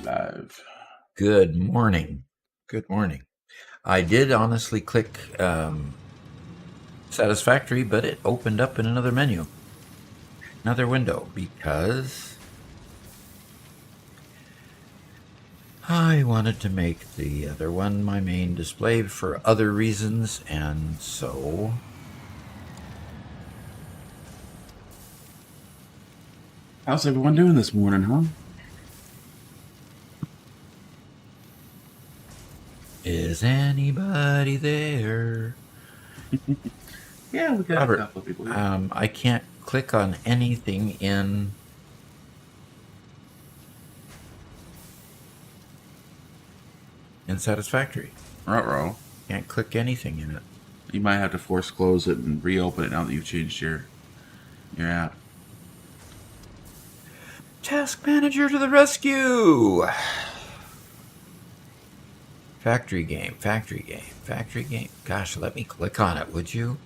Live. Good morning. Good morning. I did honestly click Satisfactory, but it opened up in another menu, another window, because I wanted to make the other one my main display for other reasons, and so How's everyone doing this morning, huh? is anybody there? Yeah, we got Robert, a couple of people here. I can't click on anything in Satisfactory. Ruh-roh. Can't click anything in it. You might have to force close it and reopen it now that you've changed your app. Task Manager to the rescue! Factory game. Gosh, let me click on it, would you?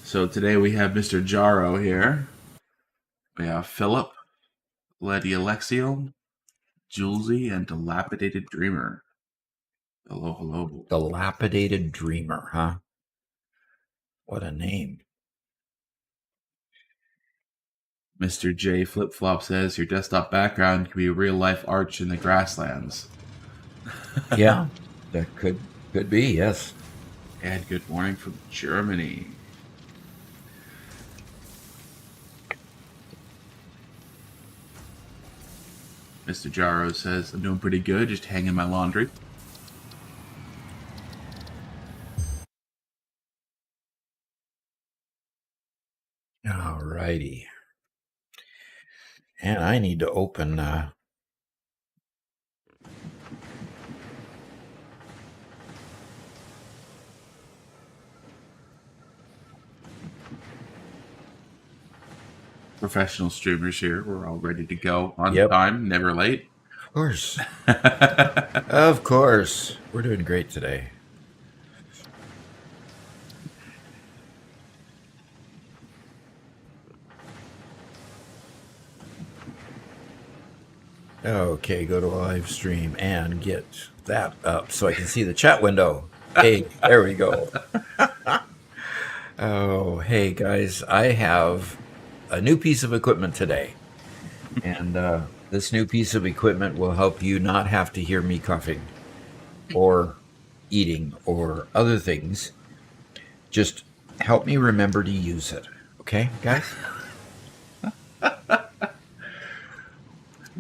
So today we have Mr. Jaro here. We have Philip, Lady Alexio, Julesy, and Dilapidated Dreamer. Hello. Dilapidated Dreamer, huh? What a name. Mr. J Flip Flop says your desktop background can be a real-life arch in the grasslands. Yeah, that could be, yes. And good morning from Germany. Mr. Jaro says, I'm doing pretty good, just hanging my laundry. Alrighty. And I need to open Professional streamers here. We're all ready to go on Yep. time, never late. Of course. Of course. We're doing great today. Okay, go to Livestream and get that up so I can see the chat window. Hey, there we go. Oh, hey guys, I have a new piece of equipment today. And this new piece of equipment will help you not have to hear me coughing or eating or other things. Just help me remember to use it. Okay, guys?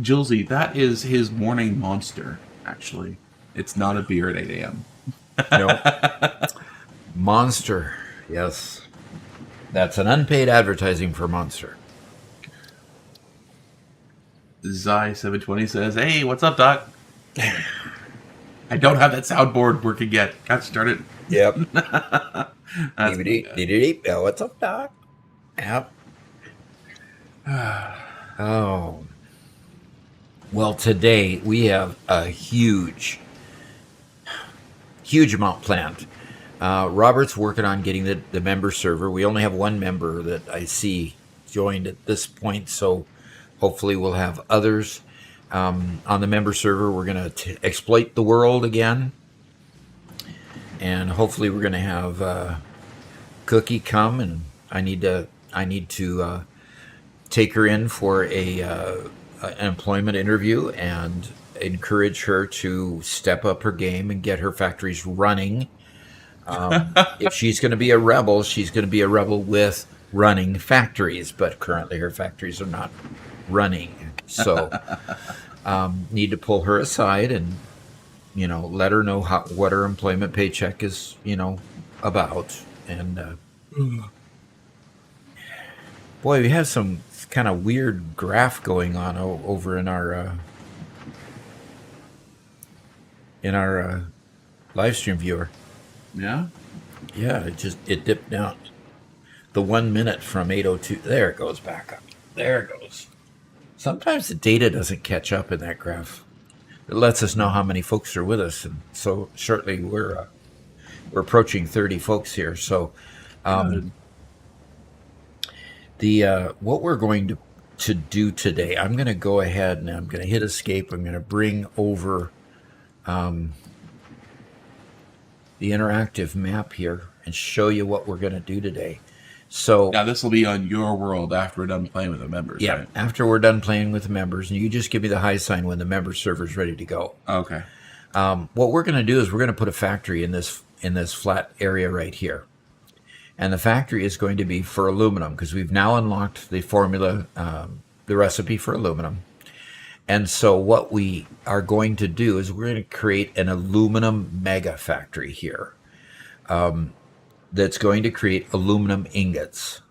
Julesy, that is his morning monster, actually. It's not a beer at 8 a.m. No. Monster. Yes. That's an unpaid advertising for Monster. Zai720 says, hey, what's up, Doc? I don't have that soundboard working yet. Got started. Yep. What's up, Doc? Yep. Oh. Well, today we have a huge amount planned. Robert's working on getting the member server. We only have one member that I see joined at this point, so hopefully we'll have others. On the member server, we're going to exploit the world again, and hopefully we're going to have Cookie come, and I need to take her in for an employment interview and encourage her to step up her game and get her factories running. If she's going to be a rebel, she's going to be a rebel with running factories, but currently her factories are not running. So need to pull her aside and, let her know what her employment paycheck is, about. And boy, we have some kind of weird graph going on over in our live stream viewer. Yeah? Yeah, it dipped down. The 1 minute from 8:02. There it goes back up. There it goes. Sometimes the data doesn't catch up in that graph. It lets us know how many folks are with us, and so shortly we're approaching 30 folks here. So, what we're going to do today, I'm going to go ahead and I'm going to hit escape. I'm going to bring over the interactive map here and show you what we're going to do today. So now this will be on your world after we're done playing with the members. Yeah, right? After we're done playing with the members, and you just give me the high sign when the member server's ready to go. Okay. What we're going to do is we're going to put a factory in this flat area right here, and the factory is going to be for aluminum because we've now unlocked the formula, the recipe for aluminum. And so what we are going to do is we're going to create an aluminum mega factory here that's going to create aluminum ingots.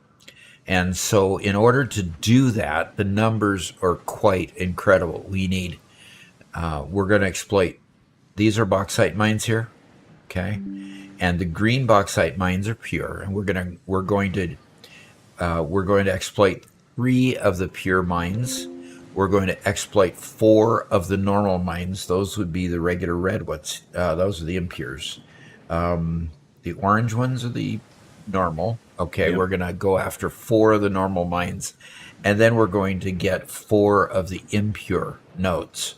And so in order to do that, the numbers are quite incredible. We're going to exploit, these are bauxite mines here, okay? And the green bauxite mines are pure, and we're going to exploit 3 of the pure mines. We're going to exploit 4 of the normal mines. Those would be the regular red ones. Those are the impures. The orange ones are the normal. Okay, yep. We're going to go after 4 of the normal mines. And then we're going to get 4 of the impure nodes.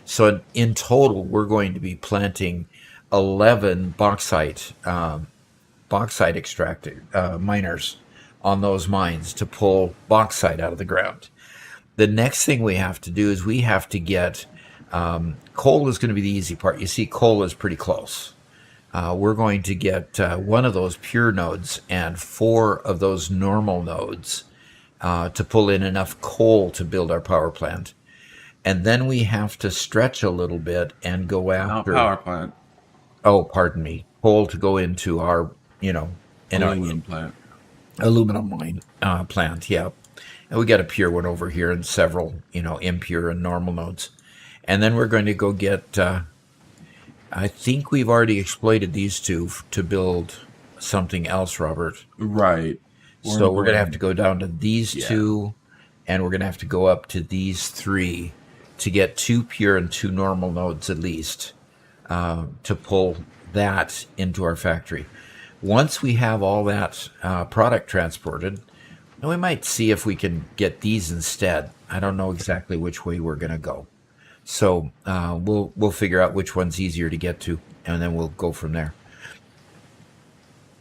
So in total, we're going to be planting 11 bauxite extracted miners on those mines to pull bauxite out of the ground. The next thing we have to do is we have to get coal is going to be the easy part. You see, coal is pretty close. We're going to get 1 of those pure nodes and 4 of those normal nodes to pull in enough coal to build our power plant. And then we have to stretch a little bit and go after... power plant. Oh, pardon me. Coal to go into our, aluminum plant. Aluminum mine plant, yeah. And we got a pure one over here and several, impure and normal nodes. And then we're going to go get, I think we've already exploited these 2 to build something else, Robert. Right. So we're going to have to go down to these 2, and we're going to have to go up to these 3 to get 2 pure and 2 normal nodes at least to pull that into our factory. Once we have all that product transported, we might see if we can get these instead. I don't know exactly which way we're going to go. So we'll figure out which one's easier to get to, and then we'll go from there.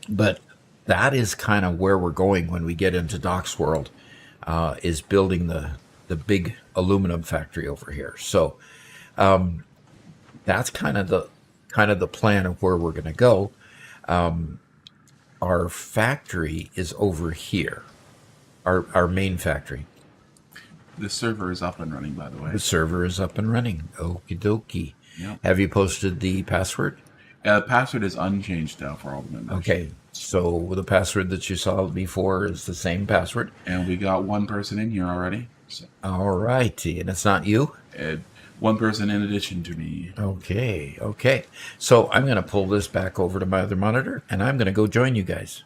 But that is kind of where we're going when we get into Doc's world, is building the big aluminum factory over here. So that's kind of the plan of where we're going to go. Our factory is over here. Our main factory. The server is up and running, by the way. The server is up and running. Okie dokie. Yep. Have you posted the password? The password is unchanged now for all the members. Okay. So the password that you saw before is the same password. And we got 1 person in here already. So. All righty. And it's not you? And 1 person in addition to me. Okay. So I'm going to pull this back over to my other monitor, and I'm going to go join you guys.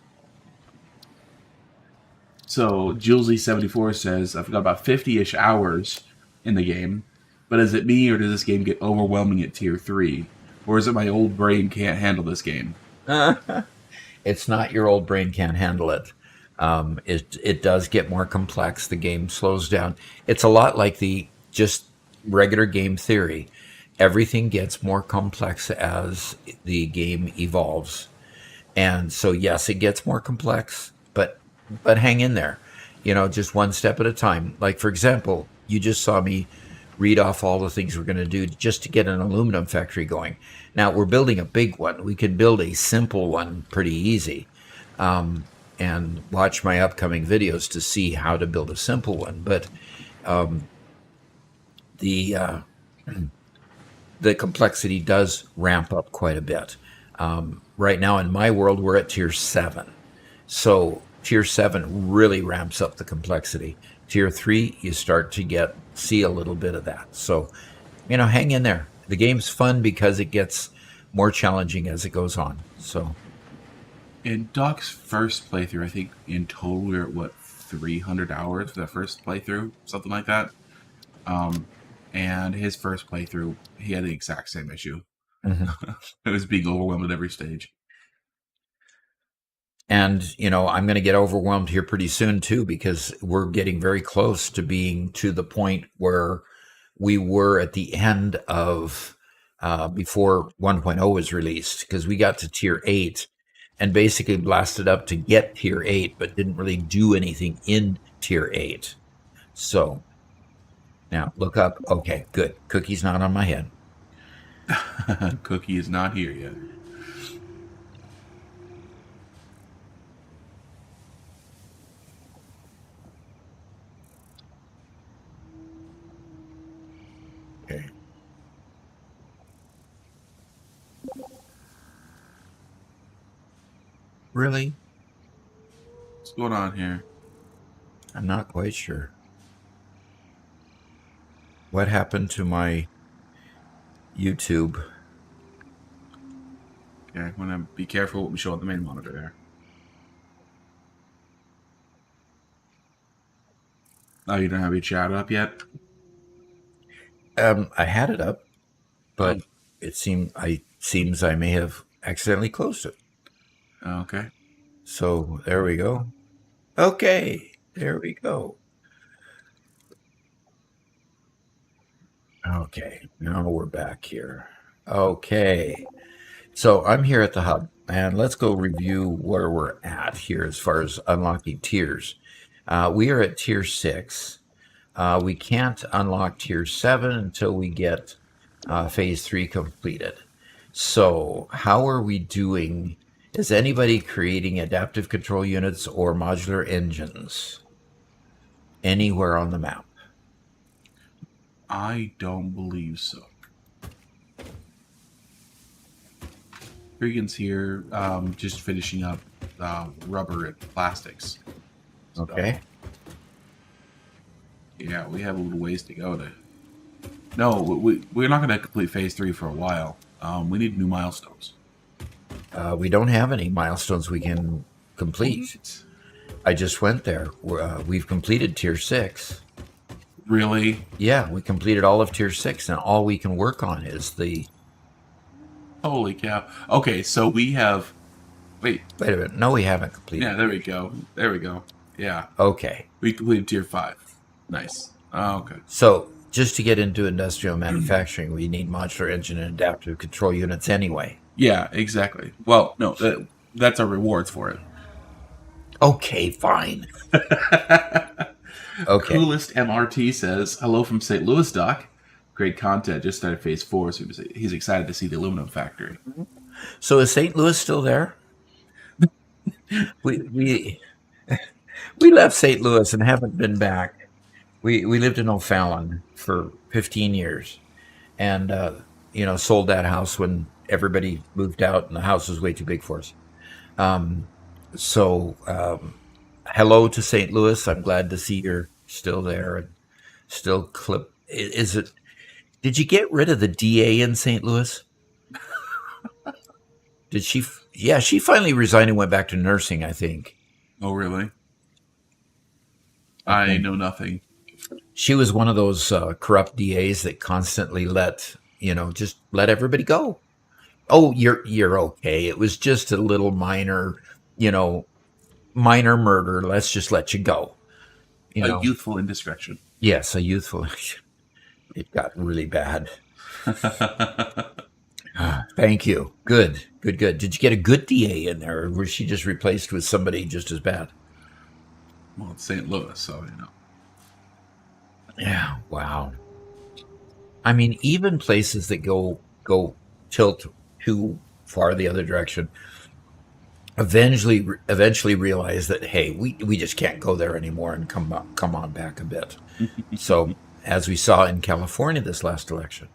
So Julesy74 says, I've got about 50-ish hours in the game. But is it me, or does this game get overwhelming at tier 3? Or is it my old brain can't handle this game? It's not your old brain can't handle it. It does get more complex. The game slows down. It's a lot like the just regular game theory. Everything gets more complex as the game evolves. And so, yes, it gets more complex, but hang in there. Just one step at a time. Like, for example, you just saw me read off all the things we're going to do just to get an aluminum factory going. Now, we're building a big one. We can build a simple one pretty easy. And watch my upcoming videos to see how to build a simple one. But the the complexity does ramp up quite a bit. Right now in my world, we're at tier 7. So tier 7 really ramps up the complexity. Tier 3, you start to see a little bit of that. So, hang in there. The game's fun because it gets more challenging as it goes on. So In Doc's first playthrough, I think in total we were at 300 hours for the first playthrough, something like that. And his first playthrough, he had the exact same issue. It was being overwhelmed at every stage. And, I'm going to get overwhelmed here pretty soon, too, because we're getting very close to being to the point where we were at the end of before 1.0 was released, because we got to tier 8 and basically blasted up to get tier 8, but didn't really do anything in tier 8. So now look up. Okay, good. Cookie's not on my head. Cookie is not here yet. Okay. Really? What's going on here? I'm not quite sure. What happened to my YouTube? Okay, I want to be careful what we show on the main monitor there. Oh, you don't have your chat up yet? I had it up, but it seems I may have accidentally closed it. Okay. So there we go. Okay, there we go. Okay, now we're back here. Okay, so I'm here at the hub, and let's go review where we're at here as far as unlocking tiers. We are at tier 6. We can't unlock tier 7 until we get phase 3 completed. So how are we doing? Is anybody creating adaptive control units or modular engines anywhere on the map? I don't believe so. Regan's here, just finishing up rubber and plastics. Okay. Yeah, we have a little ways to go to. No, we're not going to complete phase 3 for a while. We need new milestones. We don't have any milestones we can complete. I just went there. We've completed tier 6. Really? Yeah, we completed all of tier 6, and all we can work on is the... Holy cow. Okay, so we have... Wait a minute. No, we haven't completed. Yeah, there we go. There we go. Yeah. Okay. We completed tier 5. Nice. Okay. So, just to get into industrial manufacturing, we need modular engine and adaptive control units anyway. Yeah, exactly. Well, no, that's our rewards for it. Okay, fine. Okay. Coolest MRT says, hello from St. Louis, Doc. Great content. Just started phase 4, so he's excited to see the aluminum factory. So is St. Louis still there? we left St. Louis and haven't been back. We lived in O'Fallon for 15 years, and sold that house when everybody moved out, and the house was way too big for us. Hello to St. Louis. I'm glad to see you're still there and still clip. Is it? Did you get rid of the DA in St. Louis? Did she? Yeah, she finally resigned and went back to nursing, I think. Oh, really? I know nothing. She was one of those corrupt DAs that constantly just let everybody go. Oh, you're okay. It was just a little you know, minor murder. Let's just let you go. A youthful indiscretion. Yes, a youthful. It got really bad. Thank you. Good. Did you get a good DA in there, or was she just replaced with somebody just as bad? Well, it's St. Louis, so Yeah. Wow. I mean, even places that go tilt too far the other direction eventually realize that, hey, we just can't go there anymore and come on back a bit. So as we saw in California this last election.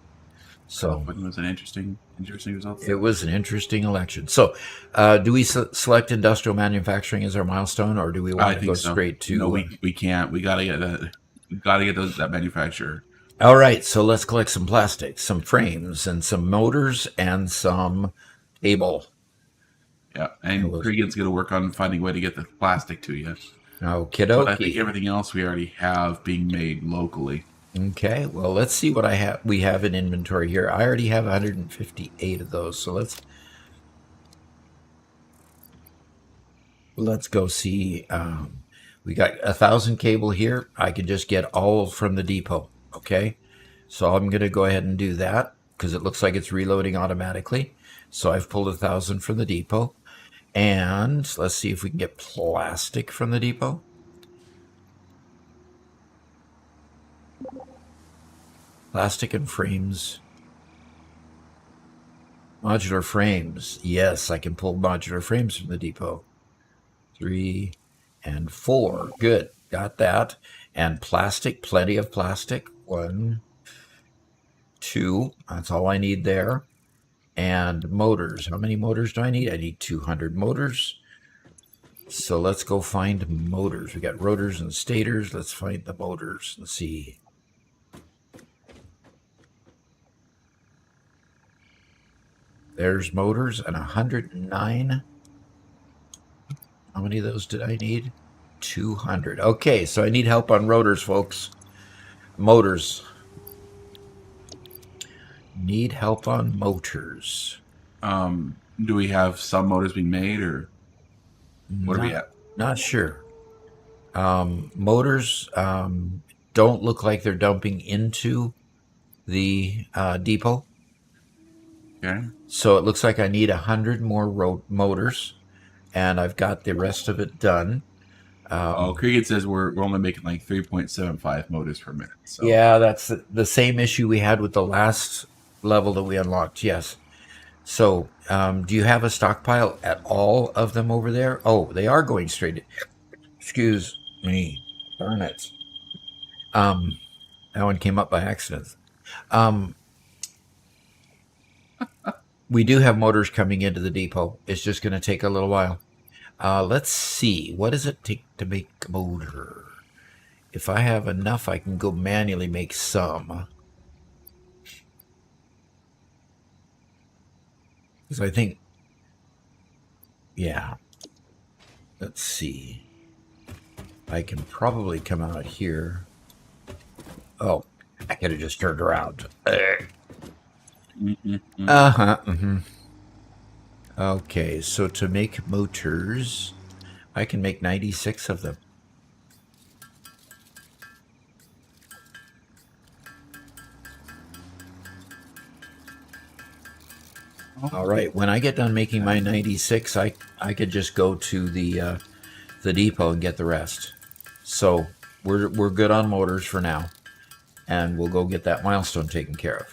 So it was an interesting result. It was an interesting election. So do we select industrial manufacturing as our milestone, or do we want to go straight to? No, we can't. We gotta get that. We gotta get that manufacturer. All right, so let's collect some plastics, some frames, and some motors, and some cable. Yeah, and Cregan's going to work on finding a way to get the plastic to you. Okie dokie. But I think everything else we already have being made locally. Okay, well, let's see what we have in inventory here. I already have 158 of those, so let's go see. We got 1,000 cable here. I could just get all from the depot. Okay, so I'm going to go ahead and do that because it looks like it's reloading automatically. So I've pulled 1,000 from the depot. And let's see if we can get plastic from the depot. Plastic and frames. Modular frames. Yes, I can pull modular frames from the depot. 3 and 4. Good. Got that. And plastic. Plenty of plastic. 1, 2. That's all I need there. And motors. How many motors do I need? I need 200 motors. So let's go find motors. We got rotors and stators. Let's find the motors and see. There's motors and 109. How many of those did I need? 200. Okay, so I need help on rotors, folks. Motors. Need help on motors. Do we have some motors being made, or what are we at? Not sure. Motors don't look like they're dumping into the depot. Okay. So it looks like I need 100 more motors, and I've got the rest of it done. Cregan says we're only making like 3.75 motors per minute. So. Yeah, that's the same issue we had with the last level that we unlocked. Yes. So, do you have a stockpile at all of them over there? Oh, they are going straight. Excuse me. Darn it. That one came up by accident. We do have motors coming into the depot. It's just going to take a little while. Let's see. What does it take to make a motor? If I have enough, I can go manually make some. Because I think, yeah. Let's see. I can probably come out here. Oh, I could have just turned around. Okay, so to make motors, I can make 96 of them. All right, when I get done making my 96, I could just go to the depot and get the rest. So we're good on motors for now, and we'll go get that milestone taken care of.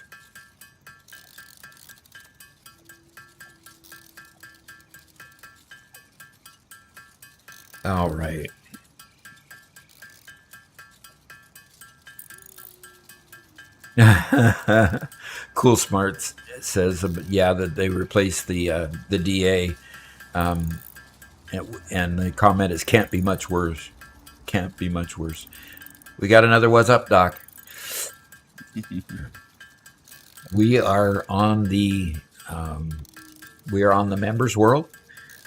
All right. Cool Smarts says, yeah, that they replaced the DA, and the comment is can't be much worse. Can't be much worse. We got another what's up, Doc. We are on the members world,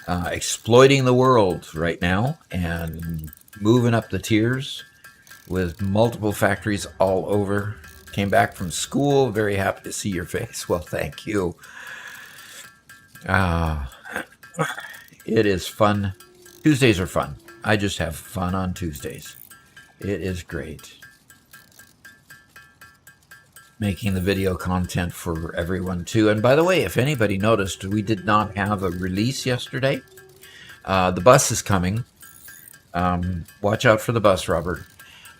exploiting the world right now and moving up the tiers. with multiple factories all over. Came back from school. Very happy to see your face. Well, thank you. It is fun. Tuesdays are fun. I just have fun on Tuesdays. It is great. Making the video content for everyone too. And by the way, if anybody noticed, we did not have a release yesterday. The bus is coming. Watch out for the bus, Robert.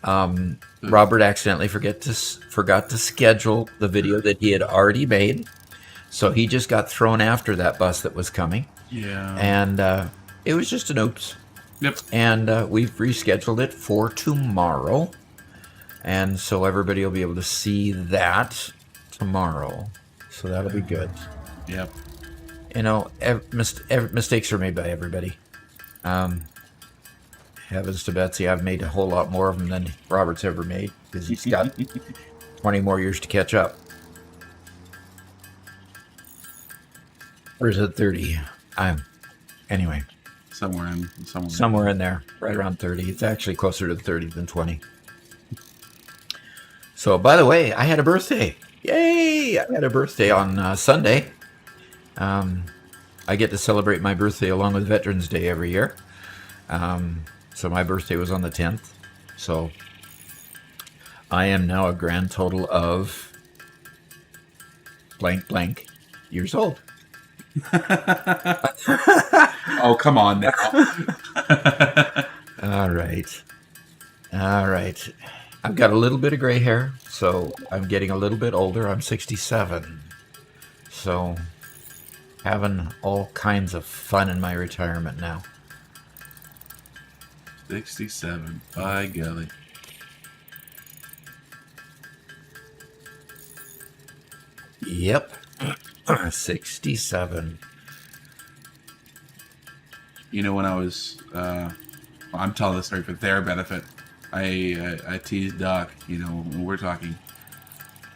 Robert accidentally forgot to schedule the video that he had already made. So he just got thrown after that bus that was coming. Yeah. And it was just an oops. Yep. And we've rescheduled it for tomorrow. And so everybody will be able to see that tomorrow. So that'll be good. Yep. You know, mistakes are made by everybody. Heavens to Betsy, I've made a whole lot more of them than Robert's ever made because he's got 20 more years to catch up. Or is it 30? Anyway. Somewhere in there, right around 30. It's actually closer to 30 than 20. So, by the way, I had a birthday. Yay! I had a birthday on Sunday. I get to celebrate my birthday along with Veterans Day every year. So my birthday was on the 10th. So I am now a grand total of blank blank years old. Oh, come on now. All right. I've got a little bit of gray hair, so I'm getting a little bit older. I'm 67. So having all kinds of fun in my retirement now. 67. By golly. Yep. 67. You know, when I was, I'm telling this story for their benefit. I teased Doc, you know, we're talking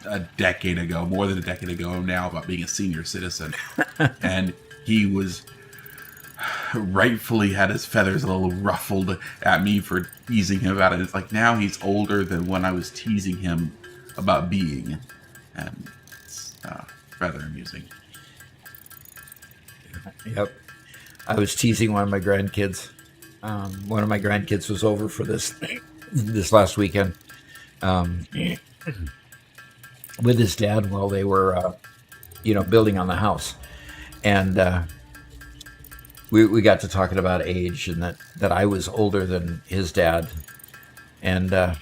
a decade ago, more than a decade ago now, about being a senior citizen. And he was rightfully had his feathers a little ruffled at me for teasing him about it. It's like now he's older than when I was teasing him about being. And it's rather amusing. Yep. I was teasing one of my grandkids. One of my grandkids was over for this last weekend with his dad while they were, building on the house. And we got to talking about age and that I was older than his dad. And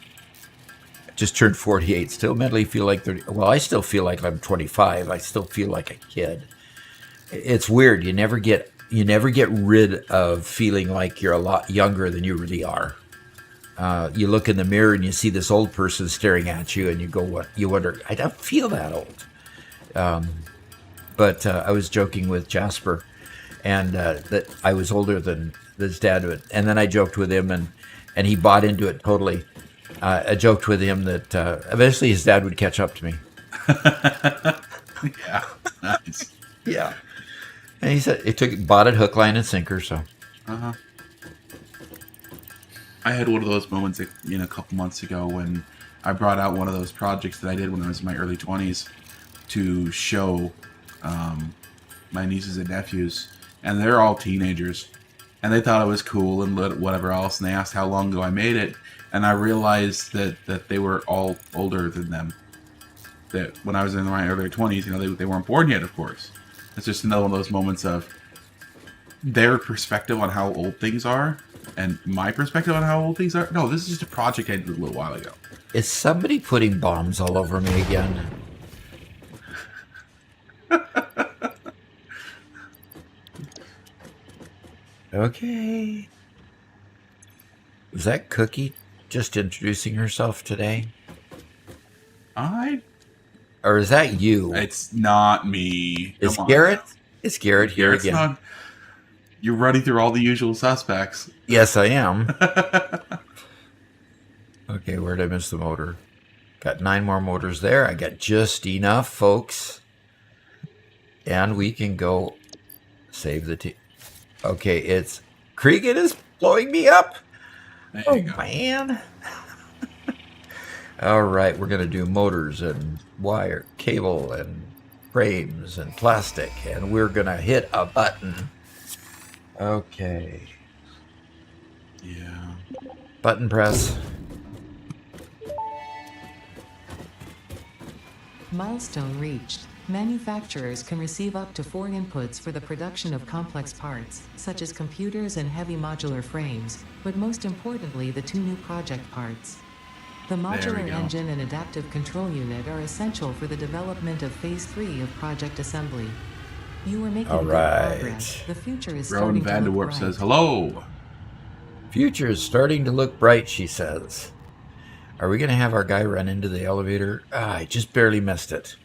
just turned 48. Still mentally feel like 30. Well, I still feel like I'm 25. I still feel like a kid. It's weird. You never get rid of feeling like you're a lot younger than you really are. You look in the mirror and you see this old person staring at you, and you go, "What?" You wonder, I don't feel that old. But I was joking with Jasper, and that I was older than his dad. And then I joked with him, and he bought into it totally. I joked with him that eventually his dad would catch up to me. Yeah, nice. Yeah. And he said bought it hook, line, and sinker. So, I had one of those moments, a couple months ago when I brought out one of those projects that I did when I was in my early 20s to show my nieces and nephews, and they're all teenagers, and they thought it was cool and whatever else, and they asked how long ago I made it, and I realized that they were all older than them. That when I was in my early 20s, they weren't born yet, of course. It's just another one of those moments of their perspective on how old things are and my perspective on how old things are. No, this is just a project I did a little while ago. Is somebody putting bombs all over me again? Okay. Was that Cookie just introducing herself today? Or is that you? It's not me. Is Garrett? Is Garrett here Garrett's again? not. You're running through all the usual suspects. Yes, I am. Okay, where did I miss the motor? Got 9 more motors there. I got just enough, folks. And we can go save the team. Okay, it's Cregan is blowing me up. There Oh, you go. man. All right, we're going to do motors and wire, cable and frames and plastic, and we're going to hit a button. Okay. Yeah. Button press. Milestone reached. Manufacturers can receive up to 4 inputs for the production of complex parts, such as computers and heavy modular frames, but most importantly the 2 new project parts. The modular engine and adaptive control unit are essential for the development of Phase 3 of project assembly. You are making All good right. progress. The future is Rowan starting to look Vanderwerp bright. says hello. Future is starting to look bright, she says. Are we going to have our guy run into the elevator? I just barely missed it.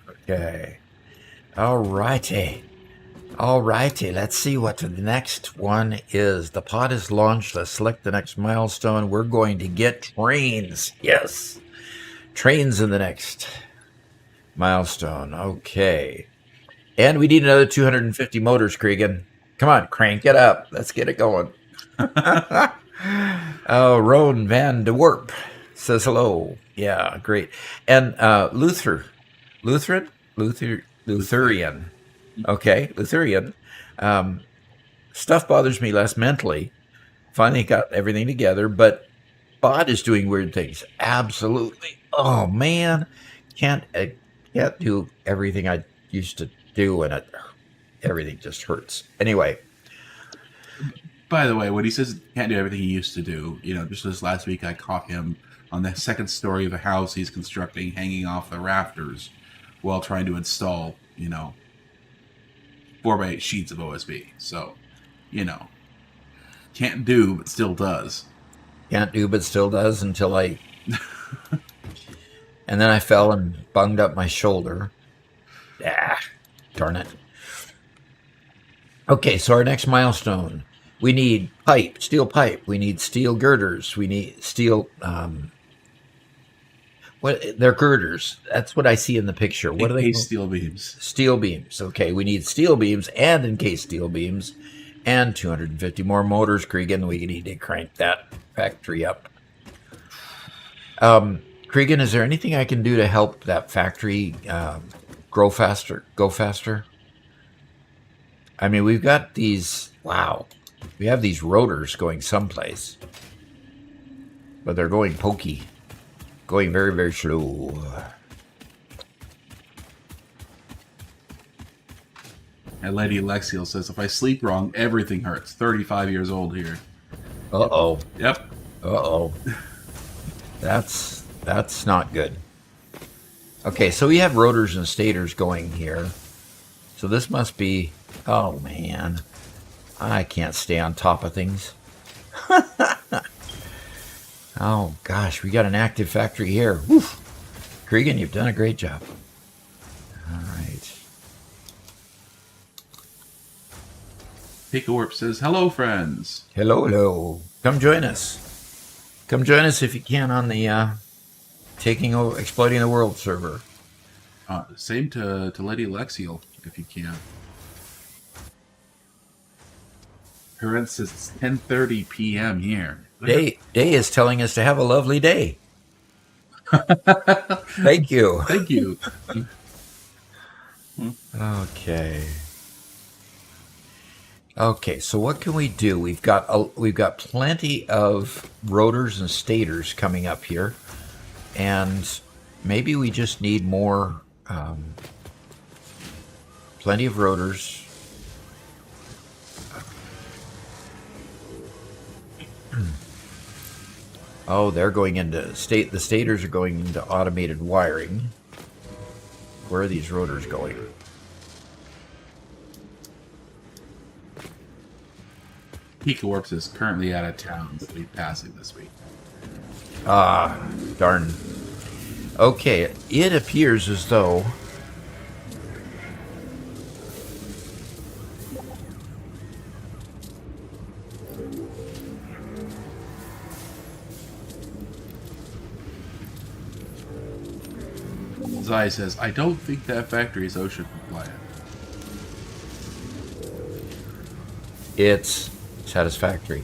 Okay. All righty. All righty. Let's see what the next one is. The pod is launched. Let's select the next milestone. We're going to get trains. Yes. Trains in the next milestone. Okay. And we need another 250 motors, Cregan. Come on, crank it up. Let's get it going. Oh, Roan Van de Werp says hello. Yeah, great. And Lutheran. Okay, Lutheran. Stuff bothers me less mentally. Finally got everything together, but Bod is doing weird things. Absolutely. Oh man, can't do everything I used to do, and everything just hurts. Anyway. By the way, when he says can't do everything he used to do, just this last week I caught him on the second story of a house he's constructing, hanging off the rafters while trying to install, 4x8 sheets of OSB. So, can't do, but still does. Can't do, but still does until I... And then I fell and bunged up my shoulder. Ah, darn it. Okay, so our next milestone. We need pipe, steel pipe. We need steel girders. We need steel... they're girders. That's what I see in the picture. What are they? Encased steel beams. Steel beams. Okay, we need steel beams and encased steel beams and 250 more motors, Cregan. We need to crank that factory up. Cregan, is there anything I can do to help that factory grow faster, go faster? I mean, we've got these... Wow. We have these rotors going someplace. But they're going pokey. Going very, very slow. And Lady Alexiel says, if I sleep wrong, everything hurts. 35 years old here. Uh-oh. Yep. Uh-oh. That's not good. Okay, so we have rotors and stators going here. So this must be... Oh, man. I can't stay on top of things. Oh, gosh, we got an active factory here. Woof. Cregan, you've done a great job. All right. Picklewarp says, hello, friends. Hello, hello. Come join us. Come join us if you can on the Exploiting the World server. Same to Lady Alexiel, if you can. Her says it's 10:30 p.m. here. Day is telling us to have a lovely day. Thank you. Thank you. Okay, so what can we do? We've got plenty of rotors and stators coming up here, and maybe we just need more. Plenty of rotors. Oh, they're going into the stators are going into automated wiring. Where are these rotors going? Pika Works is currently out of town, so he'll be passing this week. Ah, darn. Okay, it appears as though Zai says, I don't think that factory is OSHA compliant. it's Satisfactory.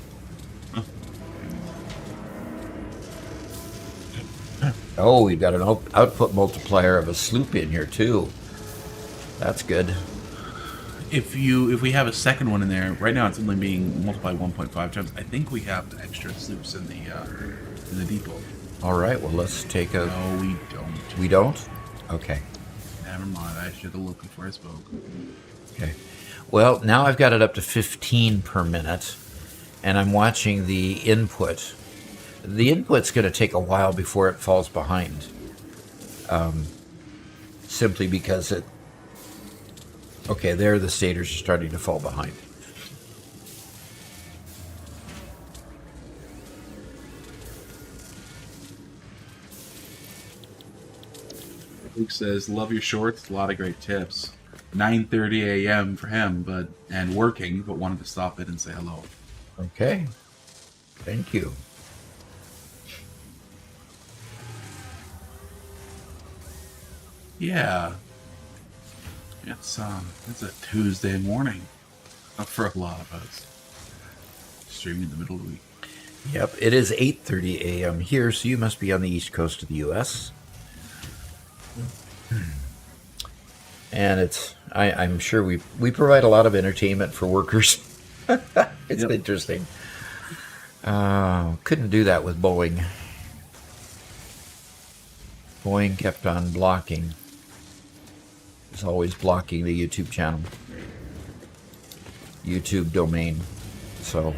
Oh, we've got an output multiplier of a sloop in here too. That's good. If we have a second one in there, right now it's only being multiplied 1.5 times. I think we have the extra sloops in the depot. All right, well, let's take a... No, we don't. We don't? Okay. Never mind. I should have looked before I spoke. Okay. Well, now I've got it up to 15 per minute, and I'm watching the input. The input's going to take a while before it falls behind, simply because it... Okay, there the stators are starting to fall behind. Luke says, "Love your shorts. A lot of great tips." 9:30 a.m. for him, and working, but wanted to stop in and say hello. Okay. Thank you. Yeah, it's a Tuesday morning for a lot of us. Streaming in the middle of the week. Yep, it is 8:30 a.m. here, so you must be on the east coast of the U.S. And I'm sure we provide a lot of entertainment for workers. It's Yep. interesting. Couldn't do that with Boeing. Boeing kept on blocking. It's always blocking the YouTube channel, YouTube domain. So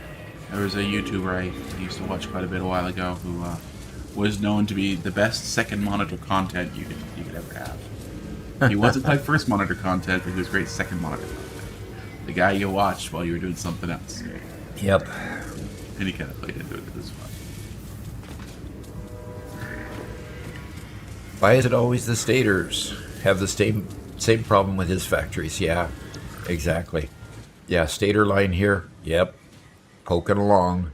There was a YouTuber I used to watch quite a bit a while ago who was known to be the best second monitor content you could ever have. He wasn't quite first monitor content, but he was great second monitor content. The guy you watched while you were doing something else. yep. And he kind of played into it. It was fun. Why is it always the stators have the same problem with his factories? Yeah, exactly. Yeah, stator line here. Yep, poking along.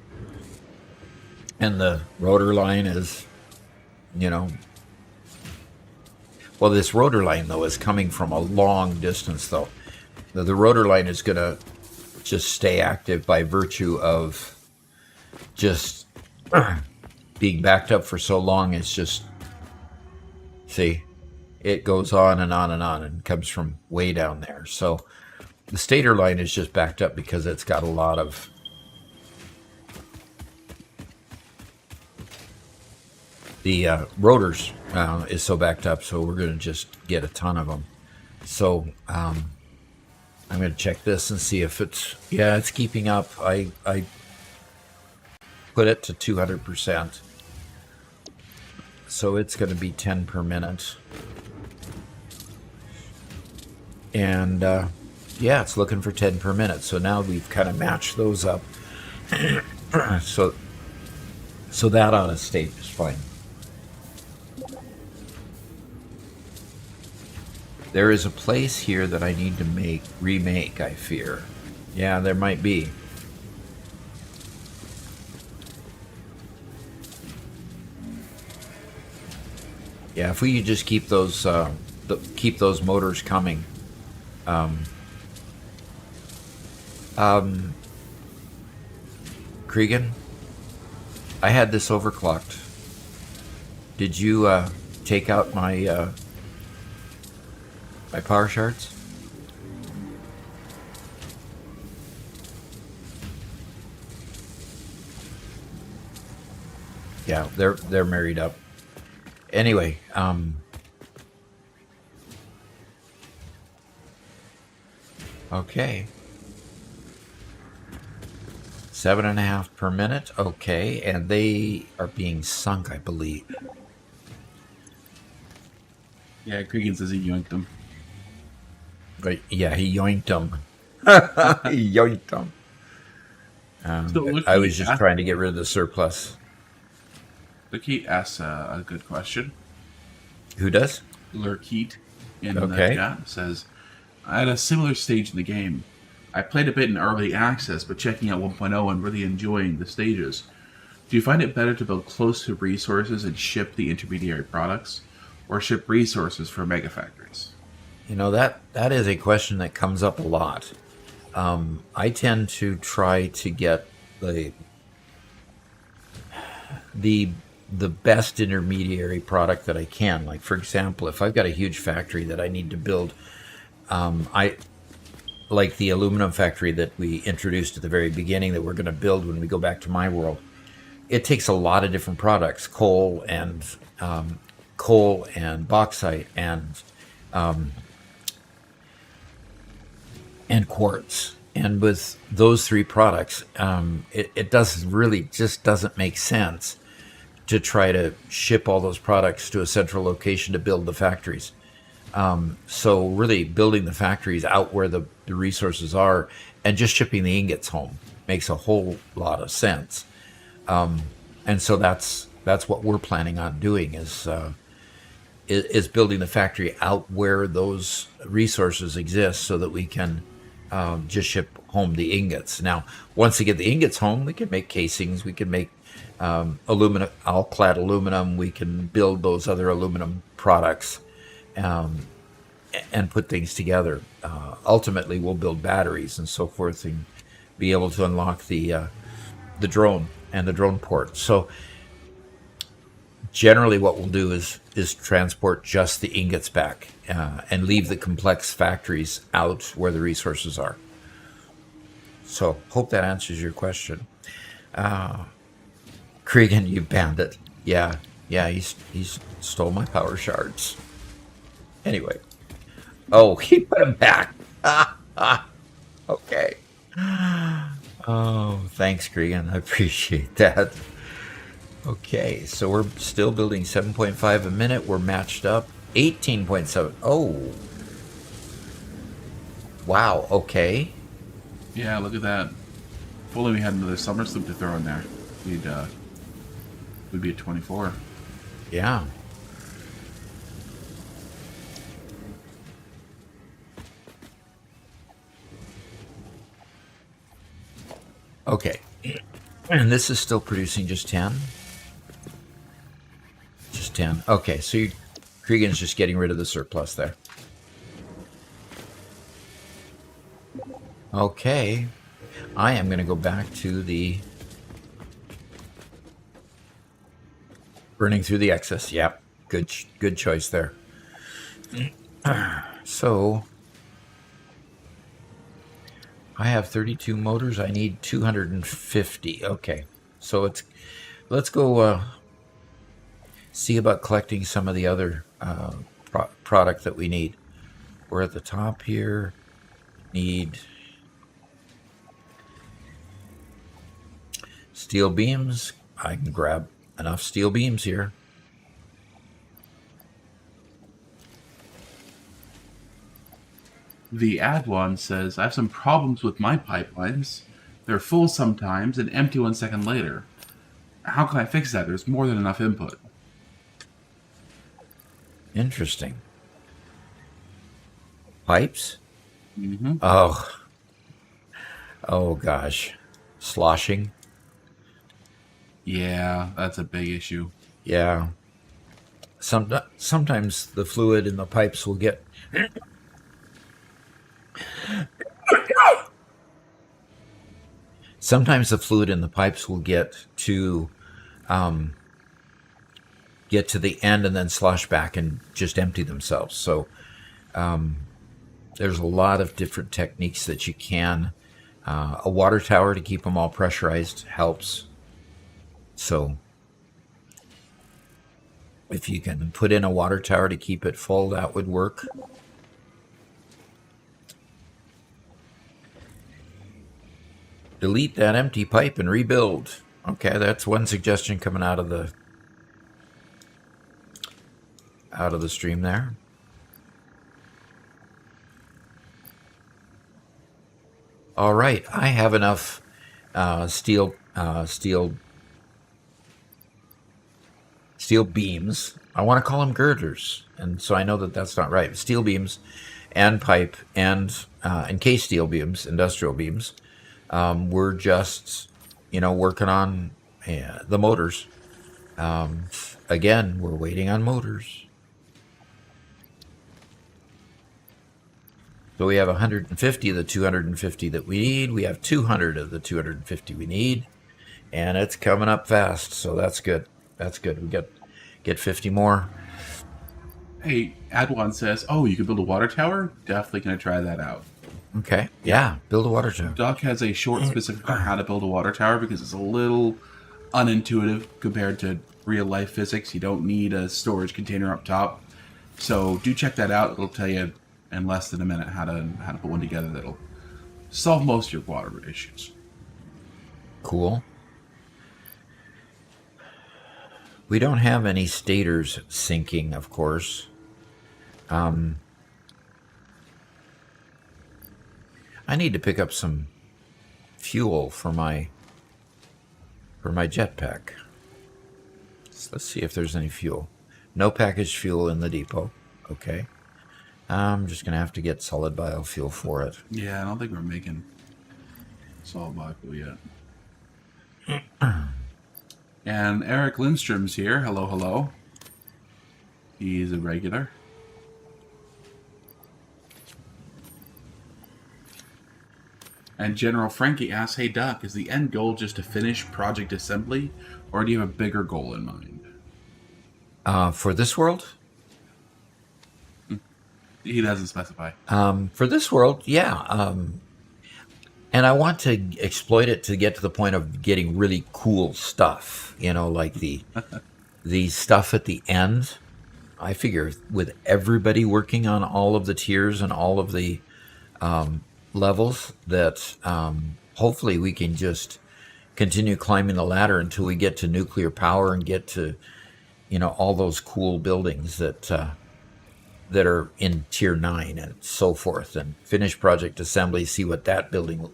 And the rotor line is, well, this rotor line, though, is coming from a long distance, though. The rotor line is going to just stay active by virtue of just being backed up for so long. It's just, see, it goes on and on and on and comes from way down there. So the stator line is just backed up because it's got a lot of the rotors is so backed up, so we're going to just get a ton of them. So I'm going to check this and see if it's keeping up. I put it to 200%, so it's going to be 10 per minute. And yeah, it's looking for 10 per minute. So now we've kind of matched those up. so that ought to stay just fine. There is a place here that I need to remake, I fear. Yeah, there might be. Yeah, if we could just keep those motors coming. Cregan, I had this overclocked. Did you take out my my power shards? Yeah, they're married up. Anyway, okay. 7.5 per minute. Okay, and they are being sunk, I believe. Yeah, Cregan says he yoinked them. Right? Yeah, he yoinked them. He yoinked them. I was just trying to get rid of the surplus. Lurkeet asks a good question. Who does? Lurkeet in Okay. the chat says, "I had a similar stage in the game. I played a bit in early access, but checking out 1.0 and really enjoying the stages. Do you find it better to build close to resources and ship the intermediary products, or ship resources for mega factories?" You know, that is a question that comes up a lot. I tend to try to get the the best intermediary product that I can. Like, for example, if I've got a huge factory that I need to build, I like the aluminum factory that we introduced at the very beginning that we're going to build when we go back to my world. It takes a lot of different products, coal and bauxite and quartz. And with those three products, it doesn't really just doesn't make sense to try to ship all those products to a central location to build the factories. So really building the factories out where the resources are and just shipping the ingots home makes a whole lot of sense. And so that's what we're planning on doing is building the factory out where those resources exist so that we can just ship home the ingots. Now, once we get the ingots home, we can make casings, we can make aluminum, all-clad aluminum, we can build those other aluminum products and put things together. Ultimately, we'll build batteries and so forth and be able to unlock the drone and the drone port. So generally what we'll do is transport just the ingots back and leave the complex factories out where the resources are. So hope that answers your question. Cregan, you bandit. Yeah, he's stole my power shards. Anyway. Oh, he put them back. Okay. Oh, thanks, Cregan. I appreciate that. Okay, so we're still building 7.5 a minute. We're matched up. 18.7. Oh. Wow, okay. Yeah, look at that. If only we had another summer sloop to throw in there, we'd be at 24. Yeah. Okay. And this is still producing just 10? Just 10. Okay, so Cregan's just getting rid of the surplus there. Okay. I am going to go back to the burning through the excess. Yep. Good choice there. So I have 32 motors. I need 250. Okay. So let's go see about collecting some of the other product that we need. We're at the top here. Need steel beams. I can grab enough steel beams here. The ad one says, I have some problems with my pipelines. They're full sometimes and empty 1 second later. How can I fix that? There's more than enough input. Interesting. Pipes? Mm-hmm. Oh gosh. Sloshing? Yeah, that's a big issue. Yeah. Sometimes the fluid in the pipes will get... Sometimes the fluid in the pipes will get to the end and then slosh back and just empty themselves. So there's a lot of different techniques that you can. A water tower to keep them all pressurized helps. So if you can put in a water tower to keep it full, that would work. Delete that empty pipe and rebuild. Okay, that's one suggestion coming out of the stream there. All right, I have enough steel beams. I want to call them girders, and so I know that that's not right. Steel beams and pipe and case steel beams, industrial beams. We're just, working on the motors. Again, we're waiting on motors. So we have 150 of the 250 that we need. We have 200 of the 250 we need. And it's coming up fast, so that's good. That's good. We get 50 more. Hey, Adwan says, "Oh, you can build a water tower. Definitely gonna try that out." Okay. Yeah. Build a water tower. Doc has a short specific on how to build a water tower because it's a little unintuitive compared to real life physics. You don't need a storage container up top, so do check that out. It'll tell you in less than a minute how to put one together that'll solve most of your water issues. Cool. We don't have any stators sinking, of course. I need to pick up some fuel for my jetpack. So let's see if there's any fuel. No packaged fuel in the depot. Okay. I'm just going to have to get solid biofuel for it. Yeah, I don't think we're making solid biofuel yet. And Eric Lindstrom's here. Hello, hello. He's a regular. And General Frankie asks, "Hey Doc, is the end goal just to finish project assembly, or do you have a bigger goal in mind?" For this world? He doesn't specify. For this world, yeah. And I want to exploit it to get to the point of getting really cool stuff, like the stuff at the end. I figure with everybody working on all of the tiers and all of the levels, that hopefully we can just continue climbing the ladder until we get to nuclear power and get to, all those cool buildings that are in tier 9 and so forth, and finish project assembly, see what that building,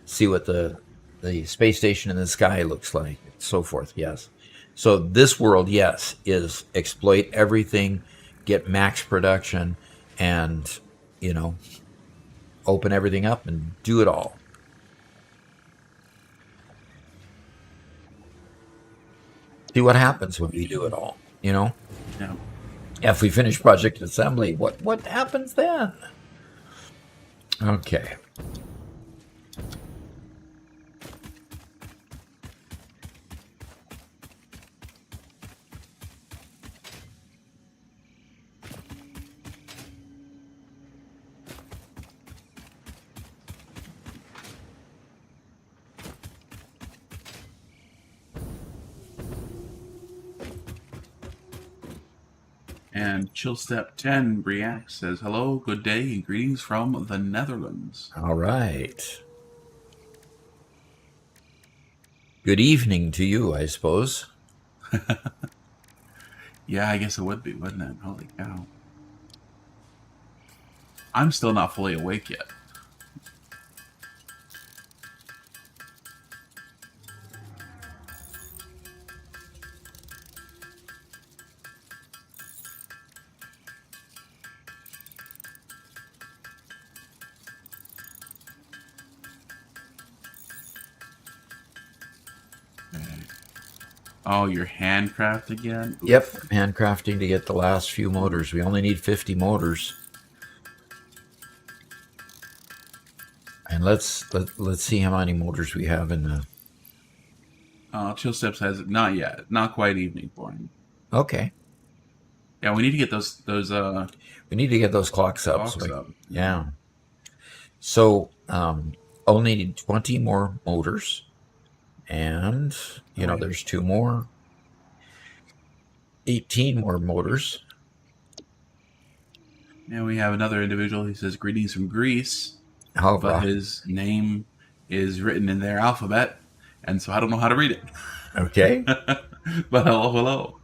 see what the space station in the sky looks like, and so forth. Yes. So this world, yes, is exploit everything, get max production, and, open everything up and do it all. See what happens when we do it all, Yeah. If we finish project assembly, what happens then? Okay. And Chillstep10 reacts, says, "Hello, good day, and greetings from the Netherlands." All right. Good evening to you, I suppose. Yeah, I guess it would be, wouldn't it? Holy cow. I'm still not fully awake yet. Oh, you're handcraft again? Oof. Yep, handcrafting to get the last few motors. We only need 50 motors. And let's see how many motors we have in the... Chillstep says, "Not yet. Not quite evening for him." Okay. Yeah, we need to get those We need to get those clocks up. clocks up. Yeah. So, only need 20 more motors. And, there's 2 more. 18 more motors. And we have another individual. He says, "Greetings from Greece," How but his name is written in their alphabet, and so I don't know how to read it. Okay. But hello, hello.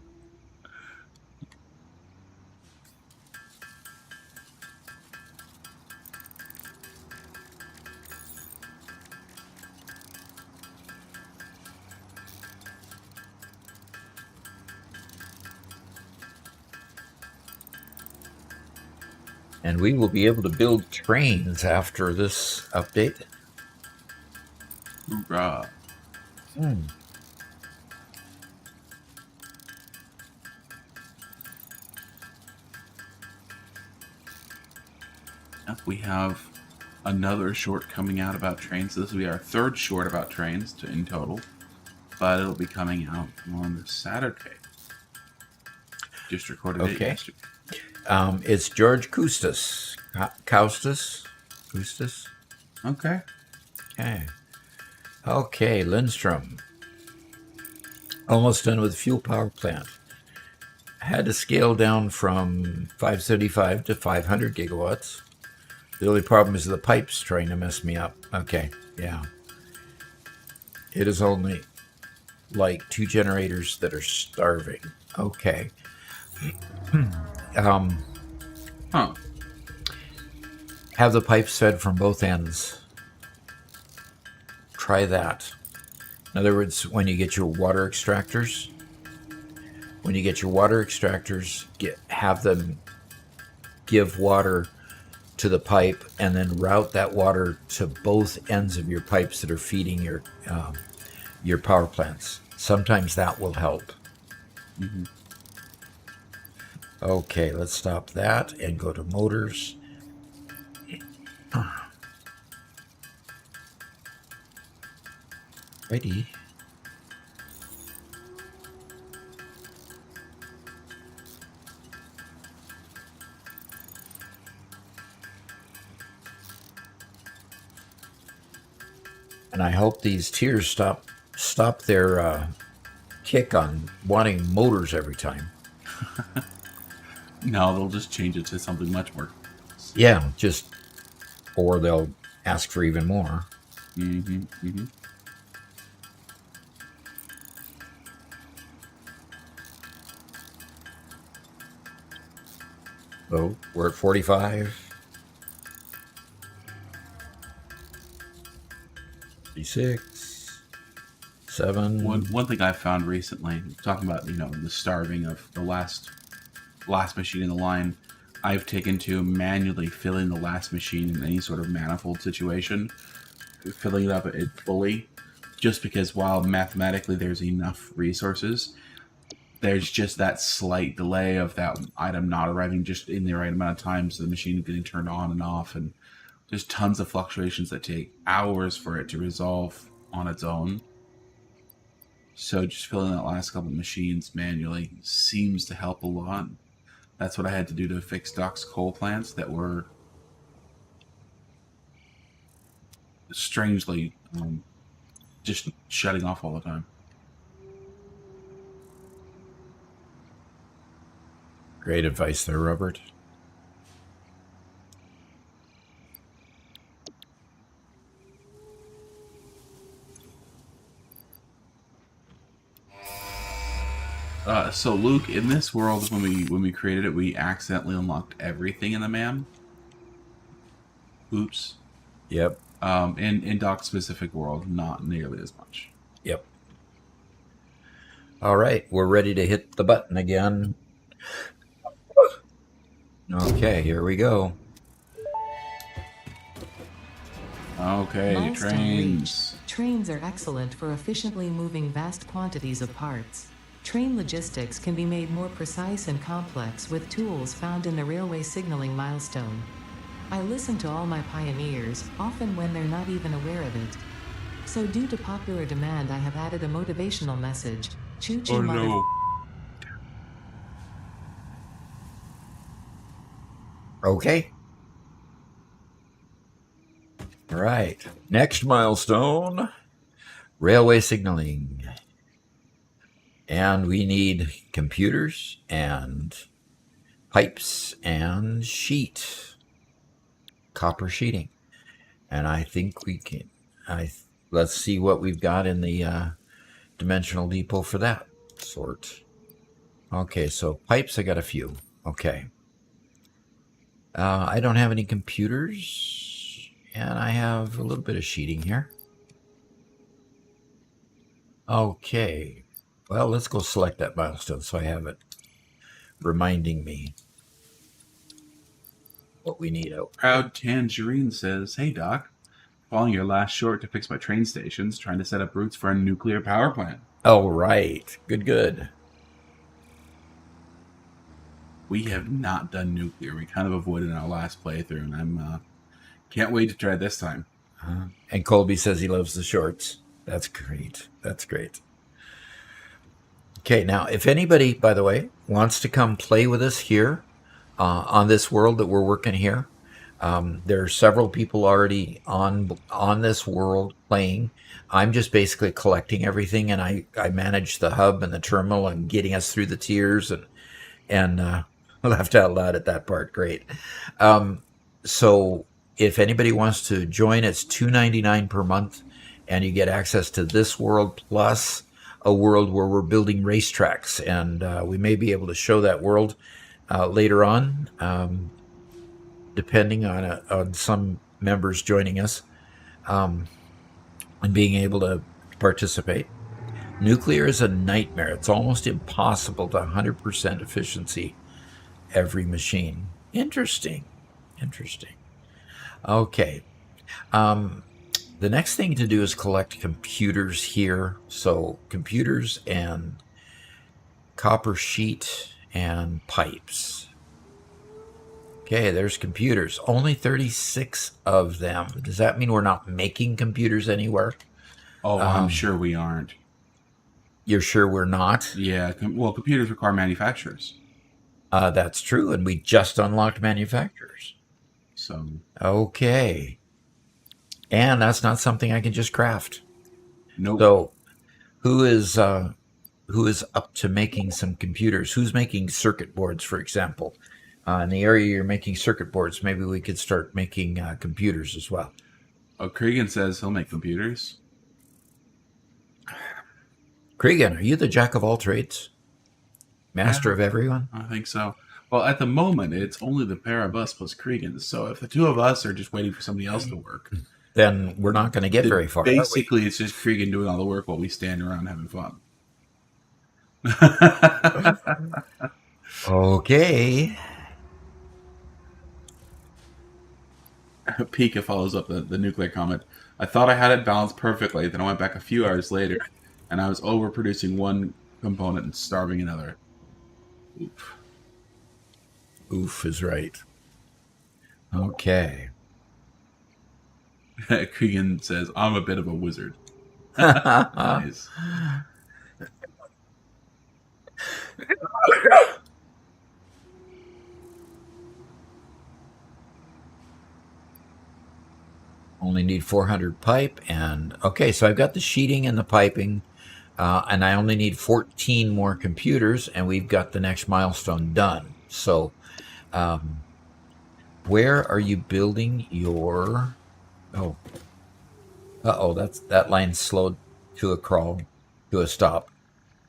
And we will be able to build trains after this update. Hoorah. We have another short coming out about trains. This will be our 3rd short about trains in total, but it'll be coming out on this Saturday. Just recorded it Okay. yesterday. It's George Custis. Custis? Okay. Okay. Okay, Lindstrom. Almost done with fuel power plant. Had to scale down from 575 to 500 gigawatts. The only problem is the pipes trying to mess me up. Okay, yeah. It is only like 2 generators that are starving. Okay. Huh. Have the pipes fed from both ends. Try that. In other words, when you get your water extractors, have them give water to the pipe and then route that water to both ends of your pipes that are feeding your power plants. Sometimes that will help. Mm-hmm. Okay, let's stop that and go to motors. Ready. And I hope these tiers stop their kick on wanting motors every time. No, they'll just change it to something much more. Yeah, or they'll ask for even more. Mm-hmm. Mm-hmm. So we're at 45. 36. 7. One thing I found recently, talking about the starving of the last machine in the line, I've taken to manually filling the last machine in any sort of manifold situation, filling it up fully, just because while mathematically there's enough resources, there's just that slight delay of that item not arriving just in the right amount of time, so the machine getting turned on and off, and there's tons of fluctuations that take hours for it to resolve on its own. So just filling that last couple of machines manually seems to help a lot. That's what I had to do to fix Doc's coal plants that were strangely just shutting off all the time. Great advice there, Robert. So Luke, in this world, when we created it, we accidentally unlocked everything in the man. Oops. Yep. In Doc's specific world, not nearly as much. Yep. All right, we're ready to hit the button again. Okay, here we go. Okay, Milestone trains. reached. Trains are excellent for efficiently moving vast quantities of parts. Train logistics can be made more precise and complex with tools found in the railway signaling milestone. I listen to all my pioneers, often when they're not even aware of it. So due to popular demand, I have added a motivational message. Choo-choo, Oh mother... no. Okay. All right. Next milestone, railway signaling. And we need computers and pipes and sheet, copper sheeting. And I think we can, let's see what we've got in the dimensional depot for that sort. Okay, so pipes, I got a few. Okay. I don't have any computers, and I have a little bit of sheeting here. Okay. Well, let's go select that milestone so I have it reminding me what we need out. Proud Tangerine says, "Hey Doc, following your last short to fix my train stations, trying to set up routes for a nuclear power plant." Oh, right. Good. We have not done nuclear. We kind of avoided in our last playthrough, and I'm can't wait to try this time. And Colby says he loves the shorts. That's great. Okay, now if anybody, by the way, wants to come play with us here on this world that we're working here, there are several people already on this world playing. I'm just basically collecting everything, and I manage the hub and the terminal and getting us through the tiers and laughed out loud at that part. Great. So if anybody wants to join, it's $2.99 per month, and you get access to this world plus a world where we're building racetracks, and we may be able to show that world later on, depending on some members joining us and being able to participate. Nuclear is a nightmare. It's almost impossible to 100% efficiency every machine. Interesting. Interesting. Okay. The next thing to do is collect computers here. So computers and copper sheet and pipes. Okay, there's computers. Only 36 of them. Does that mean we're not making computers anywhere? Oh, I'm sure we aren't. You're sure we're not? Yeah, well, computers require manufacturers. That's true, and we just unlocked manufacturers. So, Okay. And that's not something I can just craft. nope. So, who is up to making some computers? Who's making circuit boards, for example? In the area you're making circuit boards, maybe we could start making computers as well. Oh, Cregan says he'll make computers. Cregan, are you the jack of all trades? Master of everyone? I think so. Well, at the moment, it's only the pair of us plus Cregan. So if the two of us are just waiting for somebody else to work, Then we're not going to get very far. basically it's just Cregan doing all the work while we stand around having fun. Okay. Pika follows up the nuclear comment. I thought I had it balanced perfectly. Then I went back a few hours later, and I was overproducing one component and starving another. Oof. Oof is right. Okay. Cregan says, I'm a bit of a wizard. Nice. Only need 400 pipe, and okay, so I've got the sheeting and the piping, and I only need 14 more computers, and we've got the next milestone done. So, where are you building your? Oh, that line slowed to a crawl, to a stop,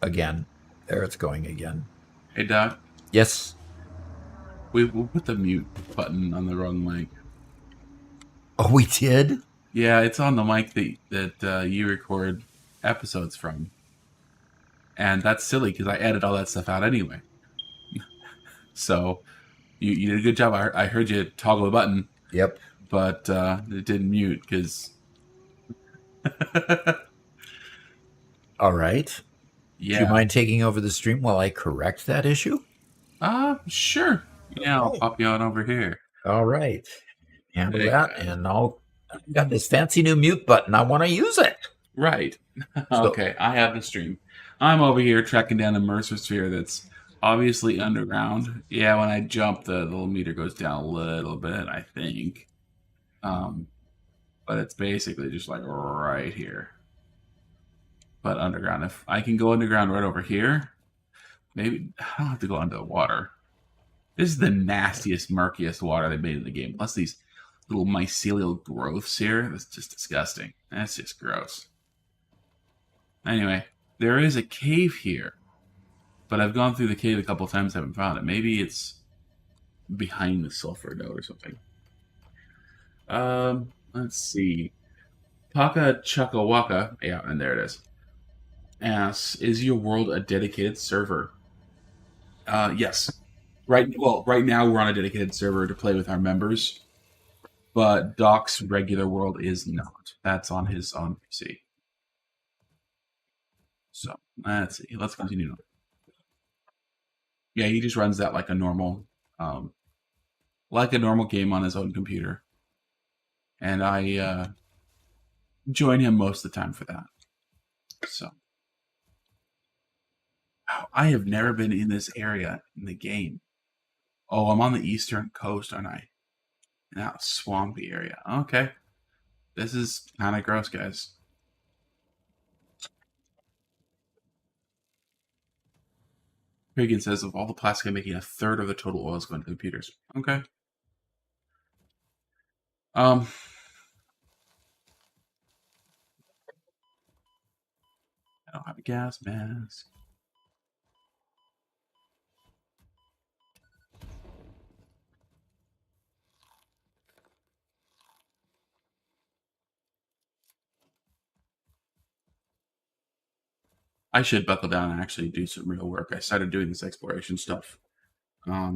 again. There it's going again. Hey, Doc. Yes. We'll put the mute button on the wrong mic. Oh, we did? Yeah, it's on the mic that you record episodes from. And that's silly because I edit all that stuff out anyway. So you did a good job. I heard you toggle the button. Yep. But it didn't mute because... All right. Yeah. Do you mind taking over the stream while I correct that issue? Sure. Yeah, I'll pop you on over here. All right. Handle that, and I've got this fancy new mute button. I want to use it. Right. Okay, I have the stream. I'm over here tracking down a Mercer sphere that's obviously underground. Yeah, when I jump, the little meter goes down a little bit, I think. But it's basically just like right here. But underground. If I can go underground right over here, maybe I don't have to go under the water. This is the nastiest, murkiest water they made in the game. Plus these little mycelial growths here. That's just disgusting. That's just gross. Anyway, there is a cave here. But I've gone through the cave a couple times, haven't found it. Maybe it's behind the sulfur node or something. Let's see. Paka Chaka Waka. Yeah, and there it is. Asks, is your world a dedicated server? Yes. Right now we're on a dedicated server to play with our members. But Doc's regular world is not. That's on his own PC. So, let's see. Let's continue. Yeah, he just runs that like a normal game on his own computer. And I join him most of the time for that. So, Wow, I have never been in this area in the game. Oh, I'm on the eastern coast, aren't I? In that swampy area. Okay. This is kind of gross, guys. Reagan says of all the plastic I'm making, a third of the total oil is going to computers. Okay. Um, I don't have a gas mask. I should buckle down and actually do some real work. I started doing this exploration stuff a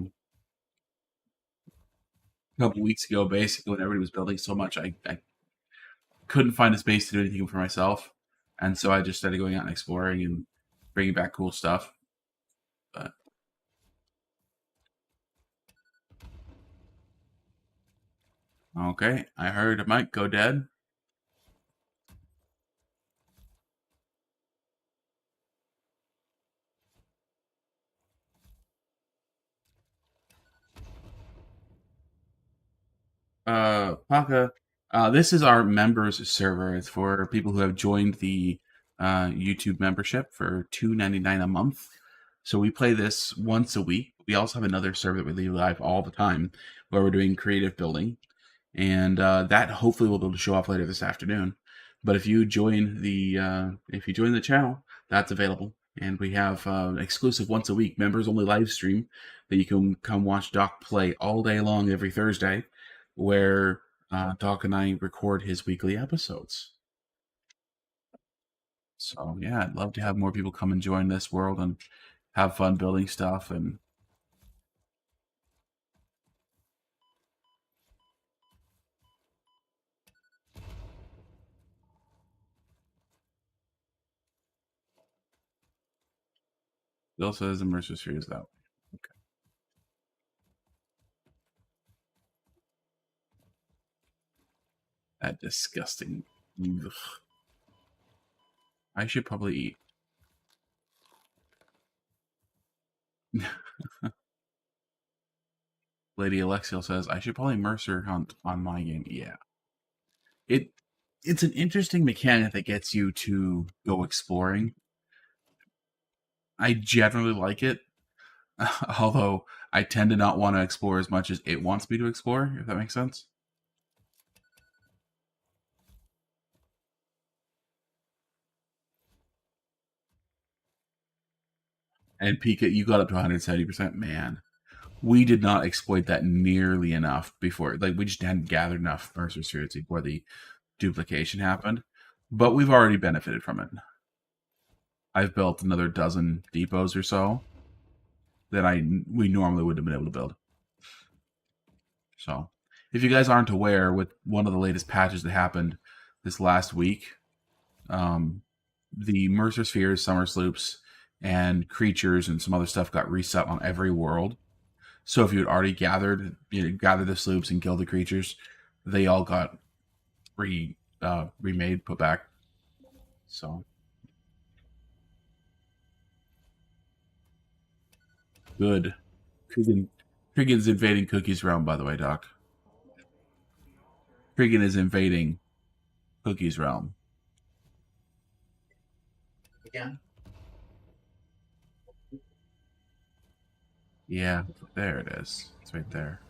couple weeks ago, basically, when everybody was building so much, I couldn't find a space to do anything for myself. And so I just started going out and exploring and bringing back cool stuff. But okay, I heard it might go dead. Paka, this is our members server. It's for people who have joined the YouTube membership for $2.99 a month. So we play this once a week. We also have another server that we leave live all the time, where we're doing creative building, and that hopefully we'll be able to show off later this afternoon. But if you join the channel, that's available, and we have exclusive once a week members only live stream that you can come watch Doc play all day long every Thursday, where Doc and I record his weekly episodes. So yeah, I'd love to have more people come and join this world and have fun building stuff. And Bill says immersive sphere is out. Okay. That disgusting. Ugh. I should probably eat. Lady Alexiel says I should probably Mercer hunt on my game. Yeah, it's an interesting mechanic that gets you to go exploring. I generally like it, although I tend to not want to explore as much as it wants me to explore. If that makes sense. And Pika, you got up to 170%. Man, we did not exploit that nearly enough before. Like, we just hadn't gathered enough Mercer spirits before the duplication happened. But we've already benefited from it. I've built another dozen depots or so that we normally wouldn't have been able to build. So, if you guys aren't aware, with one of the latest patches that happened this last week, the Mercer spheres, summer sloops, and creatures and some other stuff got reset on every world. So if you had already gathered the sloops and killed the creatures, they all got remade, put back. So good. Krigan's invading Cookie's realm, by the way, Doc. Krigan is invading Cookie's realm. Again? Yeah, there it is. It's right there.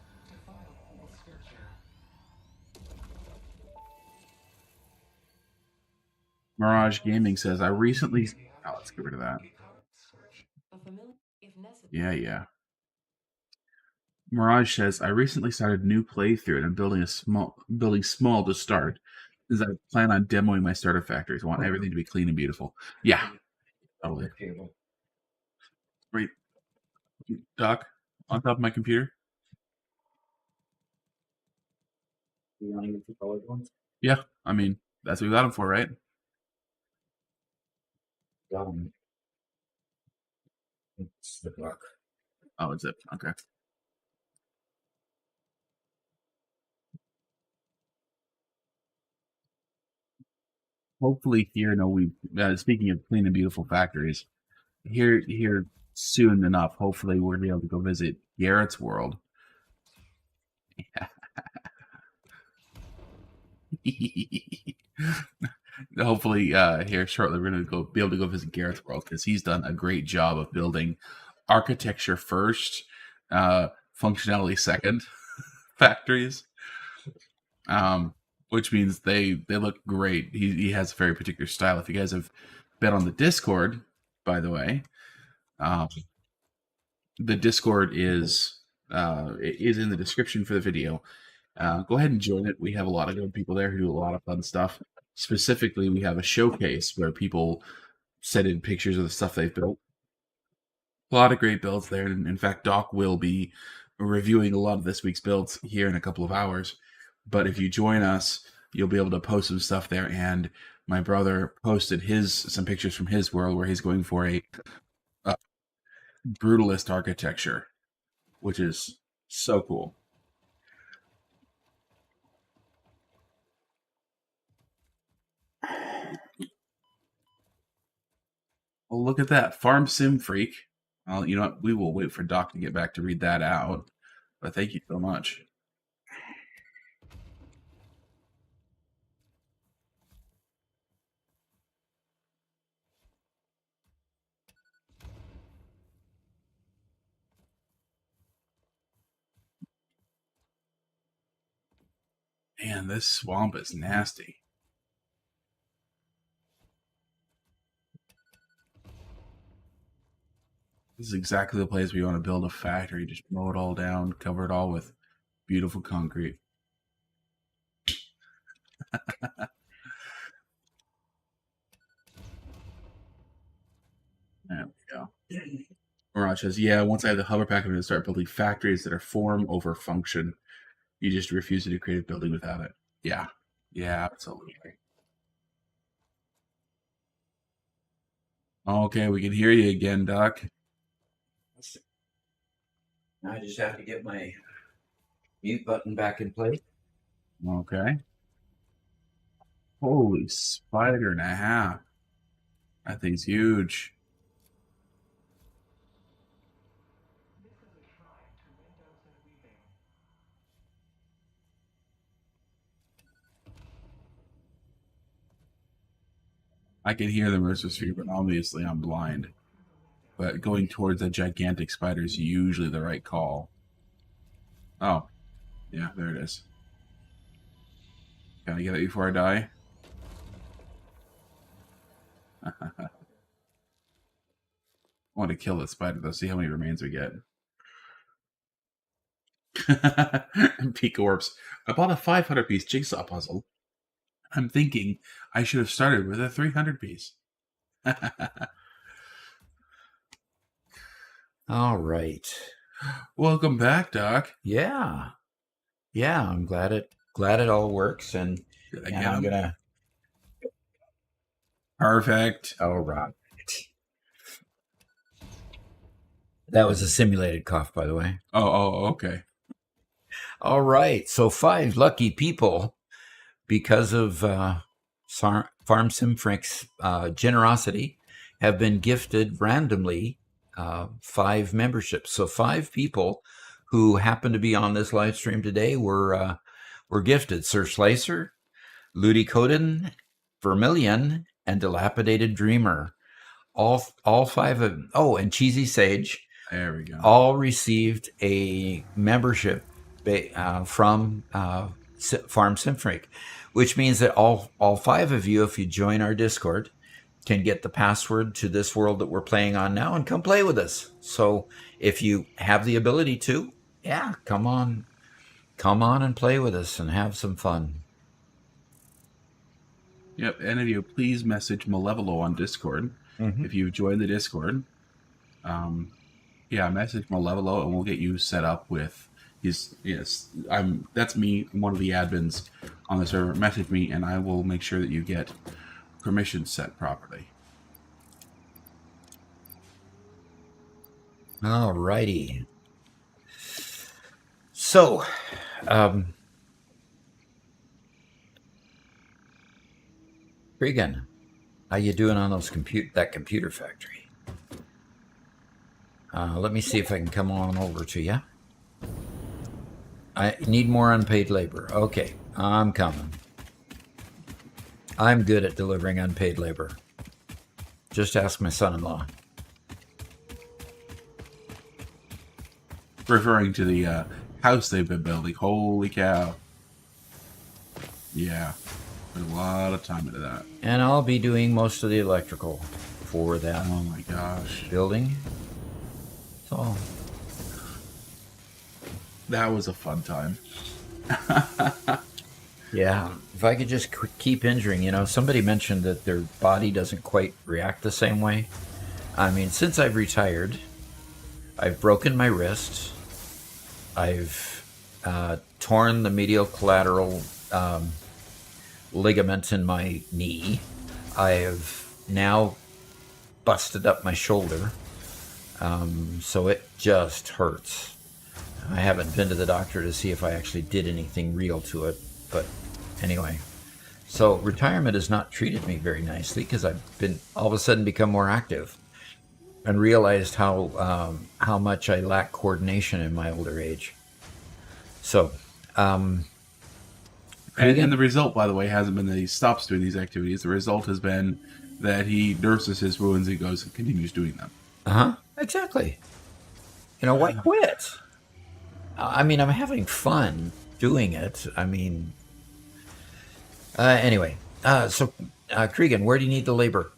Mirage Gaming says, I recently... Oh, let's get rid of that. Yeah. Mirage says, I recently started a new playthrough and I'm building small to start, as I plan on demoing my starter factories. I want everything to be clean and beautiful. Yeah, totally. Wait, Doc, on top of my computer? Yeah, I mean, that's what we got them for, right? It's the block. Oh, it's it. Okay. Hopefully here, no, speaking of clean and beautiful factories, here soon enough. Hopefully, we're gonna be able to go visit Garrett's world. Hopefully, here shortly, we're gonna be able to go visit Garrett's world because he's done a great job of building architecture first, functionality second factories. Which means they look great. He has a very particular style. If you guys have been on the Discord, by the way, the Discord is in the description for the video. Go ahead and join it. We have a lot of good people there who do a lot of fun stuff. Specifically, we have a showcase where people send in pictures of the stuff they've built. A lot of great builds there. And in fact, Doc will be reviewing a lot of this week's builds here in a couple of hours. But if you join us, you'll be able to post some stuff there. And my brother posted some pictures from his world where he's going for a brutalist architecture, which is so cool. Well, look at that. Farm Sim Freak. Well, you know what? We will wait for Doc to get back to read that out. But thank you so much. Man, this swamp is nasty. This is exactly the place we want to build a factory. Just mow it all down, cover it all with beautiful concrete. There we go. Mirage says, yeah, once I have the hover pack, I'm going to start building factories that are form over function. You just refuse to do creative building without it. Yeah. Yeah, absolutely. Okay, we can hear you again, Doc. I just have to get my mute button back in place. Okay. Holy spider and a half. That thing's huge. I can hear the Mercer Sphere, but obviously I'm blind. But going towards a gigantic spider is usually the right call. Oh. Yeah, there it is. Can I get it before I die? I want to kill the spider, though. See how many remains we get. Peak Orbs. I bought a 500-piece jigsaw puzzle. I'm thinking I should have started with a 300-piece. All right. Welcome back, Doc. Yeah. Yeah, I'm glad it all works, and Again, I'm gonna. Perfect. All right. That was a simulated cough, by the way. Oh, okay. All right. So 5 lucky people, because of Farm Sim Frank's generosity, have been gifted randomly 5 memberships. So 5 people who happen to be on this live stream today were gifted: Sir Slicer, Ludi Coden, Vermilion, and Dilapidated Dreamer. All 5 of them. Oh, and Cheesy Sage. There we go. All received a membership from Farm Simfreak, which means that all 5 of you, if you join our Discord, can get the password to this world that we're playing on now and come play with us. So if you have the ability to, yeah, come on and play with us and have some fun. Yep, any of you, please message Malevolo on Discord. If you've joined the Discord. Yeah, message Malevolo and we'll get you set up with that's me, one of the admins on the server. Message me and I will make sure that you get permissions set properly. All righty. So, Regan, how you doing on that computer factory? Let me see if I can come on over to you. I need more unpaid labor. Okay, I'm coming. I'm good at delivering unpaid labor. Just ask my son-in-law. Referring to the house they've been building. Holy cow. Yeah. Put a lot of time into that. And I'll be doing most of the electrical for that Oh my gosh. building. So That was a fun time. yeah, if I could just keep injuring, somebody mentioned that their body doesn't quite react the same way. I mean, since I've retired, I've broken my wrist. I've torn the medial collateral ligament in my knee. I have now busted up my shoulder. So it just hurts. I haven't been to the doctor to see if I actually did anything real to it, but anyway. So retirement has not treated me very nicely because I've been all of a sudden become more active and realized how much I lack coordination in my older age. So, And the result, by the way, hasn't been that he stops doing these activities. The result has been that he nurses his wounds and goes and continues doing them. Exactly. Why quit? I mean, I'm having fun doing it. I mean, anyway. So, Cregan, where do you need the labor?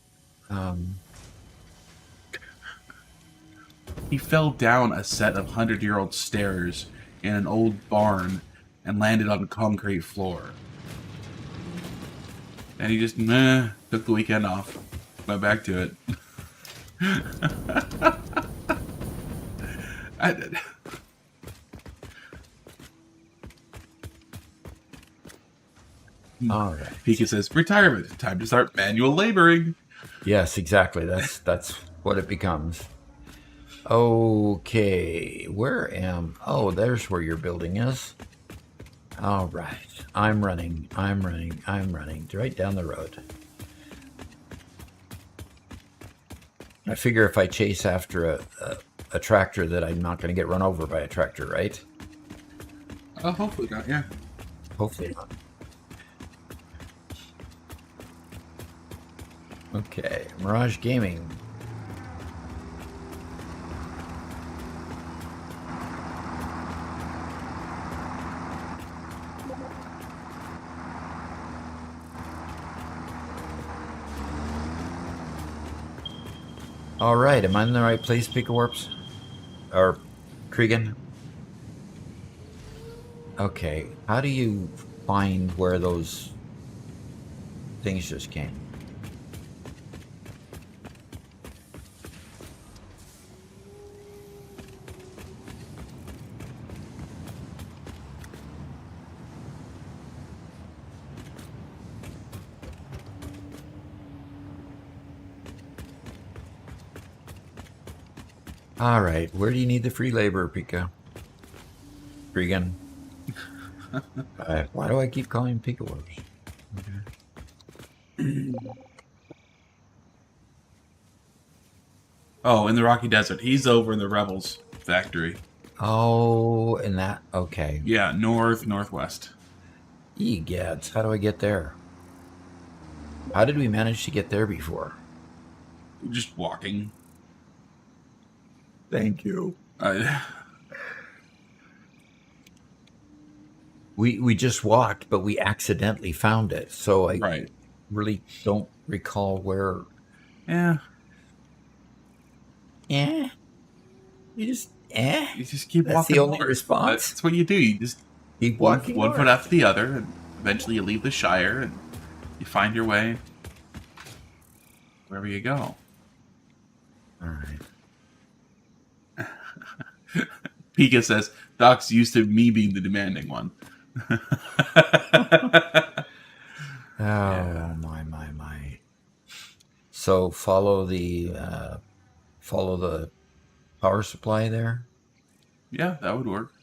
He fell down a set of 100-year-old stairs in an old barn and landed on a concrete floor. And he just took the weekend off. Went back to it. All right. Pika says, retirement. Time to start manual laboring. Yes, exactly. That's what it becomes. Okay, oh, there's where your building is. All right, I'm running, right down the road. I figure if I chase after a tractor that I'm not going to get run over by a tractor, right? Hopefully not, yeah. Hopefully not. Okay, Mirage Gaming. All right, am I in the right place, Pika Warps? Or Cregan? Okay, how do you find where those things just came? All right, where do you need the free labor, Pika? Cregan? Why do I keep calling Pika Warps? Okay. Oh, in the Rocky Desert. He's over in the Rebels factory. Oh, and that, okay. Yeah, northwest. Egads, how do I get there? How did we manage to get there before? Just walking. Thank you. We just walked, but we accidentally found it. So I really don't recall where. Yeah. You just You just keep That's walking. the only north. response. That's what you do. You just Keep one walking foot north. after the other, and eventually you leave the Shire and you find your way wherever you go. All right. Pika says, Doc's used to me being the demanding one. Oh, my. So follow the power supply there. Yeah, that would work.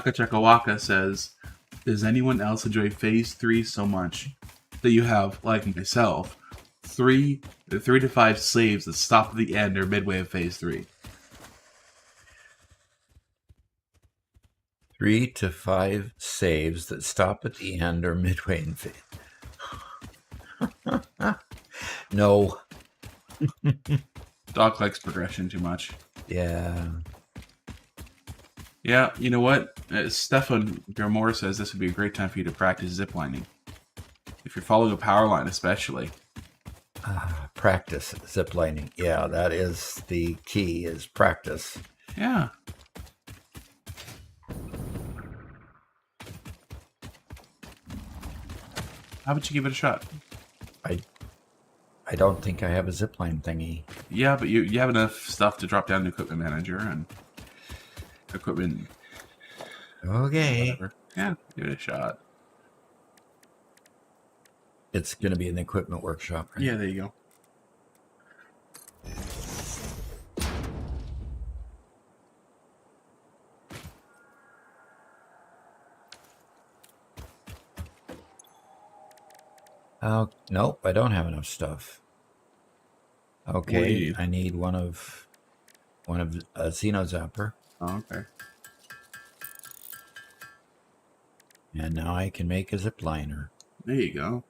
Takachakawaka says, does anyone else enjoy Phase 3 so much that you have, like myself, three to five slaves that stop at the end or midway of Phase 3? 3 to 5 saves that stop at the end or midway in phase. No. Dog likes progression too much. Yeah. Yeah, you know what? Stefan Garmore says this would be a great time for you to practice ziplining. If you're following a power line, especially. Practice ziplining. Yeah, that is the key, is practice. Yeah. How about you give it a shot? I don't think I have a zipline thingy. Yeah, but you have enough stuff to drop down to Equipment Manager and Equipment. Okay. Whatever. Yeah, give it a shot. It's going to be in the equipment workshop, right? Yeah, there you go. Nope, I don't have enough stuff. Okay, Wait. I need one of a Xeno Zapper, Oh, okay. and now I can make a zipliner. There you go.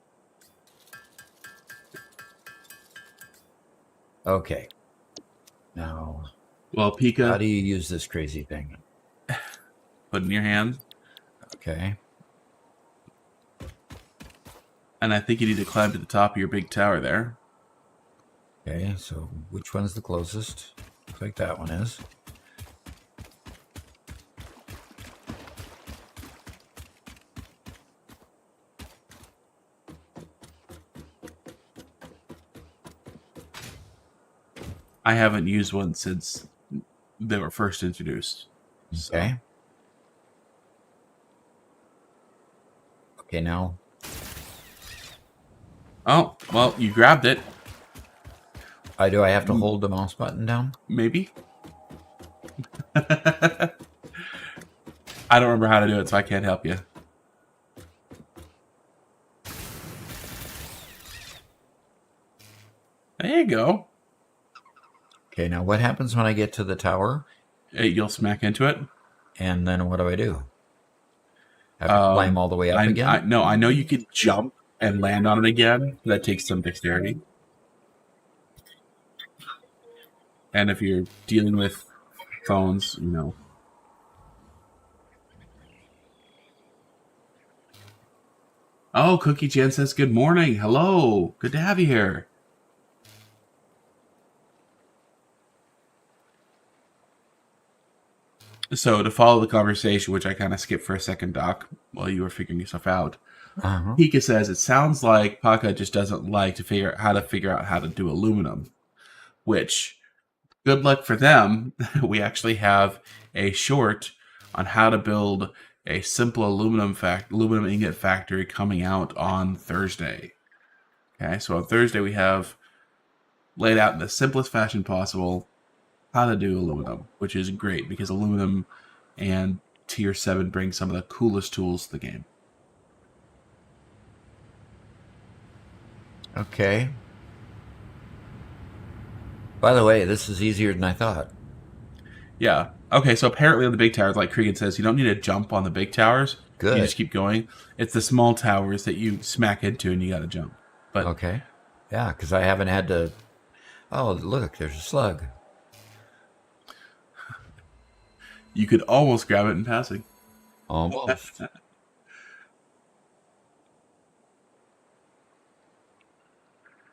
Okay. Now, Well, how Pika, do you use this crazy thing? put it in your hand, Okay. and I think you need to climb to the top of your big tower there. Okay, so which one's the closest? Looks like that one is. I haven't used one since they were first introduced. So. Okay. Okay, now. Oh, well, you grabbed it. Do I have to hold the mouse button down? Maybe. I don't remember how to do it, so I can't help you. There you go. Okay, now what happens when I get to the tower? Hey, you'll smack into it. And then what do? Have to climb all the way up again? No, I know you can jump and land on it again. That takes some dexterity. And if you're dealing with phones, you know. Oh, Cookie Jen says good morning. Hello. Good to have you here. So to follow the conversation, which I kind of skipped for a second, Doc, while you were figuring yourself out, Pika says it sounds like Paka just doesn't like to figure out how to do aluminum. Which, good luck for them. We actually have a short on how to build a simple aluminum ingot factory coming out on Thursday. Okay, so on Thursday we have laid out in the simplest fashion possible how to do aluminum, which is great because aluminum and Tier 7 bring some of the coolest tools to the game. Okay. By the way, this is easier than I thought. Yeah. Okay, so apparently on the big towers, like Cregan says, you don't need to jump on the big towers. Good. You just keep going. It's the small towers that you smack into and you got to jump. But okay. Yeah, because I haven't had to... Oh, look, there's a slug. you could almost grab it in passing. Almost.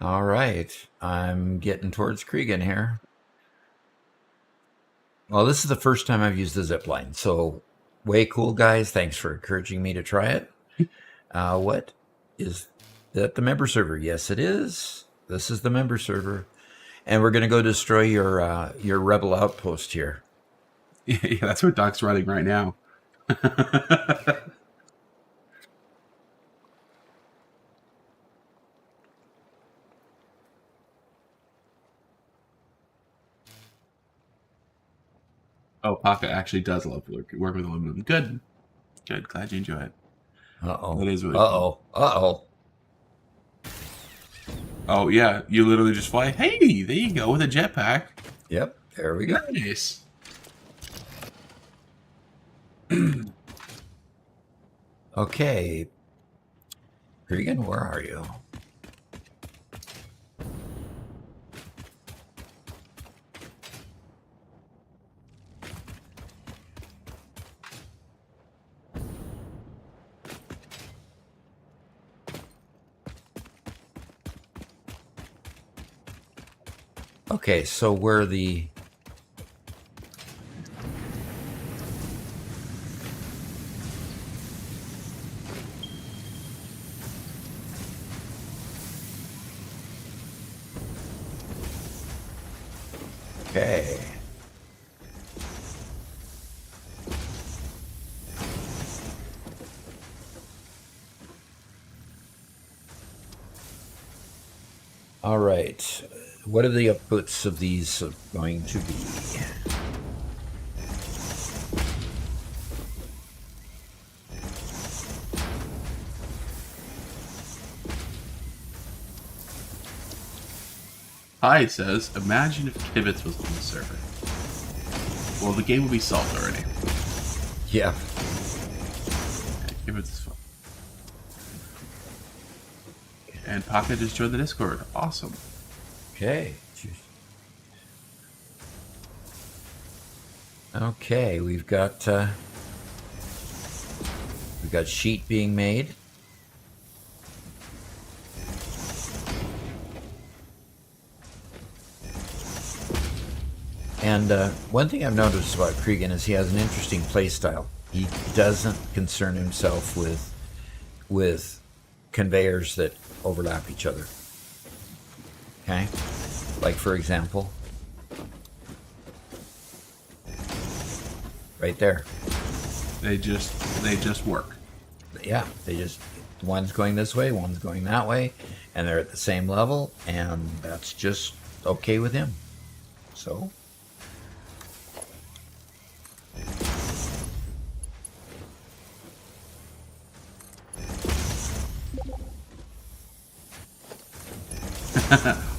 All right. I'm getting towards Cregan here. Well, this is the first time I've used the zipline, so way cool, guys. Thanks for encouraging me to try it. What is that? The member server? Yes, it is. This is the member server, and we're going to go destroy your rebel outpost here. Yeah, that's what Doc's running right now. Oh, Paka actually does love work with aluminum. Good. Good. Glad you enjoy it. Uh-oh. That is really fun. Uh-oh. Oh, yeah. You literally just fly. Hey, there you go with a jetpack. Yep, there we go. Nice. Okay. Regan, where are you? Okay, so where the... Okay. All right. What are the outputs of these going to be? Hi says, imagine if Kibitz was on the server. Well, the game would be solved already. Yeah. Kibitz is fun. And Pocket just joined the Discord. Awesome. Okay. Okay, we've got sheet being made. And one thing I've noticed about Cregan is he has an interesting play style. He doesn't concern himself with conveyors that overlap each other. Okay? Like for example, right there. They just work. Yeah, they just, one's going this way, one's going that way, and they're at the same level, and that's just okay with him. So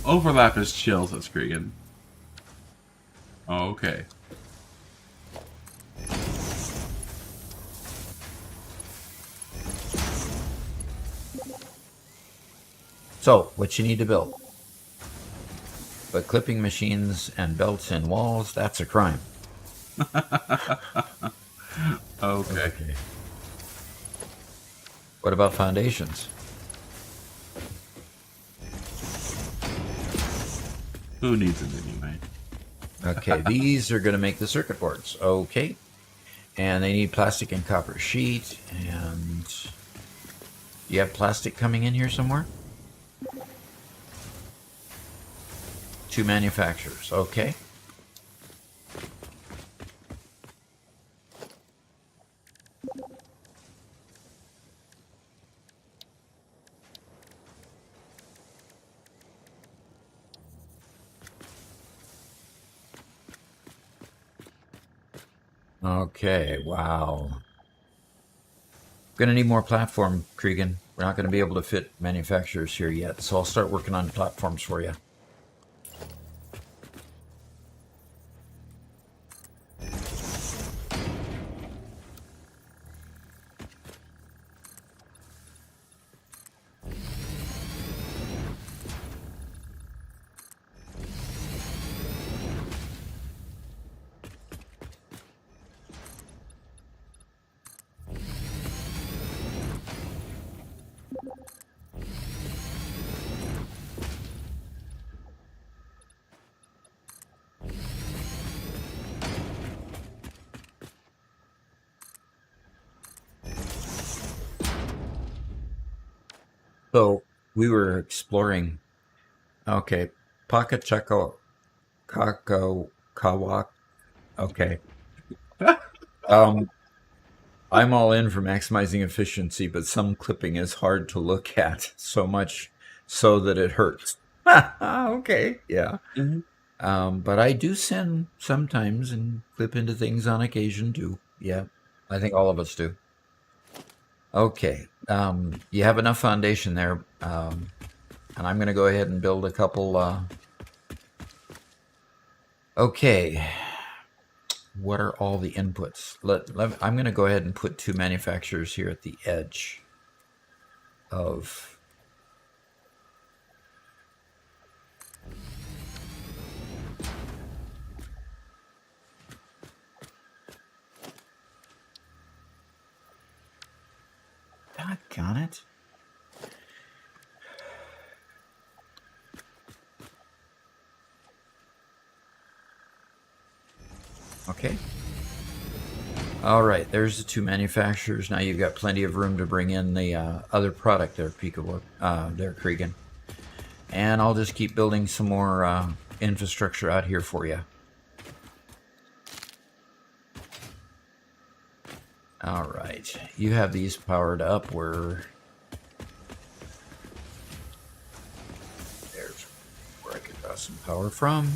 Overlap is chill, says Cregan. Okay. So, what you need to build. But clipping machines and belts in walls, that's a crime. Okay. What about foundations? Who needs them anyway? Okay, these are going to make the circuit boards. Okay. And they need plastic and copper sheet. And you have plastic coming in here somewhere? 2 manufacturers. Okay. Okay, wow. Gonna need more platform, Cregan. We're not gonna be able to fit manufacturers here yet, so I'll start working on platforms for you. So we were exploring. Okay, Pakachako Kako Kawak. Okay. I'm all in for maximizing efficiency, but some clipping is hard to look at, so much so that it hurts. Okay, yeah. Mm-hmm. But I do send sometimes and clip into things on occasion too. Yeah, I think all of us do. Okay, you have enough foundation there, and I'm going to go ahead and build a couple. Okay, what are all the inputs? I'm going to go ahead and put 2 manufacturers here at the edge of. Doggone it. Okay. All right, there's the 2 manufacturers. Now you've got plenty of room to bring in the other product there, there, Cregan. And I'll just keep building some more infrastructure out here for you. All right, you have these powered up there's where I could draw some power from.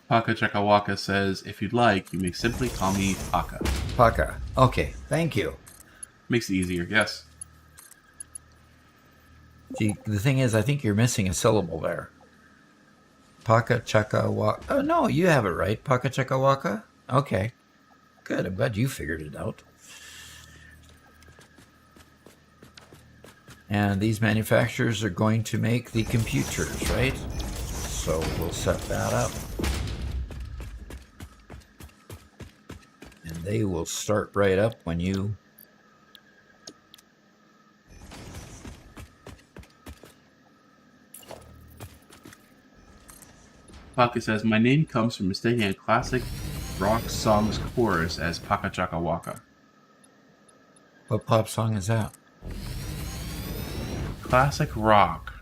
Paka Chakawaka says, if you'd like, you may simply call me Paka. Paka. Okay, thank you. Makes it easier, yes. See, the thing is, I think you're missing a syllable there. Paka Chakawaka. Oh, no, you have it right. Paka Chakawaka? Okay. Good, I'm glad you figured it out. And these manufacturers are going to make the computers, right? So we'll set that up. And they will start right up when you... Paka says, my name comes from mistaking a classic rock song's chorus as Paka Chaka Waka. What pop song is that? Classic rock.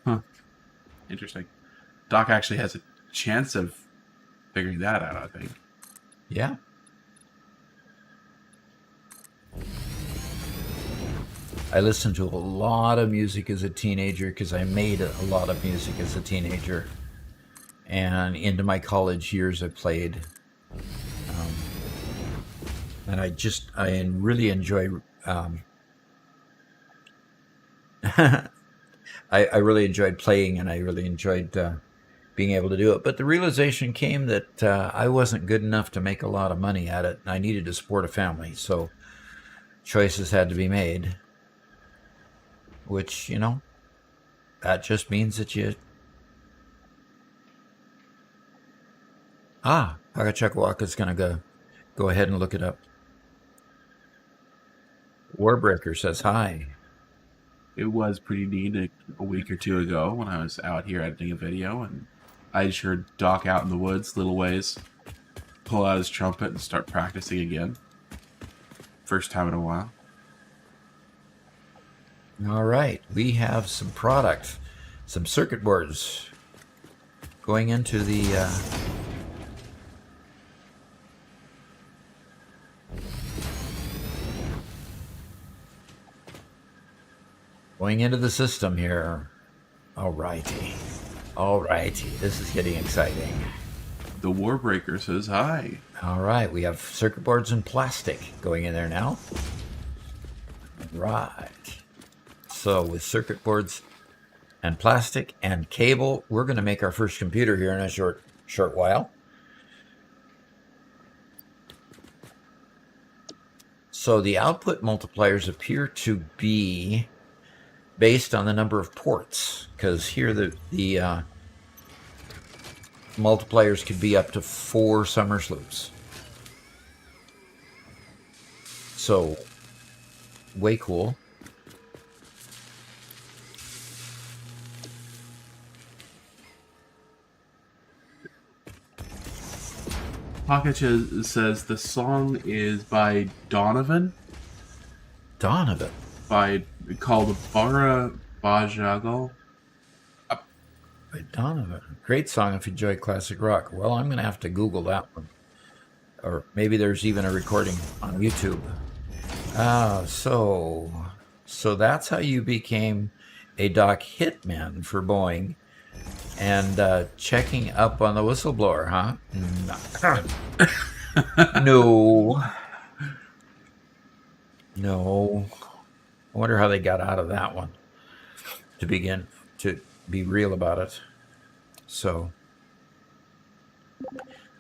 Huh. Interesting. Doc actually has a chance of figuring that out, I think. Yeah. I listened to a lot of music as a teenager because I made a lot of music as a teenager. And into my college years, I played. And I really enjoy... I really enjoyed playing, and I really enjoyed being able to do it. But the realization came that I wasn't good enough to make a lot of money at it. And I needed to support a family, so choices had to be made. Which, you know, that just means that you... Pagachakawaka is going to go ahead and look it up. Warbreaker says hi. It was pretty neat a week or two ago when I was out here editing a video, and I just heard Doc out in the woods, little ways, pull out his trumpet and start practicing again. First time in a while. All right, we have some product, some circuit boards going into the... going into the system here. All righty. This is getting exciting. The Warbreaker says hi. All right, we have circuit boards and plastic going in there now. Right. So with circuit boards and plastic and cable, we're going to make our first computer here in a short while. So the output multipliers appear to be based on the number of ports, because here the multipliers could be up to 4 Summers loops. So, way cool. Pocket says the song is by Donovan. Donovan? Called Bara Bajagal. By Donovan. Great song if you enjoy classic rock. Well, I'm going to have to Google that one. Or maybe there's even a recording on YouTube. So, So that's how you became a dock hitman for Boeing and checking up on the whistleblower, huh? No. No. I wonder how they got out of that one to begin to be real about it. So,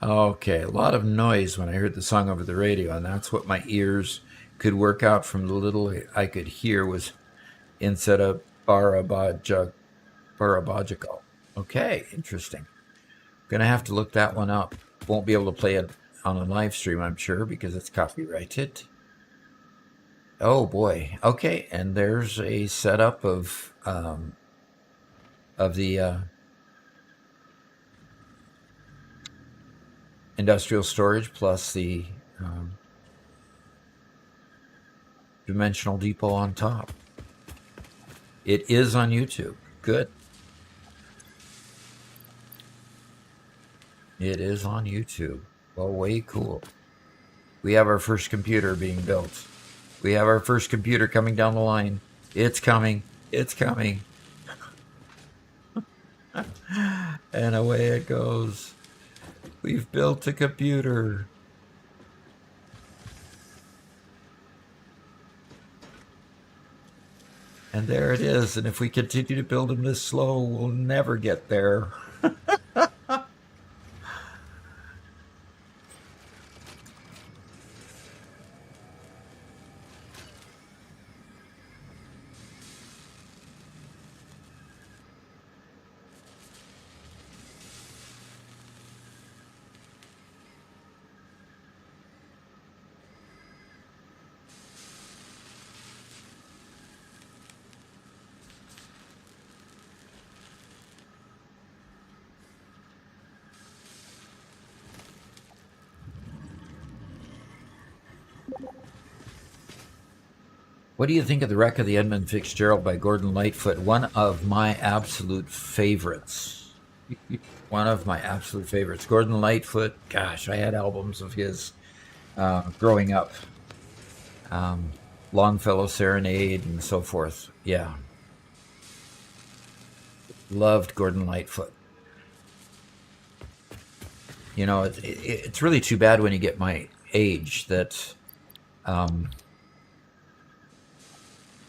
okay, a lot of noise when I heard the song over the radio, and that's what my ears could work out from the little I could hear was instead of Barabagical. Okay, interesting. Gonna have to look that one up. Won't be able to play it on a live stream, I'm sure, because it's copyrighted. Oh boy. Okay, and there's a setup of the industrial storage plus the dimensional depot on top. It is on YouTube. Good. It is on YouTube. Well, way cool. We have our first computer being built. We have our first computer coming down the line. It's coming. It's coming. And away it goes. We've built a computer. And there it is. And if we continue to build them this slow, we'll never get there. What do you think of the wreck of the Edmund Fitzgerald by Gordon Lightfoot? One of my absolute favorites. One of my absolute favorites. Gordon Lightfoot, gosh, I had albums of his growing up. Longfellow Serenade and so forth. Yeah. Loved Gordon Lightfoot. You know, it's really too bad when you get my age that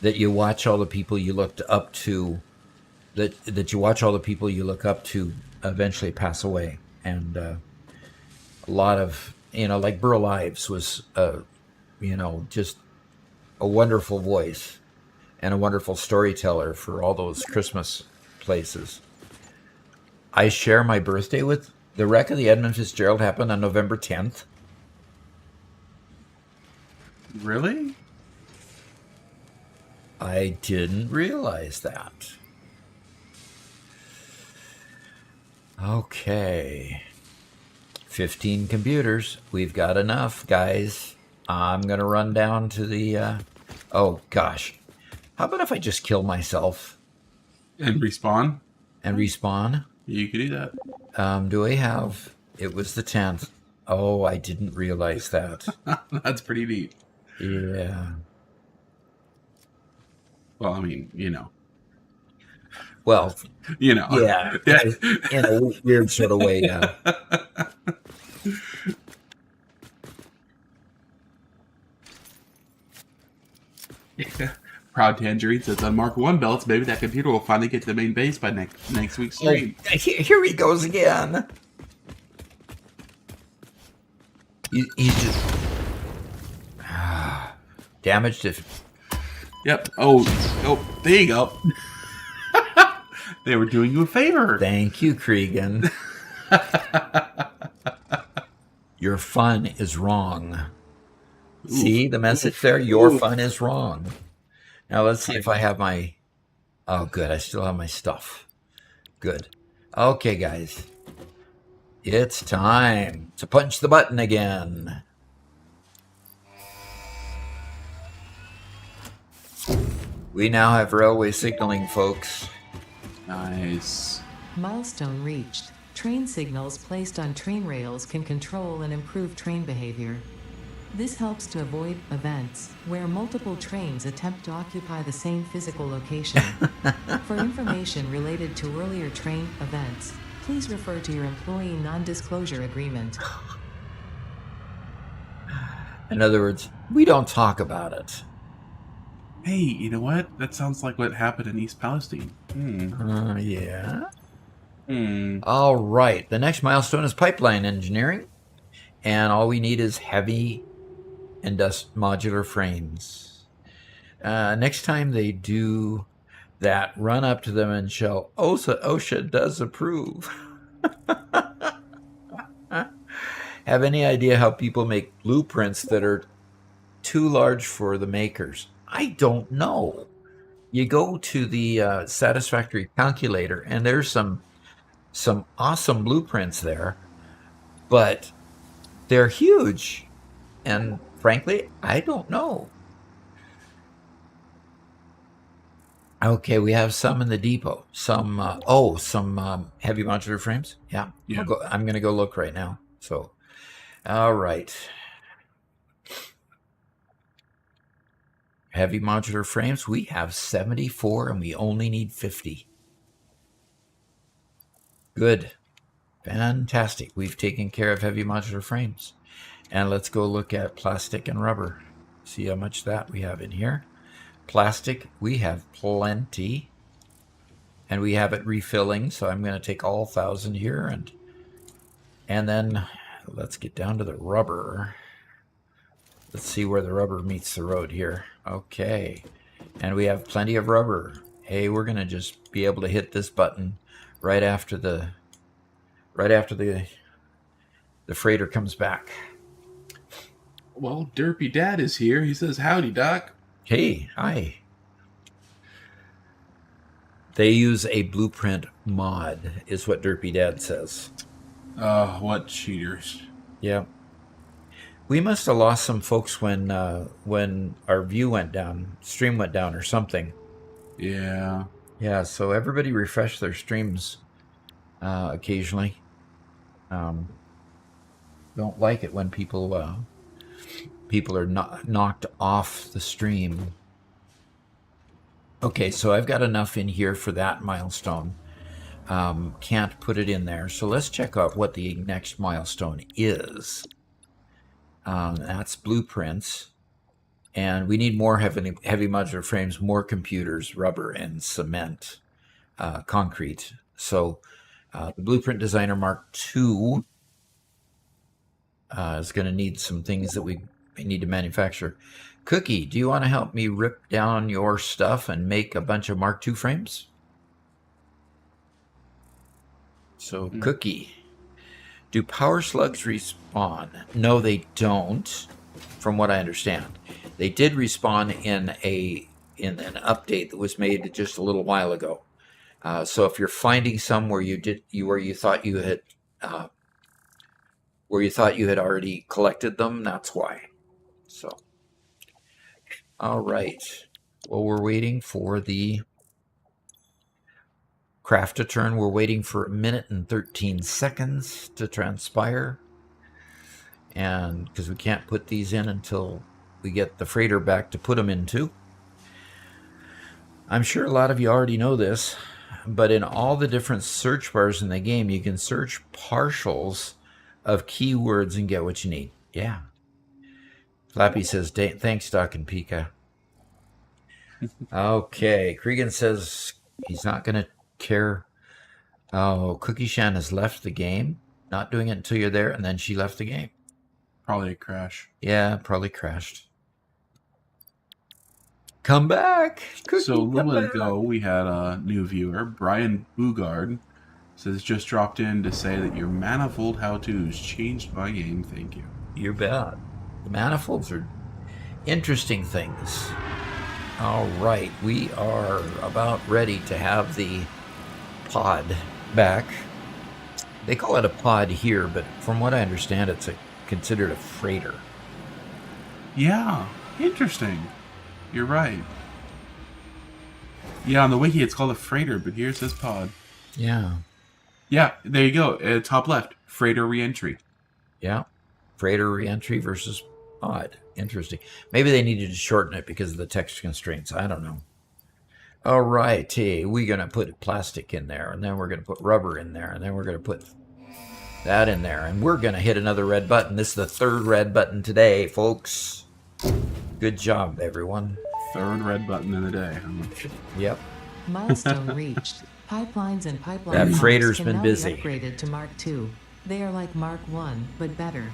that you watch all the people you looked up to, that you watch all the people you look up to eventually pass away. And a lot of, like Burl Ives was, just a wonderful voice and a wonderful storyteller for all those Christmas places. I share my birthday with the wreck of the Edmund Fitzgerald happened on November 10th. Really? I didn't realize that. Okay. 15 computers. We've got enough, guys. I'm going to run down to the... oh, gosh. How about if I just kill myself? And respawn? And respawn? You could do that. Do I have... It was the 10th. Oh, I didn't realize that. That's pretty neat. Yeah. Well, I mean, Well, yeah. In a weird sort of way, yeah. Proud Tangerine says on Mark 1 belts, maybe that computer will finally get to the main base by next week's stream. Oh, here he goes again. He's just damaged it. Yep. Oh, there you go. They were doing you a favor. Thank you, Cregan. Your fun is wrong. Ooh. See the message there? Your fun is wrong. Now let's see if I have my... Oh, good. I still have my stuff. Good. Okay, guys. It's time to punch the button again. We now have railway signaling, folks. Nice. Milestone reached. Train signals placed on train rails can control and improve train behavior. This helps to avoid events where multiple trains attempt to occupy the same physical location. For information related to earlier train events, please refer to your employee non-disclosure agreement. In other words, we don't talk about it. Hey, you know what? That sounds like what happened in East Palestine. Yeah. Hmm. All right. The next milestone is pipeline engineering. And all we need is heavy modular frames. Next time they do that, run up to them and show, OSHA does approve. Have any idea how people make blueprints that are too large for the makers? I don't know. You go to the Satisfactory calculator, and there's some awesome blueprints there, but they're huge. And frankly, I don't know. Okay, we have some in the depot. Some heavy modular frames. Yeah. Yeah. I'm going to go look right now. So, all right. Heavy modular frames, we have 74 and we only need 50. Good. Fantastic. We've taken care of heavy modular frames. And let's go look at plastic and rubber. See how much that we have in here. Plastic, we have plenty. And we have it refilling, so I'm going to take all 1,000 here. And then let's get down to the rubber. Let's see where the rubber meets the road here. Okay. And we have plenty of rubber. Hey, we're going to just be able to hit this button right after the freighter comes back. Well, Derpy Dad is here. He says, howdy, Doc. Hey, hi. They use a blueprint mod, is what Derpy Dad says. What cheaters. Yeah. We must have lost some folks when our view went down, stream went down or something. Yeah. Yeah, so everybody refresh their streams occasionally. Don't like it when people are knocked off the stream. Okay, so I've got enough in here for that milestone. Can't put it in there. So let's check out what the next milestone is. That's blueprints. And we need more heavy modular frames, more computers, rubber, and cement, concrete. So the Blueprint Designer Mark II is going to need some things that we need to manufacture. Cookie, do you want to help me rip down your stuff and make a bunch of Mark II frames? So, Cookie, do power slugs respawn? No, they don't, from what I understand. They did respawn in an update that was made just a little while ago. So if you're finding some where you thought you had already collected them, that's why. So, all right. Well, we're waiting for the craft to turn. We're waiting for 1 minute and 13 seconds to transpire. And because we can't put these in until we get the freighter back to put them into. I'm sure a lot of you already know this, but in all the different search bars in the game, you can search partials of keywords and get what you need. Yeah. Flappy says, thanks, Doc and Pika. Okay. Cregan says he's not going to care. Oh, Cookie Shan has left the game. Not doing it until you're there, and then she left the game. Probably a crash. Yeah, probably crashed. Come back. Cookie, so a little bit ago, we had a new viewer, Brian Bugard, says just dropped in to say that your manifold how-tos changed my game. Thank you. You bet. The manifolds are interesting things. All right, we are about ready to have the pod back. They call it a pod here, but from what I understand, it's considered a freighter. Yeah, interesting. You're right. Yeah, on the wiki it's called a freighter, but here it says pod. Yeah. Yeah, there you go. Top left, freighter reentry. Yeah. Freighter reentry versus Odd. Interesting. Maybe they needed to shorten it because of the text constraints. I don't know. All right. Hey, we're going to put plastic in there, and then we're going to put rubber in there, and then we're going to put that in there, and we're going to hit another red button. This is the third red button today, folks. Good job, everyone. Third red button in the day. Huh? Yep. Milestone reached. Pipelines and pipeline That pumps freighter's can been now busy. be upgraded to Mark II. They are like Mark I, but better.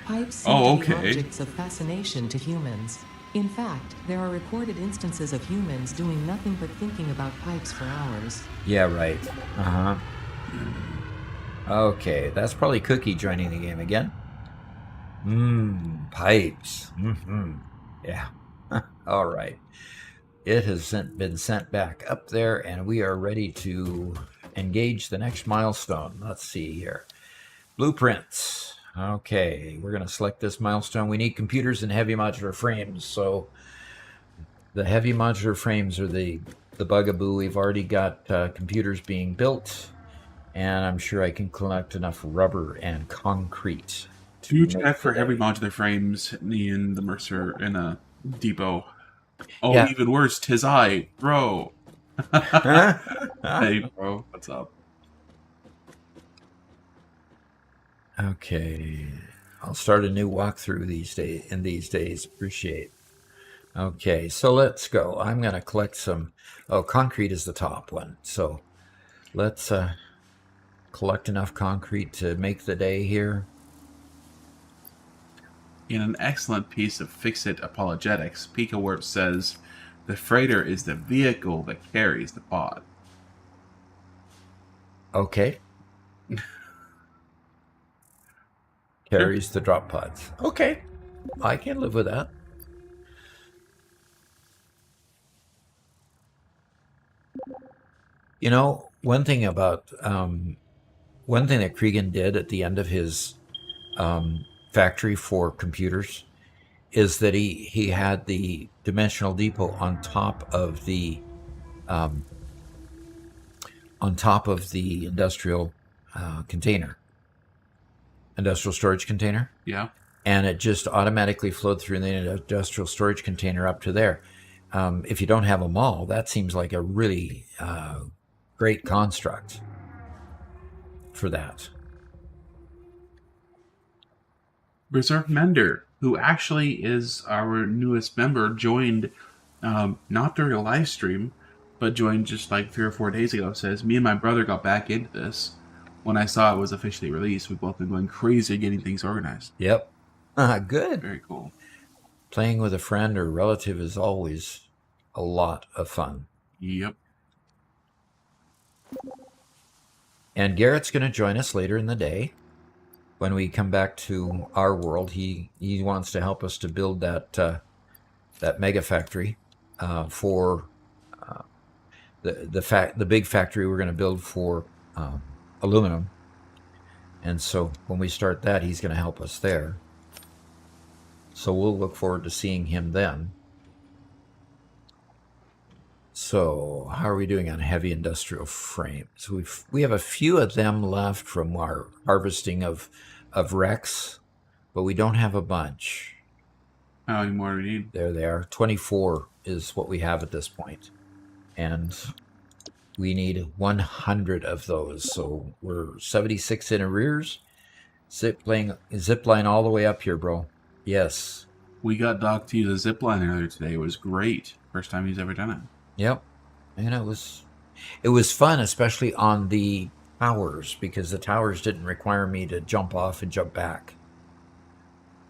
Pipes seem Oh, to be okay. objects of fascination to humans. In fact, there are recorded instances of humans doing nothing but thinking about pipes for hours. Yeah, right. Uh-huh. Okay, that's probably Cookie joining the game again. Pipes. Yeah. All right. It has been sent back up there, and we are ready to engage the next milestone. Let's see here. Blueprints. Okay, we're going to select this milestone. We need computers and heavy modular frames. So the heavy modular frames are the bugaboo. We've already got computers being built, and I'm sure I can collect enough rubber and concrete. Do check for heavy modular frames in the Mercer in a depot. Oh, Yeah. even worse, 'tis I, bro. Hey, bro, what's up? Okay, I'll start a new walkthrough these days. Appreciate. Okay, so let's go. I'm gonna collect some. Oh, concrete is the top one. So let's collect enough concrete to make the day here. In an excellent piece of Fix-It apologetics, Pika Warp says, the freighter is the vehicle that carries the pod. Okay. Carries the drop pods. Okay, I can live with that. You know, one thing that Cregan did at the end of his factory for computers is that he had the dimensional depot on top of the industrial storage container. Yeah. And it just automatically flowed through the industrial storage container up to there. If you don't have them all, that seems like a really great construct for that. Berserk Mender, who actually is our newest member, joined not during a live stream, but joined just like 3 or 4 days ago, says, me and my brother got back into this. When I saw it was officially released, we've both been going crazy getting things organized. Yep. Good. Very cool. Playing with a friend or relative is always a lot of fun. Yep. And Garrett's going to join us later in the day. When we come back to our world, he wants to help us to build that mega factory for the big factory we're going to build for aluminum. And so when we start that, he's going to help us there. So we'll look forward to seeing him then. So how are we doing on heavy industrial frames? We have a few of them left from our harvesting of wrecks, but we don't have a bunch. How many more do we need? There they are. 24 is what we have at this point. And we need 100 of those. So we're 76 in arrears. Zip line all the way up here, bro. Yes. We got Doc to use a zip line earlier today. It was great. First time he's ever done it. Yep. And it was fun, especially on the towers, because the towers didn't require me to jump off and jump back,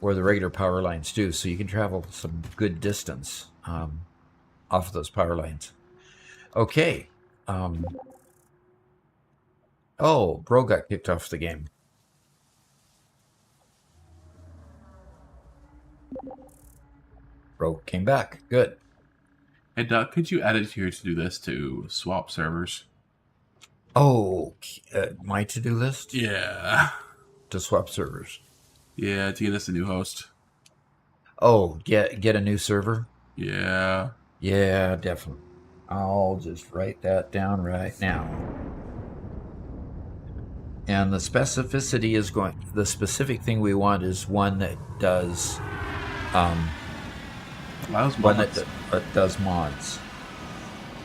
where the regular power lines do. So you can travel some good distance off of those power lines. Okay. Oh, bro got kicked off the game. Bro came back. Good. Hey, Doc, could you edit here to do this to swap servers? Oh, my to-do list? Yeah. To swap servers. Yeah, to get us a new host. Oh, get a new server? Yeah. Yeah, definitely. I'll just write that down right now. And the specific thing we want is one that does Allows one mods. that does mods,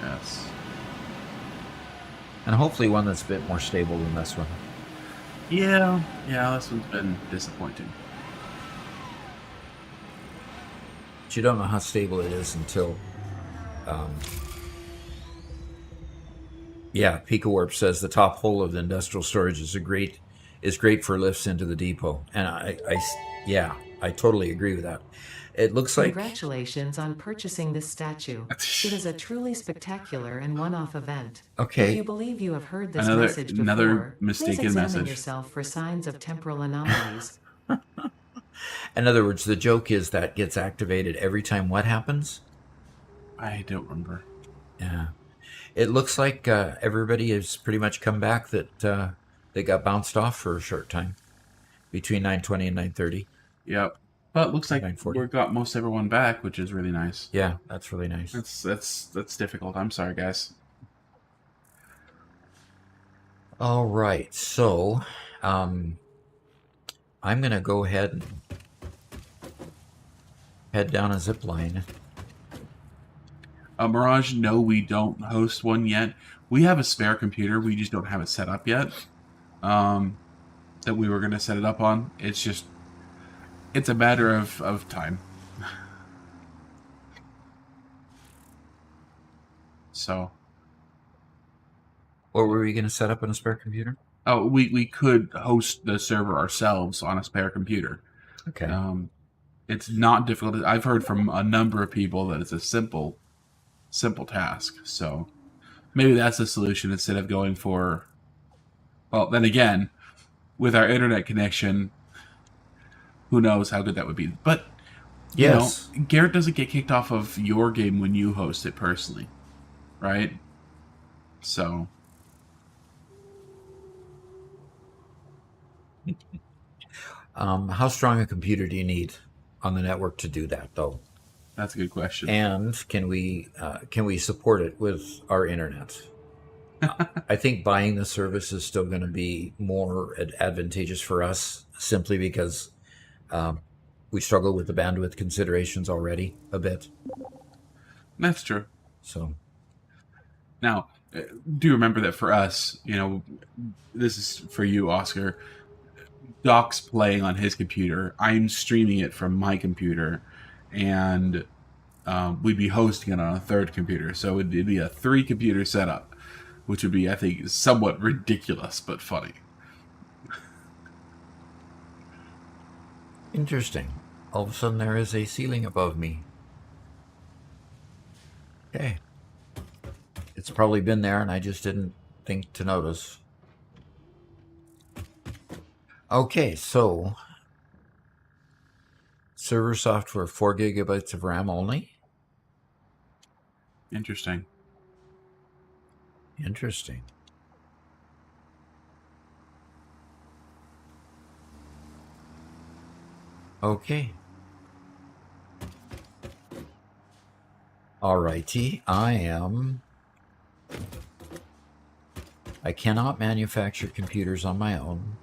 Yes. and hopefully one that's a bit more stable than this one. Yeah, this one's been disappointing. But you don't know how stable it is until, PicoWarp says the top hole of the industrial storage is great for lifts into the depot, and I totally agree with that. It looks like Congratulations on purchasing this statue. It is a truly spectacular and one-off event. Okay. If you believe you have heard this Another- message another before, please mistaken examine message. yourself for signs of temporal anomalies. in other words, the joke is that gets activated every time what happens? I don't remember. Yeah. It looks like everybody has pretty much come back that they got bounced off for a short time between 9:20 and 9:30. Yep. But it looks like 9:40. we got most everyone back, which is really nice. Yeah, that's really nice. That's difficult. I'm sorry, guys. All right, so I'm going to go ahead and head down a zip line. Mirage, no, we don't host one yet. We have a spare computer. We just don't have it set up yet. That we were going to set it up on. It's a matter of time. So. What were we going to set up on a spare computer? Oh, we could host the server ourselves on a spare computer. Okay. It's not difficult. I've heard from a number of people that it's a simple task. So maybe that's the solution instead of going for. Well, then again, with our internet connection, who knows how good that would be. But you know, Garrett doesn't get kicked off of your game when you host it personally, right? So. How strong a computer do you need on the network to do that, though? That's a good question. And can we support it with our internet? I think buying the service is still going to be more advantageous for us, simply because we struggle with the bandwidth considerations already a bit. That's true. So now, do remember that for us, this is for you, Oscar. Doc's playing on his computer. I'm streaming it from my computer, and we'd be hosting it on a third computer. So it'd be a 3-computer setup, which would be, I think, somewhat ridiculous but funny. interesting. All of a sudden, there is a ceiling above me. Okay. It's probably been there, and I just didn't think to notice. Okay, so server software, 4 gigabytes of RAM only. Interesting. Okay. Alrighty, I cannot manufacture computers on my own.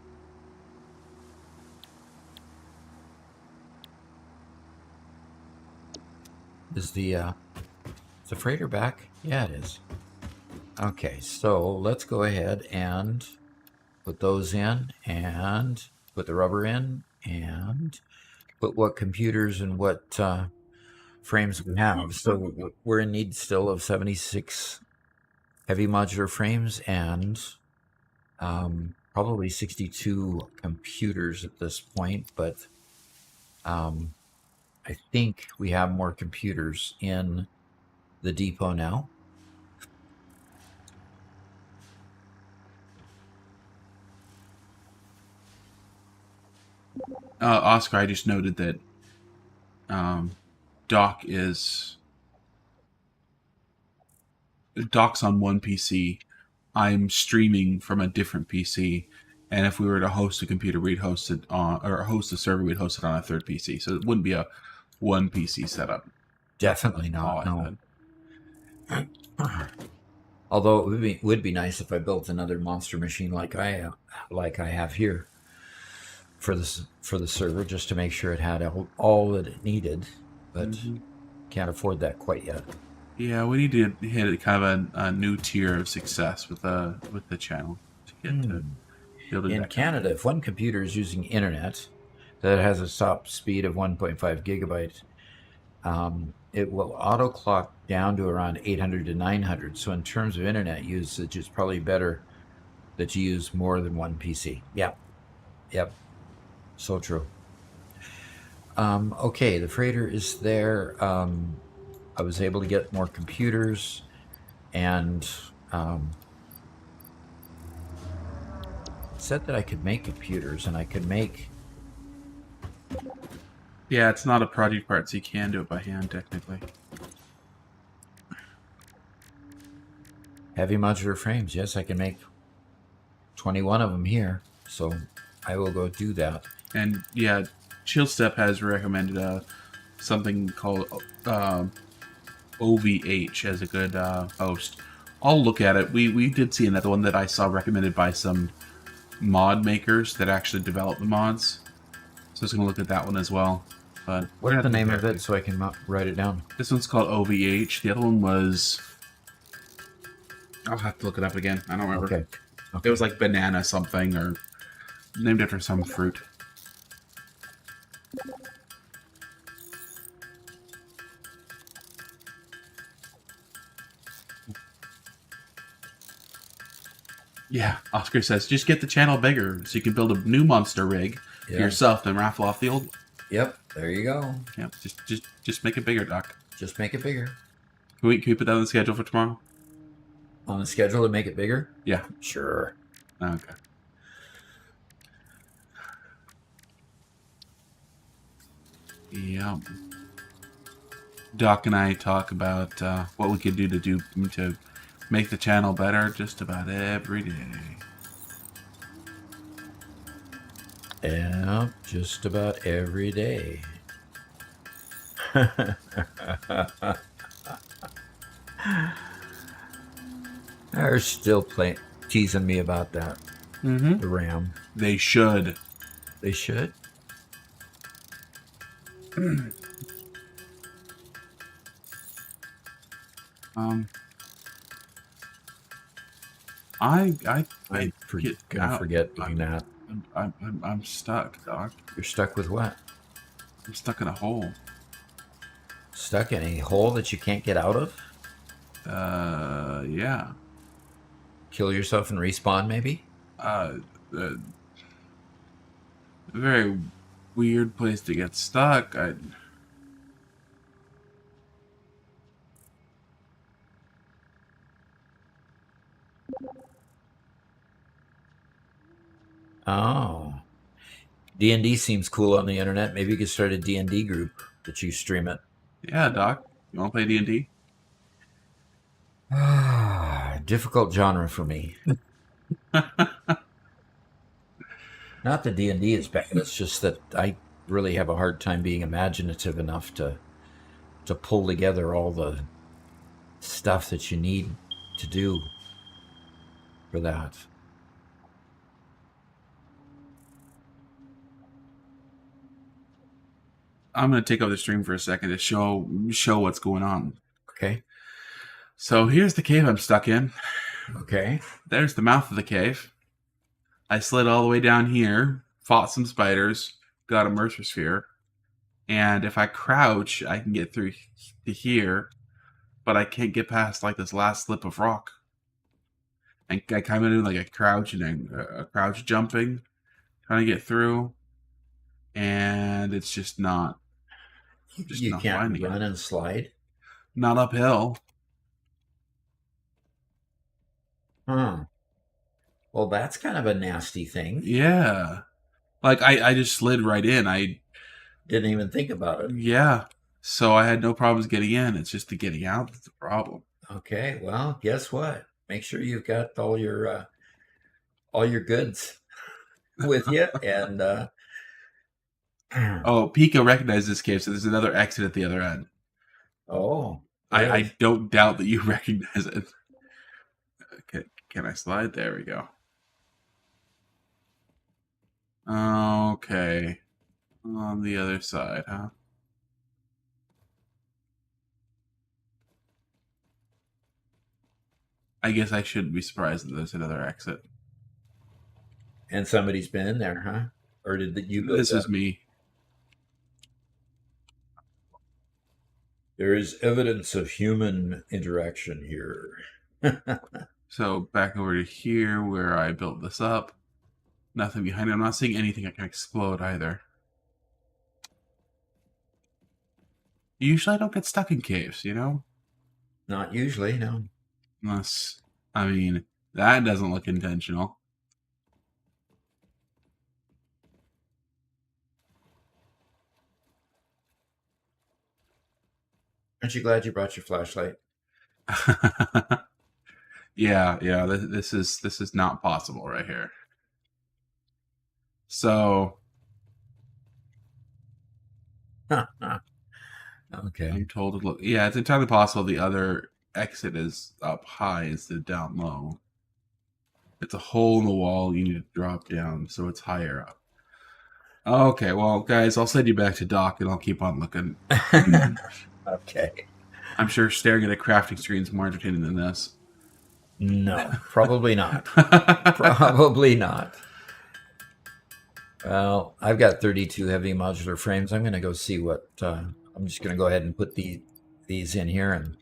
Is the freighter back? Yeah, it is. Okay, so let's go ahead and put those in and put the rubber in and put what computers and what frames we have. So we're in need still of 76 heavy modular frames and probably 62 computers at this point, but I think we have more computers in the depot now. Oscar, I just noted that Doc's on one PC. I'm streaming from a different PC, and if we were to host a computer, we'd host it on, or host a server, we'd host it on a third PC. So it wouldn't be a one PC setup. Definitely not. No. Although it would be nice if I built another monster machine like I have here. for the server just to make sure it had all that it needed, but can't afford that quite yet. Yeah, we need to hit kind of a new tier of success with the channel to get to be able to do In that kind of Canada, if one computer is using internet that has a top speed of 1.5 gigabytes, it will auto clock down to around 800 to 900. So in terms of internet usage, it's probably better that you use more than one PC. Yep. So true. Okay, the freighter is there. I was able to get more computers, and it said that I could make computers, and I could make. Yeah, it's not a project part, so you can do it by hand technically. Heavy modular frames. Yes, I can make 21 of them here. So I will go do that. And yeah, Chillstep has recommended something called OVH as a good host. I'll look at it. We did see another one that I saw recommended by some mod makers that actually develop the mods. So I was going to look at that one as well. But what's the name of it so I can write it down? This one's called OVH. The other one was... I'll have to look it up again. I don't remember. Okay. It was like banana something or named after some fruit. Yeah, Oscar says, just get the channel bigger so you can build a new monster rig for yourself and raffle off the old one. Yep, there you go. Yep, just make it bigger, Doc. Just make it bigger. Can we put that on the schedule for tomorrow? On the schedule to make it bigger? Yeah. Sure. Okay. Yeah. Doc and I talk about what we could do to make the channel better just about every day. Yeah, just about every day. They're still teasing me about that. Mm-hmm. The RAM. They should. They should. I forget doing that. I'm stuck, Doc. You're stuck with what? I'm stuck in a hole. Stuck in a hole that you can't get out of? Yeah. Kill yourself and respawn, maybe? A very weird place to get stuck. Oh. D&D seems cool on the internet. Maybe you could start a D&D group that you stream it. Yeah, Doc. You want to play D&D? Difficult genre for me. Not that D&D is bad. It's just that I really have a hard time being imaginative enough to pull together all the stuff that you need to do for that. I'm going to take over the stream for a second to show what's going on. Okay. So here's the cave I'm stuck in. Okay. There's the mouth of the cave. I slid all the way down here, fought some spiders, got a mercer sphere, and if I crouch, I can get through to here, but I can't get past like this last slip of rock. And I kind of do like a crouch and a crouch jumping, trying to get through, and it's just not. You can't run and slide? Not uphill. Huh. Well, that's kind of a nasty thing. Yeah. Like, I just slid right in. I didn't even think about it. Yeah. So I had no problems getting in. It's just the getting out that's the problem. Okay. Well, guess what? Make sure you've got all your goods with you. And oh, Pico recognized this cave, so there's another exit at the other end. Oh. I don't doubt that you recognize it. Okay, can I slide? There we go. Okay. On the other side, huh? I guess I shouldn't be surprised that there's another exit. And somebody's been in there, huh? Or did you build This that? is me. There is evidence of human interaction here. So back over to here where I built this up. Nothing behind it. I'm not seeing anything that can explode either. Usually I don't get stuck in caves, you know? Not usually, no. Unless, I mean, that doesn't look intentional. Aren't you glad you brought your flashlight? Yeah. This is not possible right here. So Okay. I'm told to look. Yeah, it's entirely possible the other exit is up high instead of down low. It's a hole in the wall you need to drop down, so it's higher up. Okay, well, guys, I'll send you back to Doc, and I'll keep on looking. Okay. I'm sure staring at a crafting screen is more entertaining than this. No, probably not. Probably not. Well, I've got 32 heavy modular frames. I'm going to go see what. I'm just going to go ahead and put these in here, and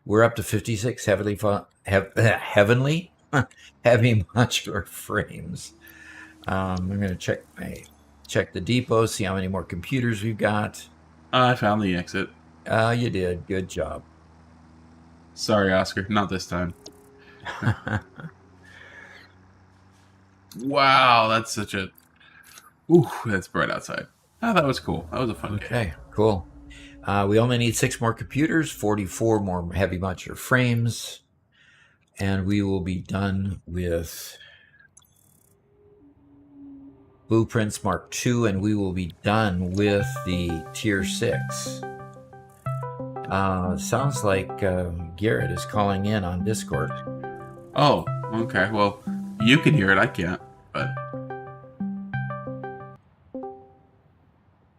we're up to 56 heavenly heavy modular frames. I'm going to check the depot, see how many more computers we've got. I found the exit. You did. Good job. Sorry, Oscar, not this time. Wow, that's such a... Ooh, that's bright outside. Oh, that was cool. That was a fun game. Okay, cool. We only need 6 more computers, 44 more heavy modular frames, and we will be done with Blueprints Mark II, and we will be done with the Tier 6. Sounds like Garrett is calling in on Discord. Oh, okay. Well, you can hear it. I can't. But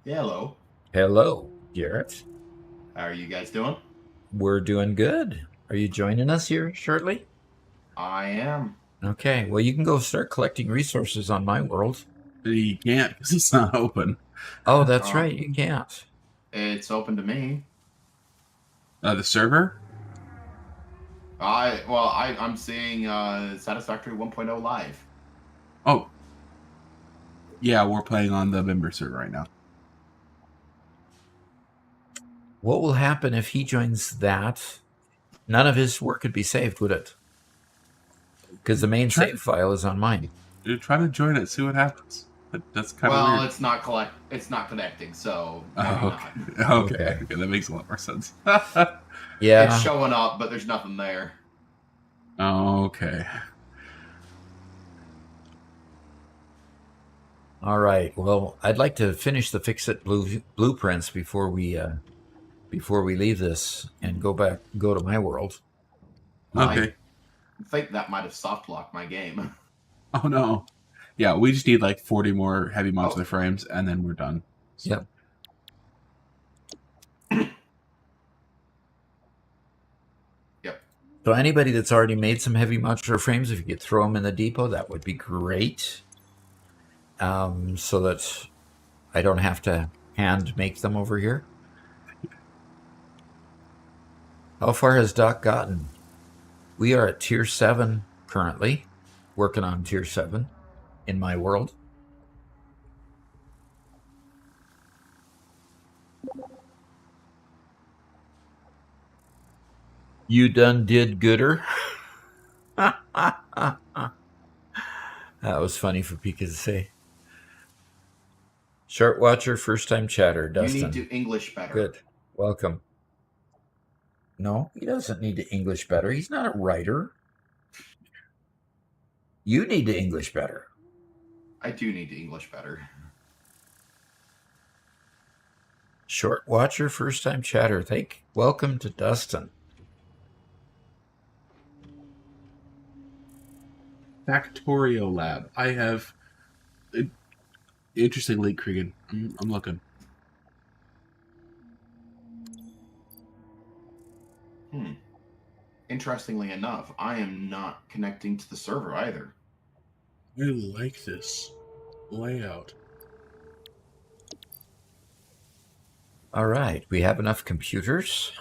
Yeah, hello. Hello, Garrett. How are you guys doing? We're doing good. Are you joining us here shortly? I am. Okay, well, you can go start collecting resources on my world. you can't because it's not open. Oh, that's right. You can't. It's open to me. The server? I'm seeing Satisfactory 1.0 live. Oh. Yeah, we're playing on the member server right now. What will happen if he joins that? None of his work could be saved, would it? Because the main save file is on mine. You're trying to join it, see what happens. That's kind of weird. It's not connecting, so maybe okay. not. Okay, that makes a lot more sense. Yeah. It's showing up, but there's nothing there. Okay. All right. Well, I'd like to finish the fix-it blueprints before we leave this and go to my world. Okay. I think that might have soft locked my game. Oh no. Yeah, we just need like 40 more heavy modular frames, and then we're done. So. Yep. Yep. So anybody that's already made some heavy modular frames, if you could throw them in the depot, that would be great. So that I don't have to hand make them over here. How far has Doc gotten? We are at Tier 7 currently, working on Tier 7 in my world. You done did gooder. That was funny for Pika to say. Short watcher, first time chatter, Dustin. You need to English better. Good. Welcome. No, he doesn't need to English better. He's not a writer. You need to English better. I do need to English better. Short watcher, first time chatter. Welcome to Dustin. Factorio Lab. I have Interesting link, Cregan. I'm looking. Interestingly enough, I am not connecting to the server either. I like this layout. All right, we have enough computers.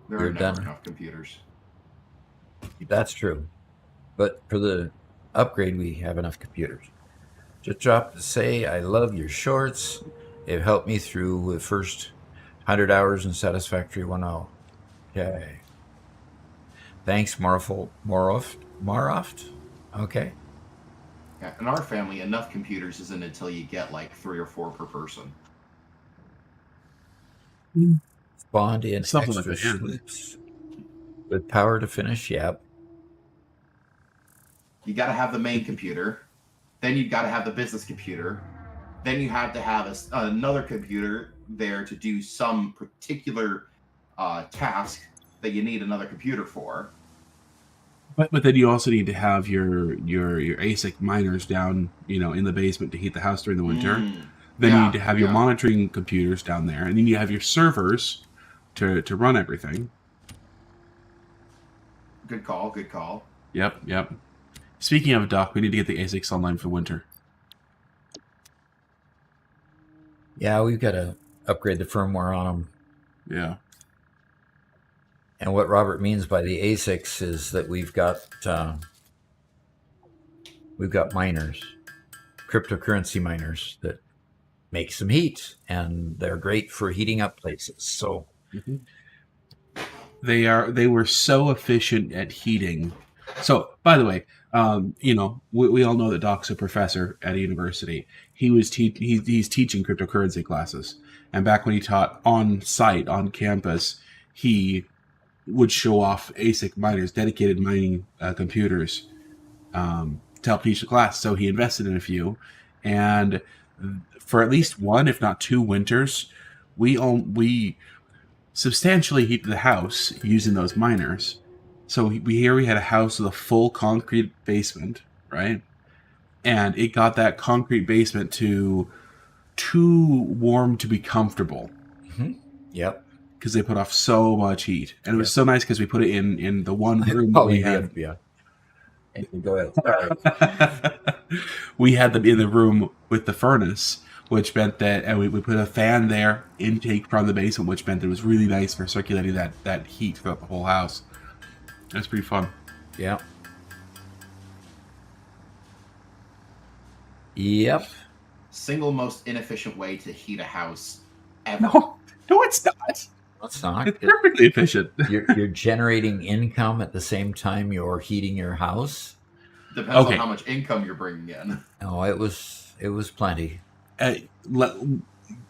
There You're are never done. enough computers. That's true. But for the upgrade, we have enough computers. Just dropped to say I love your shorts. They've helped me through the first 100 hours in Satisfactory 1.0. Okay. Thanks, Moroft. Okay. Yeah, in our family, enough computers isn't until you get like 3 or 4 per person. Spawned in Something like extra that, yeah. sloops with power to finish. Yep. You got to have the main computer, then you've got to have the business computer, then you have to have another computer there to do some particular task that you need another computer for. But then you also need to have your ASIC miners down, in the basement to heat the house during the winter. Then you need to have your monitoring computers down there, and then you have your servers to run everything. Good call. Good call. Yep. Speaking of, Doc, we need to get the ASICs online for winter. Yeah, we've got to upgrade the firmware on them. Yeah. And what Robert means by the ASICs is that we've got miners, cryptocurrency miners that make some heat, and they're great for heating up places. So they were so efficient at heating. So, by the way, we all know that Doc's a professor at a university. He's teaching cryptocurrency classes, and back when he taught on site on campus, he would show off ASIC miners, dedicated mining computers, to help teach the class. So he invested in a few, and for at least one, if not 2 winters, we substantially heated the house using those miners. So we had a house with a full concrete basement, right? And it got that concrete basement to too warm to be comfortable. Mm-hmm. Yep. Because they put off so much heat. And it was so nice because we put it in the one room that we had. Yeah. Go ahead. We had them in the room with the furnace, which meant that, and we put a fan there, intake from the basement, which meant that it was really nice for circulating that heat throughout the whole house. That's pretty fun. Yeah. Yep. Single most inefficient way to heat a house ever. No, it's not. It's not. It's perfectly efficient. You're generating income at the same time you're heating your house. Depends on how much income you're bringing in. Oh, it was plenty.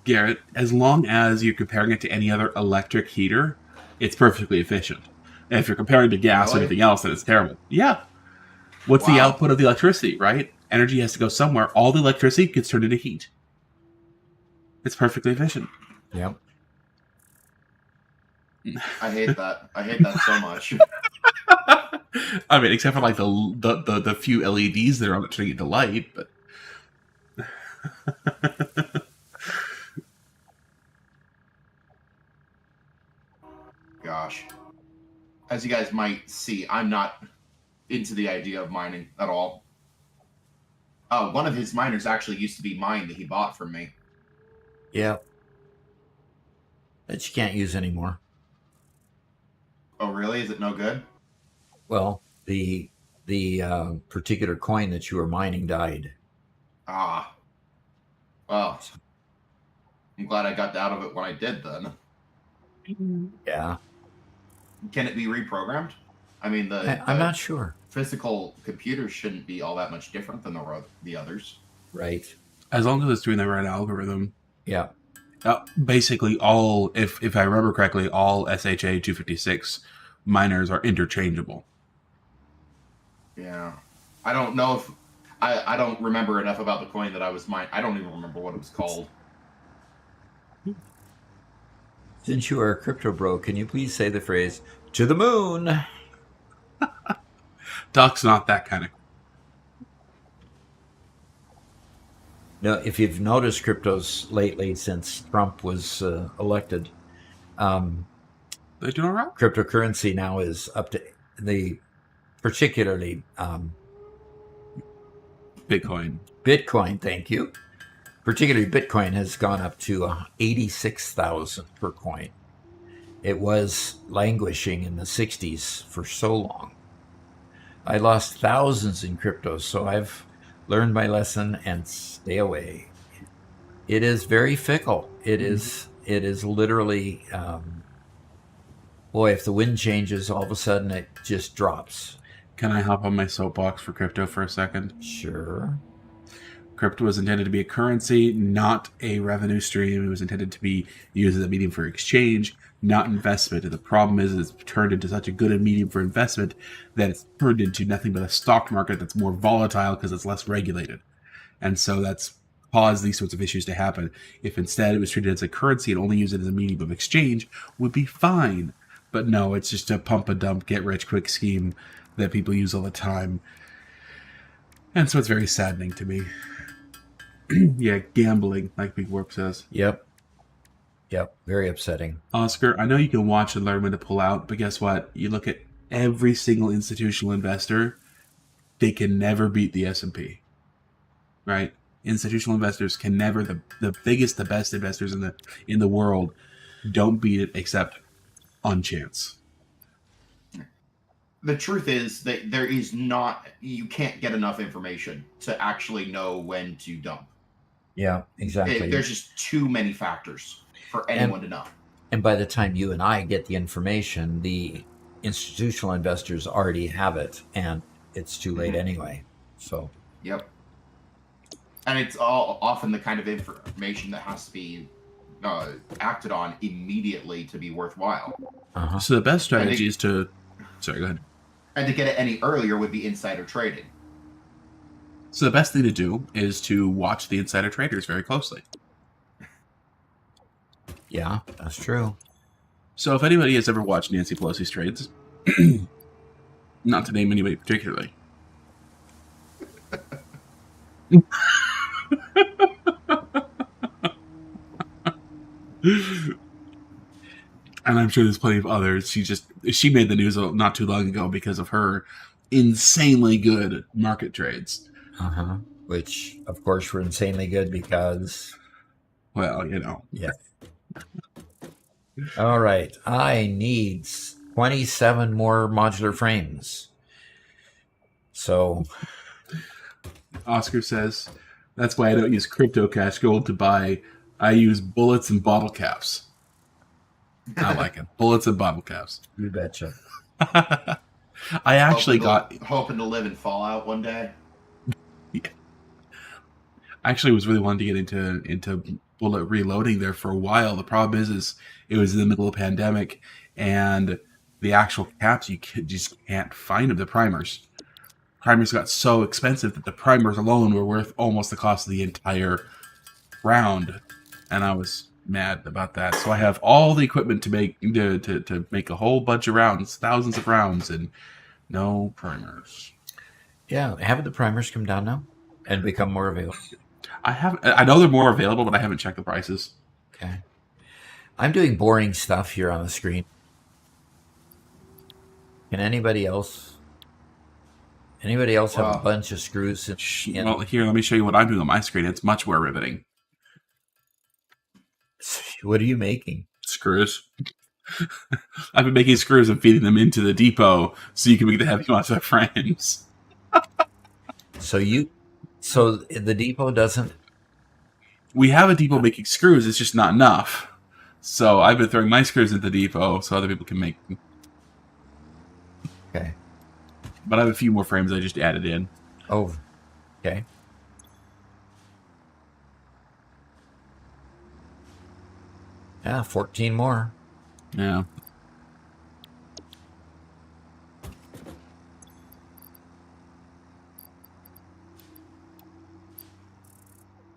Garrett, as long as you're comparing it to any other electric heater, it's perfectly efficient. And if you're comparing to gas or anything else, then it's terrible. Yeah. What's the output of the electricity, right? Energy has to go somewhere. All the electricity gets turned into heat. It's perfectly efficient. Yep. I hate that. I hate that so much. I mean, except for like the few LEDs that are on it turning it to light, but Gosh. As you guys might see, I'm not into the idea of mining at all. One of his miners actually used to be mine that he bought from me. Yeah. That you can't use anymore. Oh, really? Is it no good? Well, the particular coin that you were mining died. Ah. Well, I'm glad I got out of it when I did then. Yeah. Can it be reprogrammed? I mean, I'm not sure. Physical computers shouldn't be all that much different than the others. Right. As long as it's doing the right algorithm. Yeah. Basically, all, if I remember correctly, all SHA 256 miners are interchangeable. Yeah. I don't know if... I don't remember enough about the coin that I was mining. I don't even remember what it was called. Since you are a crypto bro, can you please say the phrase, "to the moon"? Doc's not that kind of... No, if you've noticed cryptos lately since Trump was elected, They're doing all right. cryptocurrency now is up to the particularly Bitcoin. Bitcoin. Thank you. Particularly Bitcoin has gone up to 86,000 per coin. It was languishing in the 60s for so long. I lost thousands in crypto, so I've learned my lesson and stay away. It is very fickle. It is literally, boy, if the wind changes, all of a sudden it just drops. Can I hop on my soapbox for crypto for a second? Sure. Crypto was intended to be a currency, not a revenue stream. It was intended to be used as a medium for exchange, not investment. And the problem is it's turned into such a good medium for investment that it's turned into nothing but a stock market that's more volatile because it's less regulated. And so that's caused these sorts of issues to happen. If instead it was treated as a currency and only used as a medium of exchange, would be fine. But no, it's just a pump and dump, get rich quick scheme that people use all the time. And so it's very saddening to me. Yeah, gambling, like Big Warp says. Yep. Very upsetting. Oscar, I know you can watch and learn when to pull out, but guess what? You look at every single institutional investor, they can never beat the S&P. Right? Institutional investors can never, the biggest, the best investors in the world don't beat it except on chance. The truth is that there is not, you can't get enough information to actually know when to dump. Yeah, exactly. There's just too many factors for anyone to know. And by the time you and I get the information, the institutional investors already have it, and it's too late anyway. So. Yep. And it's all often the kind of information that has to be acted on immediately to be worthwhile. Uh-huh. So the best strategy is to... Sorry, go ahead. And to get it any earlier would be insider trading. So the best thing to do is to watch the insider traders very closely. Yeah, that's true. So if anybody has ever watched Nancy Pelosi's trades, not to name anybody particularly, and I'm sure there's plenty of others, she made the news not too long ago because of her insanely good market trades. Uh-huh. Which, of course, were insanely good because... Well, you know. Yeah. All right. I need 27 more modular frames. So... Oscar says, that's why I don't use crypto cash gold to buy. I use bullets and bottle caps. I like it. Bullets and bottle caps. You betcha. I actually hoping to live in Fallout one day. Yeah. I actually was really wanting to get into bullet reloading there for a while. The problem is it was in the middle of a pandemic, and the actual caps you just can't find them. The primers got so expensive that the primers alone were worth almost the cost of the entire round, and I was mad about that. So I have all the equipment to make to make a whole bunch of rounds, thousands of rounds, and no primers. Yeah, haven't the primers come down now and become more available? I know they're more available, but I haven't checked the prices. Okay. I'm doing boring stuff here on the screen. Can anybody else have a bunch of screws? Well, here, let me show you what I'm doing on my screen. It's much more riveting. What are you making? Screws. I've been making screws and feeding them into the depot so you can make the heavy modular frames. So the depot doesn't... We have a depot making screws, it's just not enough. So I've been throwing my screws into the depot so other people can make them. Okay. But I have a few more frames I just added in. Oh, okay. Yeah, 14 more. Yeah.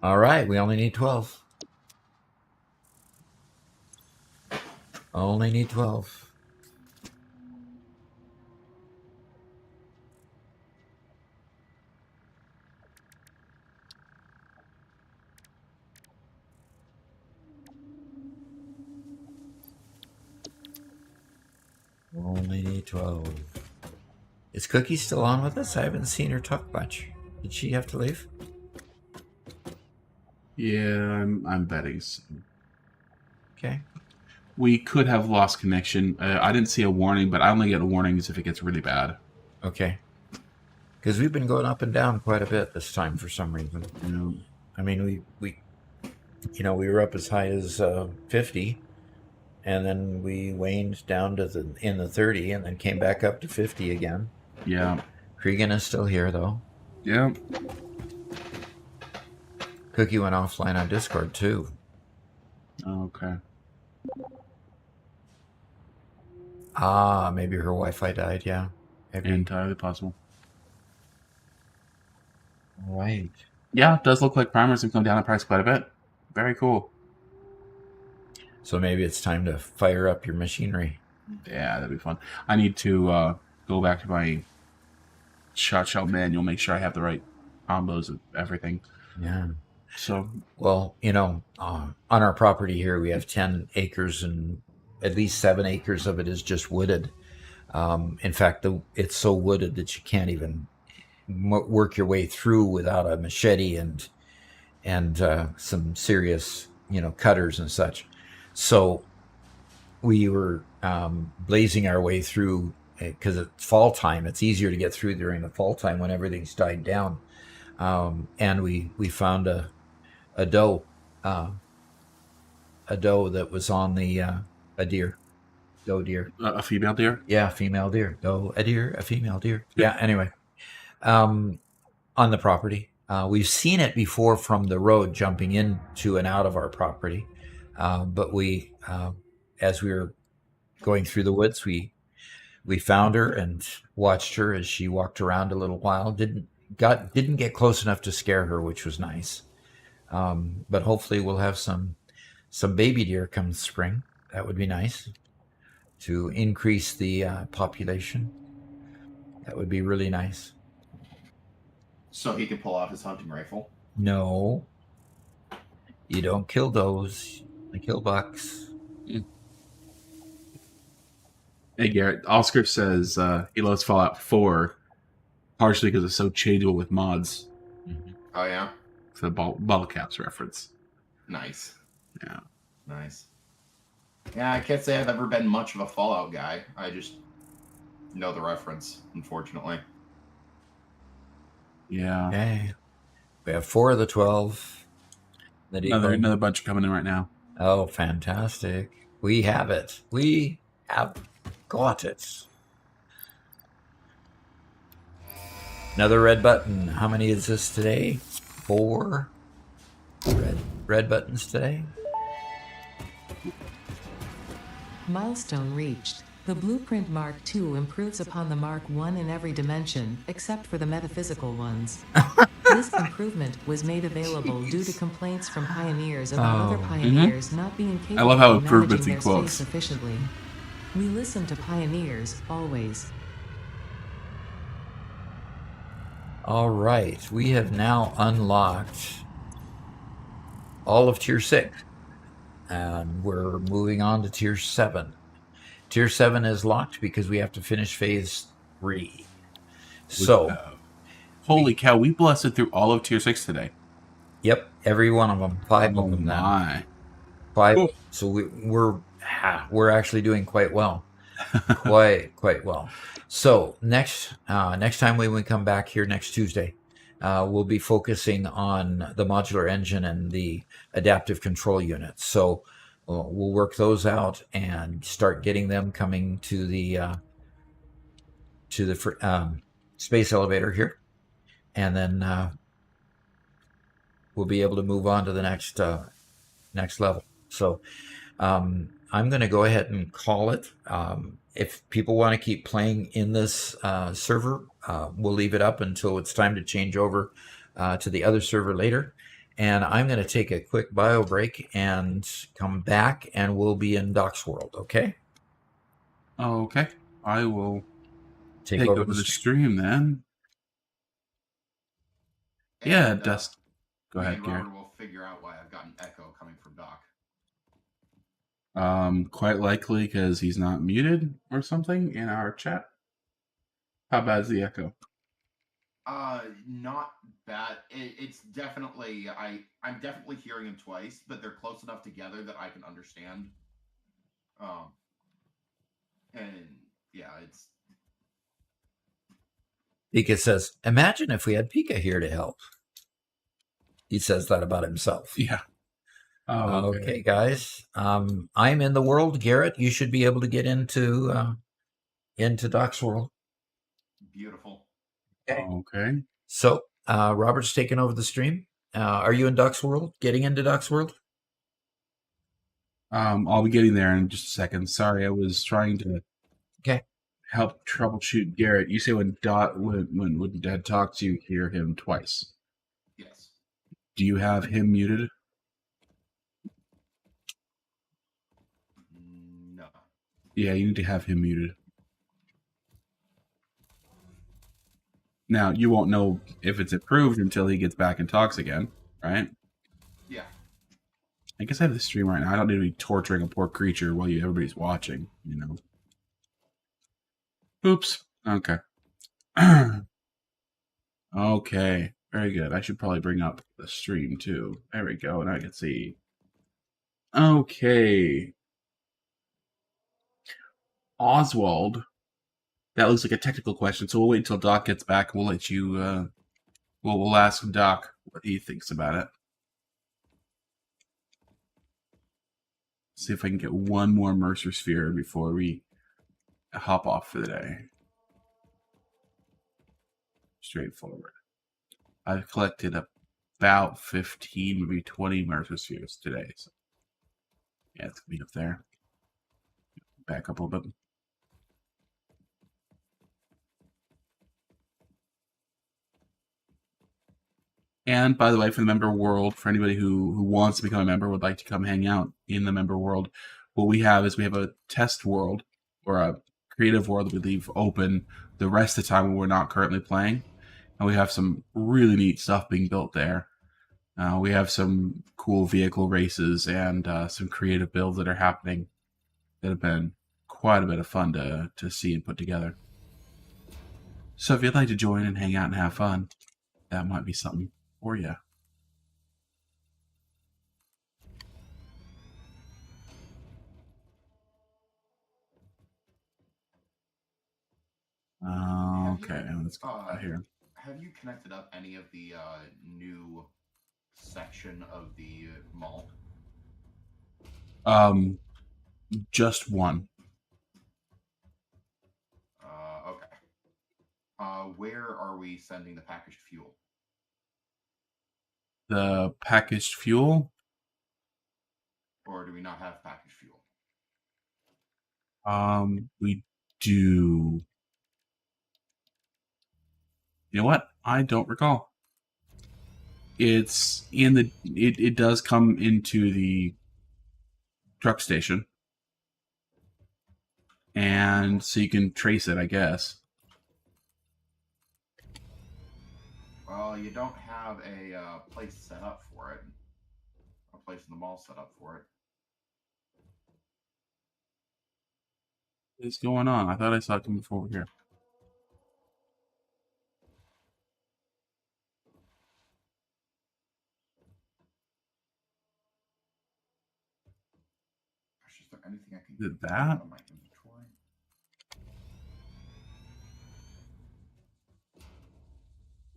All right, we only need 12. Only need 12. Only need 12. Is Cookie still on with us? I haven't seen her talk much. Did she have to leave? Yeah, I'm betting so. Okay. We could have lost connection. I didn't see a warning, but I only get warnings if it gets really bad. Okay. Because we've been going up and down quite a bit this time for some reason. You know, I mean, we were up as high as 50, and then we waned down to in the 30, and then came back up to 50 again. yeah. Cregan is still here, though. Yeah. Cookie went offline on Discord, too. Okay. Ah, maybe her Wi-Fi died, yeah. Maybe. Entirely possible. Right. Yeah, it does look like primers have come down in price quite a bit. Very cool. So maybe it's time to fire up your machinery. Yeah, that'd be fun. I need to go back to my shot shell manual, make sure I have the right combos of everything. Yeah. So, Well, on our property here, we have 10 acres, and at least 7 acres of it is just wooded. In fact, it's so wooded that you can't even work your way through without a machete and some serious, cutters and such. So we were blazing our way through because it's fall time. It's easier to get through during the fall time when everything's died down. And we found a doe that was on a deer. Doe deer. a female deer? Yeah, female deer. Doe, a deer, a female deer. Yeah, anyway. On the property. We've seen it before from the road jumping into and out of our property. But we, as we were going through the woods, we found her and watched her as she walked around a little while. Didn't get close enough to scare her, which was nice. But hopefully we'll have some baby deer come spring. That would be nice to increase the population. That would be really nice. So he can pull out his hunting rifle. No, you don't kill those. I kill bucks. Hey, Garrett. Oscar says he loves Fallout 4 partially because it's so changeable with mods. Mm-hmm. Oh, yeah? It's a bottle caps reference. Nice. Yeah. Nice. Yeah, I can't say I've ever been much of a Fallout guy. I just know the reference, unfortunately. Yeah. Okay. We have 4 of the 12. Another bunch coming in right now. Oh, fantastic. We have it. We have got it. Another red button. How many is this today? 4 red buttons today. Milestone reached. The Blueprint Mark II improves upon the Mark I in every dimension, except for the metaphysical ones. This improvement was made available due to complaints from pioneers about other pioneers not being capable I love how of improvements managing he their quotes. space efficiently. We listen to pioneers, always. All right. We have now unlocked all of Tier 6. And we're moving on to Tier 7. Tier 7 is locked because we have to finish Phase 3. So, holy cow, we blasted through all of Tier 6 today. yep, every one of them. 5 of them now. My. 5. Cool. So we're actually doing quite well. quite well. So next time when we come back here next Tuesday, we'll be focusing on the modular engine and the adaptive control units. So we'll work those out and start getting them coming to the space elevator here, and then we'll be able to move on to the next level. So I'm going to go ahead and call it. If people want to keep playing in this server, we'll leave it up until it's time to change over to the other server later. And I'm going to take a quick bio break and come back, and we'll be in Doc's World, okay? Okay. I will Take over the stream then. Yeah, Dust. Go me ahead, and Garrett. Robert will figure out why I've got an echo coming from Doc. Quite likely because he's not muted or something in our chat. How bad is the echo? Not bad. It's definitely I'm definitely hearing him twice, but they're close enough together that I can understand. And yeah, it's Pika says, "Imagine if we had Pika here to help." He says that about himself. Yeah. Oh, okay, guys. I'm in the world. Garrett, you should be able to get into Doc's world. beautiful. Okay. So, Robert's taking over the stream. Are you in Doc's world? Getting into Doc's world? I'll be getting there in just a second. Sorry, I was trying to help troubleshoot Garrett. You say when Dad talks, you hear him twice. Yes. Do you have him muted? No. Yeah, you need to have him muted. Now, you won't know if it's approved until he gets back and talks again, right? Yeah. I guess I have the stream right now. I don't need to be torturing a poor creature while everybody's watching, you know. Oops. Okay. Okay. Very good. I should probably bring up the stream too. There we go. And I can see. Okay. Oswald. That looks like a technical question, so we'll wait until Doc gets back. We'll let you. We'll ask Doc what he thinks about it. See if I can get one more Mercer Sphere before we hop off for the day. Straightforward. I've collected about 15, maybe 20 Mercer Spheres today. So yeah, it's gonna be up there. Back up a little bit. And by the way, for the member world, for anybody who wants to become a member, would like to come hang out in the member world, what we have is we have a test world or a creative world that we leave open the rest of the time when we're not currently playing. And we have some really neat stuff being built there. We have some cool vehicle races and some creative builds that are happening that have been quite a bit of fun to see and put together. So if you'd like to join and hang out and have fun, that might be something for you. Okay, let's go out here. Have you connected up any of the new section of the mall? Just one. Okay. Where are we sending the packaged fuel? The packaged fuel? Or do we not have packaged fuel? We do. You know what? I don't recall. It's in the. It does come into the truck station, and so you can trace it, I guess. Well, you don't have a place set up for it. A place in the mall set up for it. What's going on? I thought I saw it coming forward here. Gosh, is there anything I can Did get that? out of my inventory?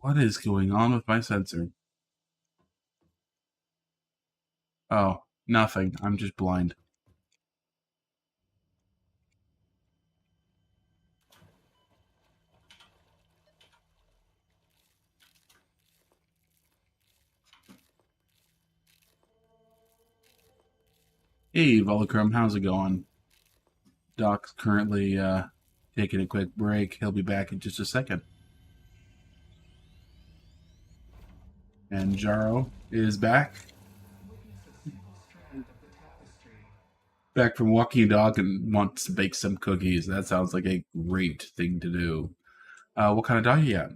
What is going on with my sensor? Oh, nothing. I'm just blind. Hey, Volochrome, how's it going? Doc's currently taking a quick break. He'll be back in just a second. And Jaro is back. Back from walking a dog and wants to bake some cookies. That sounds like a great thing to do. What kind of dog you got?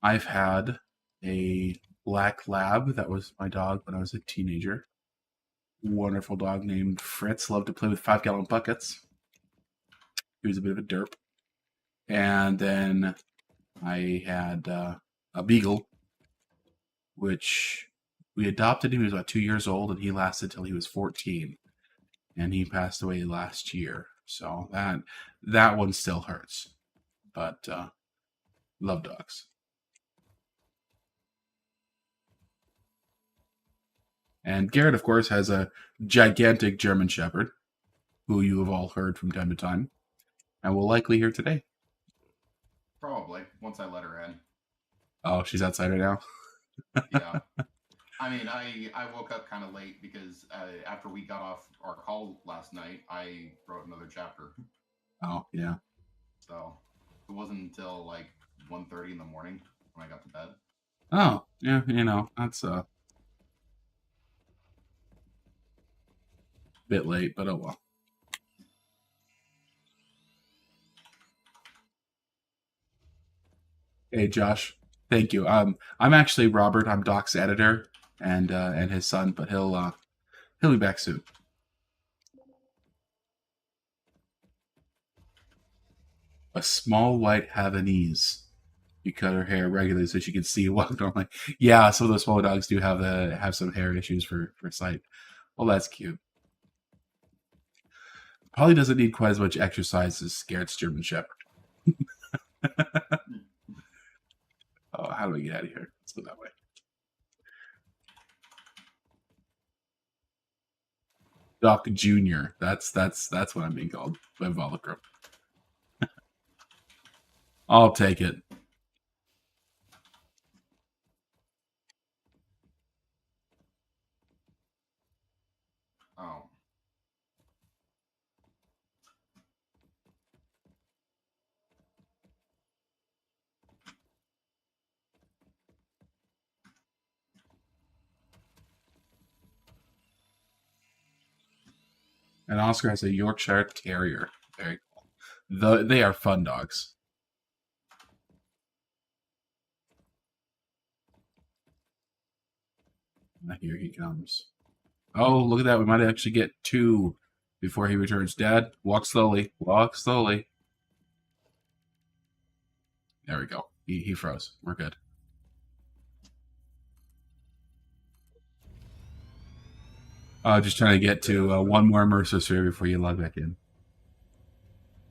I've had a black lab. That was my dog when I was a teenager. Wonderful dog named Fritz. Loved to play with 5-gallon buckets. He was a bit of a derp. And then I had a beagle, which we adopted him. He was about 2 years old, and he lasted till he was 14. And he passed away last year. So that one still hurts. But love dogs. And Garrett, of course, has a gigantic German Shepherd, who you have all heard from time to time, and will likely hear today. Probably, once I let her in. Oh, she's outside right now? Yeah. I mean, I woke up kind of late because after we got off our call last night, I wrote another chapter. Oh, yeah. So it wasn't until like 1:30 in the morning when I got to bed. Oh, yeah, that's a bit late, but oh well. Hey, Josh. Thank you. I'm actually Robert. I'm Doc's editor and his son, but he'll be back soon. A small white Havanese. You cut her hair regularly so she can see what normally. Yeah, some of those small dogs do have some hair issues for sight. Well, that's cute. Probably doesn't need quite as much exercise as Garrett's German Shepherd. Oh, how do we get out of here? Let's go that way. Doc Junior. That's what I'm being called by Volocrum. I'll take it. Oh. And Oscar has a Yorkshire Terrier. Very cool. They are fun dogs. Here he comes. Oh, look at that. We might actually get 2 before he returns. Dad, walk slowly. Walk slowly. There we go. He froze. We're good. Just trying to get to 1 more Mercer sphere before you log back in.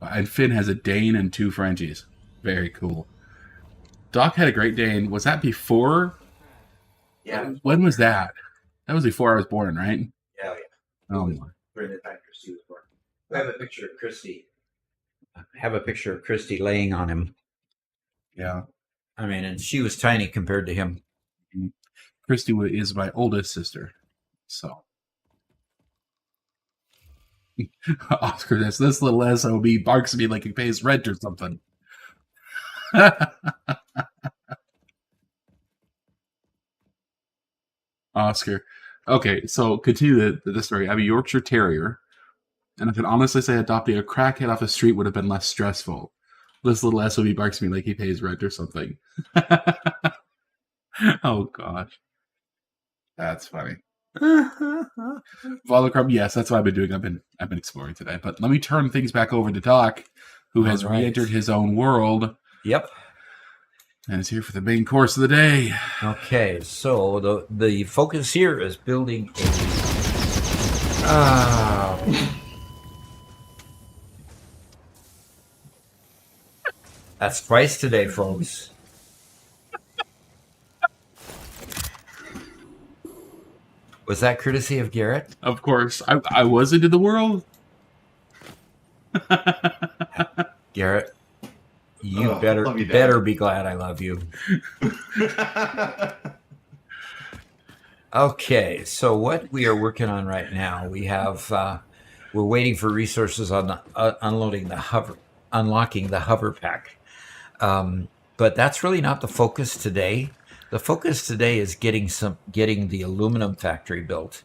And Finn has a Dane and 2 Frenchies. Very cool. Doc had a Great Dane. Was that before? Yeah. When was that? That was before I was born, right? Yeah. Oh my. During the time Christy was born. I have a picture of Christy. Laying on him. Yeah. I mean, and she was tiny compared to him. Christy is my oldest sister. So. Oscar, this little SOB barks at me like he pays rent or something. Oscar. Okay, so continue the story. I have a Yorkshire Terrier, and I can honestly say adopting a crackhead off the street would have been less stressful. This little SOB barks at me like he pays rent or something. Oh, gosh. That's funny. Volocrum, yes, that's what I've been doing. I've been exploring today. But let me turn things back over to Doc, who has re-entered his own world. Yep. And is here for the main course of the day. Okay, so the focus here is building a that's twice today, folks. Was that courtesy of Garrett? Of course. I was into the world. Garrett, you better be glad I love you. Okay, so what we are working on right now, we have we're waiting for resources on unlocking the hover pack. But that's really not the focus today. The focus today is getting the aluminum factory built,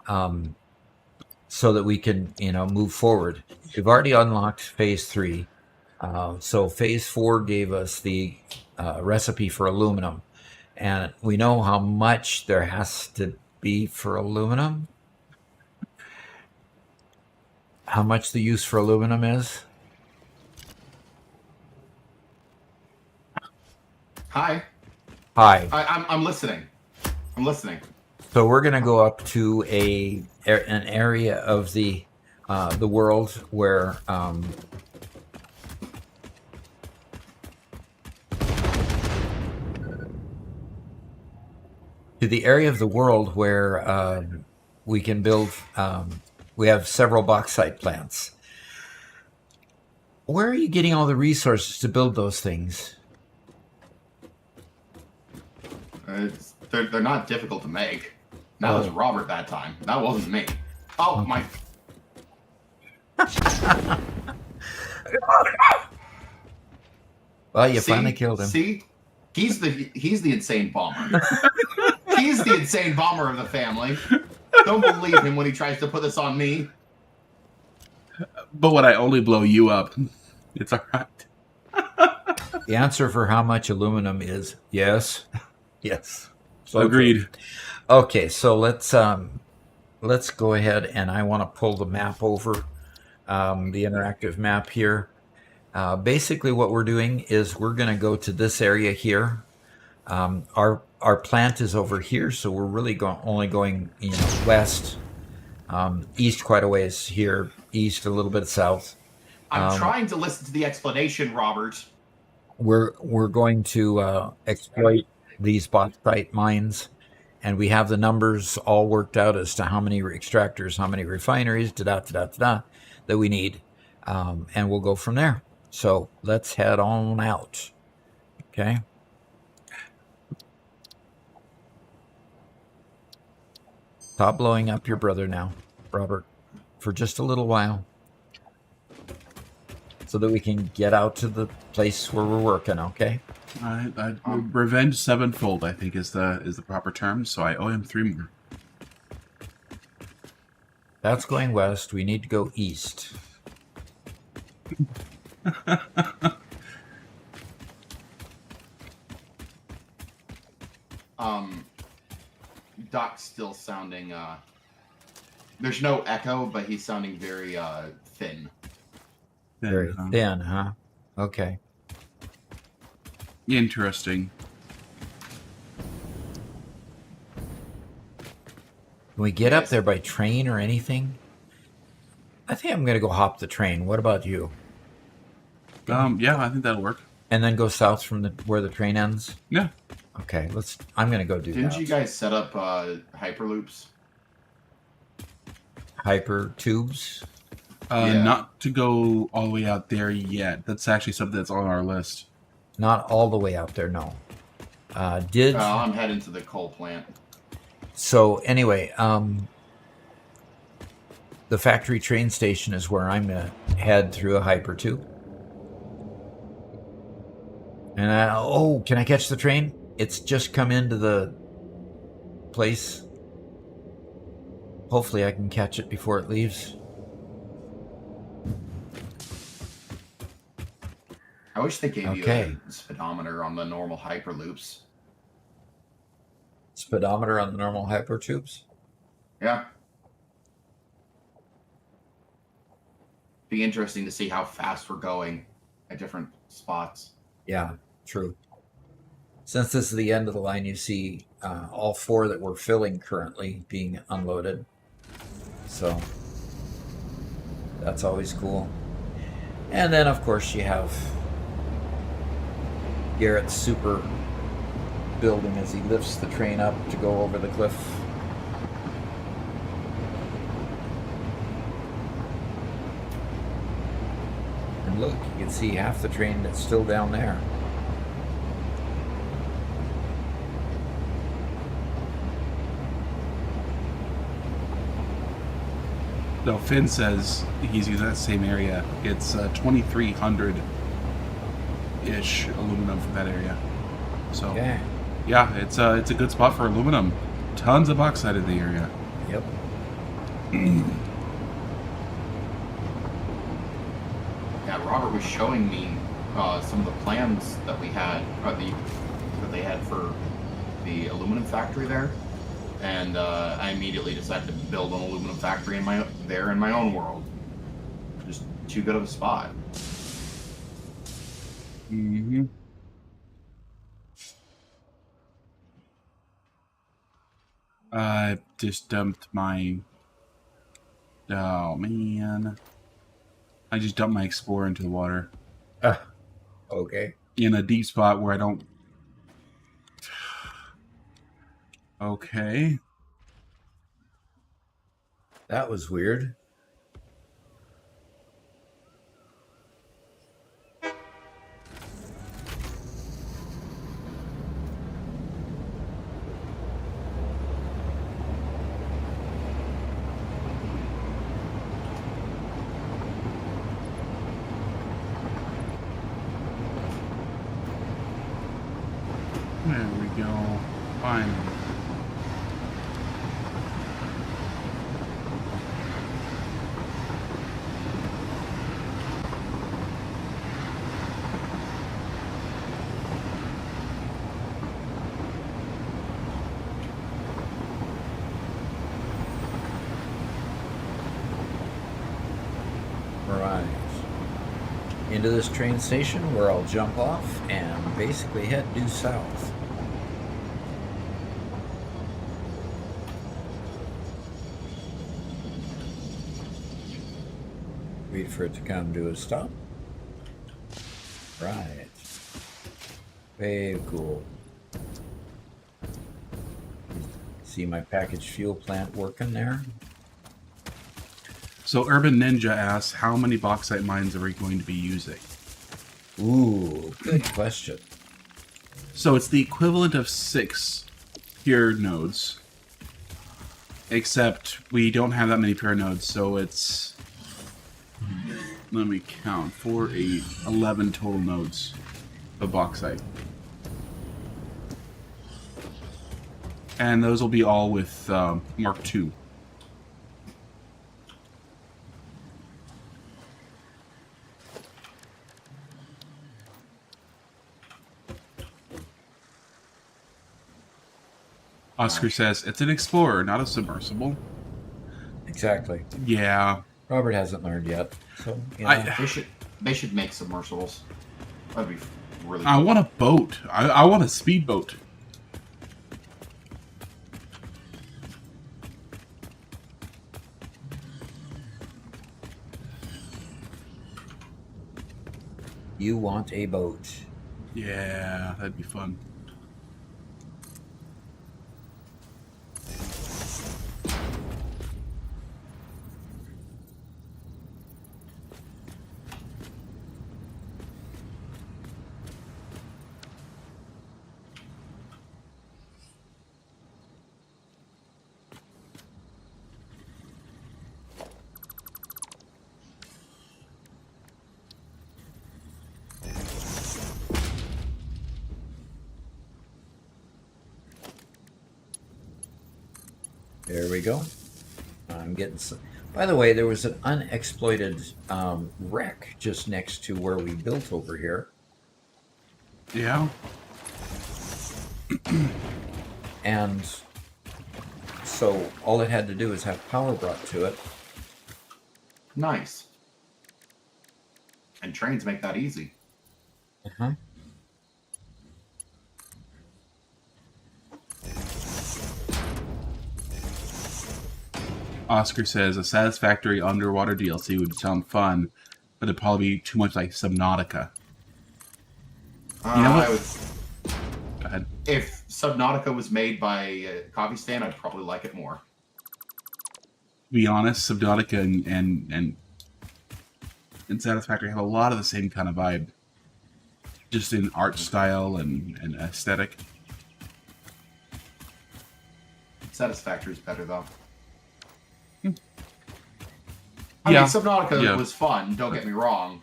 so that we can move forward. We've already unlocked phase 3. So phase 4 gave us the recipe for aluminum, And we know how much there has to be for aluminum. How much the use for aluminum is? Hi. High. I'm listening. I'm listening. So we're going to go up to an area of the world where we can build. We have several bauxite plants. Where are you getting all the resources to build those things? They're not difficult to make. That was Robert that time. That wasn't me. Oh, my. Well, you finally killed him. See? He's the insane bomber. He's the insane bomber of the family. Don't believe him when he tries to put this on me. But when I only blow you up, it's all right. The answer for how much aluminum is yes. Yes. So agreed. Okay, so let's go ahead, and I want to pull the map over, the interactive map here. Basically, what we're doing is we're going to go to this area here. Our plant is over here, so we're really only going west, east quite a ways here, east a little bit south. I'm trying to listen to the explanation, Robert. We're going to exploit these bauxite mines, and we have the numbers all worked out as to how many extractors, how many refineries, that we need, and we'll go from there. So let's head on out. Okay. Stop blowing up your brother now, Robert, for just a little while, so that we can get out to the place where we're working. Okay. Revenge sevenfold, I think, is the proper term. So I owe him 3 more. That's going west. We need to go east. Doc's still sounding there's no echo, but he's sounding very thin. Very thin, huh? Okay. Interesting. Can we get up there by train or anything? I think I'm going to go hop the train. What about you? Yeah, I think that'll work. And then go south from where the train ends? Yeah. Okay, I'm going to go do that. Didn't you guys set up hyperloops? Hyper tubes? Not to go all the way out there yet. That's actually something that's on our list. Not all the way out there, no. I'm heading to the coal plant. So anyway, the factory train station is where I'm going to head through a hyper tube. And can I catch the train? It's just come into the place. Hopefully I can catch it before it leaves. I wish they gave you a speedometer on the normal hyperloops. Speedometer on the normal hypertubes? Yeah. Be interesting to see how fast we're going at different spots. Yeah, true. Since this is the end of the line, you see all 4 that we're filling currently being unloaded. So that's always cool. And then, of course, you have Garrett's super building as he lifts the train up to go over the cliff. And look, you can see half the train that's still down there. No, Finn says he's using that same area. It's 2,300-ish aluminum from that area. So, yeah, it's a good spot for aluminum. Tons of bauxite in the area. Yep. Yeah, Robert was showing me some of the plans that we had, that they had for the aluminum factory there, and I immediately decided to build an aluminum factory in my own world. Just too good of a spot. Mm-hmm. I just dumped my... Oh, man. I just dumped my Explorer into the water. Okay. In a deep spot where I don't... Okay. That was weird. There we go. Finally. Right. Into this train station where I'll jump off and basically head due south. Wait for it to come to a stop. Right. Very cool. See my packaged fuel plant working there? So Urban Ninja asks, how many bauxite mines are we going to be using? Ooh, good question. So it's the equivalent of 6 pure nodes. Except we don't have that many pure nodes, so it's... Let me count. 4, 8, 11 total nodes of bauxite. And those will be all with Mark II. Oscar says, it's an Explorer, not a submersible. Exactly. Yeah. Robert hasn't learned yet. So, yeah. They should make submersibles. That'd be really I cool. want a boat. I want a speedboat. You want a boat. Yeah, that'd be fun. There we go. I'm getting some. By the way, there was an unexploited wreck just next to where we built over here. Yeah. And so all it had to do is have power brought to it. Nice. And trains make that easy. Uh-huh. Oscar says a Satisfactory underwater DLC would sound fun, but it'd probably be too much like Subnautica. You know what? Go ahead. If Subnautica was made by Coffee Stand, I'd probably like it more. To be honest, Subnautica and Satisfactory have a lot of the same kind of vibe. Just in art style and aesthetic. Satisfactory is better, though. Yeah. I mean, Subnautica Yeah. was fun, don't get me wrong.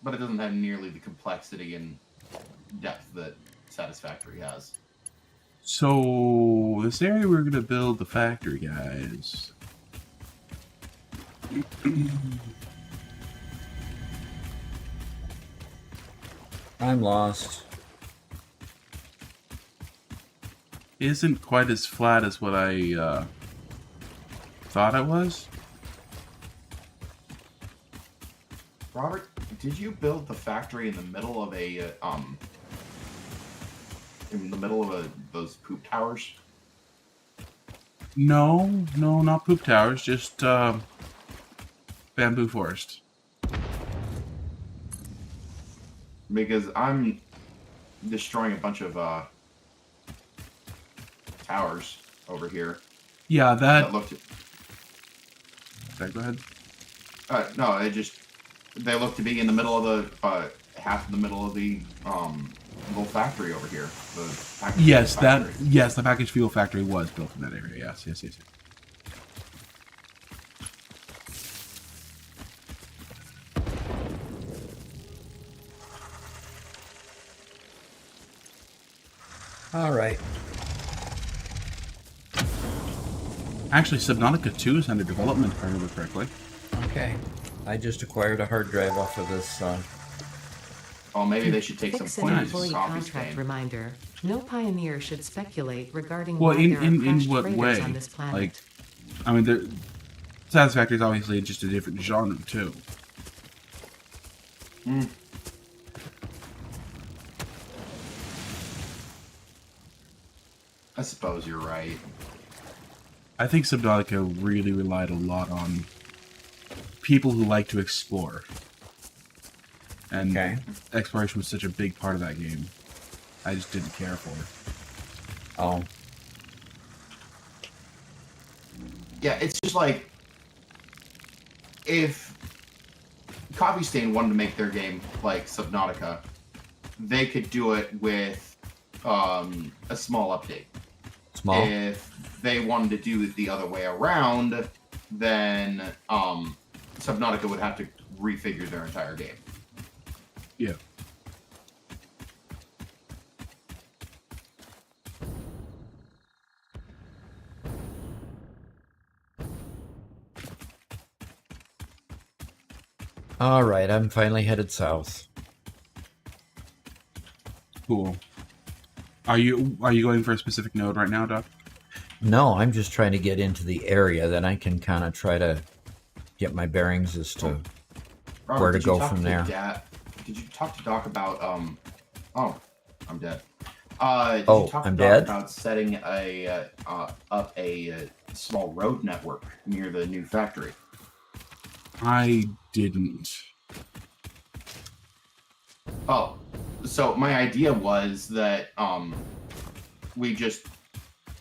But it doesn't have nearly the complexity and depth that Satisfactory has. So, this area we're going to build the factory, guys. I'm lost. Isn't quite as flat as what I thought it was. Robert, did you build the factory in the middle of those poop towers? No, not poop towers, just bamboo forest. Because I'm destroying a bunch of towers over here. Yeah, that. looked. Sorry, go ahead. No, they look to be in the middle of the half in the middle of the little factory over here. The Yes, factory. the package fuel factory was built in that area. Yes. All right. Actually, Subnautica 2 is under development, if I remember correctly. Okay. I just acquired a hard drive off of this. Oh, maybe they should take Fix some an points employee from coffee contract stain. reminder. No pioneer should speculate regarding Well, why there are in crashed what freighters way? on this planet. Like, I mean, Satisfactory is obviously just a different genre too. I suppose you're right. I think Subnautica really relied a lot on people who like to explore. And Okay. exploration was such a big part of that game. I just didn't care for it. Oh. Yeah, it's just like if Coffee Stain wanted to make their game like Subnautica, they could do it with a small update. Small. If they wanted to do it the other way around, then Subnautica would have to refigure their entire game. Yeah. All right. I'm finally headed south. Cool. Are you going for a specific node right now, Doc? No, I'm just trying to get into the area. Then I can kind of try to get my bearings as to Robert, where to did you go talk from to there. Did you talk to Doc about Oh, I'm dead. Did Oh, you talk I'm to Doc dead? about setting up a small road network near the new factory? I didn't. Oh, so my idea was that we just,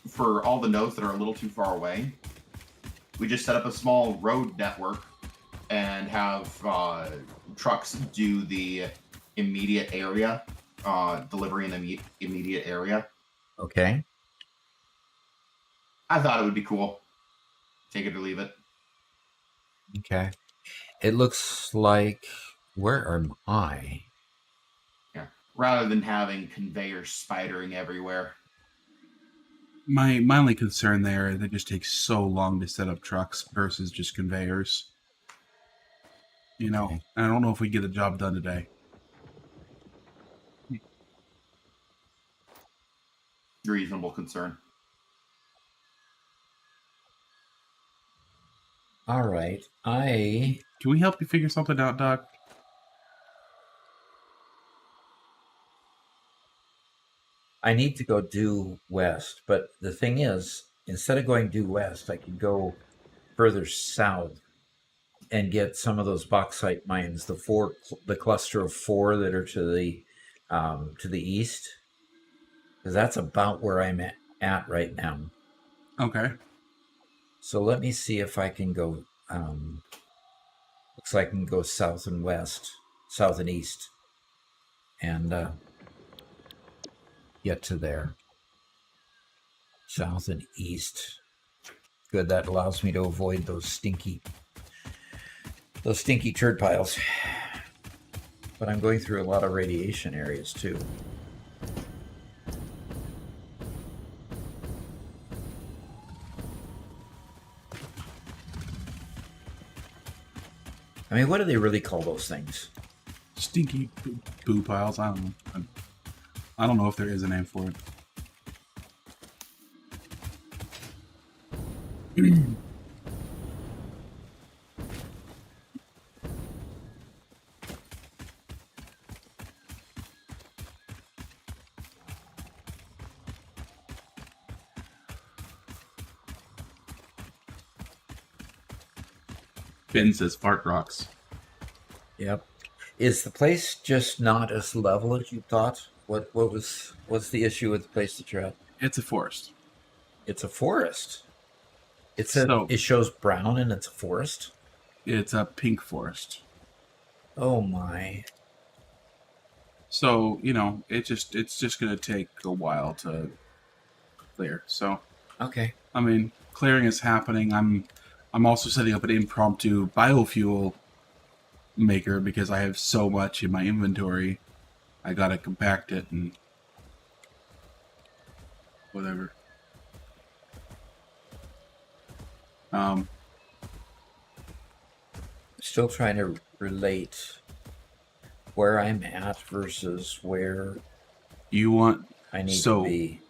for all the nodes that are a little too far away, we just set up a small road network and have trucks do the immediate area, delivery in the immediate area. Okay. I thought it would be cool. Take it or leave it. Okay. It looks like, where am I? Yeah. Rather than having conveyors spidering everywhere. My only concern there is it just takes so long to set up trucks versus just conveyors. You know, Okay. I don't know if we get the job done today. Reasonable concern. All right. I Can we help you figure something out, Doc? need to go due west, but the thing is, instead of going due west, I could go further south and get some of those bauxite mines, the cluster of 4 that are to the east, because that's about where I'm at right now. Okay. So let me see if I can go. Looks like I can go south and west, south and east, and get to there. South and east. Good. That allows me to avoid those stinky turd piles. But I'm going through a lot of radiation areas too. I mean, what do they really call those things? Stinky poo piles. I don't know. I don't know if there is a name for it. Finn says fart rocks. Yep. Is the place just not as level as you thought? What's the issue with the place that you're at? It's a forest. It's a forest. It says So- it shows brown and it's a forest. It's a pink forest. Oh my. So, you know, it's just gonna take a while to clear. So, Okay. I mean, clearing is happening. I'm also setting up an impromptu biofuel maker because I have so much in my inventory. I gotta compact it and whatever. Still trying to relate where I'm at versus where You want I need So- to be.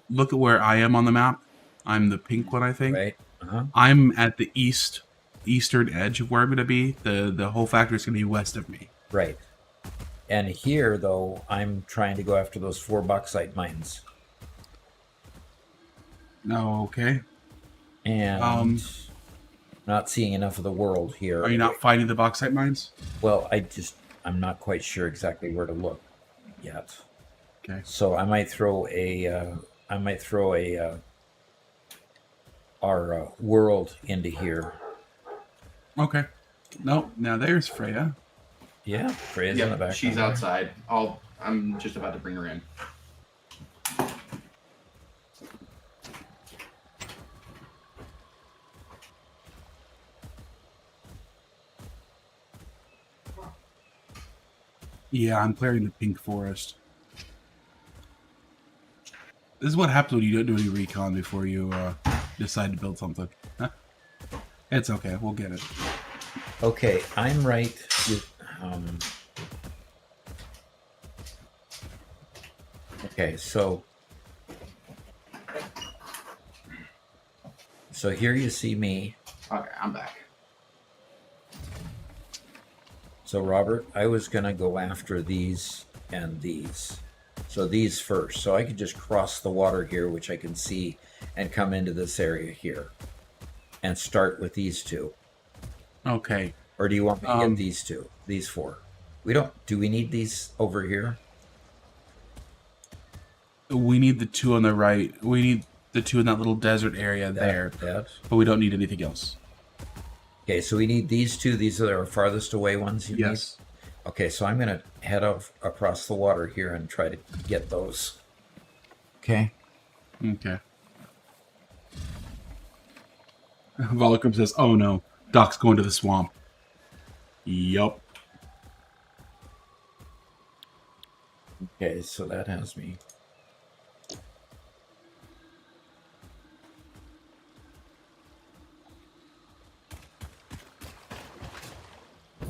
look at where I am on the map. I'm the pink one, I think. Right? Uh-huh. I'm at the eastern edge of where I'm gonna be. The whole factory is gonna be west of me. Right. And here, though, I'm trying to go after those 4 bauxite mines. No, okay. And not seeing enough of the world here. Are you not finding the bauxite mines? Well, I'm not quite sure exactly where to look yet. Okay. So I might throw our world into here. Okay. No, now there's Freya. Yeah, Freya's in the Yep, back. she's outside. I'm just about to bring her in. Yeah, I'm clearing the pink forest. This is what happens when you don't do any recon before you decide to build something. Huh? It's okay. We'll get it. Okay, I'm right. Okay, so here you see me. Okay, I'm back. So Robert, I was gonna go after these and these. So these first. So I could just cross the water here, which I can see, and come into this area here. And start with these 2. Okay. Or do you want me to get these 2? These 4? Do we need these over here? We need the 2 on the right. We need the 2 in that little desert area there. That. But we don't need anything else. Okay, so we need these 2. These are our farthest away ones you Yes. need? Okay, so I'm going to head across the water here and try to get those. Okay. Okay. Volcrum says, "Oh no, Doc's going to the swamp." Yup. Okay, so that has me.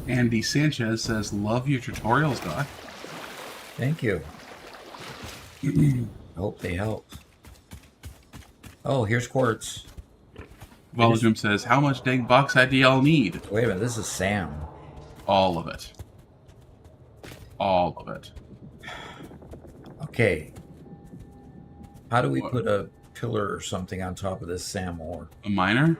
Andy Sanchez says, "Love your tutorials, Doc." Thank you. I hope they help. Oh, here's quartz. Volcrum says, "How much dang bauxite do y'all need?" Wait a minute, this is Sam. All of it. All of it. Okay. How do we put a pillar or something on top of this Sam ore? A miner?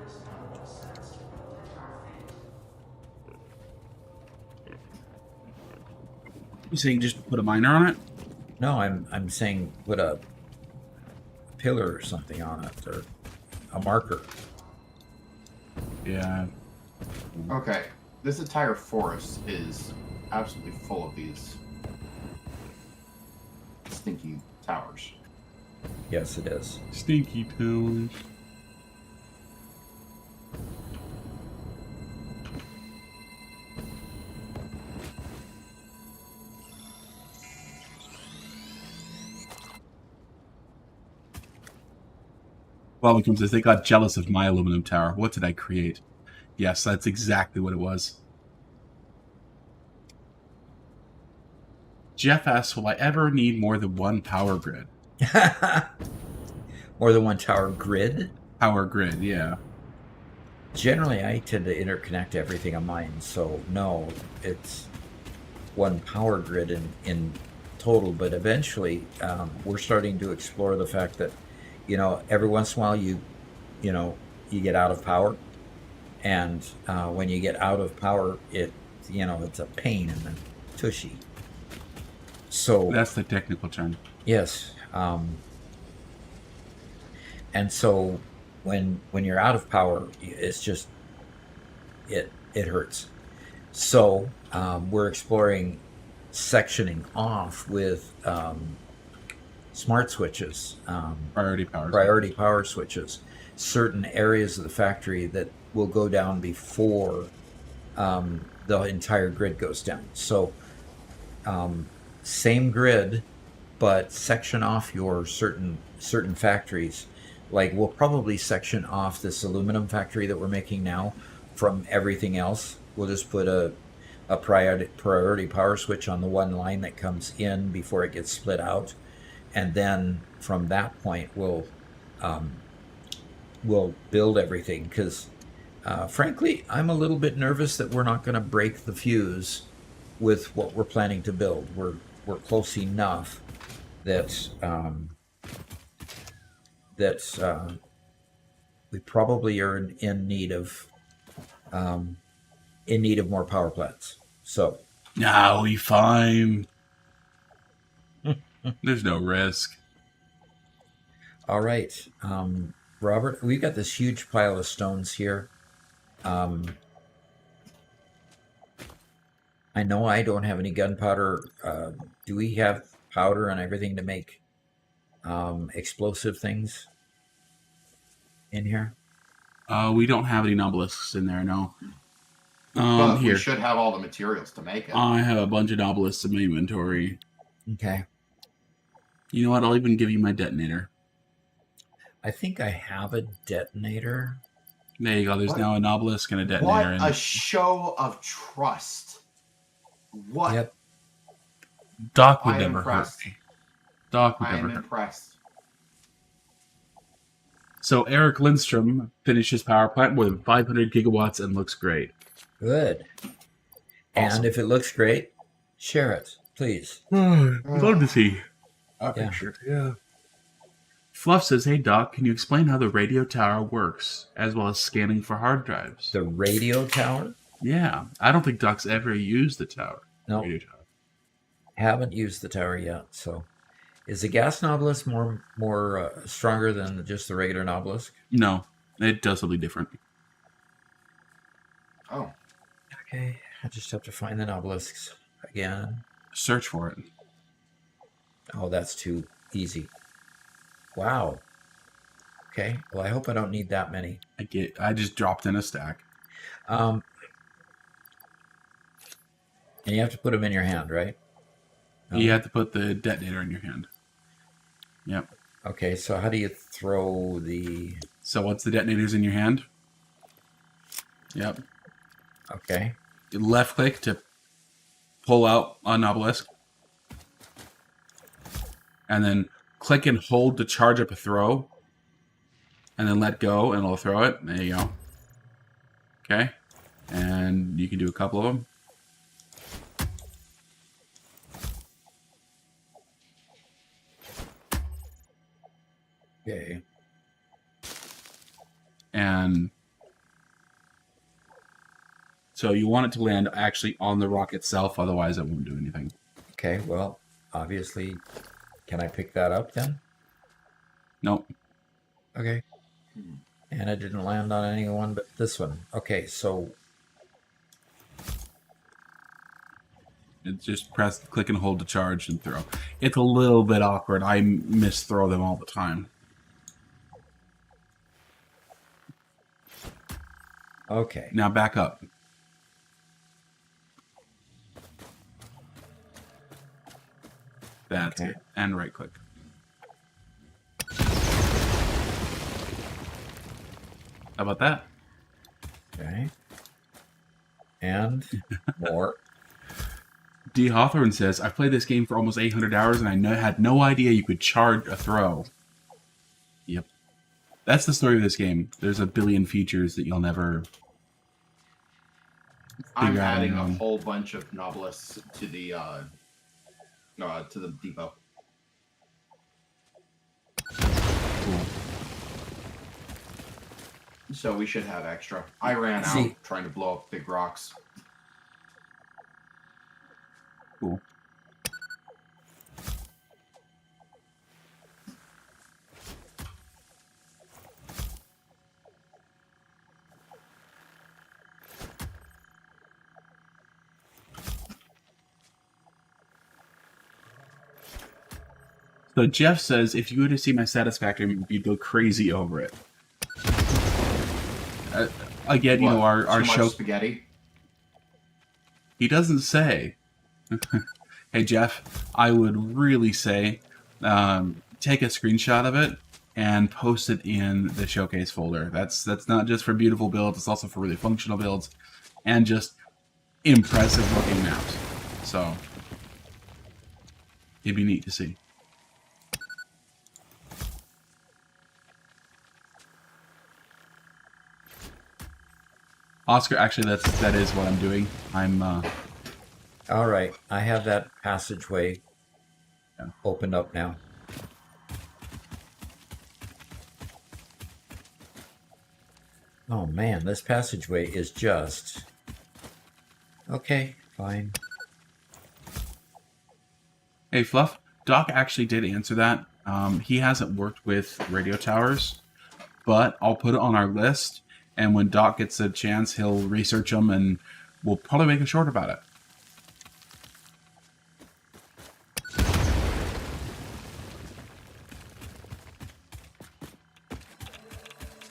You saying just put a miner on it? No, I'm saying put a pillar or something on it, or a marker. Yeah. Okay, this entire forest is absolutely full of these stinky towers. Yes, it is. Stinky towers. Volcrum says, "They got jealous of my aluminum tower. What did I create?" Yes, that's exactly what it was. Jeff asks, will I ever need more than one power grid? More than one tower grid? Power grid, yeah. Generally, I tend to interconnect everything on mine, so no, it's one power grid in total. But eventually, we're starting to explore the fact that, every once in a while you get out of power, and when you get out of power, it's a pain in the tushy. So That's the technical term. yes, and so when you're out of power, it's just it hurts. So we're exploring sectioning off with smart switches, priority power switches, certain areas of the factory that will go down before the entire grid goes down. So same grid, but section off your certain factories. Like, we'll probably section off this aluminum factory that we're making now from everything else. We'll just put a priority power switch on the one line that comes in before it gets split out, and then from that point we'll build everything. Because frankly, I'm a little bit nervous that we're not going to break the fuse with what we're planning to build. We're close enough that we probably are in need of more power plants. So No, we fine. There's no risk. all right, Robert, we've got this huge pile of stones here. I know I don't have any gunpowder. Do we have powder and everything to make explosive things in here? We don't have any obelisks in there, no. But Here. we should have all the materials to make it. I have a bunch of obelisks in my inventory. Okay. You know what? I'll even give you my detonator. I think I have a detonator. There you go. There's What? now an obelisk and a detonator. What in a it. show of trust. What? Yep. Doc would I am never hurt impressed. me. Doc would I am never hurt me. impressed. So Eric Lindstrom finished his power plant, more than 500 gigawatts, and looks great. Good. Awesome. And if it looks great, share it, please. Love to see. Yeah. Picture. Yeah. Fluff says, "Hey Doc, can you explain how the radio tower works, as well as scanning for hard drives?" The radio tower? Yeah, I don't think Doc's ever used the tower. No. Radio tower. Haven't used the tower yet. So, is the gas obelisk more stronger than just the regular obelisk? No, it does something different. Oh. Okay, I just have to find the obelisks again. Search for it. Oh, that's too easy. Wow. Okay. Well, I hope I don't need that many. I just dropped in a stack. And you have to put them in your hand, right? No? You have to put the detonator in your hand. Yep. Okay, so how do you throw the... So once the detonator's in your hand, yep. Okay. Left click to pull out an obelisk. And then click and hold to charge up a throw. And then let go and it'll throw it. There you go. Okay. And you can do a couple of them. Okay. And so you want it to land actually on the rock itself, otherwise it won't do anything. Okay, well, obviously, can I pick that up then? Nope. Okay. And it didn't land on anyone but this one. Okay, so... It's just press, click and hold to charge and throw. It's a little bit awkward. I misthrow them all the time. Okay. Now back up. That's Okay. it. And right click. How about that? Okay. And more. D. Hawthorne says, I've played this game for almost 800 hours and I had no idea you could charge a throw. Yep. That's the story of this game. There's a billion features that you'll never I'm figure out on adding your a own. whole bunch of novelists to the depot. Cool. So we should have extra. I ran See- out trying to blow up big rocks. Cool. So Jeff says, if you were to see my Satisfactory movie, you'd go crazy over it. Again, you know, our Too much show... spaghetti. He doesn't say. Hey, Jeff, I would really say take a screenshot of it and post it in the showcase folder. That's not just for beautiful builds, it's also for really functional builds and just impressive looking maps. So, it'd be neat to see. Oscar, actually, that is what I'm doing. I'm All right, I have that passageway Yeah. opened up now. Oh man, this passageway is just... Okay, fine. Hey, Fluff. Doc actually did answer that. He hasn't worked with radio towers, but I'll put it on our list. And when Doc gets a chance, he'll research them, and we'll probably make a short about it.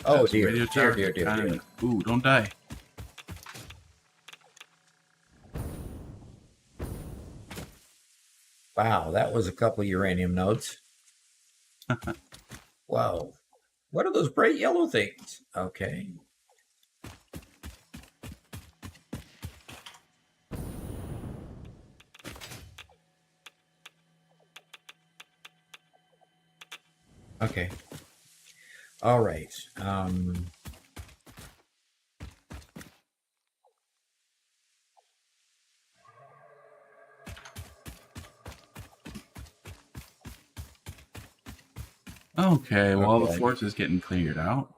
Oh That's a dear, radio dear, tower. dear, dear, dear. Ooh, don't die. Wow, that was a couple uranium nodes. Wow. What are those bright yellow things? Okay. Okay. All right. Okay, well, the Okay. force is getting cleared out.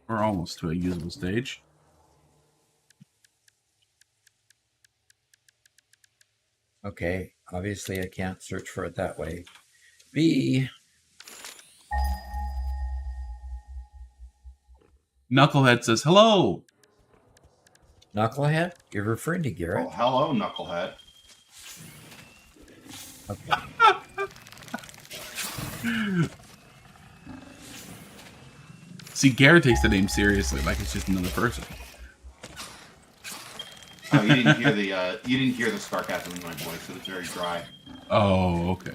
We're almost to a usable stage. Okay. Obviously, I can't search for it that way. B. Knucklehead says, hello! Knucklehead? You're referring to Garrett? Oh, hello, Knucklehead. Okay. See, Garrett takes the name seriously, like it's just another person. Oh, you didn't hear the sarcasm in my voice. It was very dry. Oh, okay.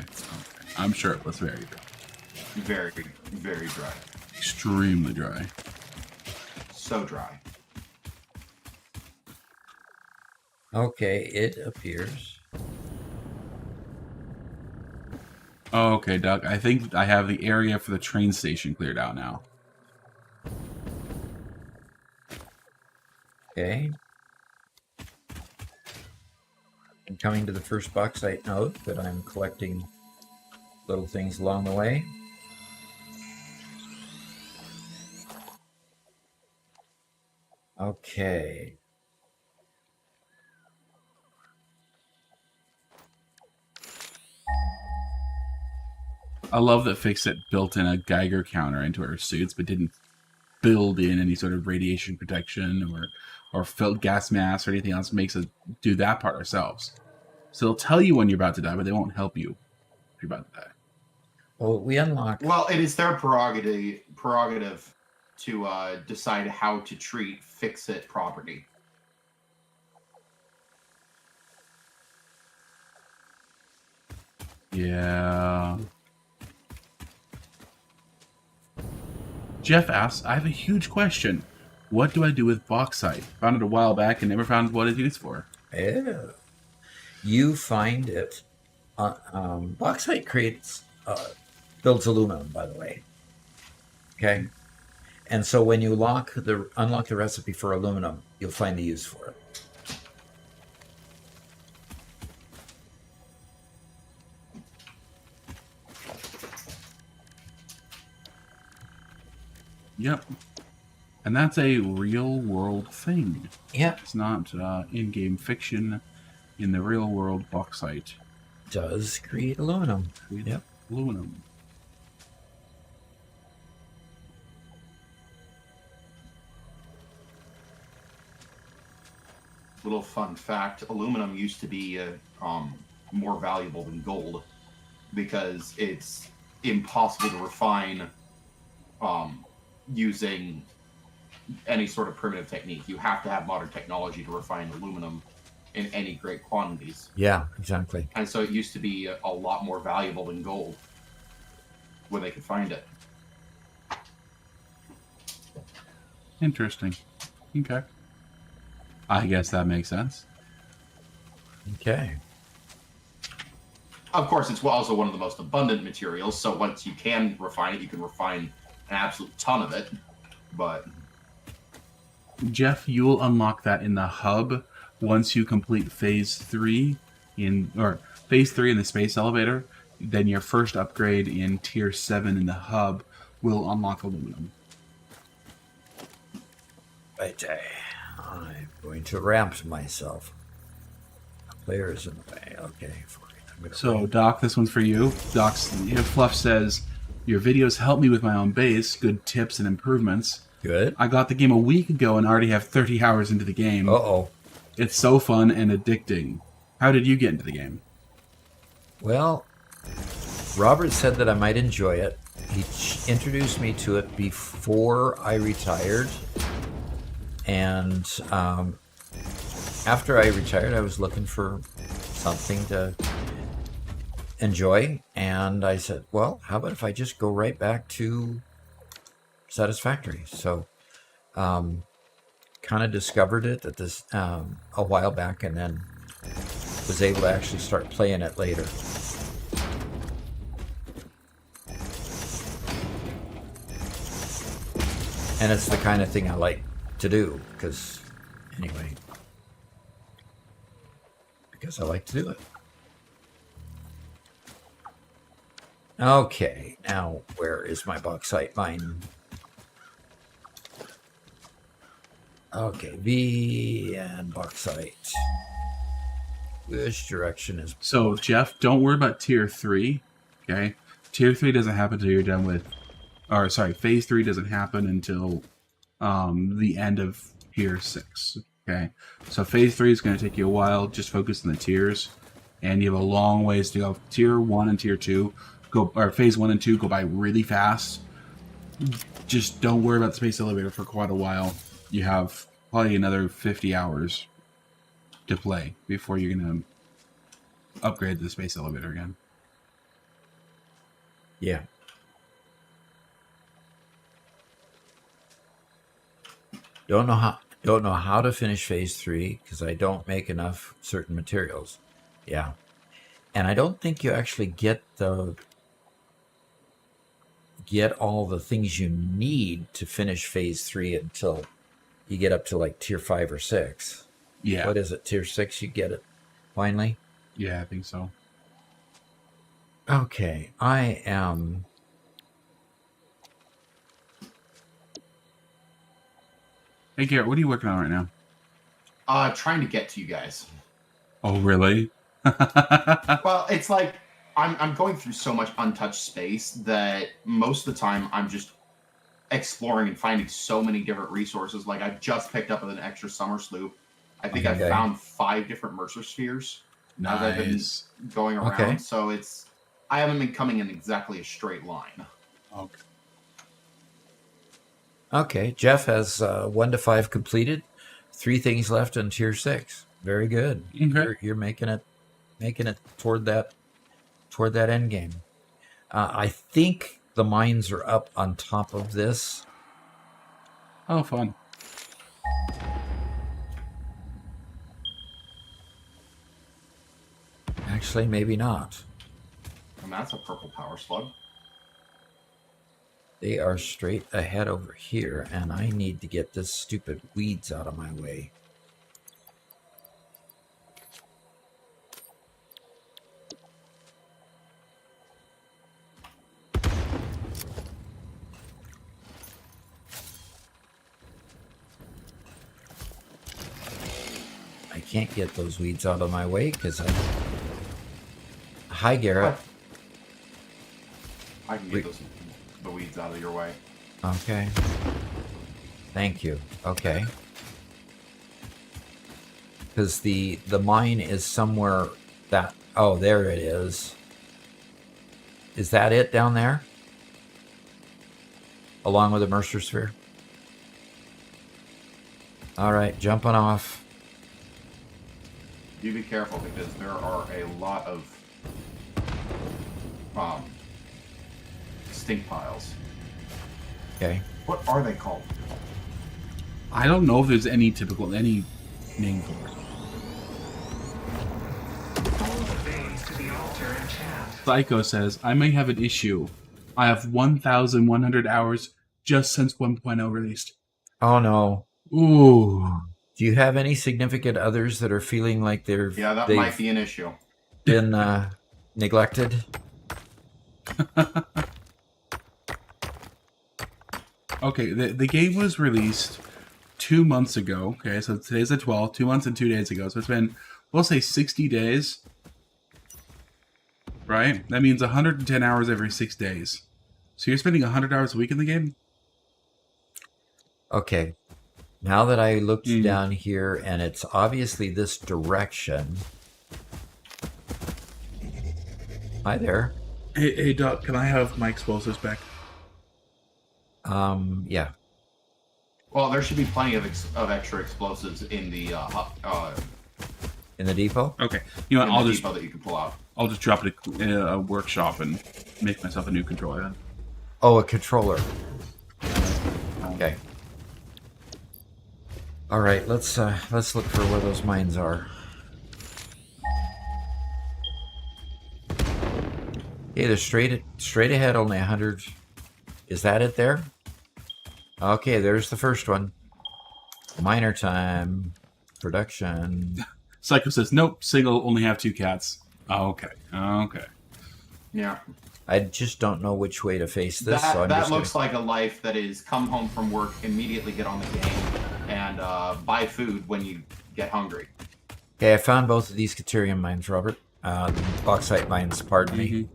I'm sure it was very dry. Very, very dry. Extremely dry. So dry. Okay, it appears. Okay, Doug, I think I have the area for the train station cleared out now. Okay. I'm coming to the first bauxite node, but I'm collecting little things along the way. Okay. I love that Fixit built in a Geiger counter into our suits, but didn't build in any sort of radiation protection or filled gas mask or anything else. Makes us do that part ourselves. So they'll tell you when you're about to die, but they won't help you if you're about to die. Well, we unlocked. Well, it is their prerogative to decide how to treat fix-it property. Yeah. Jeff asks, I have a huge question. What do I do with bauxite? Found it a while back and never found what it's used for. Yeah. you find it. Bauxite builds aluminum, by the way. Okay, and so when you unlock the recipe for aluminum, you'll find the use for it. Yep. And that's a real world thing. Yeah, It's not in-game fiction. In the real world, bauxite does create aluminum. creates Yep. aluminum. Little fun fact: aluminum used to be more valuable than gold because it's impossible to refine using any sort of primitive technique. You have to have modern technology to refine aluminum in any great quantities. Yeah, exactly. And so it used to be a lot more valuable than gold when they could find it. Interesting. Okay. I guess that makes sense. Okay. Of course, it's also one of the most abundant materials, so once you can refine it, you can refine an absolute ton of it. But Jeff, you'll unlock that in the hub once you complete phase 3 in the space elevator. Then your first upgrade in tier 7 in the hub will unlock aluminum. Right. I'm going to ramp myself. Player is in the way. Okay. So, Doc, this one's for you. Fluff says, your videos help me with my own base. Good tips and improvements. Good. I got the game a week ago and already have 30 hours into the game. Uh-oh. It's so fun and addicting. How did you get into the game? Well, Robert said that I might enjoy it. He introduced me to it before I retired. And after I retired, I was looking for something to enjoy. And I said, well, how about if I just go right back to Satisfactory? So kind of discovered it at this a while back, and then was able to actually start playing it later. And it's the kind of thing I like to do because I like to do it. Okay, now where is my bauxite mine? Okay, V and bauxite. Which direction is... So, Jeff, don't worry about tier 3, okay? Tier 3 doesn't happen until you're done with... phase 3 doesn't happen until the end of tier 6, okay? So phase 3 is going to take you a while. Just focus on the tiers. And you have a long ways to go. Tier 1 and Tier 2, phase 1 and 2 go by really fast. Just don't worry about the space elevator for quite a while. You have probably another 50 hours to play before you're going to upgrade to the space elevator again. Yeah. Don't know how to finish phase 3 because I don't make enough certain materials. Yeah. And I don't think you actually get all the things you need to finish phase 3 until you get up to like tier 5 or 6. Yeah. What is it? Tier 6 you get it finally? Yeah, I think so. Okay. I am... Hey, Garrett, what are you working on right now? Trying to get to you guys. Oh, really? Well, it's like I'm going through so much untouched space that most of the time I'm just exploring and finding so many different resources. Like I've just picked up an extra summer sloop. I think I found 5 different Mercer spheres as I've been going around. Okay. So I haven't been coming in exactly a straight line. Okay. Okay, Jeff has 1 to 5 completed, 3 things left in tier 6. Very good. Okay. You're making it toward that end game. I think the mines are up on top of this. Oh, fun. Actually, maybe not. And that's a purple power slug. They are straight ahead over here, and I need to get this stupid weeds out of my way. I can't get those weeds out of my way because I... Hi, Garrett. I can get the weeds out of your way. Okay. Thank you. Okay. Because the mine is somewhere that... Oh, there it is. Is that it down there? Along with the Mercer Sphere? All right, jumping off. You be careful because there are a lot of stink piles. Okay. What are they called? I don't know if there's any name for it. Psycho says, I may have an issue. I have 1,100 hours just since 1.0 released. Oh, no. Ooh. Do you have any significant others that are feeling like they've Might be an issue. Been neglected? Okay, the game was released 2 months ago. Okay, so today's the 12th, 2 months and 2 days ago. So it's been, we'll say 60 days. Right? That means 110 hours every 6 days. So you're spending 100 hours a week in the game? Okay. Now that I looked down here, and it's obviously this direction. Hi there. Hey, Doc, can I have my explosives back? Yeah. Well, there should be plenty of extra explosives in the In the depot? Okay. You know what, depot that you can pull out. I'll just drop it in a workshop and make myself a new controller then. Oh, a controller. Okay. All right, let's look for where those mines are. Okay, they're straight ahead, only 100. Is that it there? Okay, there's the first one. Miner time. Production. Psycho says, nope, single, only have 2 cats. Oh, okay. Yeah. I just don't know which way to face this. That looks like a life that is come home from work, immediately get on the game, and buy food when you get hungry. Okay, I found both of these Caterium mines, Robert. Bauxite mines, pardon me.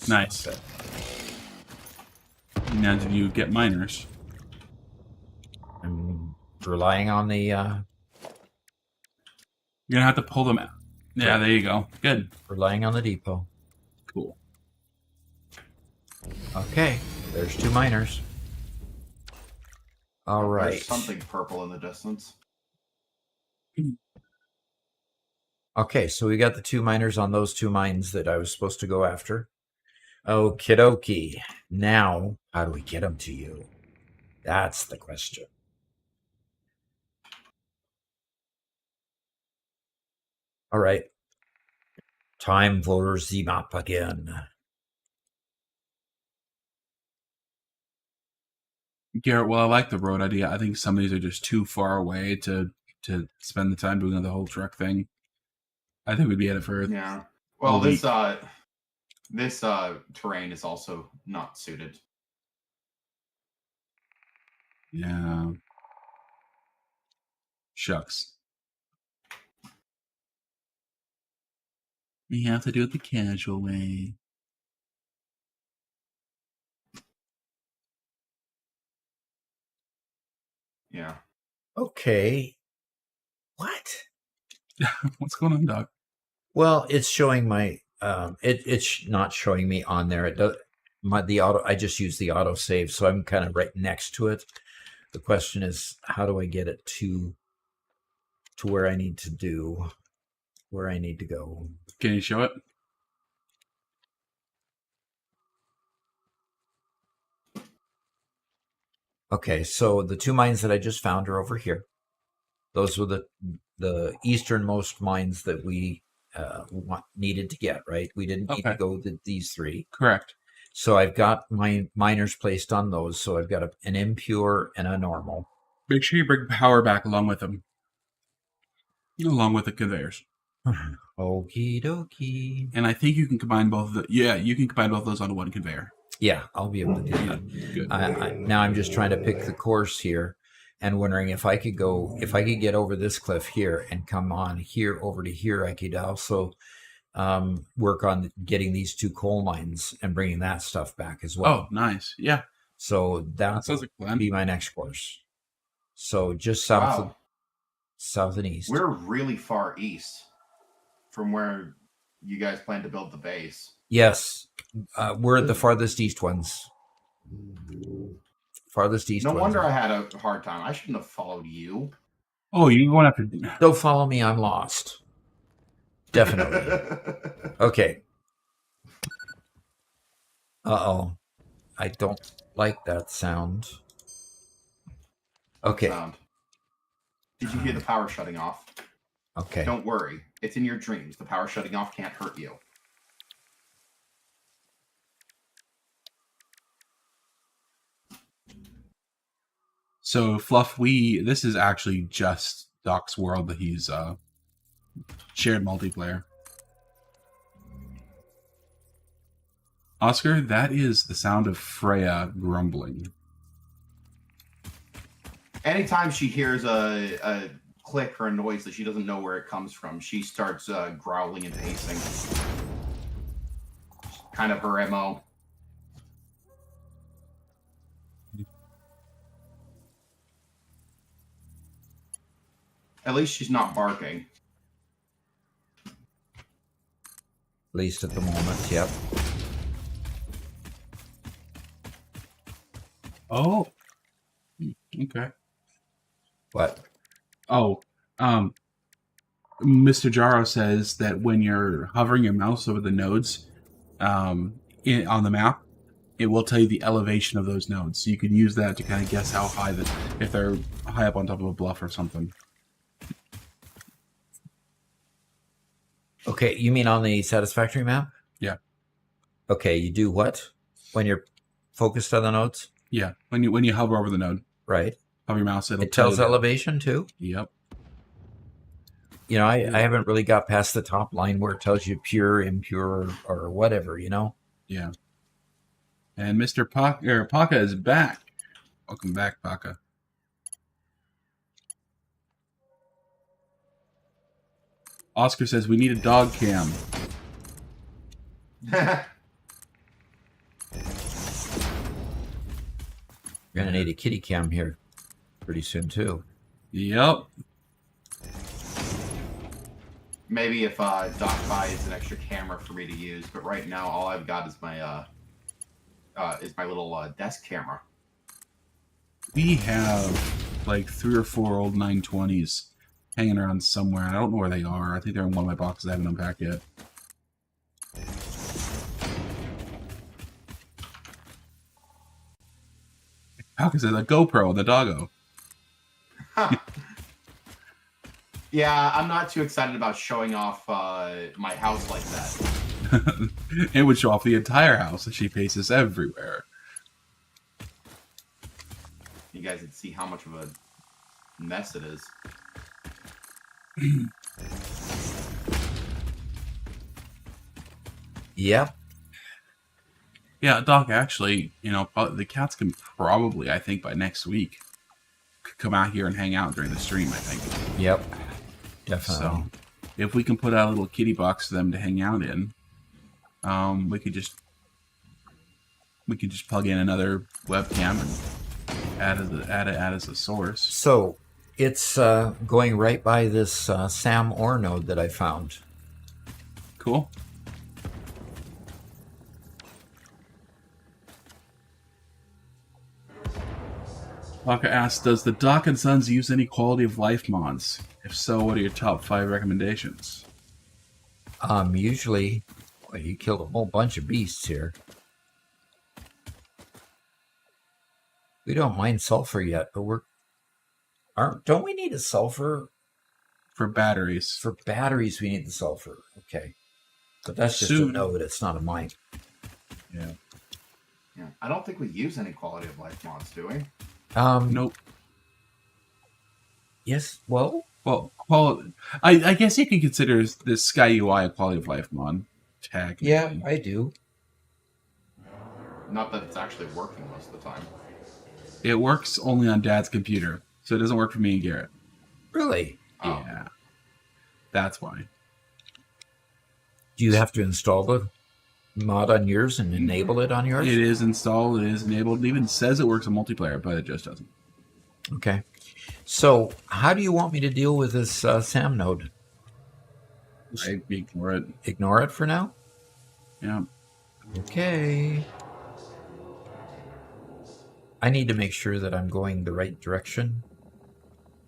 Nice. Now did you get miners? I'm relying on the... You're going to have to pull them out. Yeah, there you go. Good. Relying on the depot. Cool. Okay, there's 2 miners. All right. There's something purple in the distance. Okay, so we got the 2 miners on those 2 mines that I was supposed to go after. Okie dokie. Now, how do we get them to you? That's the question. All right. Time for the map again. Garrett, well, I like the road idea. I think some of these are just too far away to spend the time doing the whole truck thing. I think we'd be at it for... Yeah. Well, this terrain is also not suited. Yeah. Shucks. We have to do it the casual way. Yeah. Okay. What? What's going on, Doc? Well, it's showing my it's not showing me on there. It does I just use the auto save, so I'm kind of right next to it. The question is, how do I get it to where I need to go? Can you show it? Okay, so the 2 mines that I just found are over here. Those were the easternmost mines that we needed to get, right? We didn't need to Okay. go these 3. Correct. So I've got my miners placed on those. So I've got an impure and a normal. Make sure you bring power back along with them. Along with the conveyors. Okie dokie. And I think you can combine both of the... Yeah, you can combine both of those onto one conveyor. Yeah, I'll be able to do that. Good. Now I'm just trying to pick the course here and wondering if I could get over this cliff here and come on here over to here. I could also work on getting these 2 coal mines and bringing that stuff back as well. Oh, nice. Yeah. So that sounds like a plan. be my next course. So just south and east. We're really far east from where you guys plan to build the base. Yes, we're the farthest east ones. Farthest east. No ones. wonder I had a hard time. I shouldn't have followed you. Oh, you're going after... Don't follow me. I'm lost. Definitely. Okay. Uh-oh. I don't like that sound. Okay. Did you hear the power shutting off? Okay. Don't worry. It's in your dreams. The power shutting off can't hurt you. So, Fluff, this is actually just Doc's world that he's shared multiplayer. Oscar, that is the sound of Freya grumbling. Anytime she hears a click or a noise that she doesn't know where it comes from, she starts growling and pacing. Kind of her MO. At least she's not barking. At least at the moment, yep. Oh. Okay. What? Oh. Mr. Jaro says that when you're hovering your mouse over the nodes on the map, it will tell you the elevation of those nodes. So you can use that to kind of guess how high if they're high up on top of a bluff or something. Okay, you mean on the Satisfactory map? Yeah. Okay, you do what when you're focused on the nodes? Yeah, when you hover over the node, right? Hover your mouse, It tells elevation too. Yep. You know, I haven't really got past the top line where it tells you pure, impure, or whatever. You know. Yeah. And Mr. Paka is back. Welcome back, Paka. Oscar says we need a dog cam. We're gonna need a kitty cam here pretty soon too. Yep. Maybe if Doc buys an extra camera for me to use, but right now all I've got is my little desk camera. We have like 3 or 4 old 920s hanging around somewhere. I don't know where they are. I think they're in one of my boxes I haven't unpacked yet. How is it a GoPro on the doggo? Yeah, I'm not too excited about showing off my house like that. It would show off the entire house as she faces everywhere. You guys would see how much of a mess it is. Yep. Yeah, Doc, actually, the cats can probably, I think, by next week, come out here and hang out during the stream, I think. Yep. Definitely. So, if we can put out a little kitty box for them to hang out in, we could just plug in another webcam and add it as a source. So, it's going right by this Sam ore node that I found. Cool. Waka asks, does the Doc and Sons use any quality of life mods? If so, what are your top 5 recommendations? Usually, well, you killed a whole bunch of beasts here. We don't mind sulfur yet, but don't we need a sulfur For batteries. For batteries, we need the sulfur. Okay. But that's just Soon. a node. It's not a mine. Yeah. Yeah. I don't think we use any quality of life mods, do we? Nope. Yes. Well, I guess you can consider this Sky UI a quality of life mod. Technically. yeah, I do. Not that it's actually working most of the time. It works only on Dad's computer, so it doesn't work for me and Garrett. Really? Oh. Yeah. That's why. Do you have to install the mod on yours and enable it on yours? It is installed, it is enabled. It even says it works in multiplayer, but it just doesn't. Okay. So, how do you want me to deal with this SAM node? I ignore it. Ignore it for now? Yeah. Okay. I need to make sure that I'm going the right direction.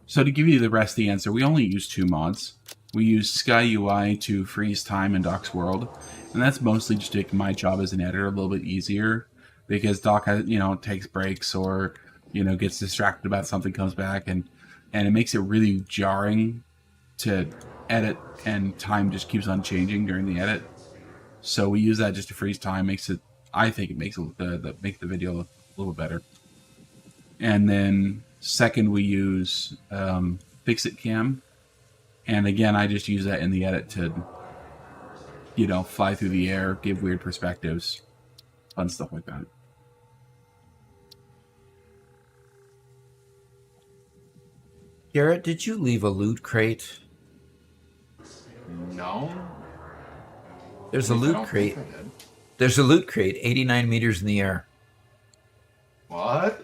So to give you the rest of the answer, we only use 2 mods. We use Sky UI to freeze time in Doc's world, and that's mostly just to make my job as an editor a little bit easier, because Doc has, takes breaks or gets distracted about something, comes back, and it makes it really jarring to edit, and time just keeps on changing during the edit. So we use that just to freeze time. I think it makes the video look a little better. And then second, we use Fixit Cam. And again, I just use that in the edit to, fly through the air, give weird perspectives, fun stuff like that. Garrett, did you leave a loot crate? No. There's a At least I loot don't crate. think I did. There's a loot crate, 89 meters in the air. What?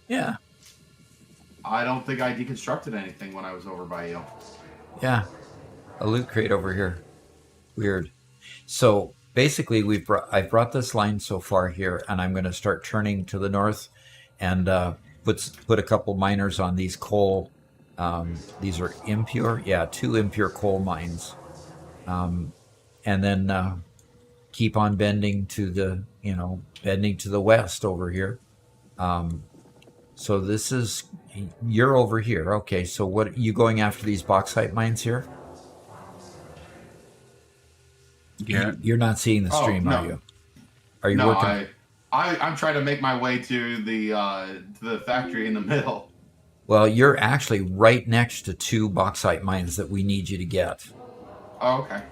Yeah. I don't think I deconstructed anything when I was over by you. Yeah. A loot crate over here. Weird. So basically, I've brought this line so far here, and I'm going to start turning to the north and put a couple miners on these coal. These are impure. Yeah, 2 impure coal mines. And then keep on bending to the west over here. So this is, you're over here. Okay, so what, you going after these bauxite mines here? Garrett? You're not seeing the stream, no. are you? Are you No, working? I'm trying to make my way to the factory in the middle. Well, you're actually right next to 2 bauxite mines that we need you to get. Oh, okay.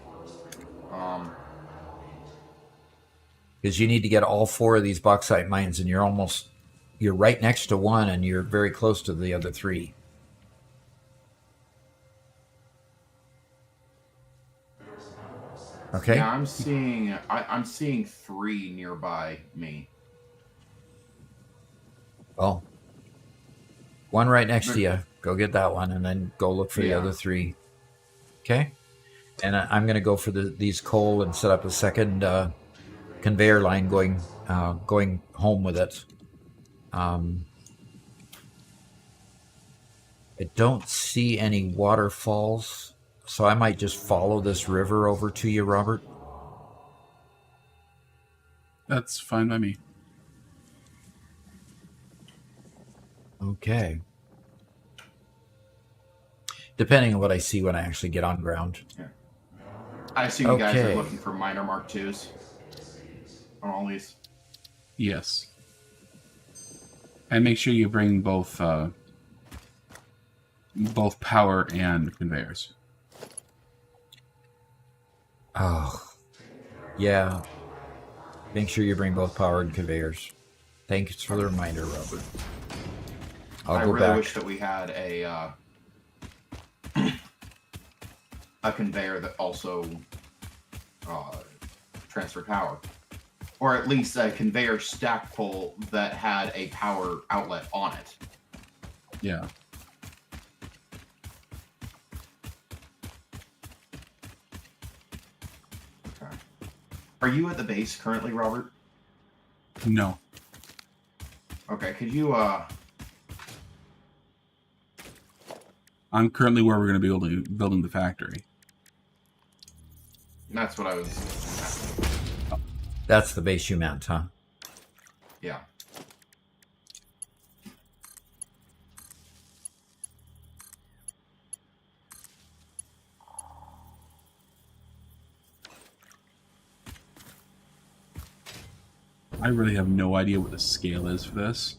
Because you need to get all 4 of these bauxite mines, and you're right next to one, and you're very close to the other 3. Okay. Yeah, I'm seeing 3 nearby me. Well, one right next to you. Go get that one, and then go look for the other 3. Okay. And I'm going to go for these coal and set up a second conveyor line going home with it. I don't see any waterfalls, so I might just follow this river over to you, Robert. That's fine by me. Okay. Depending on what I see when I actually get on ground. Yeah. I assume you guys are Okay. looking for minor Mark IIs on all these. Yes. And make sure you bring both power and conveyors. Oh, yeah. Make sure you bring both power and conveyors. Thanks for the reminder, Robert. I I'll go really back. wish that we had a conveyor that also transferred power. Or at least a conveyor stack pole that had a power outlet on it. Yeah. Okay. Are you at the base currently, Robert? No. Okay, could you I'm currently where we're going to be building the factory. that's what I was asking. That's the base you meant, huh? Yeah. I really have no idea what the scale is for this.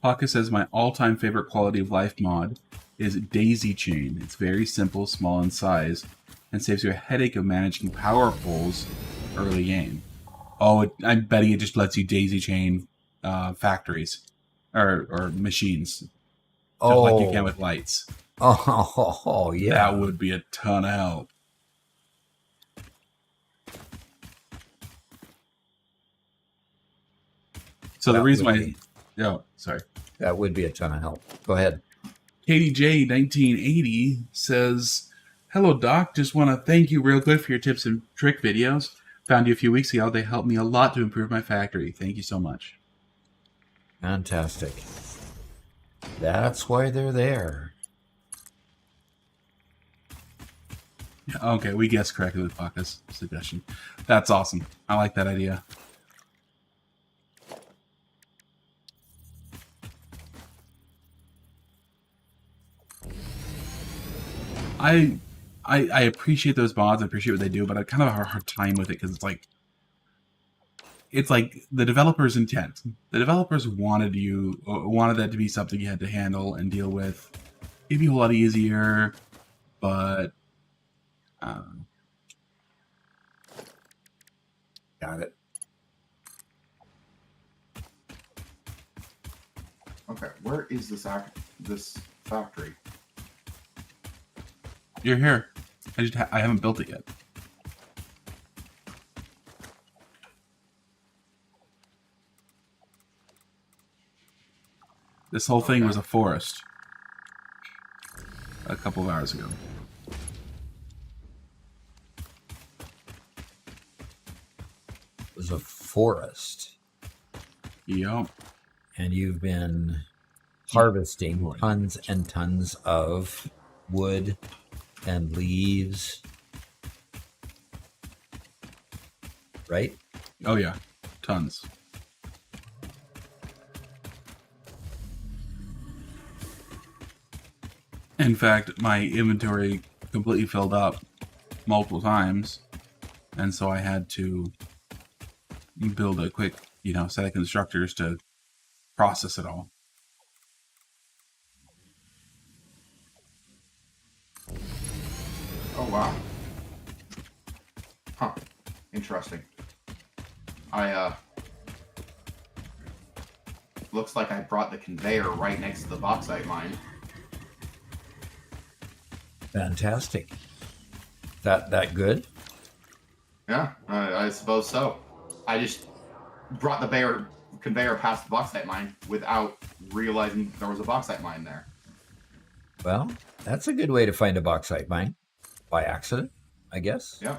Paka says my all-time favorite quality of life mod is Daisy Chain. It's very simple, small in size, and saves you a headache of managing power poles early game. Oh, I'm betting it just lets you Daisy Chain factories or machines, just like you can with lights. Oh, yeah. That would be a ton of help. So the reason why... Oh, sorry. That would be a ton of help. Go ahead. KDJ1980 says, hello, Doc. Just want to thank you real quick for your tips and trick videos. Found you a few weeks ago. They helped me a lot to improve my factory. Thank you so much. Fantastic. That's why they're there. Okay, we guessed correctly with Paka's suggestion. That's awesome. I like that idea. I appreciate those mods. I appreciate what they do, but I kind of have a hard time with it because it's like the developer's intent. The developers wanted that to be something you had to handle and deal with. It'd be a lot easier, but got it. Okay, where is this factory? You're here. I haven't built it yet. This whole thing was a forest a couple of hours ago. It was a forest. Yep. And you've been harvesting tons and tons of wood and leaves, right? Oh yeah, tons. In fact, my inventory completely filled up multiple times, and so I had to build a quick, set of constructors to process it all. Oh, wow. Huh. Interesting. Looks like I brought the conveyor right next to the bauxite mine. Fantastic. That good? Yeah, I suppose so. I just brought the conveyor past the bauxite mine without realizing there was a bauxite mine there. Well, that's a good way to find a bauxite mine. By accident, I guess. Yeah.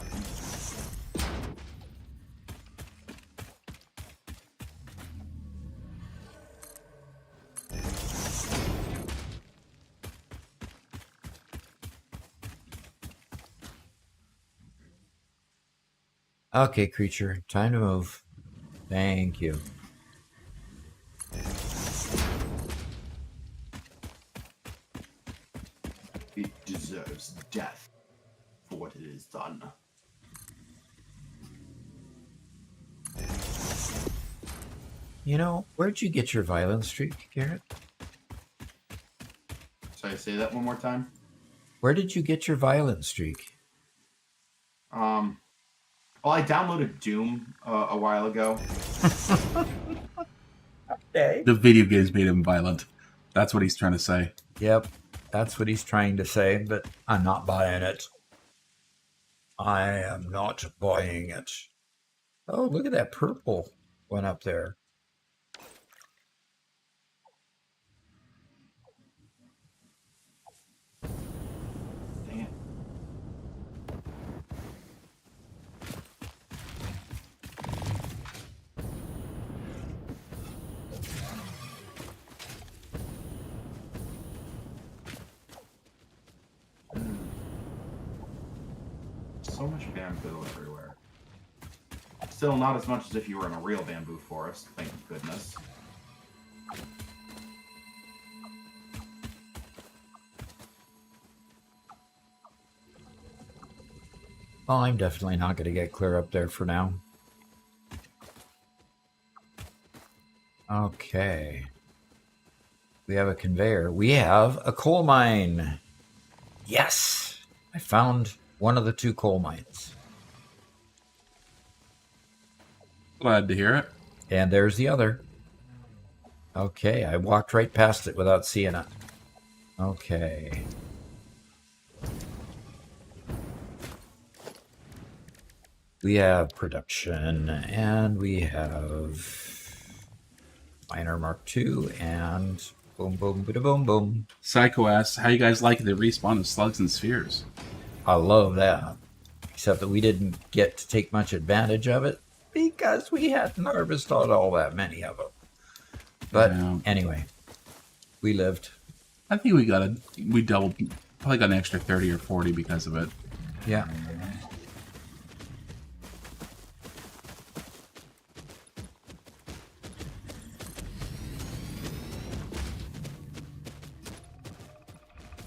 Okay, creature, time to move. Thank you. It deserves death for what it has done. Where'd you get your violence streak, Garrett? Sorry, say that one more time? Where did you get your violence streak? Well, I downloaded Doom a while ago. Okay. The video games made him violent. That's what he's trying to say. Yep, that's what he's trying to say, but I'm not buying it. I am not buying it. Oh, look at that purple one up there. Dang it. So much bamboo everywhere. Still not as much as if you were in a real bamboo forest, thank goodness. Oh, I'm definitely not going to get clear up there for now. Okay. We have a conveyor. We have a coal mine. Yes! I found one of the 2 coal mines. Glad to hear it. And there's the other. Okay, I walked right past it without seeing it. Okay. We have production, and we have miner Mark II, and boom, boom, boom, boom, boom. Psycho asks, how you guys like the respawn of slugs and spheres? I love that. Except that we didn't get to take much advantage of it because we hadn't harvested all that many of them. But Yeah. anyway, we lived. I think we doubled, probably got an extra 30 or 40 because of it. Yeah.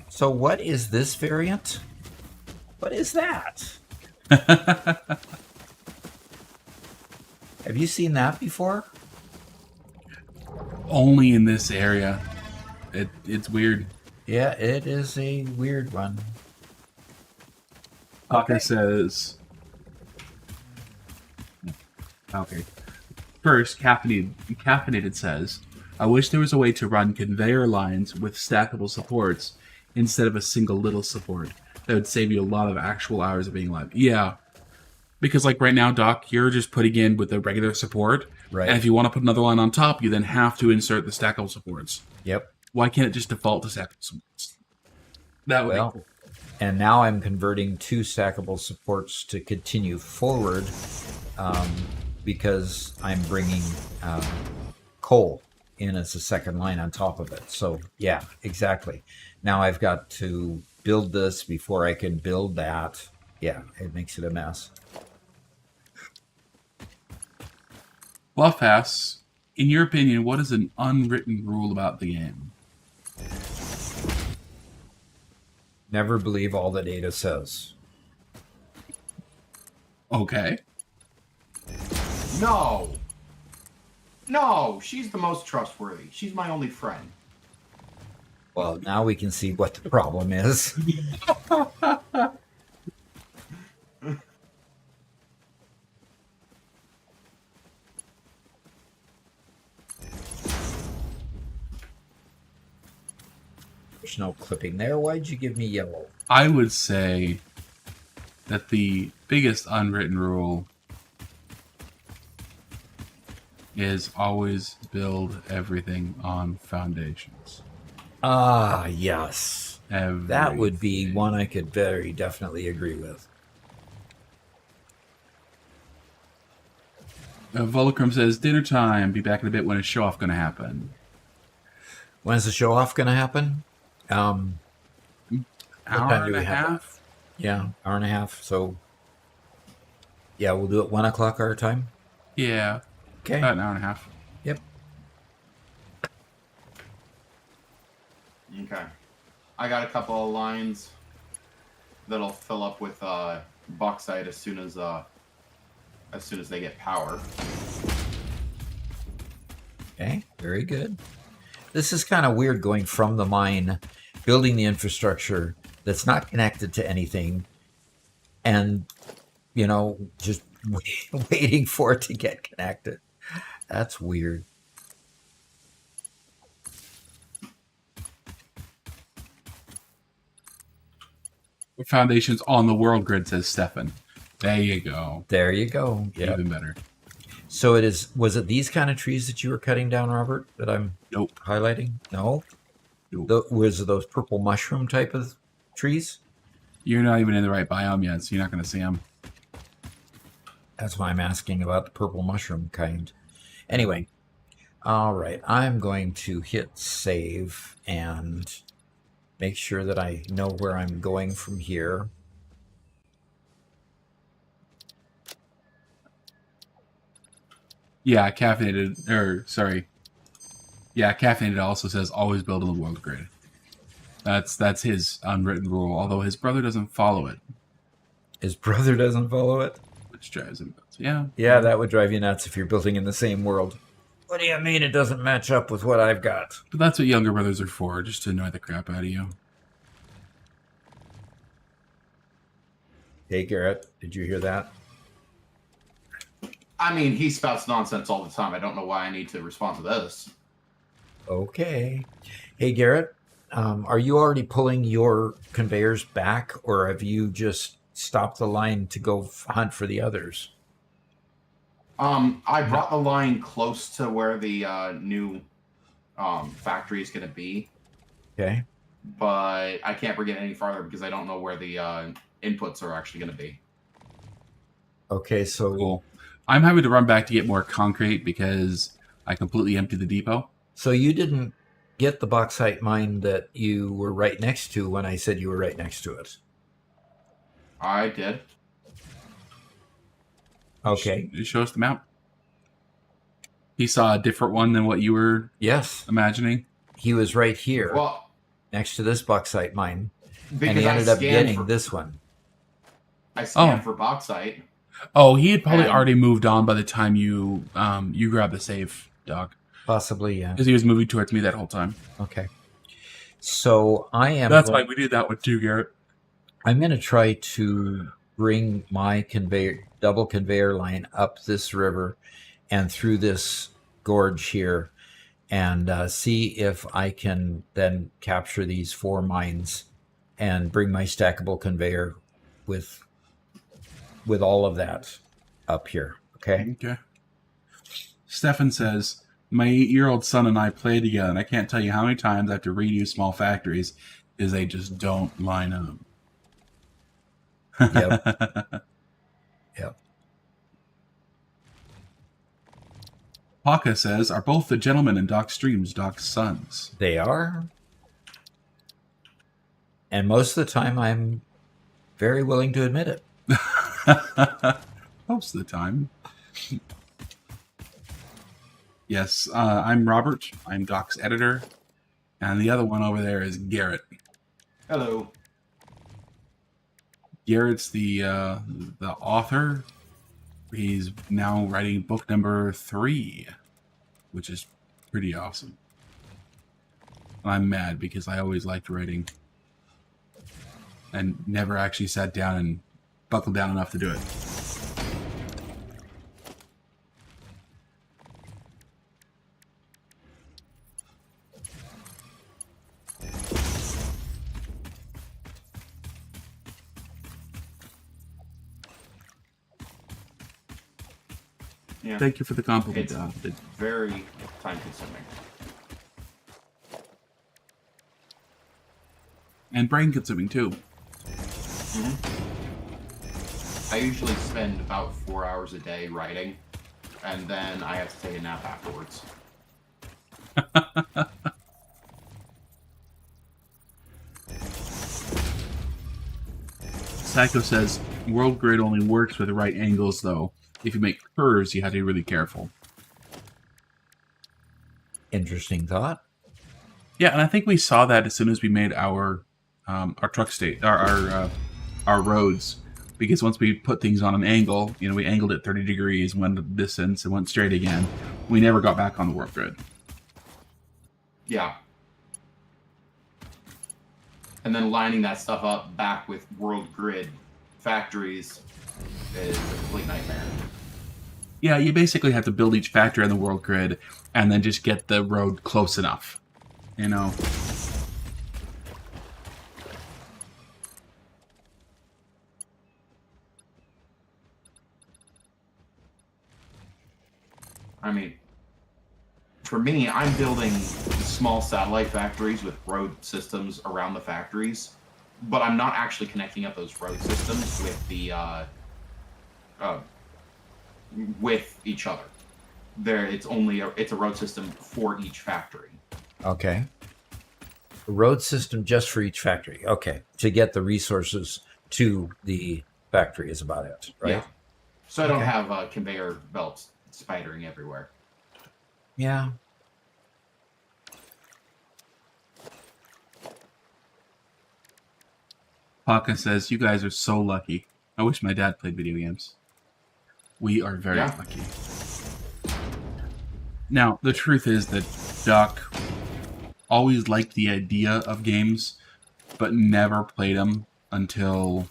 So what is this variant? What is that? Have you seen that before? Only in this area. It's weird. Yeah, it is a weird one. Hawker says... Okay. First, Caffeinated says, I wish there was a way to run conveyor lines with stackable supports instead of a single little support. That would save you a lot of actual hours of being live. Yeah. Because like right now, Doc, you're just putting in with the regular support. Right. And if you want to put another line on top, you then have to insert the stackable supports. Yep. Why can't it just default to stackable supports? That would be cool. And now I'm converting 2 stackable supports to continue forward because I'm bringing coal in as a second line on top of it. So, yeah, exactly. Now I've got to build this before I can build that. Yeah, it makes it a mess. Bluff asks, in your opinion, what is an unwritten rule about the game? Never believe all the data says. Okay. No. No, she's the most trustworthy. She's my only friend. Well, now we can see what the problem is. There's no clipping there. Why'd you give me yellow? I would say that the biggest unwritten rule is always build everything on foundations. Ah, yes. Everything. That would be one I could very definitely agree with. Volcrum says, dinner time. Be back in a bit. When is show-off going to happen? When's the show-off going to happen? Hour time do and we a have half? Yeah, hour and a half. So, yeah, we'll do it 1 o'clock our time. Yeah. Okay. About an hour and a half. Yep. Okay. I got a couple of lines that'll fill up with bauxite as soon as they get power. Okay, very good. This is kind of weird going from the mine, building the infrastructure that's not connected to anything, and, you know, just waiting for it to get connected. That's weird. Foundations on the world grid, says Stefan. There you go. There you go. Yep. Even better. So was it these kind of trees that you were cutting down, Robert, that I'm Nope. highlighting? No? Nope. Was it those purple mushroom type of trees? You're not even in the right biome yet, so you're not going to see them. That's why I'm asking about the purple mushroom kind. Anyway, all right. I'm going to hit save and make sure that I know where I'm going from here. Yeah, caffeinated also says always build on the world grid. That's his unwritten rule, although his brother doesn't follow it. His brother doesn't follow it? which drives him nuts. Yeah. Yeah, that would drive you nuts if you're building in the same world. What do you mean it doesn't match up with what I've got? But that's what younger brothers are for, just to annoy the crap out of you. Hey, Garrett, did you hear that? I mean, he spouts nonsense all the time. I don't know why I need to respond to this. Okay. Hey, Garrett, are you already pulling your conveyors back, or have you just stopped the line to go hunt for the others? I brought the line close to where the new factory is going to be, Okay. but I can't bring it any farther because I don't know where the inputs are actually going to be. Okay, so Cool. I'm having to run back to get more concrete because I completely emptied the depot. so you didn't get the bauxite mine that you were right next to when I said you were right next to it. I did. Okay. Just show us the map. He saw a different one than what you were Yes, imagining. he was right here Well, next to this bauxite mine, because and he I ended up scanned getting for, this one. I scanned Oh. for bauxite. Oh, he had probably And- already moved on by the time you grabbed the safe, dog. Possibly, yeah. Because he was moving towards me that whole time. Okay. So I am. That's why we did that one too, Garrett. I'm going to try to bring my double conveyor line up this river and through this gorge here, and see if I can then capture these 4 mines and bring my stackable conveyor with all of that up here. Okay. Okay. Stefan says, my 8-year-old son and I play together, and I can't tell you how many times I have to redo small factories because they just don't line up. Yep. Yep. Paka says, are both the gentlemen in Doc Streams Doc's sons? They are. And most of the time, I'm very willing to admit it. Most of the time. Yes, I'm Robert. I'm Doc's editor. And the other one over there is Garrett. Hello. Garrett's the author. He's now writing book number 3, which is pretty awesome. I'm mad because I always liked writing and never actually sat down and buckled down enough to do it. Yeah. Thank you for the compliment. It's very time consuming. And brain consuming too. I usually spend about 4 hours a day writing, and then I have to take a nap afterwards. Psycho says, world grid only works with the right angles though. If you make curves, you have to be really careful. Interesting thought. Yeah, and I think we saw that as soon as we made our truck state, our roads, because once we put things on an angle, we angled it 30 degrees, went the distance, and went straight again. We never got back on the world grid. Yeah. And then lining that stuff up back with world grid factories is a complete nightmare. Yeah, you basically have to build each factory on the world grid and then just get the road close enough. I mean, for me, I'm building small satellite factories with road systems around the factories, but I'm not actually connecting up those road systems with the with each other. It's a road system for each factory. Okay. A road system just for each factory. Okay. To get the resources to the factory is about it, right? Yeah. So I don't Okay. have conveyor belts spidering everywhere. Yeah. Paka says, you guys are so lucky. I wish my dad played video games. We are very Yeah. lucky. Now, the truth is that Duck always liked the idea of games, but never played them until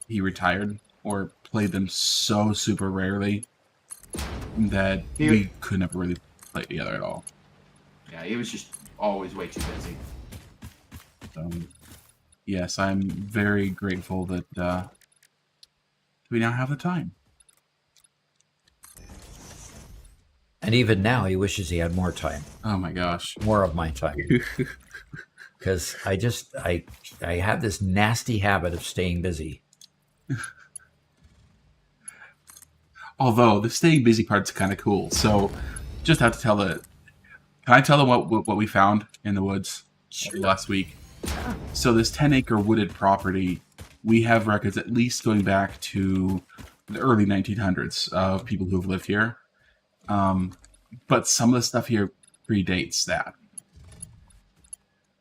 he retired, or played them so super rarely that we could never really play together at all. Yeah, he was just always way too busy. Yes, I'm very grateful that we now have the time. And even now, he wishes he had more time, Oh my gosh. more of my time. Because I have this nasty habit of staying busy. Although the staying busy part's kind of cool. So just have to tell can I tell them what we found in the woods last week? So this 10-acre wooded property, we have records at least going back to the early 1900s of people who have lived here. But some of the stuff here predates that.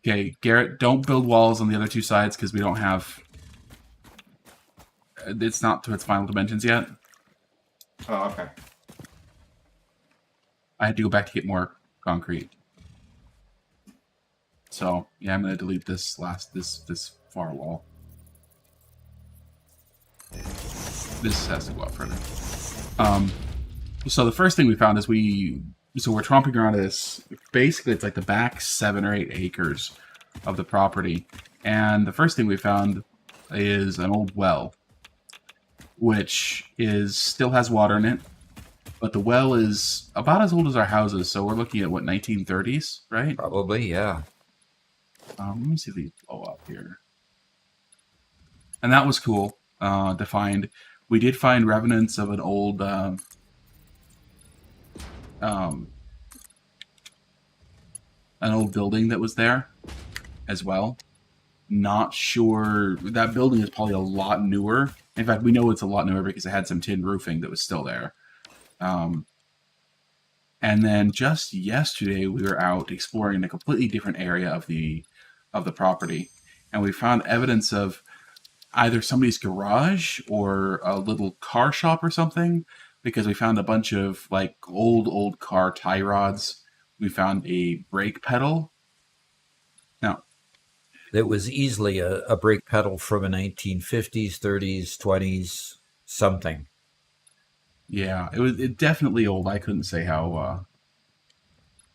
Okay, Garrett, don't build walls on the other two sides because we don't have... It's not to its final dimensions yet. Oh, okay. I had to go back to get more concrete. So, yeah, I'm going to delete this far wall. This has to go up further. So the first thing we found is we're tromping around this. Basically, it's like the back 7 or 8 acres of the property. And the first thing we found is an old well, which still has water in it. But the well is about as old as our houses. So we're looking at, 1930s, right? Probably, yeah. Let me see if these blow up here. And that was cool to find. We did find remnants of an old... an old building that was there as well. Not sure. That building is probably a lot newer. In fact, we know it's a lot newer because it had some tin roofing that was still there. And then just yesterday, we were out exploring a completely different area of the property, and we found evidence of either somebody's garage or a little car shop or something, because we found a bunch of like old car tie rods. We found a brake pedal. Now, It was easily a brake pedal from a 1950s, 30s, 20s, something. yeah, it definitely old. I couldn't say how.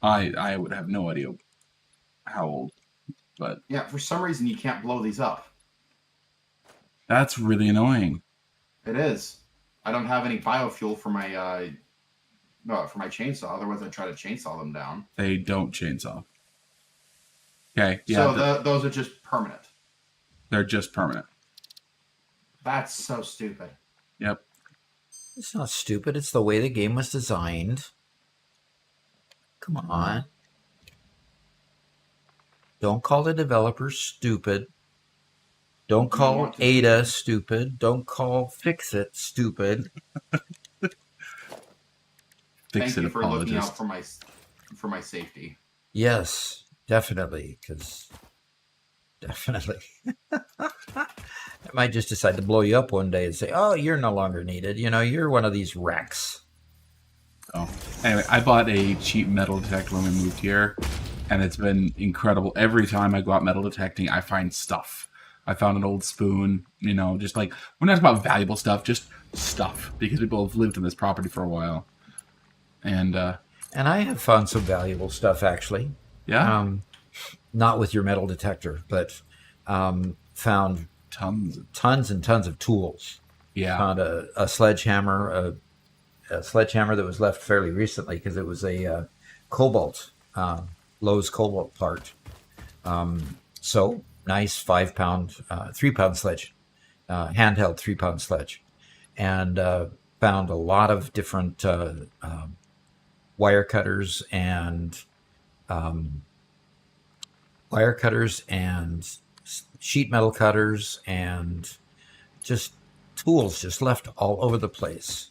I would have no idea how old, but Yeah, for some reason you can't blow these up. that's really annoying. It is. I don't have any biofuel for my chainsaw. Otherwise, I'd try to chainsaw them down. They don't chainsaw. Okay, yeah, So those are just permanent. they're just permanent. That's so stupid. Yep. It's not stupid. It's the way the game was designed. Come on. Don't call the developers stupid. Don't call Ada stupid. Don't call Fix-It stupid. Fix Thank it, you for looking out apologist. for my safety. Yes, definitely. Because definitely. I might just decide to blow you up one day and say, oh, you're no longer needed. You know, you're one of these wrecks. Oh, anyway, I bought a cheap metal detector when we moved here, and it's been incredible. Every time I go out metal detecting, I find stuff. I found an old spoon, you know, just like, we're not talking about valuable stuff, just stuff, because people have lived in this property for a while. And I have found some valuable stuff, actually. yeah, Not with your metal detector, but found tons. and tons of tools. Yeah, Found a sledgehammer, a sledgehammer that was left fairly recently because it was a cobalt, Lowe's cobalt part. So nice 5-pound, 3-pound sledge, handheld 3-pound sledge, and found a lot of different wire cutters and sheet metal cutters and just tools just left all over the place.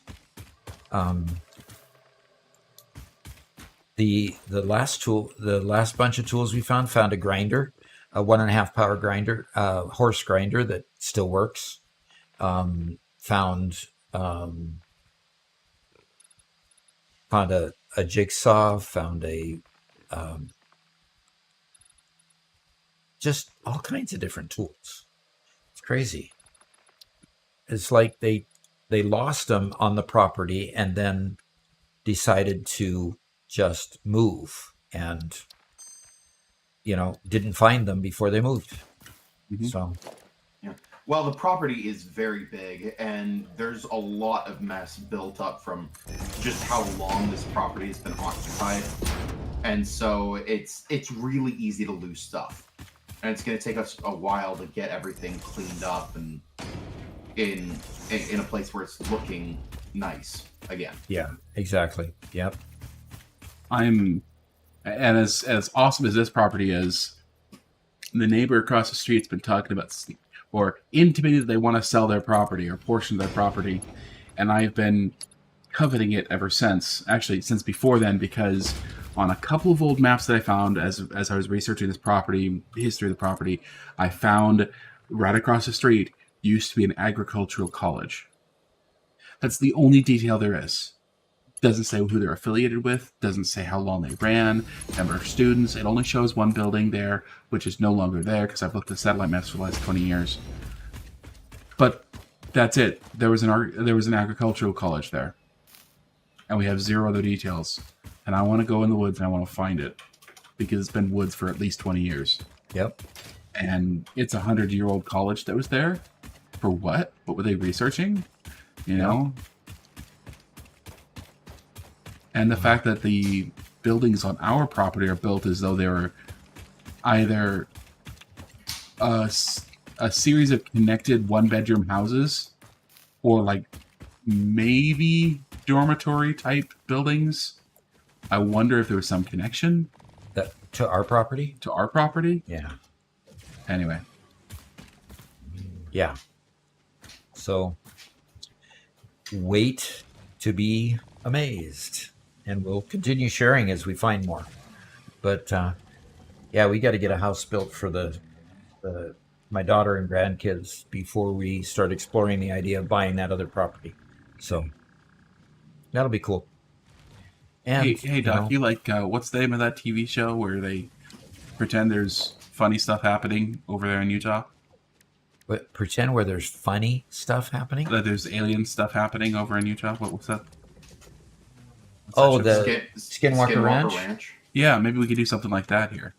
The last bunch of tools we found a grinder, a 1.5 power grinder, horse grinder that still works. Found found found a jigsaw, found a just all kinds of different tools. It's crazy. It's like they lost them on the property and then decided to just move and didn't find them before they moved. So Yeah. Well, the property is very big, and there's a lot of mess built up from just how long this property has been occupied, and so it's really easy to lose stuff, and it's going to take us a while to get everything cleaned up and in a place where it's looking nice again. yeah, exactly. Yep. And as awesome as this property is, the neighbor across the street's been talking about or intimated they want to sell their property or a portion of their property, and I've been coveting it ever since. Actually, since before then, because on a couple of old maps that I found as I was researching this property, the history of the property, I found right across the street used to be an agricultural college. That's the only detail there is. Doesn't say who they're affiliated with, doesn't say how long they ran, number of students. It only shows one building there, which is no longer there because I've looked at satellite maps for the last 20 years. But that's it. There was an agricultural college there. And we have zero other details. And I want to go in the woods and I want to find it because it's been woods for at least 20 years. Yep. And it's a 100-year-old college that was there. For what? What were they researching? You know? And the fact that the buildings on our property are built as though they were either a series of connected one-bedroom houses or like maybe dormitory type buildings. I wonder if there was some connection To our property? to our property. Yeah. Anyway, Yeah. So wait to be amazed. And we'll continue sharing as we find more. But yeah, we got to get a house built for my daughter and grandkids before we start exploring the idea of buying that other property. So that'll be cool. And hey Doc, you like what's the name of that TV show where they pretend there's funny stuff happening over there in Utah? But pretend where there's funny stuff happening. That there's alien stuff happening over in Utah. What's that? Oh, What's that show? the Skinwalker Ranch? Yeah, maybe we could do something like that here.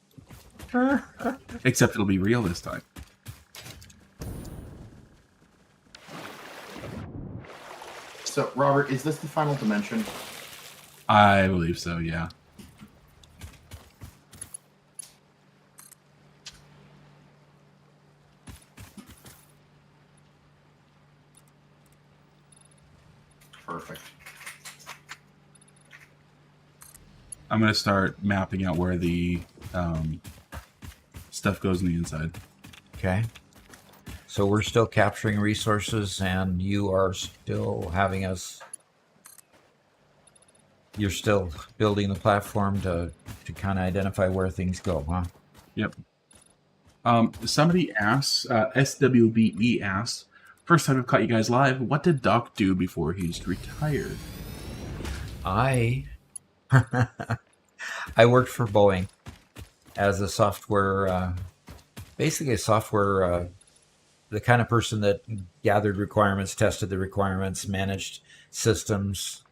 Except it'll be real this time. So, Robert, is this the final dimension? I believe so, yeah. Perfect. I'm going to start mapping out where the stuff goes on the inside. Okay. So we're still capturing resources, and you are still having us. You're still building the platform to kind of identify where things go, huh? Yep. Somebody asks, SWBE asks, first time I've caught you guys live, what did Doc do before he's retired? I worked for Boeing as a software, basically a software, the kind of person that gathered requirements, tested the requirements, managed systems,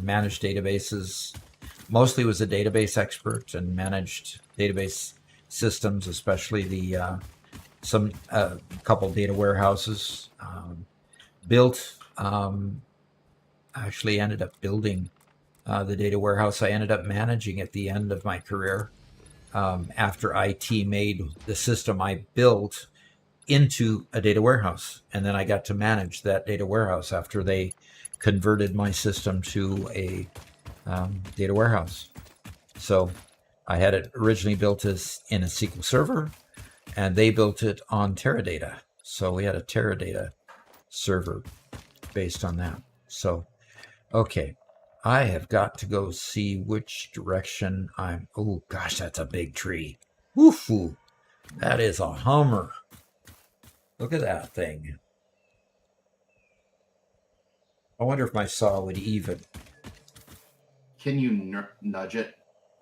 managed databases. Mostly was a database expert and managed database systems, especially the couple data warehouses. Actually ended up building the data warehouse. I ended up managing at the end of my career after IT made the system I built into a data warehouse. And then I got to manage that data warehouse after they converted my system to a data warehouse. So I had it originally built as in a SQL Server, and they built it on Teradata. So we had a Teradata server based on that. So, okay, I have got to go see which direction I'm. Oh gosh, that's a big tree. Woohoo! That is a Hummer. Look at that thing. I wonder if my saw would even. Can you nudge it?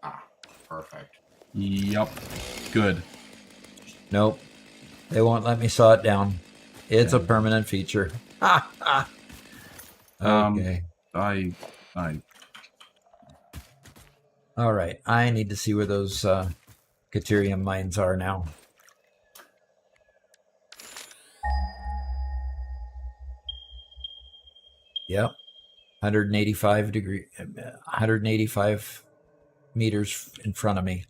Ah, perfect. Yep. Good. Nope. They won't let me saw it down. It's a Okay. permanent feature. Ha ha. Okay. I All right. I need to see where those Caterium mines are now. Yep. 185 meters in front of me.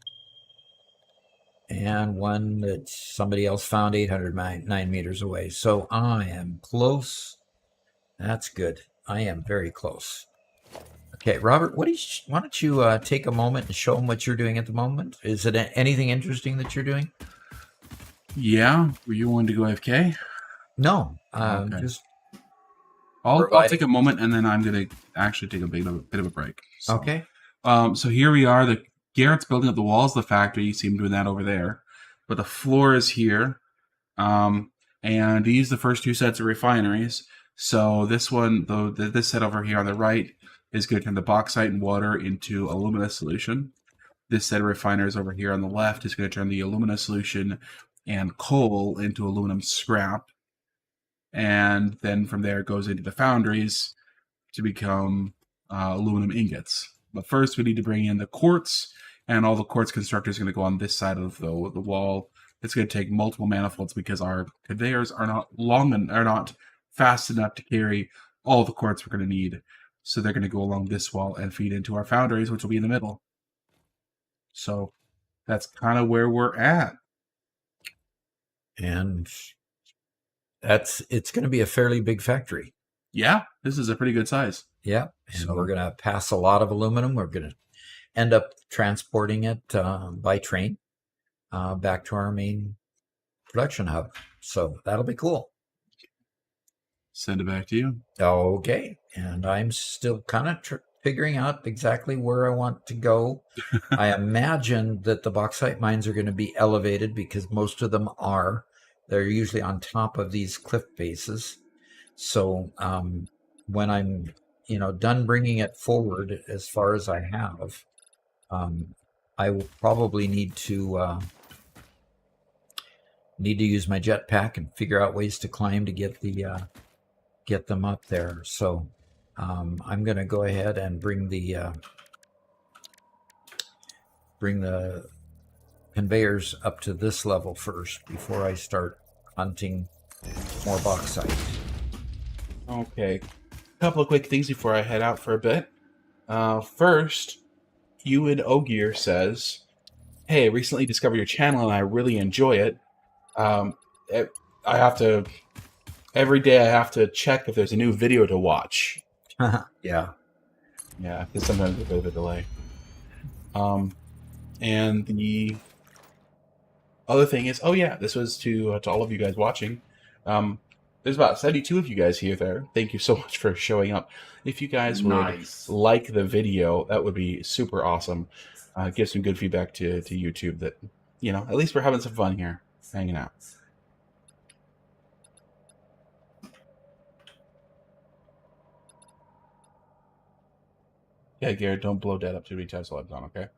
And one that somebody else found 809 meters away. So I am close. That's good. I am very close. Okay, Robert, why don't you take a moment and show them what you're doing at the moment? Is it anything interesting that you're doing? yeah. Were you wanting to go AFK? No, Okay. just I'll take a moment and then I'm gonna actually take a bit of a break. So, okay. So here we are. The Garrett's building up the walls of the factory. You see him doing that over there, but the floor is here. And these are the first two sets of refineries. So this one, though, this set over here on the right is going to turn the bauxite and water into alumina solution. This set of refiners over here on the left is going to turn the alumina solution and coal into aluminum scrap. And then from there it goes into the foundries to become aluminum ingots. But first we need to bring in the quartz, and all the quartz constructors are going to go on this side of the wall. It's going to take multiple manifolds because our conveyors are not fast enough to carry all the quartz we're going to need. So they're going to go along this wall and feed into our foundries, which will be in the middle. So that's kind of where we're at. And it's going to be a fairly big factory. Yeah, this is a pretty good size. Yeah, and we're going to pass a lot of aluminum. We're going to end up transporting it by train back to our main production hub. So that'll be cool. Send it back to you. Okay, and I'm still kind of figuring out exactly where I want to go. I imagine that the bauxite mines are going to be elevated because most of them are. They're usually on top of these cliff faces. So when I'm, done bringing it forward as far as I have, I will probably need to use my jetpack and figure out ways to climb to get them up there. So I'm going to go ahead and bring the conveyors up to this level first before I start hunting more bauxite. Okay. A couple of quick things before I head out for a bit. First, Ewan Ogier says, "Hey, I recently discovered your channel and I really enjoy it. Every day I have to check if there's a new video to watch." Yeah, because sometimes there's a bit of a delay. And the other thing is, this was to all of you guys watching. There's about 72 of you guys here there. Thank you so much for showing up. If you guys would like the video, that would be super awesome. Give some good feedback to YouTube that, at least we're having some fun here, hanging out. Yeah, Garrett, don't blow Dad up too many times while I'm gone, okay?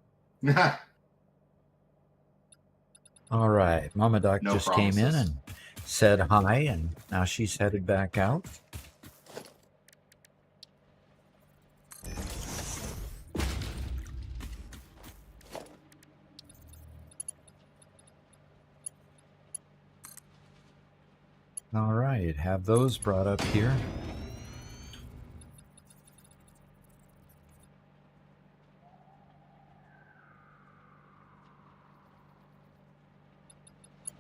All right. Mama Doc No just promises. came in and said hi, and now she's headed back out. All right. Have those brought up here.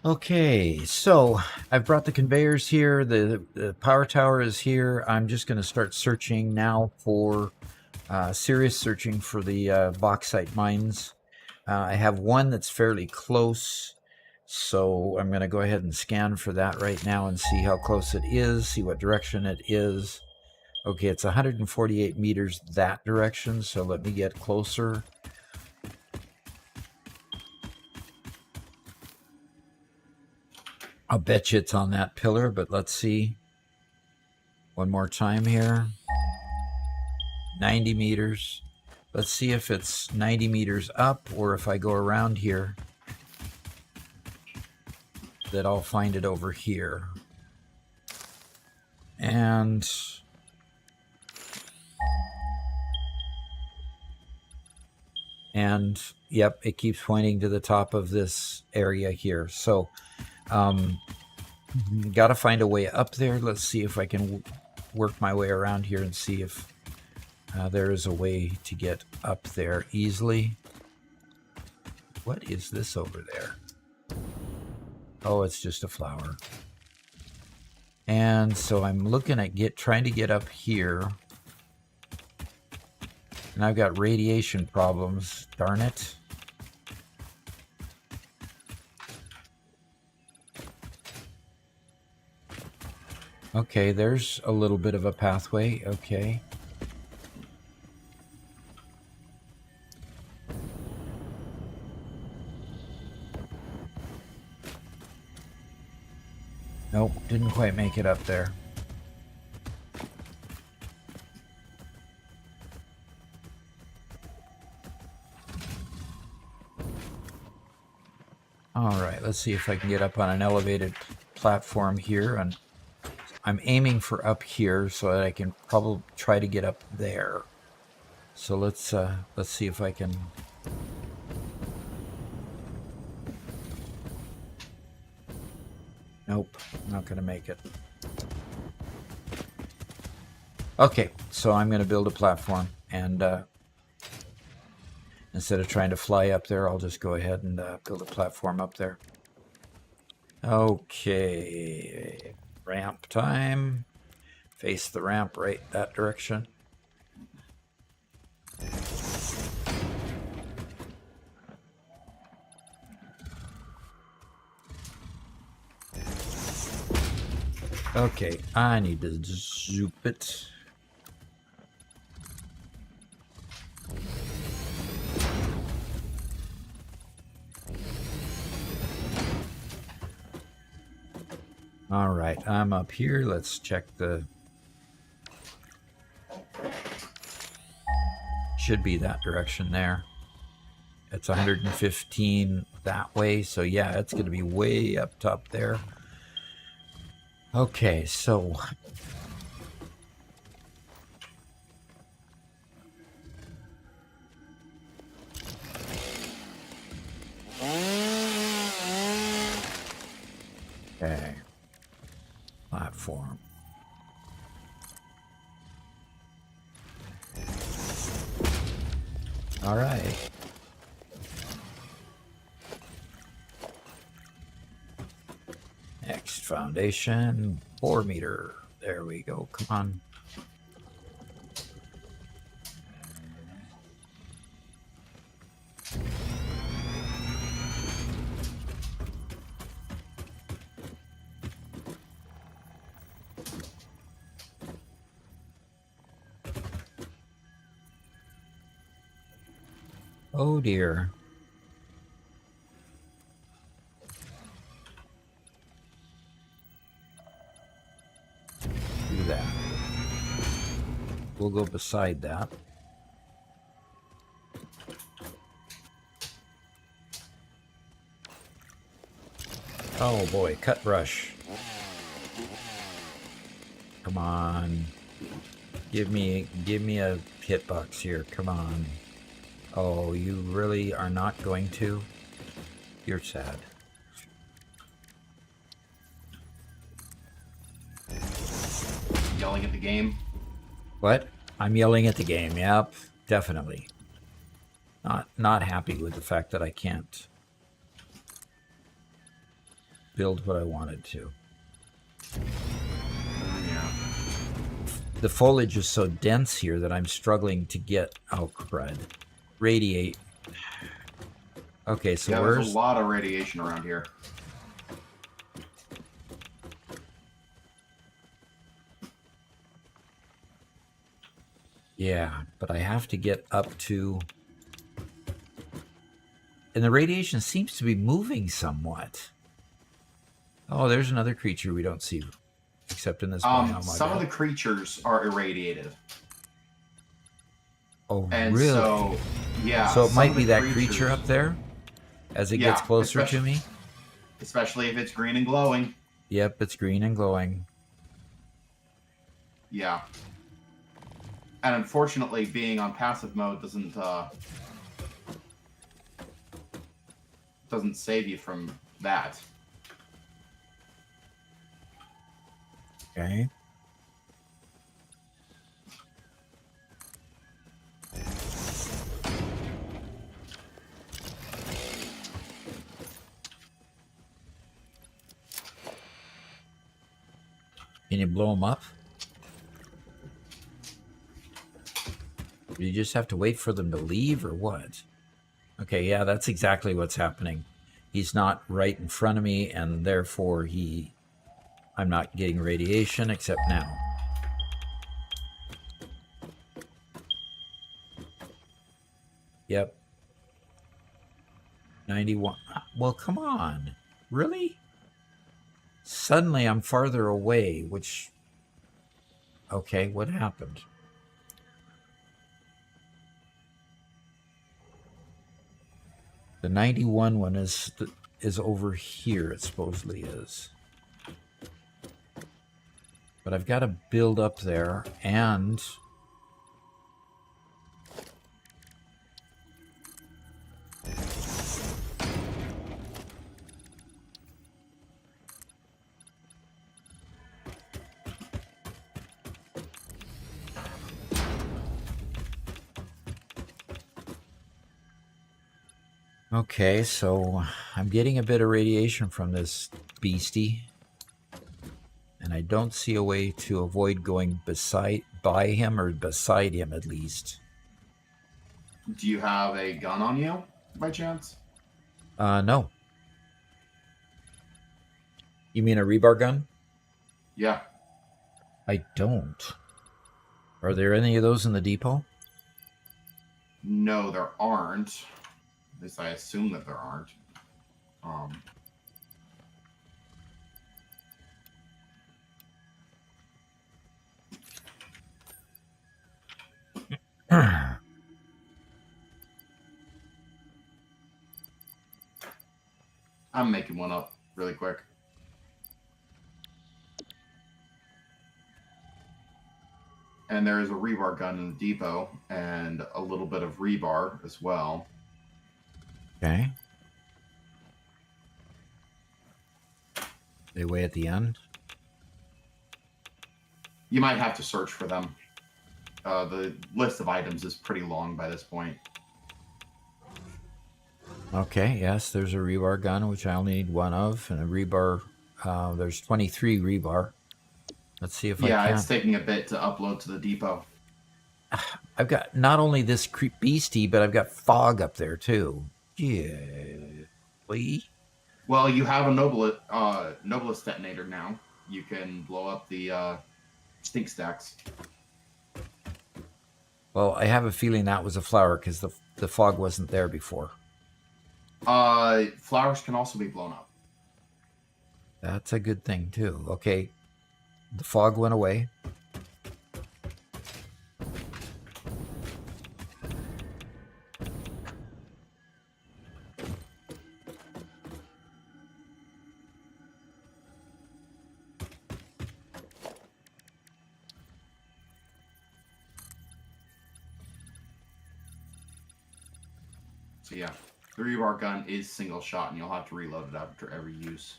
Okay, so I've brought the conveyors here. The power tower is here. I'm just going to start searching now for serious searching for the bauxite mines. I have one that's fairly close, so I'm going to go ahead and scan for that right now and see how close it is, see what direction it is. Okay, it's 148 meters that direction, so let me get closer. I'll bet you it's on that pillar, but let's see. One more time here. 90 meters. Let's see if it's 90 meters up, or if I go around here, that I'll find it over here. And yep, it keeps pointing to the top of this area here. So got to find a way up there. Let's see if I can work my way around here and see if there is a way to get up there easily. What is this over there? Oh, it's just a flower. And so I'm looking at trying to get up here. And I've got radiation problems. Darn it. Okay, there's a little bit of a pathway. Okay. Nope, didn't quite make it up there. All right, let's see if I can get up on an elevated platform here. And I'm aiming for up here so that I can probably try to get up there. So let's see if I can. Nope, not going to make it. Okay, so I'm going to build a platform, and instead of trying to fly up there, I'll just go ahead and build a platform up there. Okay, ramp time. Face the ramp right that direction. Okay, I need to zoop it. All right, I'm up here. Let's check the... Should be that direction there. It's 115 that way, so yeah, it's going to be way up top there. Okay, so... Okay. Platform. All right. Next, foundation, 4 meter. There we go. Come on. Oh dear. Do that. We'll go beside that. Oh boy, cut brush. Come on. Give me a hitbox here. Come on. Oh, you really are not going to? You're sad. Yelling at the game? What? I'm yelling at the game. Yep, definitely. Not happy with the fact that I can't build what I wanted to. Yeah. The foliage is so dense here that I'm struggling to get... Oh, crud. Radiate. Okay, so yeah, where's... there's a lot of radiation around here. Yeah, but I have to get up to... And the radiation seems to be moving somewhat. Oh, there's another creature we don't see. Except in this biome. Some of the creatures are irradiated. Oh, And really? so, yeah. So it some might of be the that creature up there as it gets Yeah, closer to me. especially if it's green and glowing. Yep, it's green and glowing. Yeah. And unfortunately, being on passive mode doesn't save you from that. Okay. Can you blow them up? You just have to wait for them to leave or what? Okay, yeah, that's exactly what's happening. He's not right in front of me, and therefore I'm not getting radiation except now. Yep. 91. Well, come on. Really? Suddenly I'm farther away, which... Okay, what happened? The 91 one is over here, it supposedly is. But I've got to build up there, and... Okay, so I'm getting a bit of radiation from this beastie. And I don't see a way to avoid going by him, or beside him at least. Do you have a gun on you, by chance? No. You mean a rebar gun? Yeah. I don't. Are there any of those in the depot? No, there aren't. At least I assume that there aren't. I'm making one up really quick. And there is a rebar gun in the depot and a little bit of rebar as well. Okay. They weigh at the end? You might have to search for them. The list of items is pretty long by this point. Okay, yes, there's a rebar gun, which I only need one of, and a rebar. There's 23 rebar. Let's see if I can. Yeah, it's taking a bit to upload to the depot. I've got not only this beastie, but I've got fog up there too. Yeah. Well, you have a Nobilis detonator now. You can blow up the stink stacks. Well, I have a feeling that was a flower because the fog wasn't there before. Flowers can also be blown up. That's a good thing too. Okay, the fog went away. So yeah, the rebar gun is single shot, and you'll have to reload it after every use.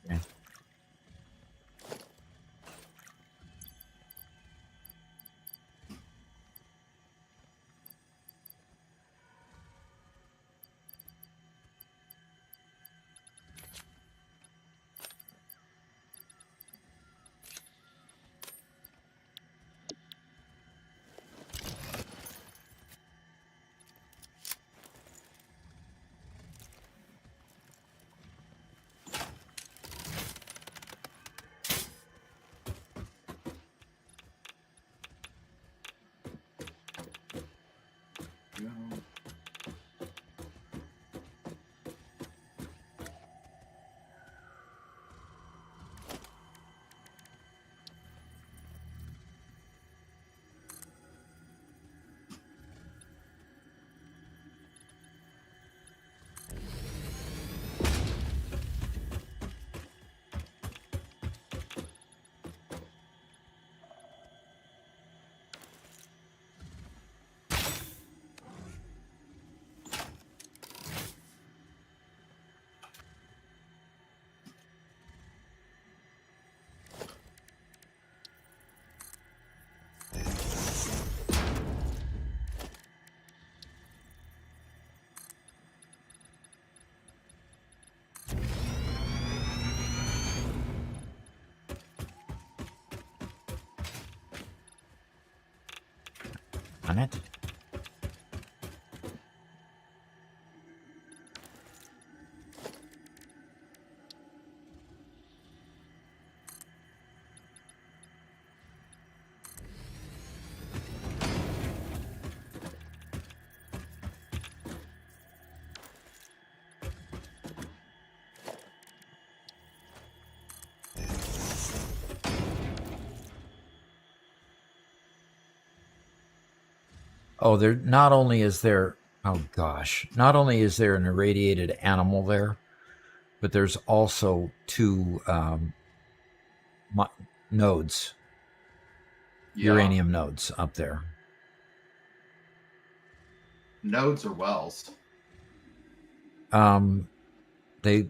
Okay. Darn it. Oh, there not only is there, oh gosh, not only is there an irradiated animal there, but there's also two nodes, Yeah. uranium nodes up there. Nodes or wells? They're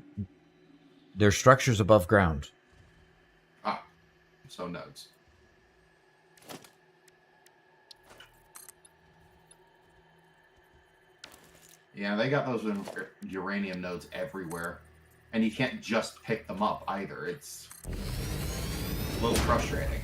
structures above ground. Ah, so nodes. Yeah, they got those uranium nodes everywhere. And you can't just pick them up either. It's a little frustrating.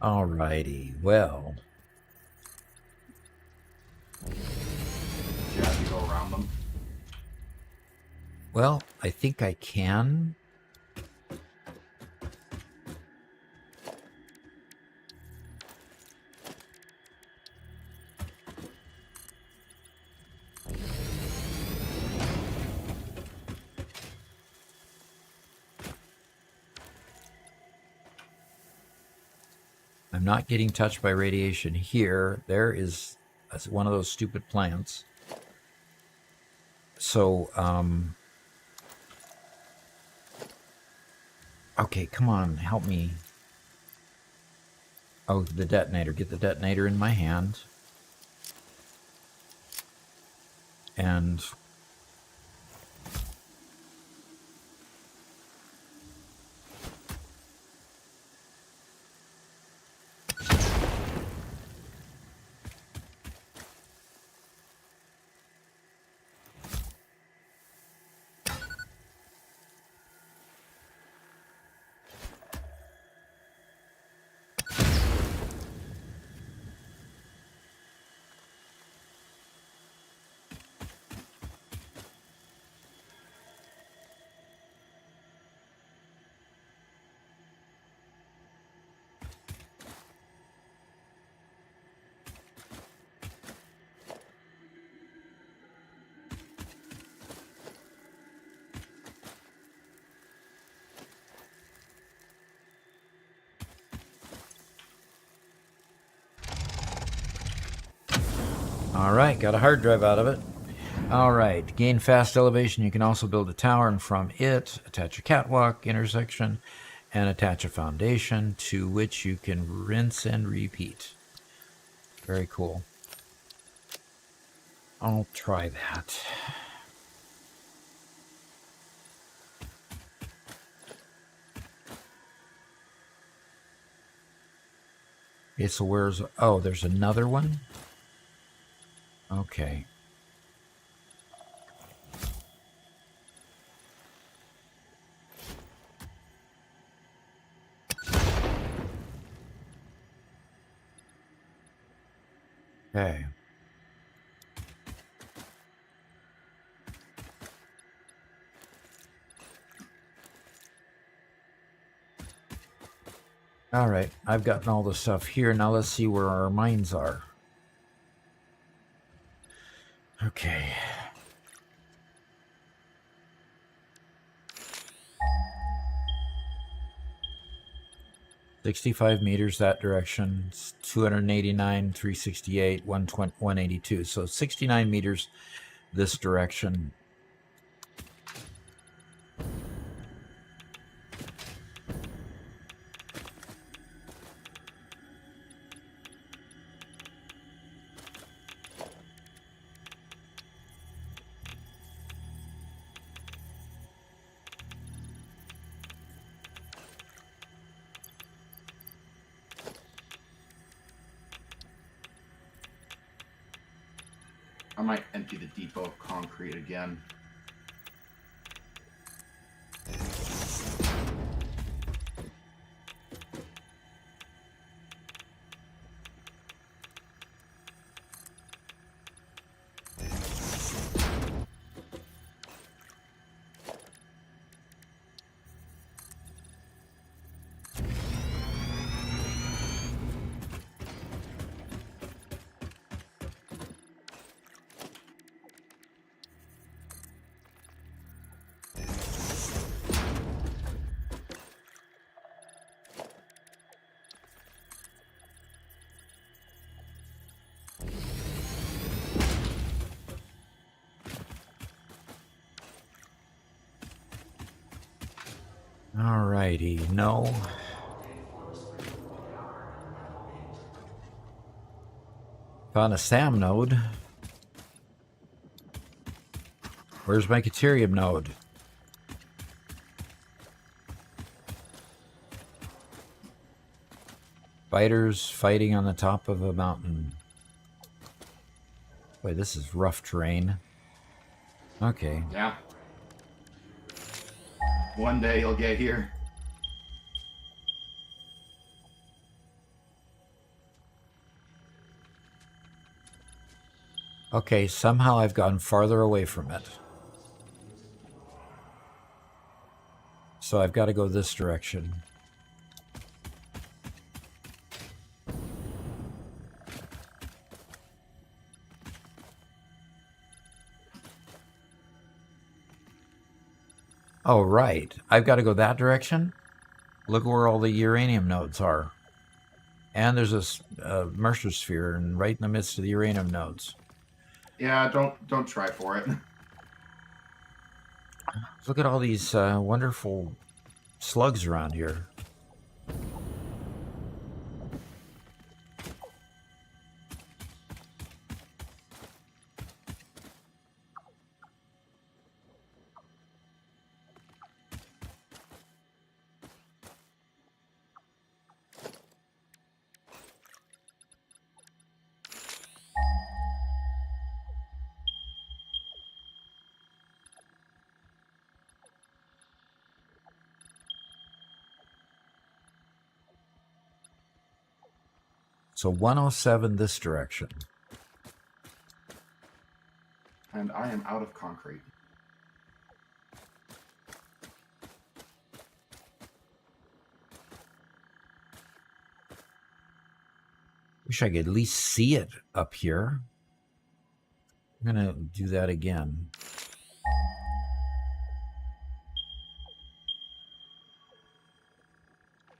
Alrighty, well. You have to go around them. Well, I think I can. I'm not getting touched by radiation here. There is one of those stupid plants. So, okay, come on, help me. Oh, the detonator. Get the detonator in my hand. And all right, got a hard drive out of it. All right, gain fast elevation. You can also build a tower, and from it, attach a catwalk, intersection, and attach a foundation to which you can rinse and repeat. Very cool. I'll try that. Okay, so where's... Oh, there's another one? Okay. Okay. All right, I've gotten all the stuff here. Now let's see where our mines are. Okay. 65 meters that direction. It's 289, 368, 120, 182. So 69 meters this direction. I might empty the depot of concrete again. Alrighty, no. Found a SAM node. Where's my Caterium node? Fighters fighting on the top of a mountain. Boy, this is rough terrain. Okay. Yeah. One day you'll get here. Okay, somehow I've gone farther away from it. So I've got to go this direction. Oh, right. I've got to go that direction? Look where all the uranium nodes are. And there's a Mercer sphere right in the midst of the uranium nodes. Yeah, don't try for it. Look at all these wonderful slugs around here. So 107 this direction. And I am out of concrete. Wish I could at least see it up here. I'm going to do that again.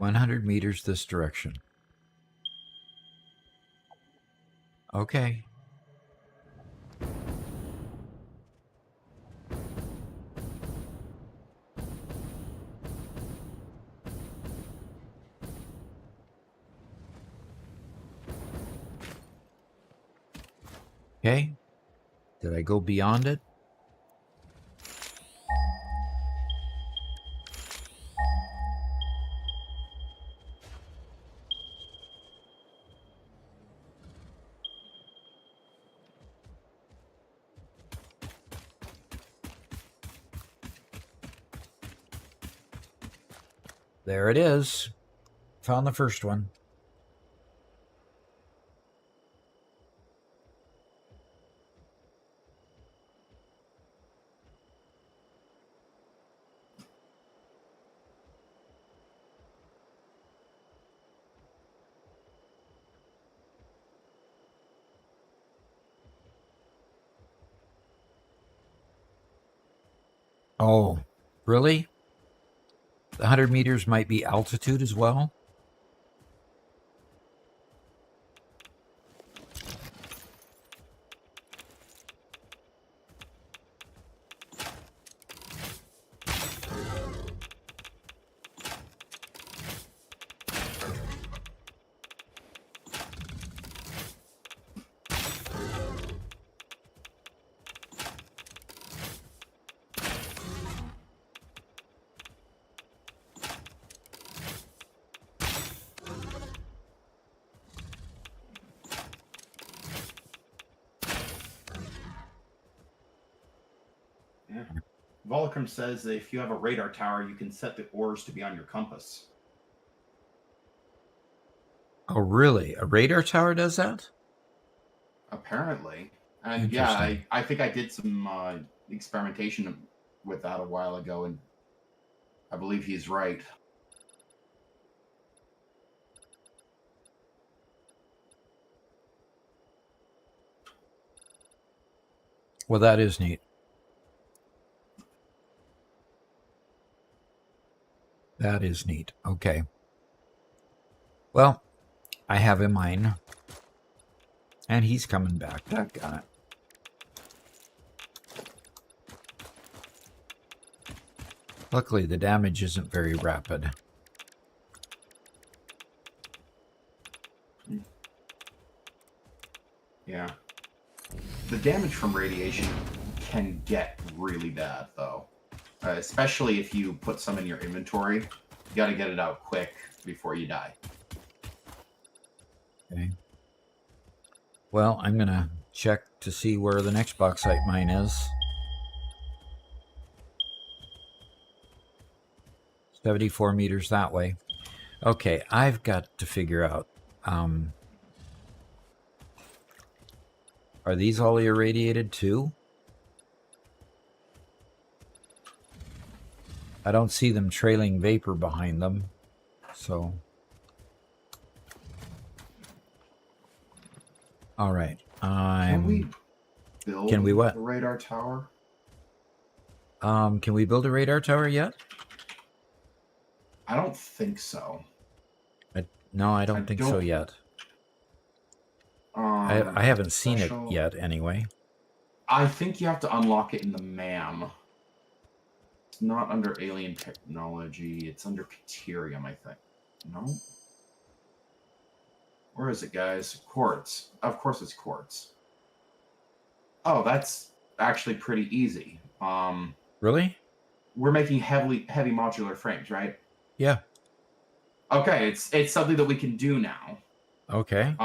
$100 meters this direction. Okay. Okay. Did I go beyond it? There it is. Found the first one. Oh, really? The 100 meters might be altitude as well? Yeah. Volcrum says that if you have a radar tower, you can set the ores to be on your compass. Oh, really? A radar tower does that? Apparently. And yeah, Interesting. I think I did some experimentation with that a while ago, and I believe he's right. Well, that is neat. That is neat. Okay. Well, I have in mind. And he's coming back. Got it. Luckily, the damage isn't very rapid. Yeah. The damage from radiation can get really bad, though. Especially if you put some in your inventory. You got to get it out quick before you die. Okay. Well, I'm going to check to see where the next bauxite mine is. 74 meters that way. Okay, I've got to figure out, are these all irradiated too? I don't see them trailing vapor behind them, so... All right. Can we build Can we what? a radar tower? Can we build a radar tower yet? I don't think so. No, I don't think so yet. I haven't seen it yet, anyway. I think you have to unlock it in the MAM. It's not under alien technology. It's under Caterium, I think. No? Where is it, guys? Quartz. Of course it's quartz. Oh, that's actually pretty easy. Really? We're making heavy modular frames, right? Yeah. Okay, it's something that we can do now. Okay.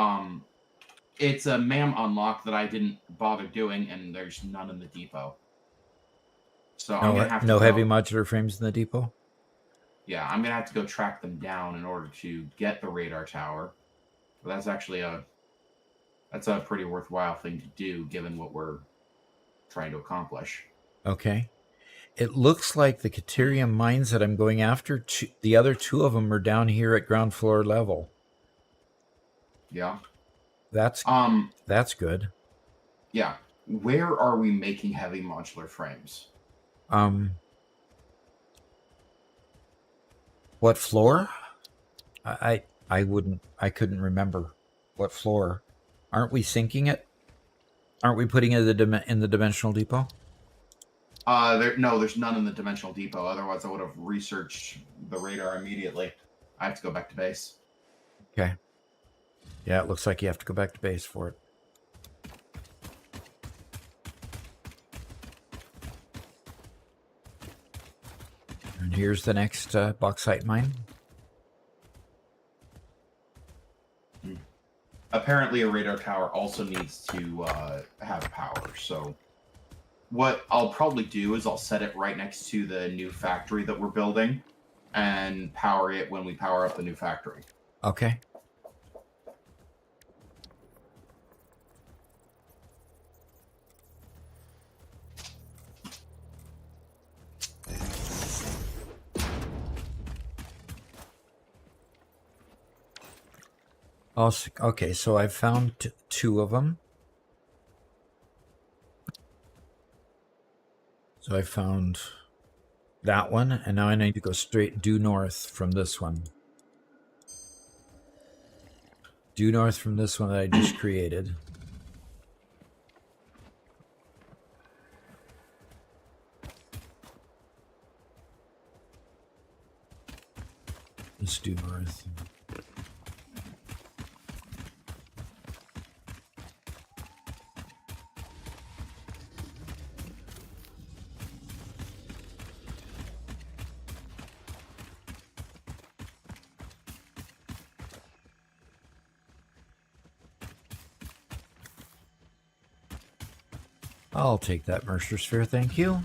It's a MAM unlock that I didn't bother doing, and there's none in the depot. So I'm gonna have to no heavy modular frames in the depot? Yeah, I'm gonna have to go track them down in order to get the radar tower. But that's actually a pretty worthwhile thing to do, given what we're trying to accomplish. Okay. It looks like the Caterium mines that I'm going after, the other two of them are down here at ground floor level. Yeah. That's good. Yeah. Where are we making heavy modular frames? What floor? I couldn't remember what floor. Aren't we sinking it? Aren't we putting it in the dimensional depot? No, there's none in the dimensional depot. Otherwise, I would have researched the radar immediately. I have to go back to base. Okay. Yeah, it looks like you have to go back to base for it. And here's the next bauxite mine. Apparently, a radar tower also needs to have power. So what I'll probably do is I'll set it right next to the new factory that we're building and power it when we power up the new factory. Okay. Okay, so I've found two of them. So I found that one, and now I need to go straight due north from this one. Due north from this one that I just created. Let's due north. I'll take that Mercer Sphere, thank you.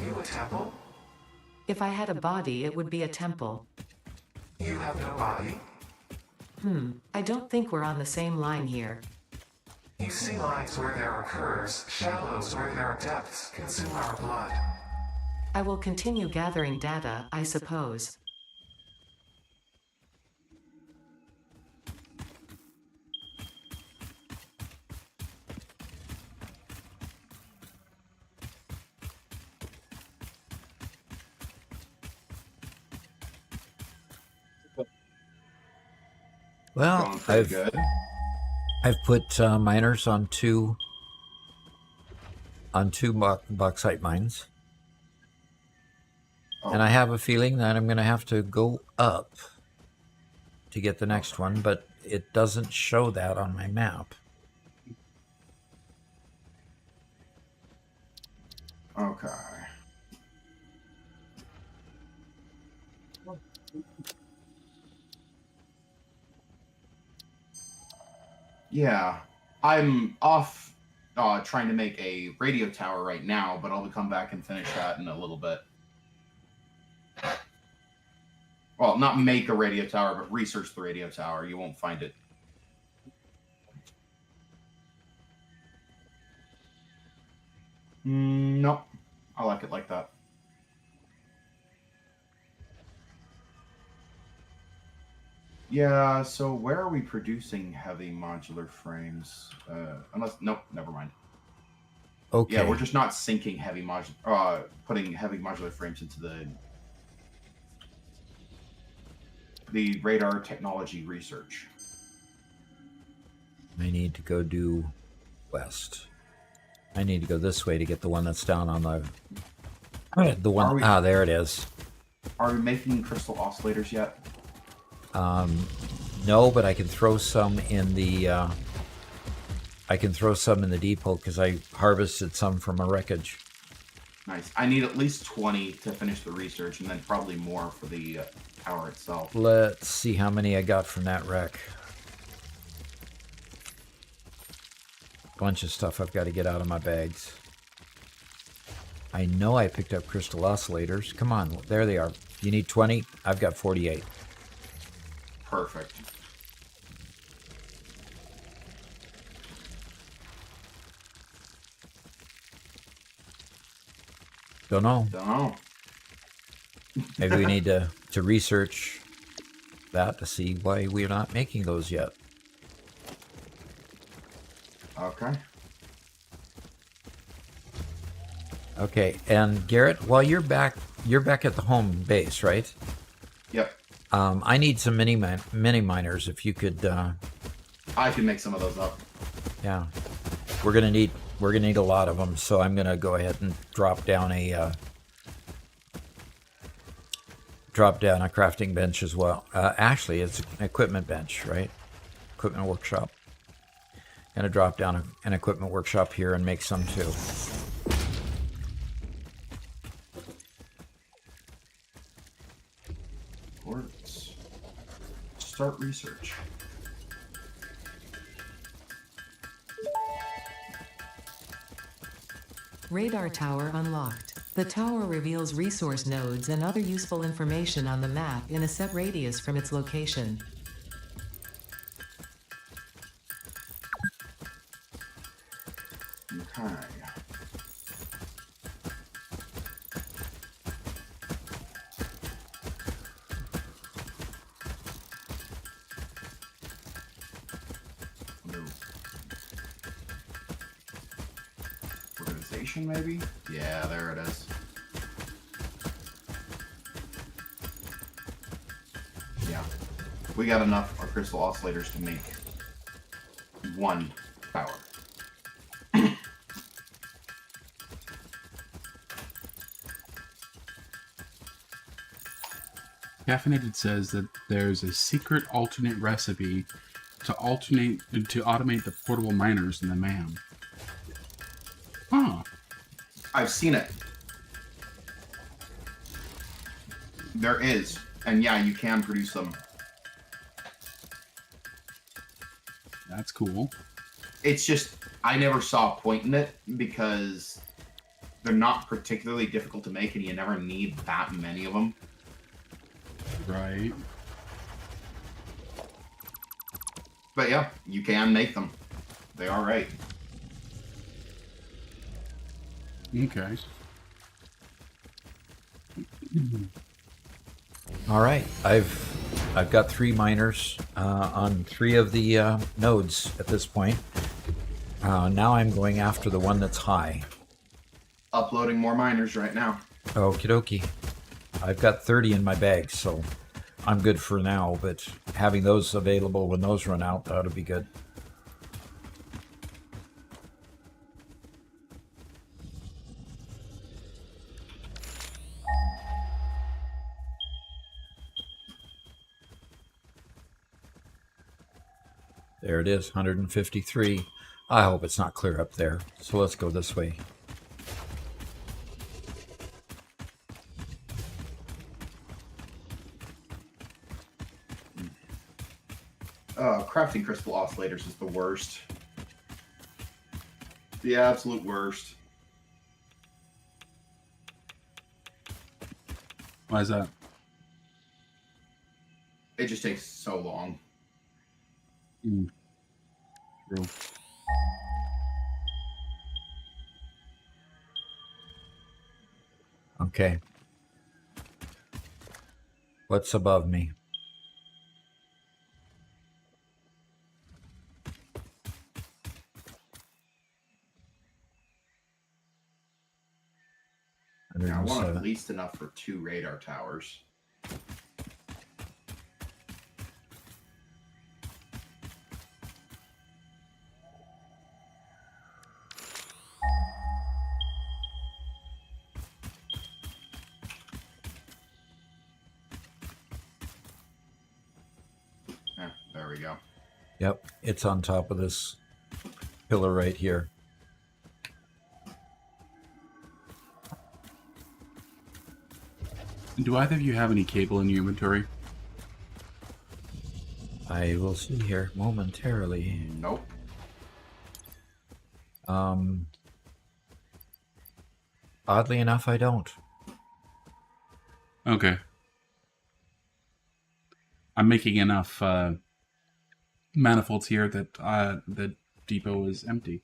you a temple? If I had a body, it would be a temple. You have no body? I don't think we're on the same line here. You see lines where there are curves, shallows where there are depths, consume our blood. I will continue gathering data, I suppose. Well, Going pretty good. I've put miners on two bauxite mines, Oh, and I have a feeling that I'm going to have to go up to get the next one, but it doesn't show that on my map. okay. Yeah, I'm off trying to make a radio tower right now, but I'll come back and finish that in a little bit. Well, not make a radio tower, but research the radio tower. You won't find it. Nope. I like it like that. Yeah, so where are we producing heavy modular frames? Nope, never mind. Okay. Yeah, we're just not sinking putting heavy modular frames into the radar technology research. I need to go due west. I need to go this way to get the one that's down on the one. There it is. Are we making crystal oscillators yet? No, but I can throw some in the. I can throw some in the depot because I harvested some from a wreckage. Nice. I need at least 20 to finish the research, and then probably more for the tower itself. Let's see how many I got from that wreck. Bunch of stuff I've got to get out of my bags. I know I picked up crystal oscillators. Come on, there they are. You need 20? I've got 48. Perfect. Don't know. Don't know. Maybe we need to research that to see why we're not making those yet. Okay. Okay, and Garrett, while you're back at the home base, right? Yep. I need some mini miners. If you could, I can make some of those up. yeah, we're gonna need a lot of them. So I'm gonna go ahead and drop down a crafting bench as well. Actually, it's an equipment bench, right? Equipment workshop. Gonna drop down an equipment workshop here and make some too. Let's start research. Radar tower unlocked. The tower reveals resource nodes and other useful information on the map in a set radius from its location. Okay. Organization, maybe? Yeah, there it is. Yeah. We got enough of crystal oscillators to make one tower. Caffeinated says that there's a secret alternate recipe to automate the portable miners in the MAM. Huh. I've seen it. There is. And yeah, you can produce them. That's cool. It's just, I never saw a point in it because they're not particularly difficult to make, and you never need that many of them. Right. But yeah, you can make them. They are right. Okay. All right, I've got 3 miners on 3 of the nodes at this point. Now I'm going after the one that's high. Uploading more miners right now. Okie dokie. I've got 30 in my bag, so I'm good for now, but having those available when those run out, that would be good. There it is, 153. I hope it's not clear up there, so let's go this way. Crafting crystal oscillators is the worst. The absolute worst. Why is that? It just takes so long. True. Okay. What's above me? Yeah, I want 107. at least enough for 2 radar towers. Yeah, there we go. Yep, it's on top of this pillar right here. Do either of you have any cable in your inventory? I will see here momentarily. Nope. Oddly enough, I don't. Okay. I'm making enough manifolds here that the depot is empty.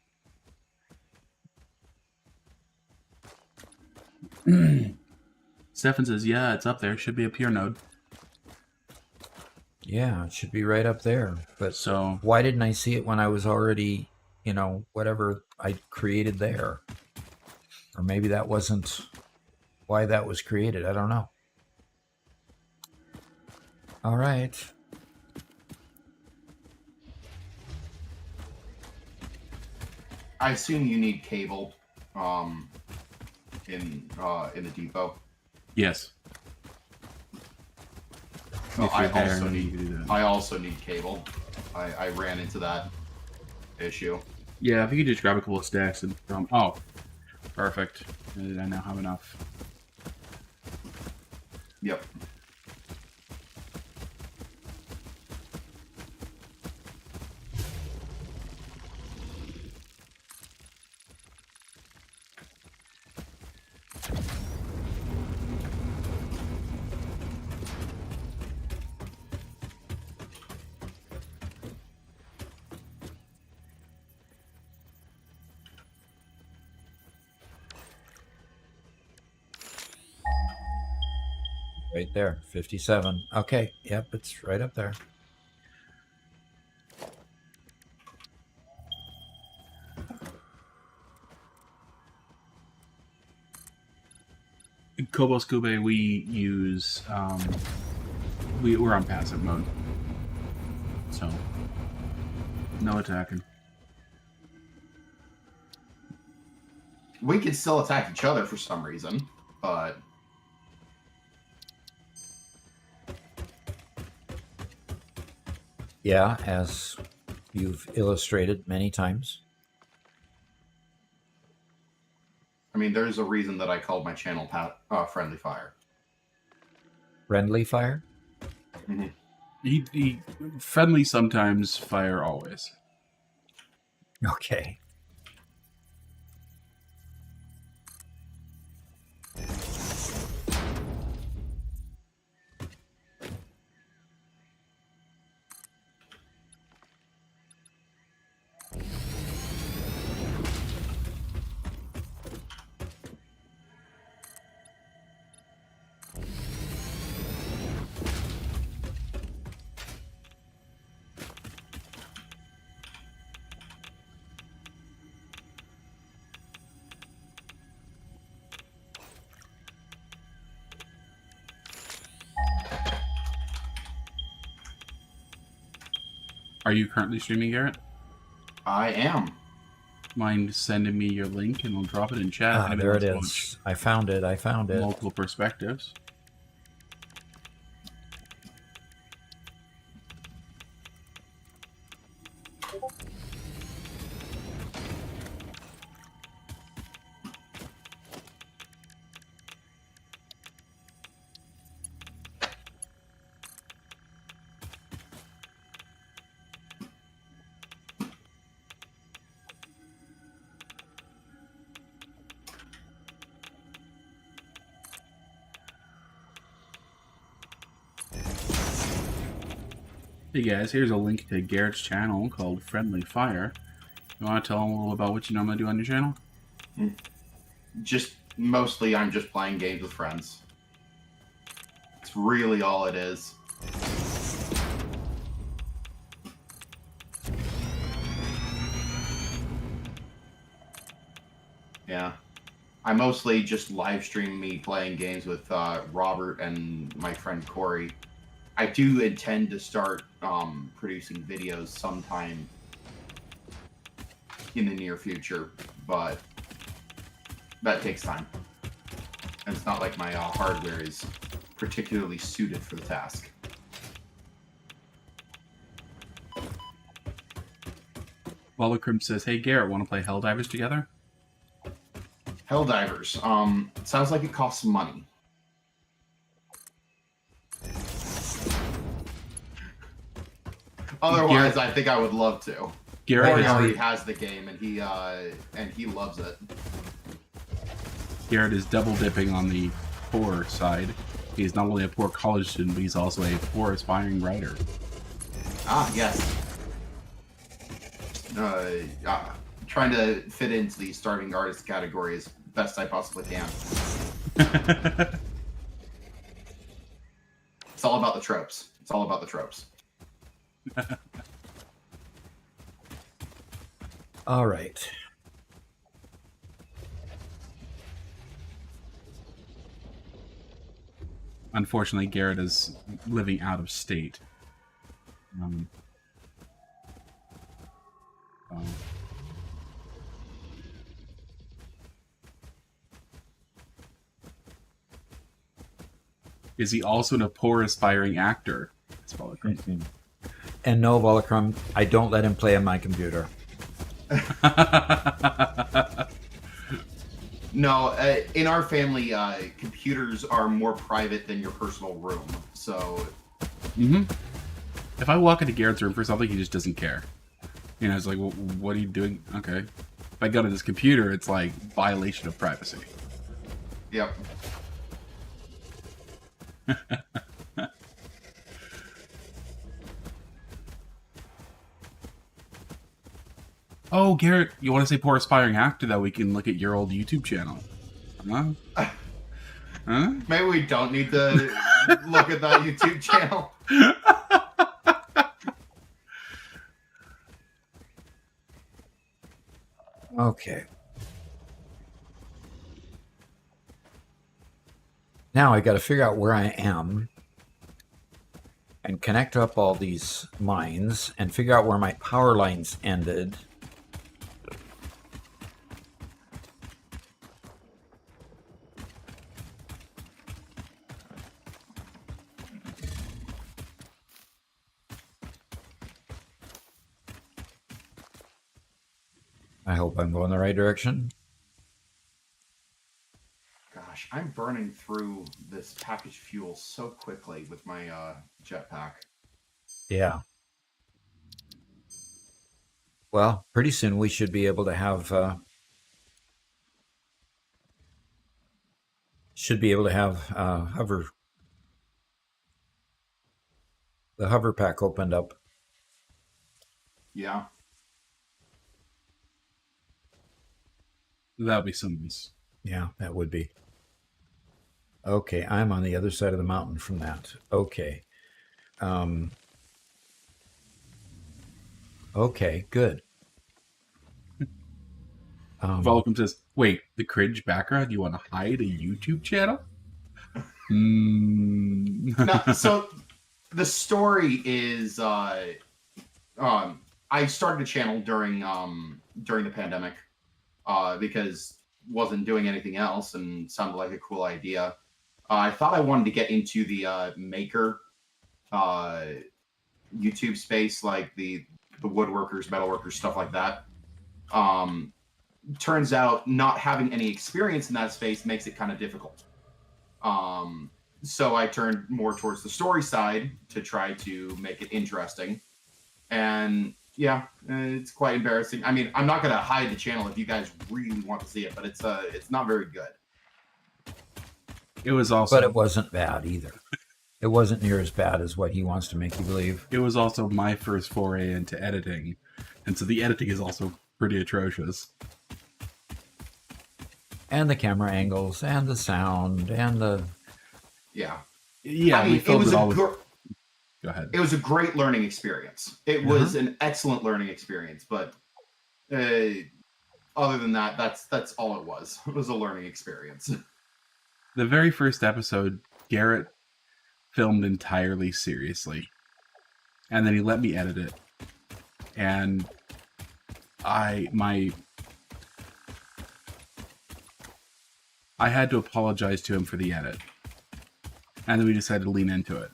Stefan says, yeah, it's up there. Should be a pure node. Yeah, it should be right up there. But So, why didn't I see it when I was already, whatever I created there? Or maybe that wasn't why that was created. I don't know. All right. I assume you need cable in the depot. yes. Oh, If I you're there, also then you need can do that. I also need cable. I ran into that issue. Yeah, if you could just grab a couple of stacks and oh, perfect. I now have enough. Yep. Right there, 57. Okay, yep, it's right up there. In Cobalt Scube, we use we're on passive mode, so no attacking. We could still attack each other for some reason, but Yeah, as you've illustrated many times. I mean, there's a reason that I called my channel Friendly Fire. Friendly fire? He friendly sometimes, fire always. Okay. Are you currently streaming, Garrett? I am. Mind sending me your link and I'll drop it in chat if anybody There it wants to is. I found it. I found watch it. multiple perspectives. Hey guys, here's a link to Garrett's channel called Friendly Fire. You want to tell them a little about what you normally do on your channel? Just mostly, I'm just playing games with friends. It's really all it is. Yeah. I mostly just live stream me playing games with Robert and my friend Corey. I do intend to start producing videos sometime in the near future, but that takes time. And it's not like my hardware is particularly suited for the task. Volacrim says, hey Garrett, want to play Helldivers together? Helldivers. Sounds like it costs money. Otherwise, I think I would love to. Garrett Corey is, already has the game, and he loves it. Garrett is double dipping on the poor side. He's not only a poor college student, but he's also a poor aspiring writer. Ah, yes. Trying to fit into the starving artist category as best I possibly can. It's all about the tropes. It's all about the tropes. All right. Unfortunately, Garrett is living out of state. Is he also a poor aspiring actor? That's Volacrim. And no, Volacrum, I don't let him play on my computer. No, in our family, computers are more private than your personal room. So, If I walk into Garrett's room for something, he just doesn't care. You know, it's like, well, what are you doing? Okay. If I go to this computer, it's like violation of privacy. yep. Oh, Garrett, you want to say poor aspiring actor that we can look at your old YouTube channel? Huh? Huh? Maybe we don't need to look at that YouTube channel. Okay. Now I got to figure out where I am and connect up all these mines and figure out where my power lines ended. I hope I'm going the right direction. Gosh, I'm burning through this packaged fuel so quickly with my jetpack. Yeah. Well, pretty soon we should be able to have the hover pack opened up. Yeah. That'll be somebody's. Yeah, that would be. Okay, I'm on the other side of the mountain from that. Okay. Okay, good. Volacrim says, wait, the cringe background? You want to hide a YouTube channel? No, so the story is I started a channel during the pandemic because wasn't doing anything else and sounded like a cool idea. I thought I wanted to get into the maker YouTube space, like the woodworkers, metalworkers, stuff like that. Turns out not having any experience in that space makes it kind of difficult. So I turned more towards the story side to try to make it interesting. And yeah, it's quite embarrassing. I mean, I'm not going to hide the channel if you guys really want to see it, but it's not very good. It was also, But it wasn't bad either. It wasn't near as bad as what he wants to make you believe. it was also my first foray into editing, and so the editing is also pretty atrocious. And the camera angles, and the sound, and the... Yeah. Yeah, I we mean, filmed it all with... Go ahead. It was a great learning experience. It was an excellent learning experience, but other than that, that's all it was. It was a learning experience. The very first episode, Garrett filmed entirely seriously, and then he let me edit it, and I had to apologize to him for the edit, and then we decided to lean into it.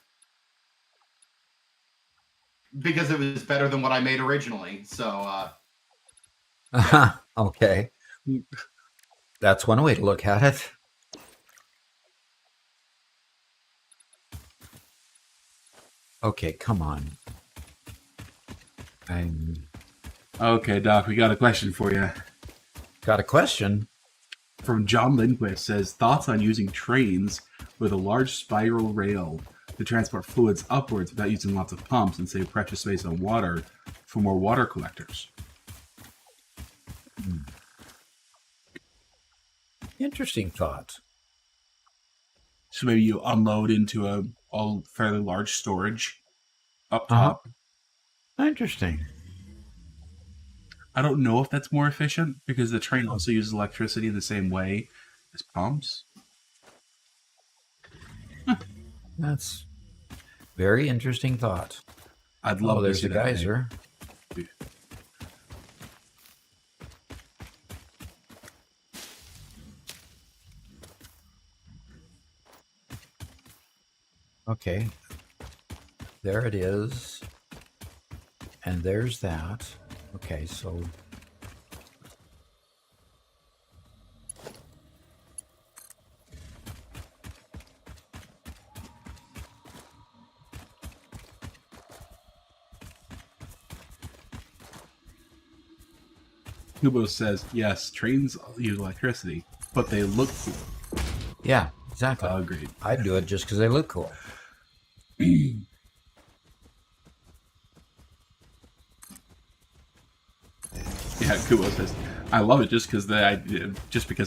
Because it was better than what I made originally. So, Okay. That's one way to look at it. Okay, come on. Okay, Doc, we got a question for you. Got a question? From John Lindquist says, thoughts on using trains with a large spiral rail to transport fluids upwards without using lots of pumps and save precious space on water for more water collectors. Interesting thought. So maybe you unload into a fairly large storage up top. Interesting. I don't know if that's more efficient because the train also uses electricity the same way as pumps. That's very interesting thought. I'd love to there's see the that. geyser. Okay. There it is. And there's that. Okay, so... Kubo says, yes, trains use electricity, but they look cool. Yeah, exactly. Agreed. I'd do it just because they look cool. Yeah, Kubo says, I love it just because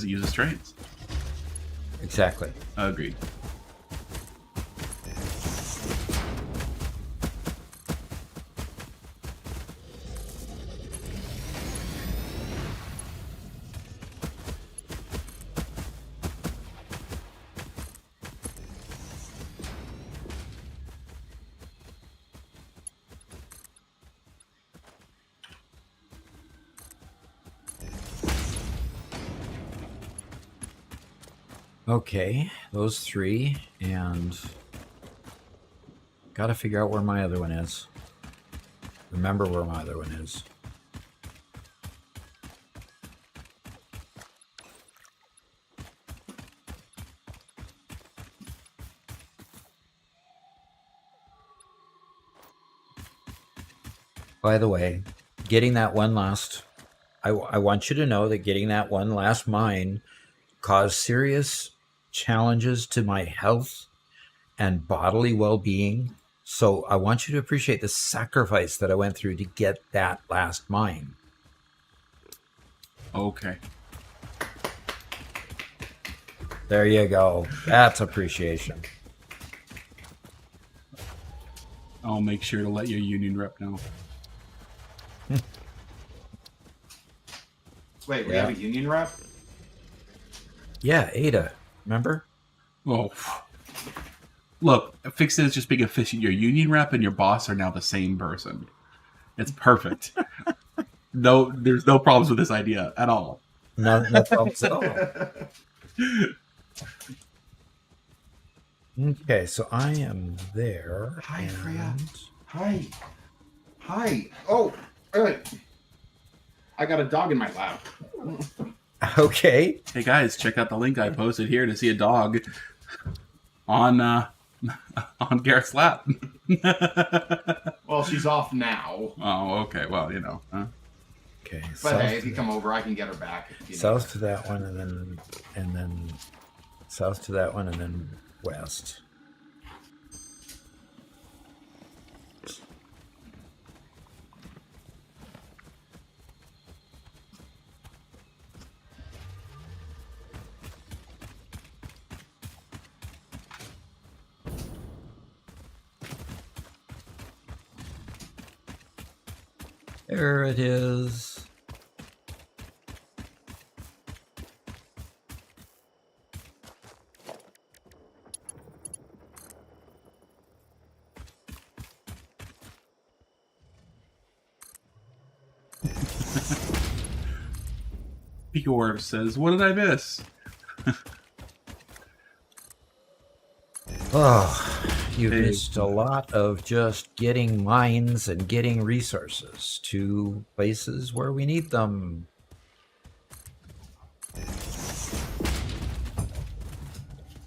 it uses trains. Exactly. Agreed. Okay, those three, and gotta figure out where my other one is. Remember where my other one is. By the way, getting that one last... I want you to know that getting that one last mine caused serious challenges to my health and bodily well-being. So I want you to appreciate the sacrifice that I went through to get that last mine. Okay. There you go. That's appreciation. I'll make sure to let your union rep know. wait, we have a union rep? Yeah, Ada. Remember? Oh, look, fix it as just being efficient. Your union rep and your boss are now the same person. It's perfect. No, there's no problems with this idea at all. No problems at all. Okay, so I am there. Hi, and- Freya. Hi. Hi. Oh, I got a dog in my lap. Okay. Hey guys, check out the link I posted here to see a dog on on Garrett's lap. Well, she's off now. Oh, okay. Well, Huh? Okay. But hey, if you come over, I can get her back. If you South need to that one, and then south to that one, and then west. There it is. Pigor says, "What did I miss?" Oh, you've Hey. missed a lot of just getting mines and getting resources to places where we need them.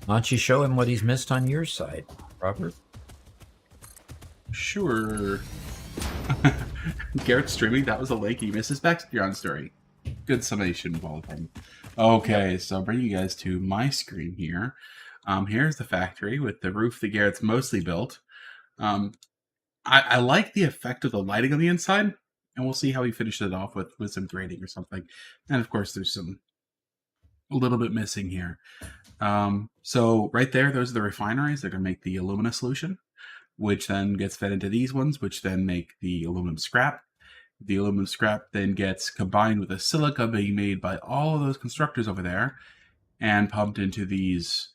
Why don't you show him what he's missed on your side, Robert? Sure. Garrett's streaming. That was a link. He missed his background story. Good summation of all of them. Okay, so I'll bring you guys to my screen here. Here's the factory with the roof that Garrett's mostly built. I like the effect of the lighting on the inside, and we'll see how he finishes it off with some grading or something. And of course, there's a little bit missing here. So right there, those are the refineries that are going to make the alumina solution, which then gets fed into these ones, which then make the aluminum scrap. The aluminum scrap then gets combined with the silica being made by all of those constructors over there and pumped into these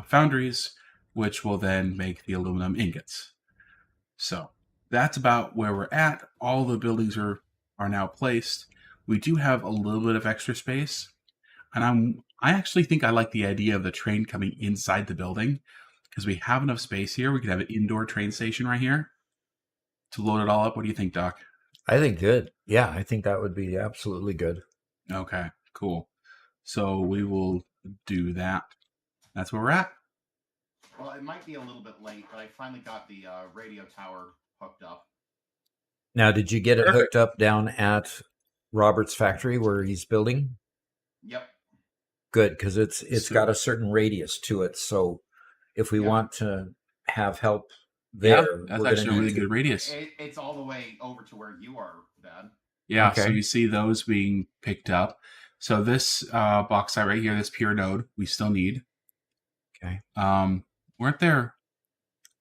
foundries, which will then make the aluminum ingots. So that's about where we're at. All the buildings are now placed. We do have a little bit of extra space, and I actually think I like the idea of the train coming inside the building because we have enough space here. We could have an indoor train station right here to load it all up. What do you think, Doc? I think good. Yeah, I think that would be absolutely good. Okay, cool. So we will do that. That's where we're at. Well, it might be a little bit late, but I finally got the radio tower hooked up. Now, did you get it Perfect. hooked up down at Robert's factory where he's building? Yep. Good, because it's So- got a certain radius to it. So if we Yeah. want to have help Yeah, there, that's we're actually a gonna really need good radius. It's all the way over to where you are, Dad. Yeah, Okay. so you see those being picked up. So this bauxite right here, this pure node, we still need. Okay. Weren't there?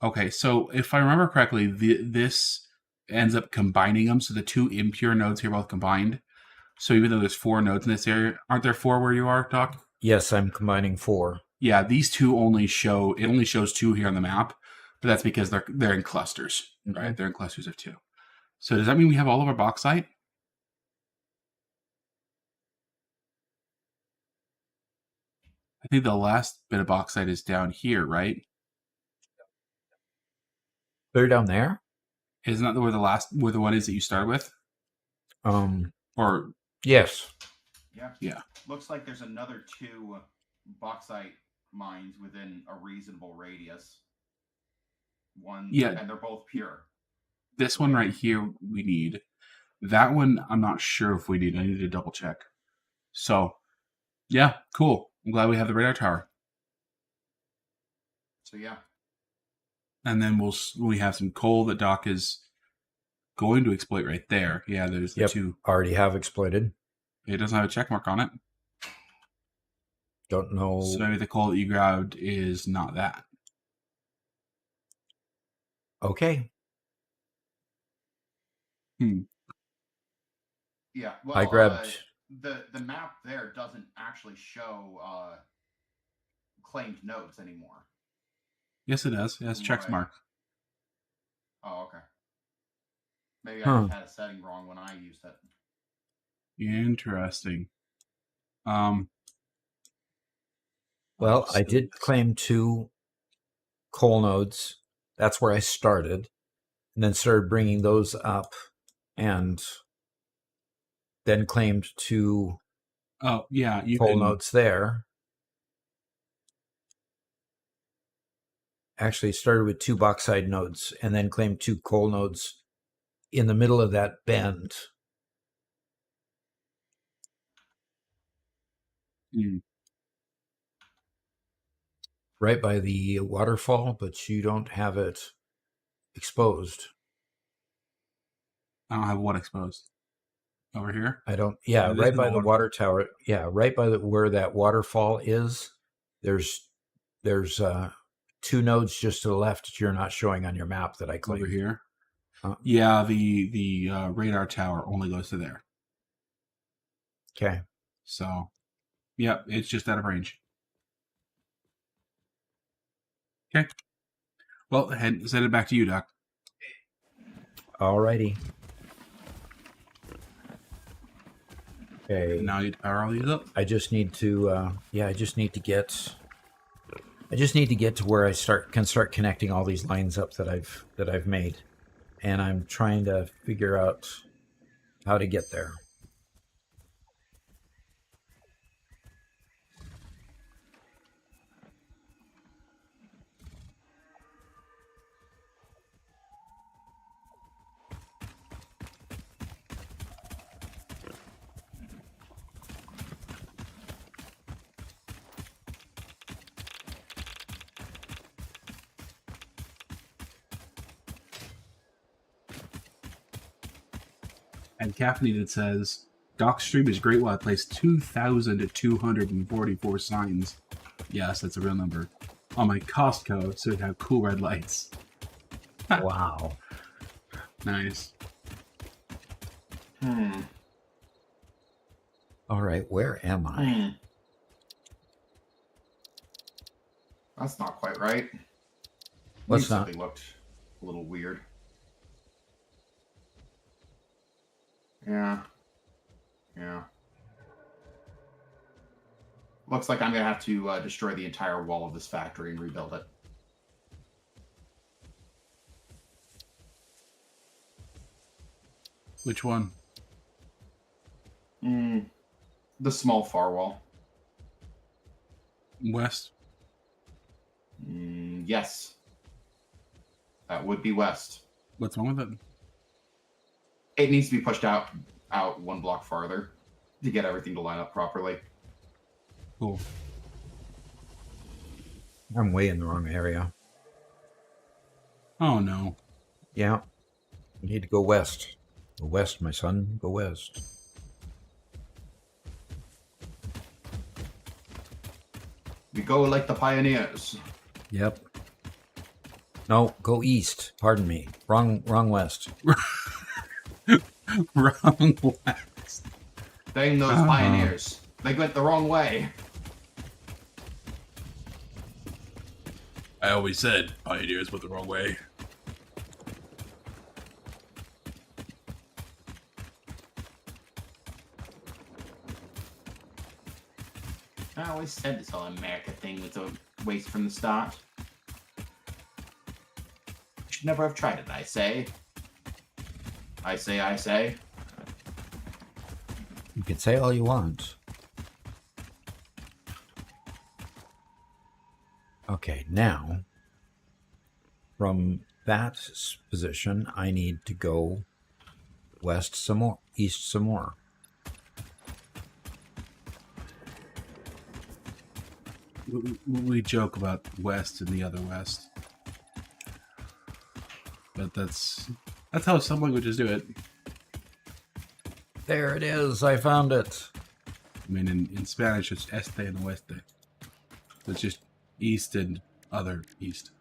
Okay, so if I remember correctly, this ends up combining them. So the two impure nodes here both combined. So even though there's 4 nodes in this area, aren't there 4 where you are, Doc? Yes, I'm combining 4. Yeah, these two only shows 2 here on the map, but that's because they're in clusters, right? They're in clusters of 2. So does that mean we have all of our bauxite? I think the last bit of bauxite is down here, right? They're down there. Isn't that where the one is that you started with? Or Yes. Yeah. Yeah. Looks like there's another 2 bauxite mines within a reasonable radius. One, Yeah. and they're both pure. this one right here we need. That one I'm not sure if we need. I need to double check. So yeah, cool. I'm glad we have the radar tower. So yeah. And then we have some coal that Doc is going to exploit right there. Yeah, there's the Yep. 2. Already have exploited. It doesn't have a check mark on it. Don't know. So maybe the coal that you grabbed is not that. Okay. Yeah. Well, I grabbed. the map there doesn't actually show claimed nodes anymore. Yes, it does. It has checks Right. mark. Oh, okay. Maybe I Huh. just had a setting wrong when I used it. Interesting. Well, I did claim 2 coal nodes. That's where I started, and then started bringing those up, and then claimed 2 Oh yeah, you coal can. nodes there. Actually started with 2 bauxite nodes and then claimed 2 coal nodes in the middle of that bend. Right by the waterfall, but you don't have it exposed. I don't have what exposed over here. I don't. Yeah, This right is by the the water tower. Yeah, right by where that waterfall is. There's 2 nodes just to the left that you're not showing on your map that I claimed. Over here. Yeah, the radar tower only goes to there. Okay. So, yeah, it's just out of range. Okay. Well, send it back to you, Doc. Alrighty. Okay. Now you power all these up. I just need to. I just need to get. I just need to get to where I can start connecting all these lines up that I've made, and I'm trying to figure out how to get there. And Caffeinated says, Doc stream is great while I place 2,244 signs. Yes, that's a real number. On my Costco, so it have cool red lights. Wow. Nice. All right, where am I? That's not quite right. What's not? Something looked a little weird. Yeah. Looks like I'm going to have to destroy the entire wall of this factory and rebuild it. Which one? The small far wall. West? Yes. That would be west. What's wrong with it? It needs to be pushed out 1 block farther to get everything to line up properly. Cool. I'm way in the wrong area. Oh, no. Yeah. You need to go west. Go west, my son. Go west. We go like the pioneers. Yep. No, go east. Pardon me. Wrong west. Wrong west. Dang those pioneers. They went the wrong way. I always said pioneers went the wrong way. I always said this whole America thing was a waste from the start. Should never have tried it, I say. I say. You can say all you want. Okay, now, from that position, I need to go west some more, east some more. We joke about west and the other west. But that's how some languages do it. There it is. I found it. I mean, in Spanish, it's este and oeste. It's just east and other east.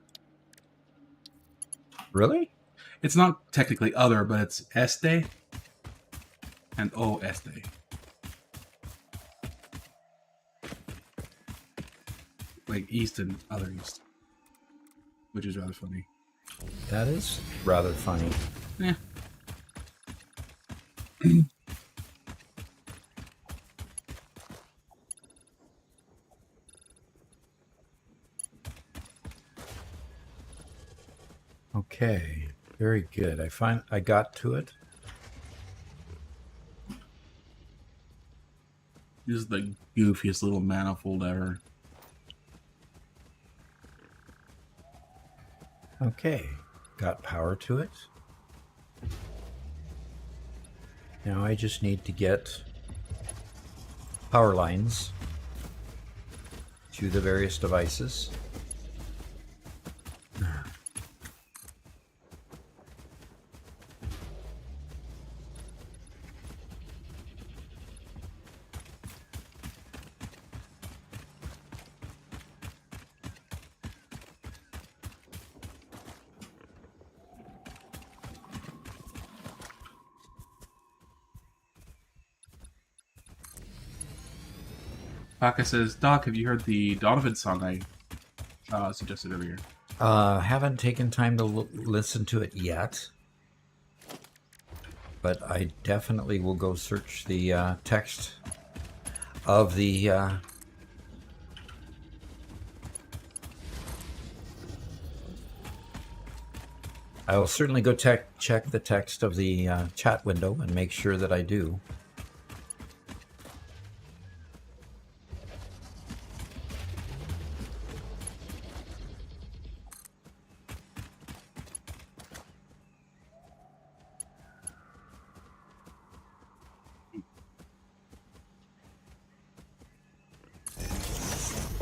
Really? It's not technically other, but it's este and oeste. Like east and other east. Which is rather funny. That is rather funny. Yeah. Okay, very good. I got to it. This is the goofiest little manifold ever. Okay, got power to it. Now I just need to get power lines to the various devices. Paka says, Doc, have you heard the Donovan song I suggested earlier? Haven't taken time to listen to it yet, but I definitely will go search the text of the I will certainly go check the text of the chat window and make sure that I do.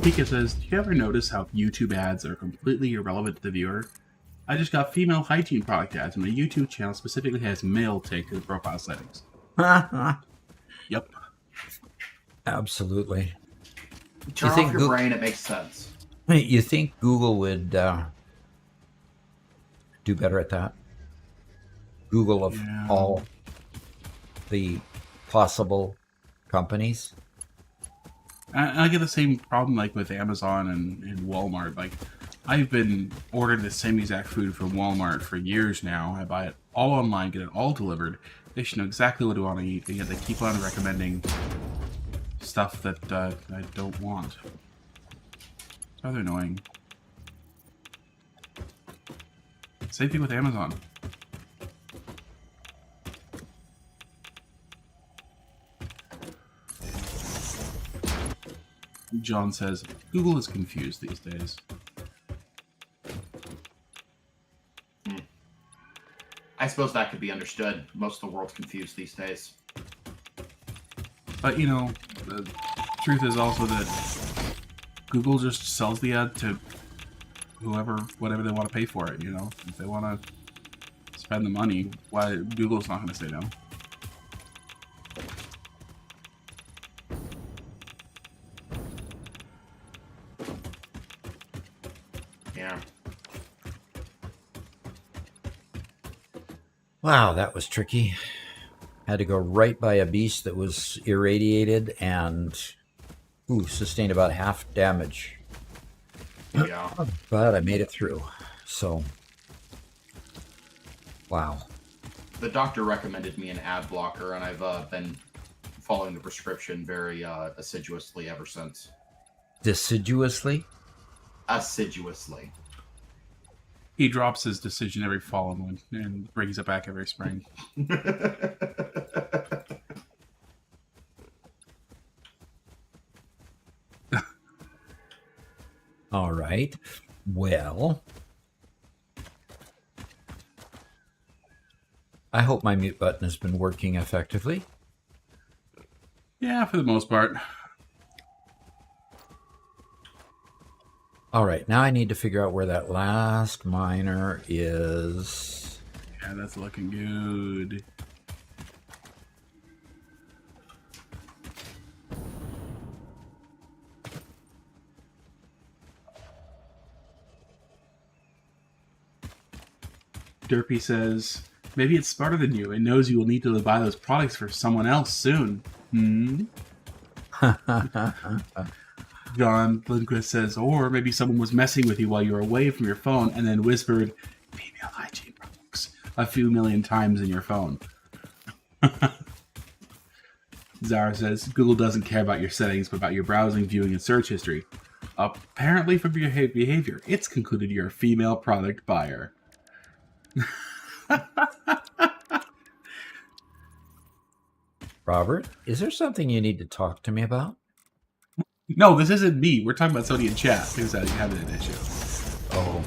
Pika says, do you ever notice how YouTube ads are completely irrelevant to the viewer? I just got female hygiene product ads, and my YouTube channel specifically has male take to the profile settings. Yep. Absolutely. Turn off your brain, it makes sense. You think Google would do better at that? Google of all the possible companies? I get the same problem like with Amazon and Walmart. Like, I've been ordering the same exact food from Walmart for years now. I buy it all online, get it all delivered. They should know exactly what I want to eat, and yet they keep on recommending stuff that I don't want. It's rather annoying. Same thing with Amazon. John says, Google is confused these days. I suppose that could be understood. Most of the world's confused these days. But, you know, the truth is also that Google just sells the ad to whatever they want to pay for it, you know? If they want to spend the money, why Google's not going to say no. Yeah. Wow, that was tricky. Had to go right by a beast that was irradiated and sustained about half damage. Yeah. But I made it through. So, wow. The doctor recommended me an ad blocker, and I've been following the prescription very assiduously ever since. Deciduously? Assiduously. He drops his decision every fall and brings it back every spring. All right. Well, I hope my mute button has been working effectively. Yeah, for the most part. All right, now I need to figure out where that last miner is. Yeah, that's looking good. Derpy says, maybe it's smarter than you and knows you will need to buy those products for someone else soon. John Lindquist says, or maybe someone was messing with you while you were away from your phone and then whispered, female hygiene products, a few million times in your phone. Zara says, Google doesn't care about your settings, but about your browsing, viewing, and search history. Apparently from your behavior, it's concluded you're a female product buyer. Robert, is there something you need to talk to me about? No, this isn't me. We're talking about somebody in chat who's having an issue. Oh.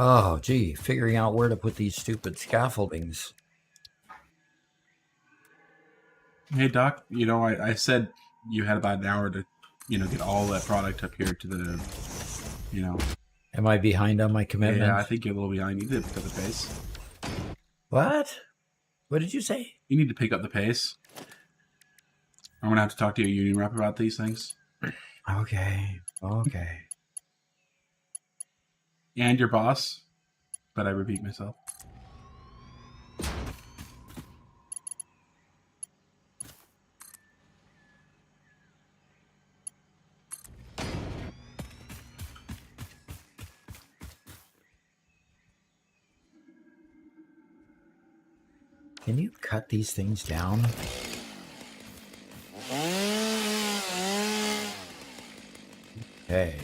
Oh, gee, figuring out where to put these stupid scaffoldings. Hey, Doc, I said you had about an hour to, get all that product up here to the, Am I behind on my commitment? Yeah, I think you're a little behind. You need to pick up the pace. What? What did you say? You need to pick up the pace. I'm going to have to talk to your union rep about these things. Okay. And your boss. But I repeat myself. Can you cut these things down? Okay.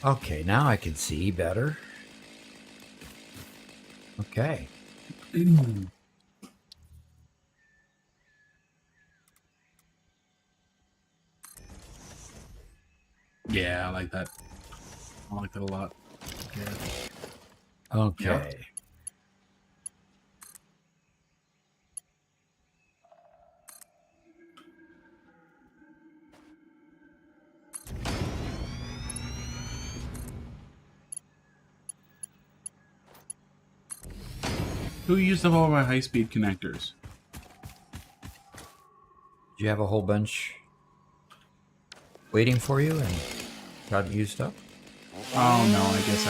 Okay, now I can see better. Okay. Yeah, I like that. I like that a lot. Yeah. Okay. Yep. Who used up all my high-speed connectors? Do you have a whole bunch waiting for you and got used up? Oh no, I guess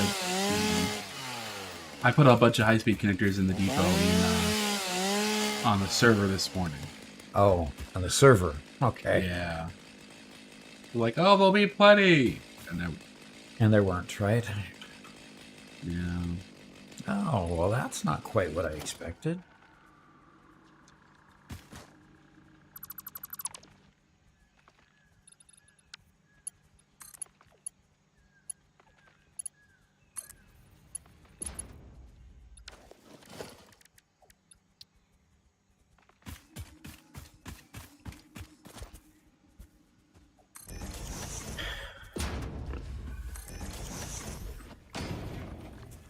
I put a bunch of high-speed connectors in the depot on the server this morning. Oh, on the server. Okay. Yeah. Like, oh, there'll be plenty, And there weren't, right? Yeah. Oh, well, that's not quite what I expected.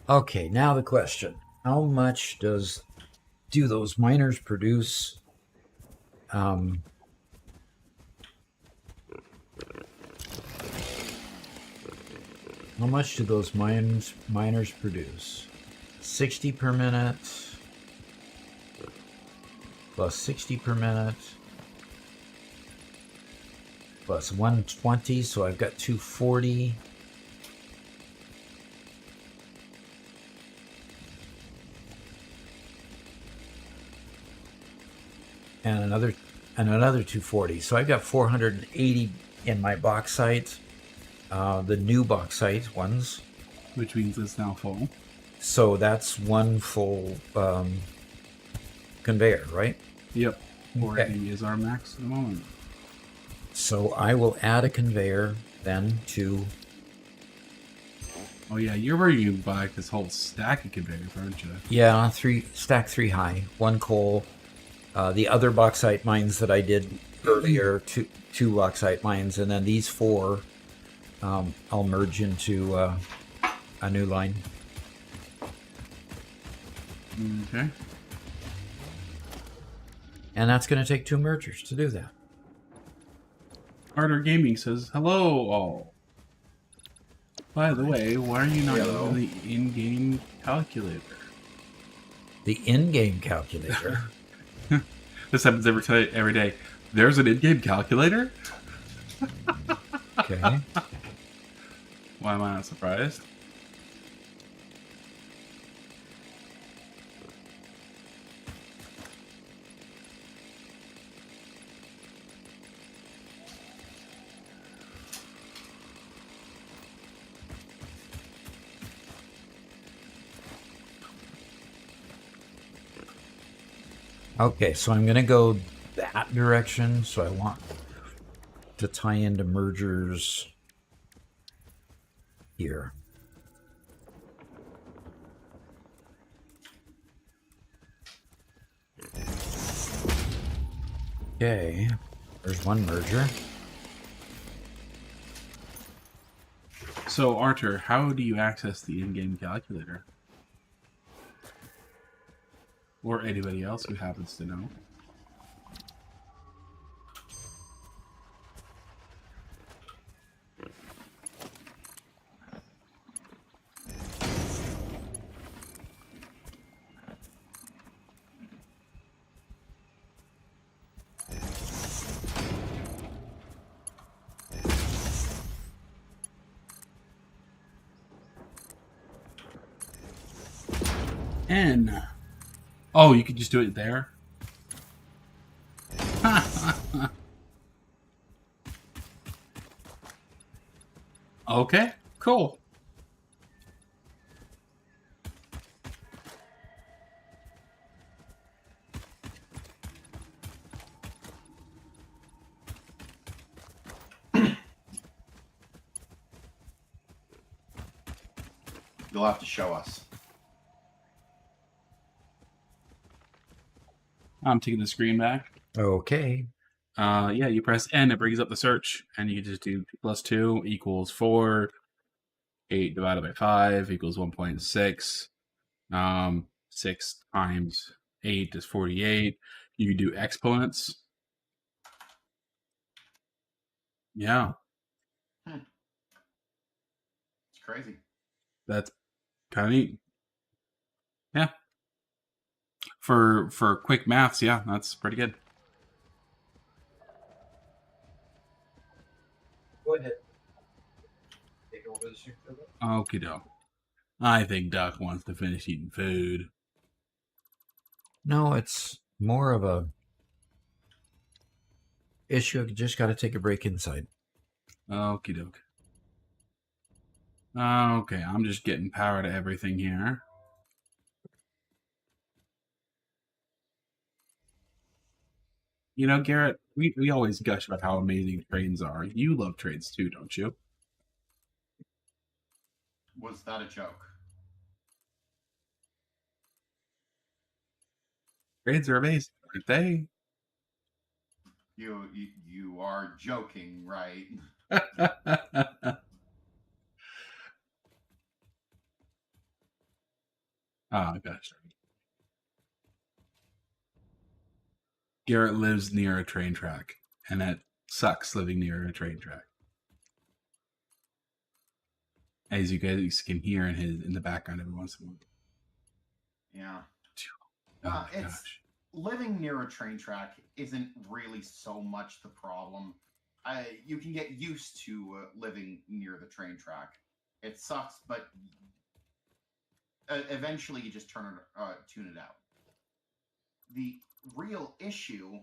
Okay, now the question. How much do those miners produce? How much do those miners produce? 60 per minute, plus 60 per minute, plus 120, so I've got 240. And another 240. So I've got 480 in my bauxite, the new bauxite ones. Which means it's now full. So that's one full conveyor, right? Yep. 480 Okay. is our max at the moment. So I will add a conveyor then to... Oh yeah, you're ready to buy this whole stack of conveyors, aren't you? Yeah, stack three high, one coal. The other bauxite mines that I did earlier, two bauxite mines, and then these 4 I'll merge into a new line. Okay. And that's going to take 2 mergers to do that. Harder Gaming says, hello, all. By the way, why are you not Hello. using the in-game calculator? The in-game calculator. This happens every day. There's an in-game calculator? Okay. Why am I not surprised? Okay, so I'm going to go that direction. So I want to tie into mergers here. Okay, there's one merger. So, Arthur, how do you access the in-game calculator? Or anybody else who happens to know? N. Oh, you could just do it there? Okay, cool. You'll have to show us. I'm taking the screen back. Okay. Yeah, you press N, it brings up the search, and you just do +2 equals 4, 8 divided by 5 equals 1.6. 6 times 8 is 48. You can do exponents. Yeah, It's crazy. that's kind of neat. Yeah. For quick maths, yeah, that's pretty good. Go ahead. Take over the soup. Okie doke. I think Duck wants to finish eating food. No, it's more of a issue. I just got to take a break inside. Okie doke. Okay, I'm just getting power to everything here. You know, Garrett, we always gush about how amazing trains are. You love trains too, don't you? Was that a joke? Trains are amazing, aren't they? You are joking, right? Oh, gosh. Garrett lives near a train track, and it sucks living near a train track. As you guys can hear in the background every once in a while. Yeah. Oh my It's gosh. living near a train track isn't really so much the problem. You can get used to living near the train track. It sucks, but eventually you just tune it out. The real issue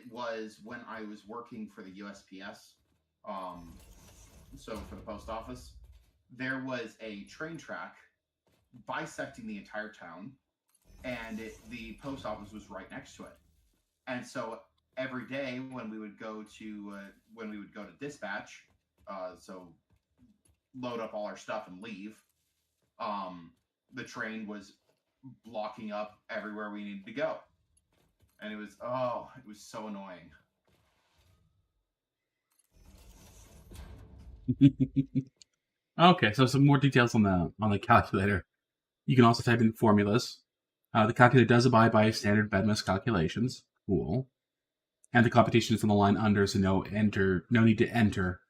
was when I was working for the USPS, so for the post office, there was a train track bisecting the entire town, and the post office was right next to it. And so every day when we would go to dispatch, so load up all our stuff and leave, the train was blocking up everywhere we needed to go, and it was so annoying. Okay, so some more details on the calculator. You can also type in formulas. The calculator does abide by standard Bedmas calculations. Cool. And the computation is on the line under, so no need to enter.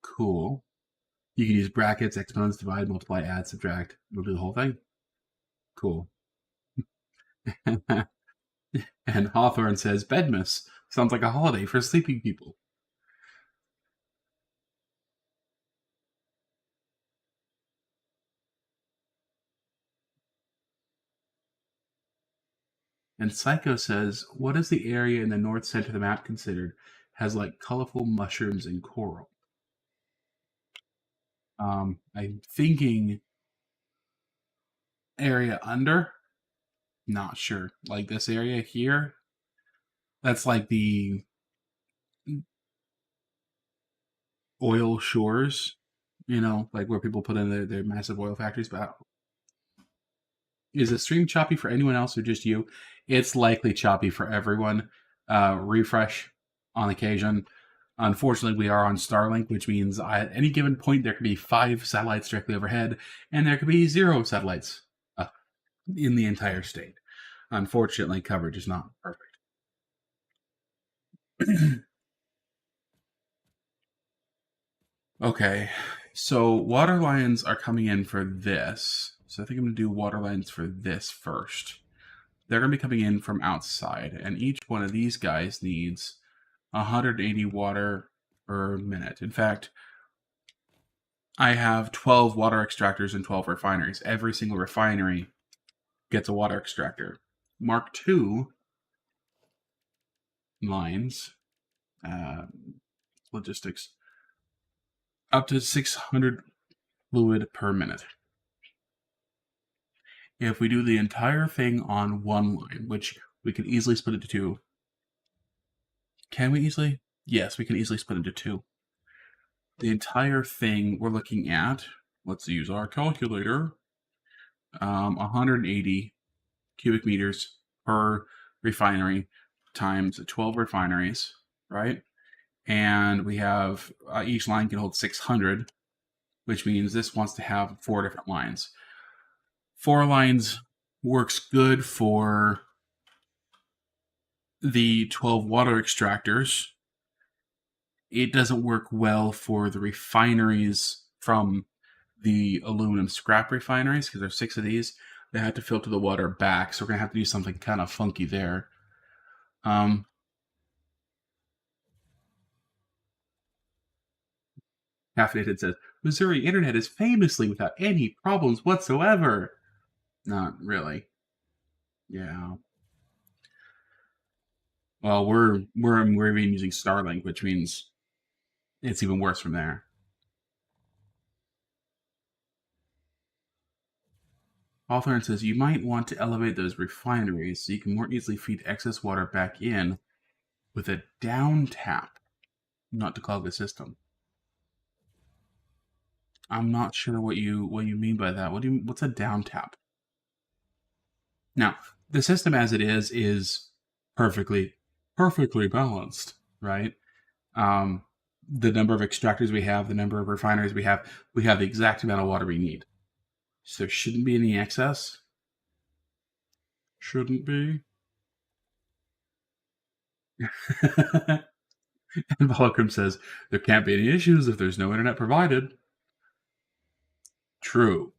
Cool. You can use brackets, exponents, divide, multiply, add, subtract. We'll do the whole thing. Cool. And Hawthorne says, Bedmas sounds like a holiday for sleeping people. And Psycho says, what is the area in the north center of the map considered? Has like colorful mushrooms and coral. I'm thinking area under. Not sure. Like this area here. That's like the oil shores, like where people put in their massive oil factories. But is the stream choppy for anyone else or just you? It's likely choppy for everyone. Refresh on occasion. Unfortunately, we are on Starlink, which means at any given point there could be 5 satellites directly overhead, and there could be 0 satellites in the entire state. Unfortunately, coverage is not perfect. Okay, so water lines are coming in for this. So I think I'm going to do water lines for this first. They're going to be coming in from outside, and each one of these guys needs 180 water per minute. In fact, I have 12 water extractors and 12 refineries. Every single refinery gets a water extractor. Mark II lines, logistics, up to 600 fluid per minute. If we do the entire thing on one line, which we can easily split into 2. Can we easily? Yes, we can easily split into 2. The entire thing we're looking at, let's use our calculator, 180 cubic meters per refinery times 12 refineries, right? And we have each line can hold 600, which means this wants to have 4 different lines. 4 lines works good for the 12 water extractors. It doesn't work well for the refineries from the aluminum scrap refineries, because there's 6 of these. They have to filter the water back, so we're going to have to do something kind of funky there. Caffeinated says, Missouri internet is famously without any problems whatsoever. Not really. Yeah. Well, we're even using Starlink, which means it's even worse from there. Hawthorne says, you might want to elevate those refineries so you can more easily feed excess water back in with a down tap, not to clog the system. I'm not sure what you mean by that. What's a down tap? Now, the system as it is perfectly balanced, right? The number of extractors we have, the number of refineries we have the exact amount of water we need. So there shouldn't be any excess. Shouldn't be. And Volcrum says, there can't be any issues if there's no internet provided. True.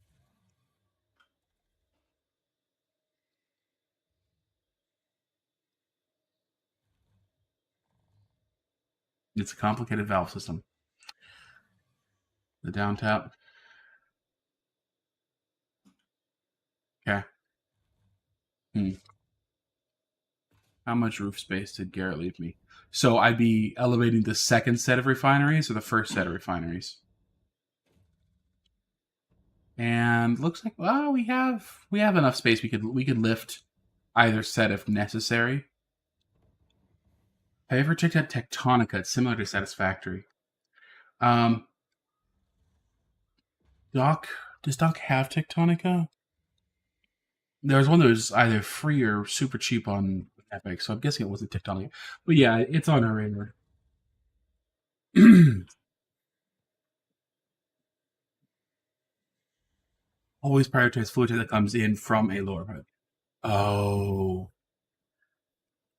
It's a complicated valve system. The down tap. Okay. How much roof space did Garrett leave me? So I'd be elevating the second set of refineries or the first set of refineries? And looks like, well, we have enough space. We could lift either set if necessary. Have you ever checked out Tectonica? It's similar to Satisfactory. Does Doc have Tectonica? There was one that was either free or super cheap on Epic, so I'm guessing it wasn't Tectonica. But yeah, it's on our radar. Always prioritize fluid that comes in from a lower pipe. Oh.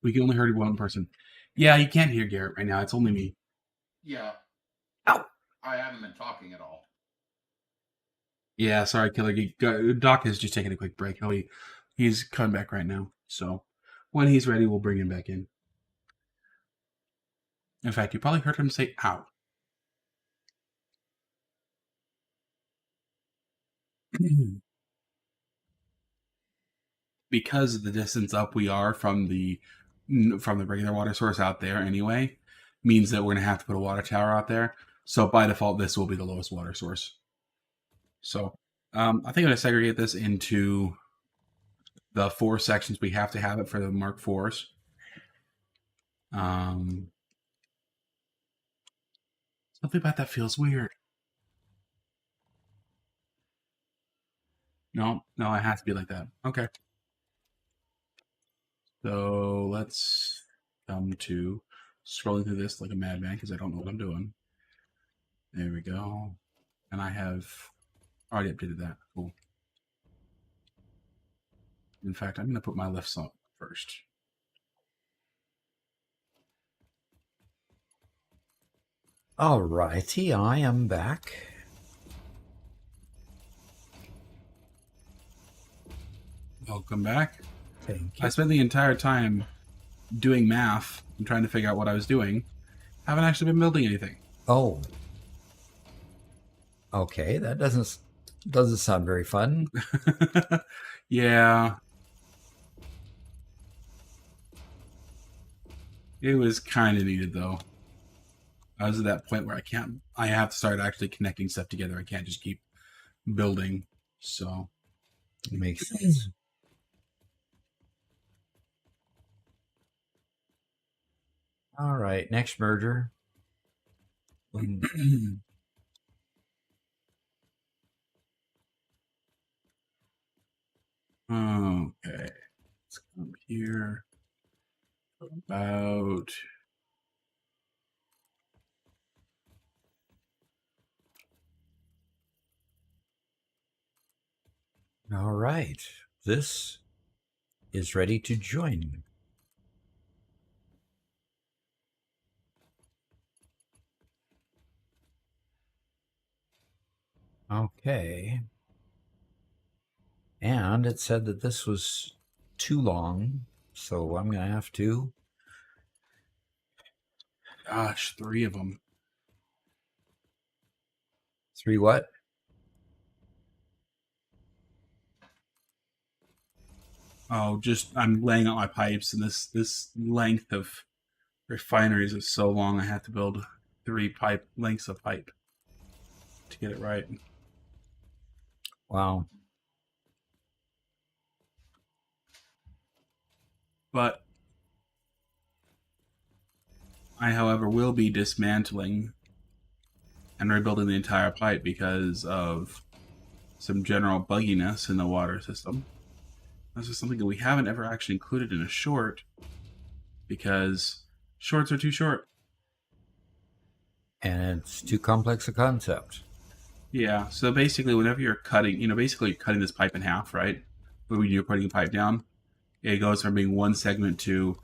We can only hear one person. Yeah, you can't hear Garrett right now. It's only me. Yeah. Ow. I haven't been talking at all. Yeah, sorry, Killer Geek. Doc is just taking a quick break. He's coming back right now. So when he's ready, we'll bring him back in. In fact, you probably heard him say ow. Because of the distance up we are from the regular water source out there anyway, means that we're going to have to put a water tower out there. So by default, this will be the lowest water source. So I think I'm going to segregate this into the 4 sections we have to have it for the Mark IVs. Something about that feels weird. No, it has to be like that. Okay. So let's come to scrolling through this like a madman because I don't know what I'm doing. There we go. And I have already updated that. Cool. In fact, I'm going to put my lifts up first. Alrighty, I am back. Welcome back. Thank you. I spent the entire time doing math and trying to figure out what I was doing. Haven't actually been building anything. Oh. Okay, that doesn't sound very fun. Yeah. It was kind of needed though. I was at that point where I have to start actually connecting stuff together. I can't just keep building. So Makes sense. All right, next merger. Okay. Let's come here. About All right, this is ready to join. Okay. And it said that this was too long, so I'm going to have to. gosh, 3 of them. 3 what? Oh, just I'm laying out my pipes, and this length of refineries is so long. I have to build 3 lengths of pipe to get it right. Wow. But I, however, will be dismantling and rebuilding the entire pipe because of some general bugginess in the water system. This is something that we haven't ever actually included in a short because shorts are too short. And it's too complex a concept. Yeah, so basically whenever you're cutting, basically you're cutting this pipe in half, right? But when you're putting a pipe down, it goes from being one segment to,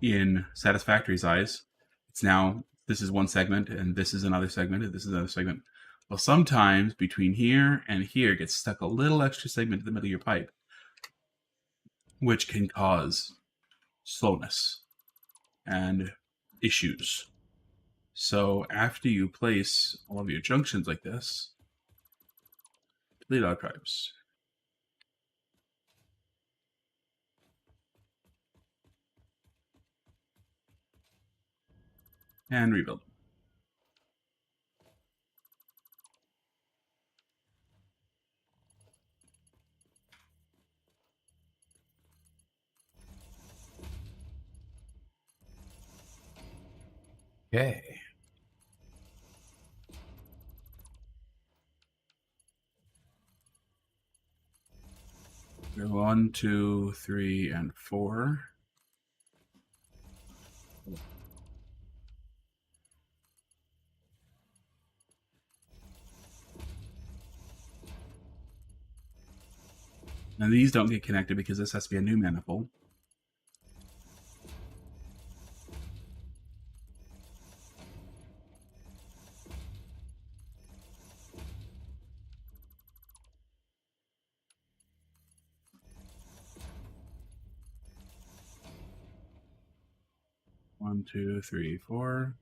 in Satisfactory's eyes, it's now, this is one segment, and this is another segment, and this is another segment. Well, sometimes between here and here gets stuck a little extra segment in the middle of your pipe, which can cause slowness and issues. So after you place all of your junctions like this, delete all pipes. And rebuild. Okay. So 1, 2, 3, and 4. And these don't get connected because this has to be a new manifold. One, two, three, four.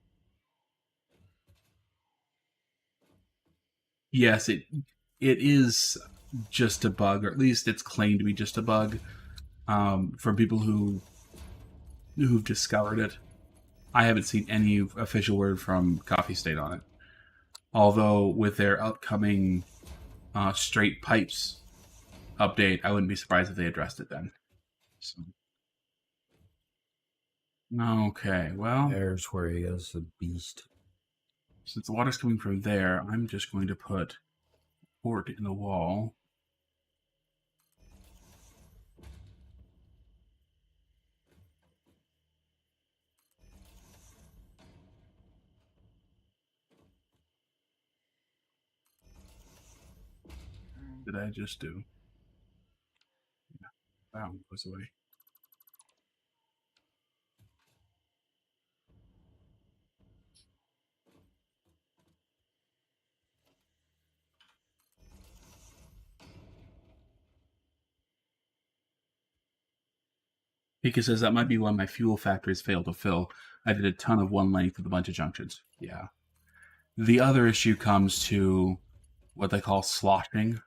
Yes, it is just a bug, or at least it's claimed to be just a bug, from people who've discovered it. I haven't seen any official word from Coffee State on it. Although with their upcoming straight pipes update, I wouldn't be surprised if they addressed it then. So. Okay, well, There's where he is, the beast. since the water's coming from there, I'm just going to put a port in the wall. What did I just do? Yeah, that one goes away. Pika says that might be why my fuel factories failed to fill. I did a ton of one length with a bunch of junctions. Yeah. The other issue comes to what they call sloshing.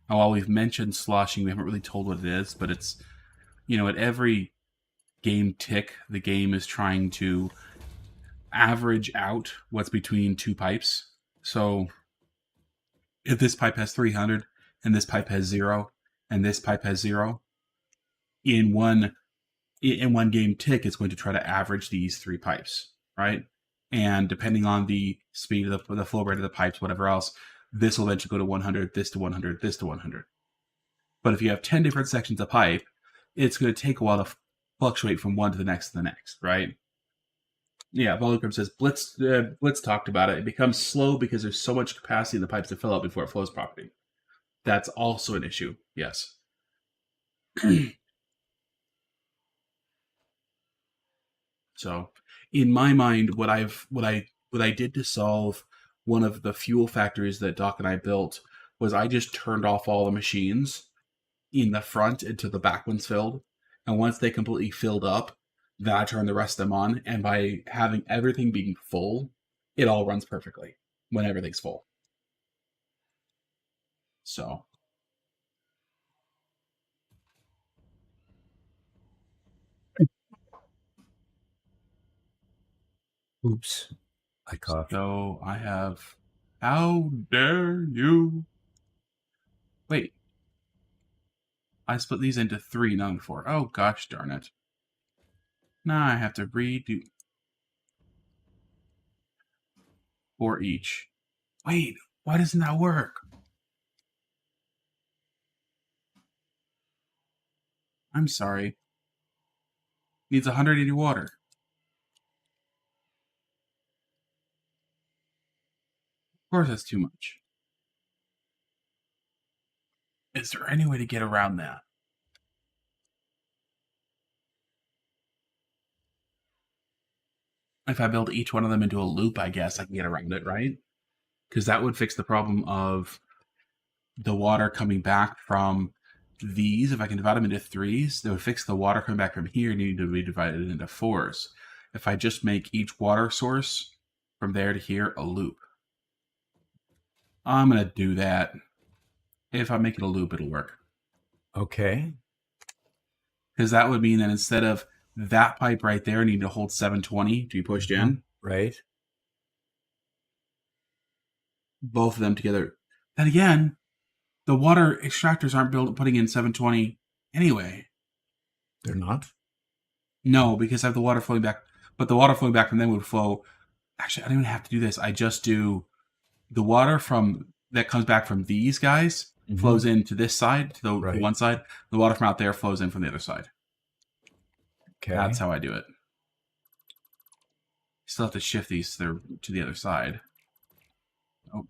And while we've mentioned sloshing, we haven't really told what it is, but it's, at every game tick, the game is trying to average out what's between two pipes. So if this pipe has 300 and this pipe has 0 and this pipe has 0, in one game tick, it's going to try to average these three pipes, right? And depending on the speed of the flow rate of the pipes, whatever else, this will eventually go to 100, this to 100, this to 100. But if you have 10 different sections of pipe, it's going to take a while to fluctuate from one to the next, right? Yeah, Volucrum says Blitz talked about it. It becomes slow because there's so much capacity in the pipes to fill up before it flows properly. That's also an issue. Yes. So, in my mind, what I did to solve one of the fuel factories that Doc and I built was I just turned off all the machines in the front until the back ones filled, and once they completely filled up, then I turned the rest of them on. And by having everything being full, it all runs perfectly when everything's full. So. Oops. I coughed. So I have. How dare you? Wait. I split these into 3, not 4. Oh, gosh darn it. Now I have to redo 4 each. Wait, why doesn't that work? I'm sorry. Needs 180 water. Of course that's too much. Is there any way to get around that? If I build each one of them into a loop, I guess I can get around it, right? Because that would fix the problem of the water coming back from these. If I can divide them into 3s, that would fix the water coming back from here needing to be divided into 4s. If I just make each water source from there to here a loop. I'm going to do that. If I make it a loop, it'll work. Okay. Because that would mean that instead of that pipe right there needing to hold 720 to be pushed in, Right. both of them together. Then again, the water extractors aren't putting in 720 anyway. They're not? No, because I have the water flowing back. But the water flowing back from them would flow. Actually, I don't even have to do this. I just do the water that comes back from these guys flows into this side, to the one side. The water from out there flows in from the other side. Okay. That's how I do it. Still have to shift these to the other side. Oh.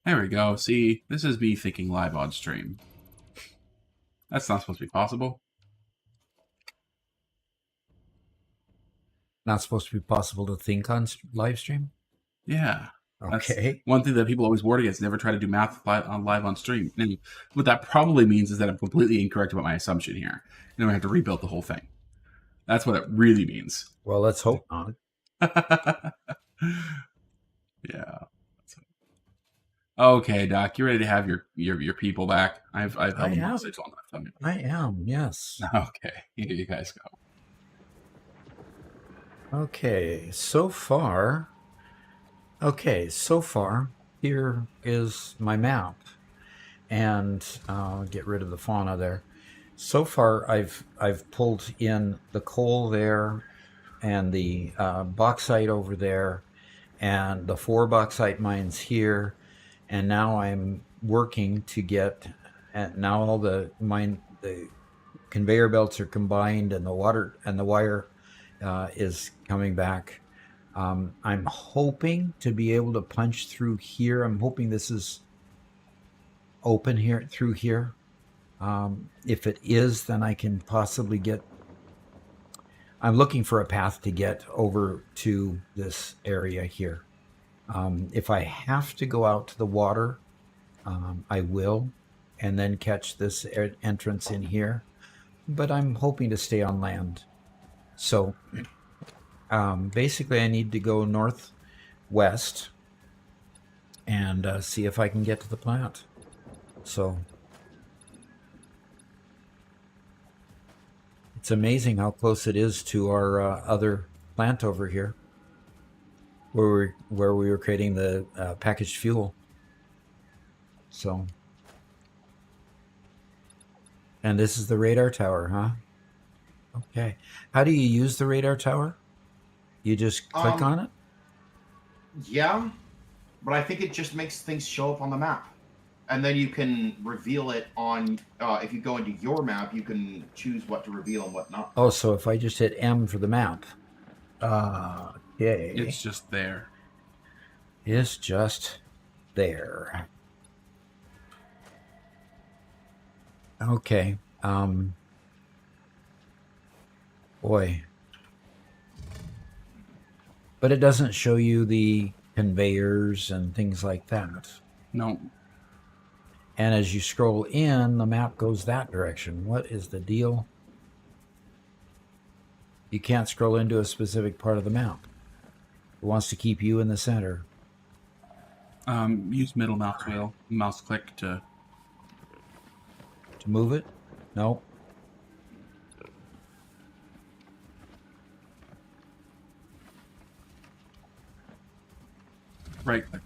There we go. See, this is me thinking live on stream. That's not supposed to be possible. Not supposed to be possible to think on live stream? Yeah. That's Okay. one thing that people always warn against. Never try to do math live on stream. And what that probably means is that I'm completely incorrect about my assumption here. And I have to rebuild the whole thing. That's what it really means. Well, let's hope not. Yeah. Okay, Doc, you ready to have your people back? I've held them hostage long enough. I am, yes. Okay, here you guys go. Okay, so far, here is my map. And I'll get rid of the fauna there. So far, I've pulled in the coal there and the bauxite over there and the 4 bauxite mines here. And now I'm working to get, and now all the conveyor belts are combined and the wire is coming back. I'm hoping to be able to punch through here. I'm hoping this is open here through here. If it is, then I can possibly get, I'm looking for a path to get over to this area here. If I have to go out to the water, I will, and then catch this entrance in here. But I'm hoping to stay on land. So basically I need to go northwest and see if I can get to the plant. So it's amazing how close it is to our other plant over here, where we were creating the packaged fuel. So, and this is the radar tower, huh? Okay. How do you use the radar tower? You just click on it? Yeah, but I think it just makes things show up on the map. And then you can reveal it on, if you go into your map, you can choose what to reveal and what not. Oh, so if I just hit M for the map. Okay. It's just there. It's just there. Okay. Boy. But it doesn't show you the conveyors and things like that. No. And as you scroll in, the map goes that direction. What is the deal? You can't scroll into a specific part of the map. It wants to keep you in the center. Use middle mouse wheel, mouse click to move it? No. right click.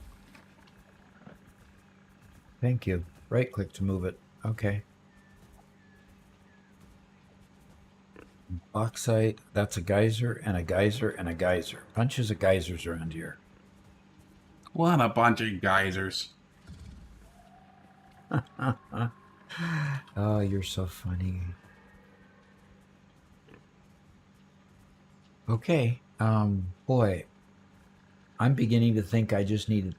Thank you. Right click to move it. Okay. Bauxite, that's a geyser and a geyser and a geyser. Bunches of geysers around here. What a bunch of geysers. Oh, you're so funny. Okay. Boy, I'm beginning to think I just need.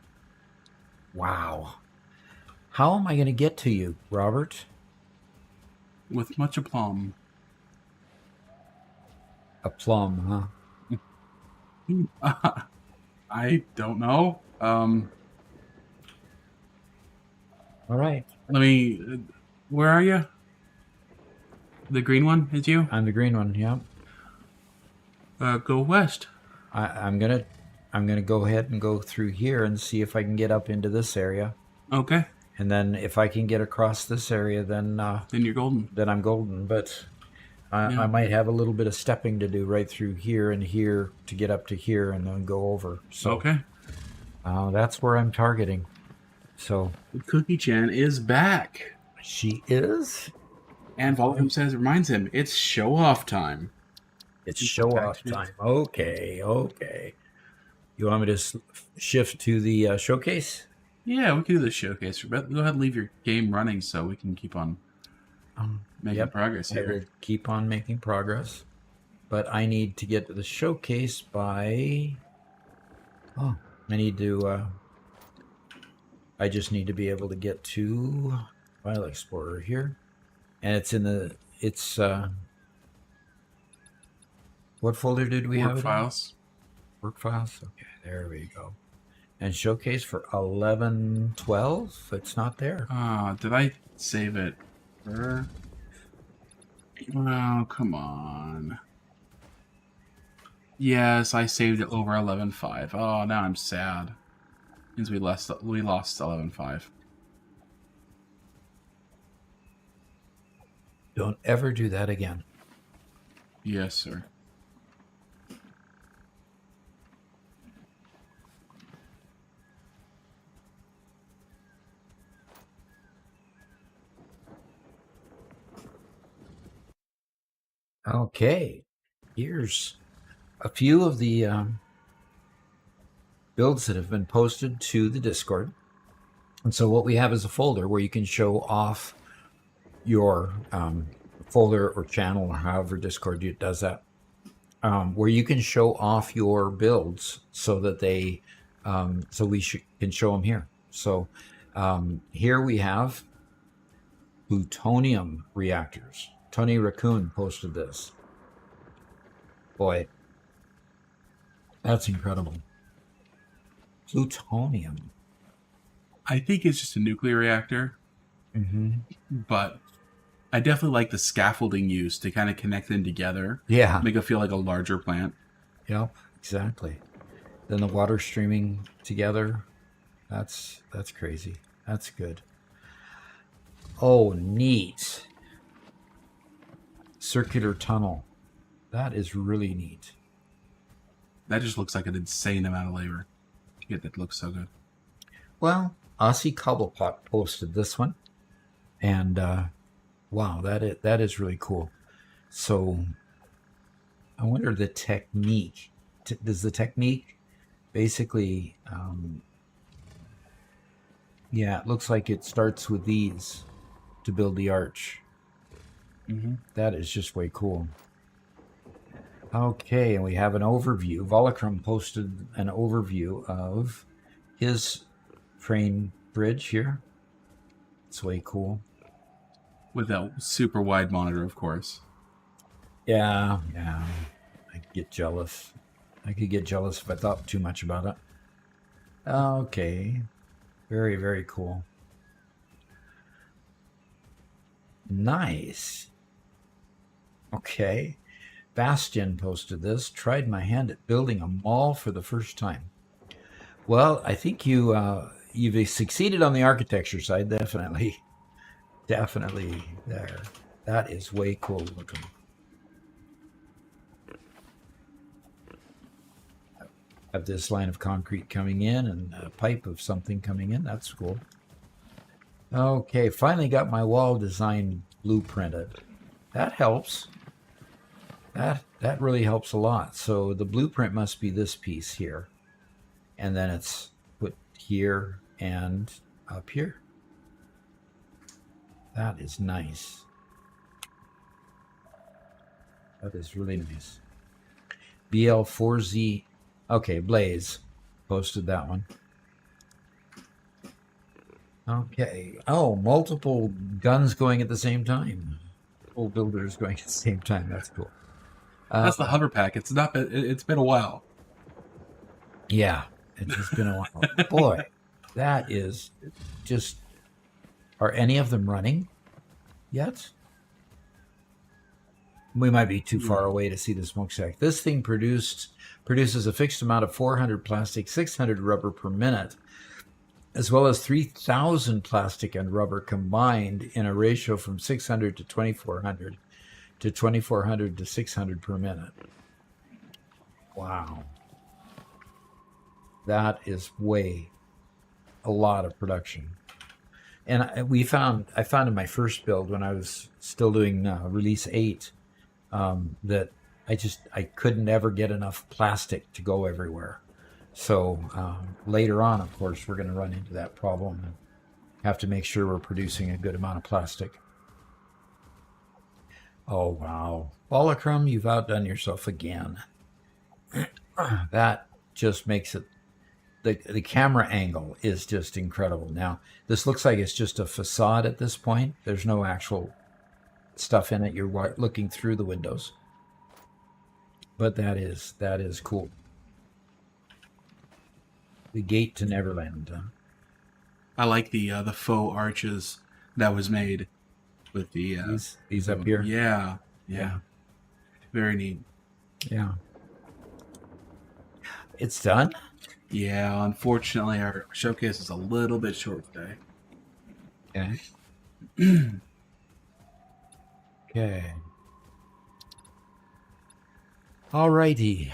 Wow. How am I going to get to you, Robert? With much aplomb. A plum, huh? I don't know. All right. Let me. Where are you? The green one is you? I'm the green one. Yeah. Go west. I'm gonna go ahead and go through here and see if I can get up into this area. Okay. And then if I can get across this area, then you're golden. Then I'm golden. But I might have a little bit of stepping to do right through here and here to get up to here and then go over. So okay. That's where I'm targeting. So Cookie Chan is back. She is. And Volume says reminds him it's show off time. It's show off time. Okay. You want me to shift to the showcase? Yeah, we can do the showcase. Go ahead and leave your game running so we can keep on making progress here. I will keep on making progress. But I need to get to the showcase by... I need to I just need to be able to get to File Explorer here. And it's in the, what folder did we have Work it files. in? Work files? Okay, there we go. And showcase for 1112. It's not there. Did I save it? Well, come on. Yes, I saved it over 11.5. Oh, now I'm sad. Means we lost 11.5. Don't ever do that again. Yes, sir. Okay, here's a few of the builds that have been posted to the Discord. And so what we have is a folder where you can show off your folder or channel, or however Discord does that, where you can show off your builds so that they, so we can show them here. So here we have plutonium reactors. Tony Raccoon posted this. Boy, that's incredible. Plutonium. I think it's just a nuclear reactor, but I definitely like the scaffolding used to kind of connect them together. Yeah. Make it feel like a larger plant. Yep, exactly. Then the water streaming together. That's crazy. That's good. Oh, neat. Circular tunnel. That is really neat. That just looks like an insane amount of labor. Yet that looks so good. Well, Aussie Cobblepot posted this one, and wow, that is really cool. So I wonder the technique. Does the technique basically? Yeah, it looks like it starts with these to build the arch. That is just way cool. Okay, and we have an overview. Volacrum posted an overview of his frame bridge here. It's way cool. With that super wide monitor, of course. Yeah. I get jealous. I could get jealous if I thought too much about it. Okay. Very, very cool. Nice. Okay. Bastion posted this. Tried my hand at building a mall for the first time. Well, I think you've succeeded on the architecture side, definitely. Definitely there. That is way cool looking. Have this line of concrete coming in and a pipe of something coming in. That's cool. Okay, finally got my wall design blueprinted. That helps. That really helps a lot. So the blueprint must be this piece here. And then it's put here and up here. That is nice. That is really nice. BL4Z. Okay, Blaze posted that one. Okay. Oh, multiple guns going at the same time. Multiple builders going at the same time. That's cool. That's the hover pack. It's not been. It's been a while. Yeah, it's just been a while. Boy, that is just. Are any of them running yet? We might be too far away to see the smokestack. This thing produces a fixed amount of 400 plastic, 600 rubber per minute, as well as 3,000 plastic and rubber combined in a ratio from 600 to 2,400 to 2,400 to 600 per minute. Wow. That is a lot of production. And I found in my first build when I was still doing release 8 that I couldn't ever get enough plastic to go everywhere. So later on, of course, we're going to run into that problem and have to make sure we're producing a good amount of plastic. Oh, wow. Volacrum, you've outdone yourself again. That just makes it the camera angle is just incredible. Now, this looks like it's just a facade at this point. There's no actual stuff in it. You're looking through the windows. But that is cool. The gate to Neverland. I like the faux arches that was made with the These up here. Yeah. Very neat. Yeah. It's done? Yeah, unfortunately our showcase is a little bit short today. Okay. Okay. Alrighty.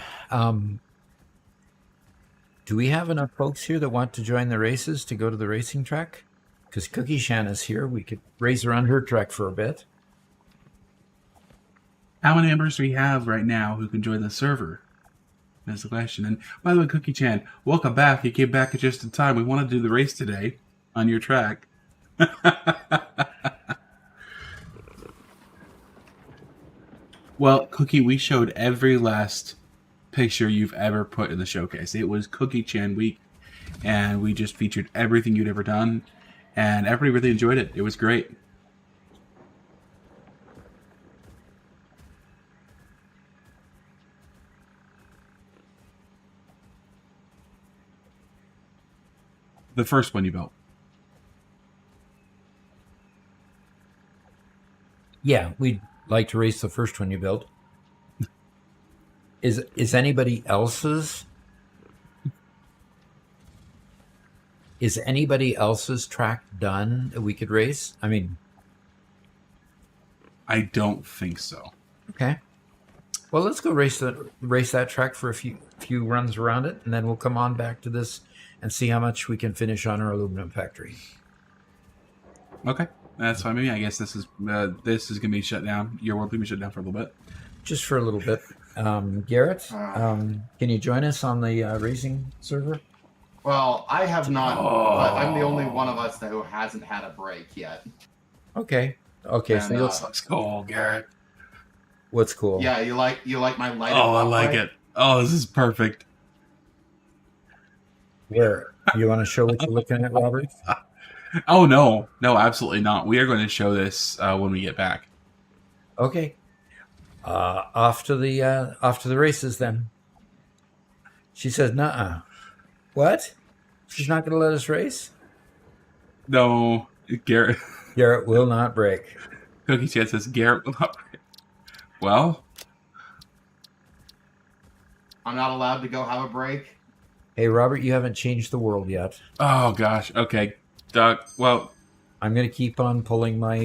Do we have enough folks here that want to join the races to go to the racing track? Because Cookie Shan is here. We could race around her track for a bit. How many members do we have right now who can join the server? That's the question. And by the way, Cookie Chan, welcome back. You came back just in time. We want to do the race today on your track. Well, Cookie, we showed every last picture you've ever put in the showcase. It was Cookie Chan week, and we just featured everything you'd ever done, and everybody really enjoyed it. It was great. The first one you built. Yeah, we'd like to race the first one you built. Is anybody else's track done that we could race? I mean, I don't think so. okay. Well, let's go race that track for a few runs around it, and then we'll come on back to this and see how much we can finish on our aluminum factory. Okay, that's fine. Maybe I guess this is gonna be shut down. Your world will be shut down for a little bit. Just for a little bit. Garrett, can you join us on the racing server? Well, I have not, but I'm the only one of us who hasn't had a break yet. Okay. Okay. And, So you'll, Let's go, Garrett. what's cool? Yeah, you like my light? Oh, I like it. Oh, this is perfect. Where you want to show what you're looking at, Robert? Oh no, absolutely not. We are going to show this when we get back. Okay. Off to the races then. She says, "Nuh-uh." What? She's not going to let us race? No, Garrett. Garrett will not break. Cookie Chan says Garrett will not. Well, I'm not allowed to go have a break. Hey, Robert, you haven't changed the world yet. oh gosh. Okay, Doc. Well, I'm going to keep on pulling my.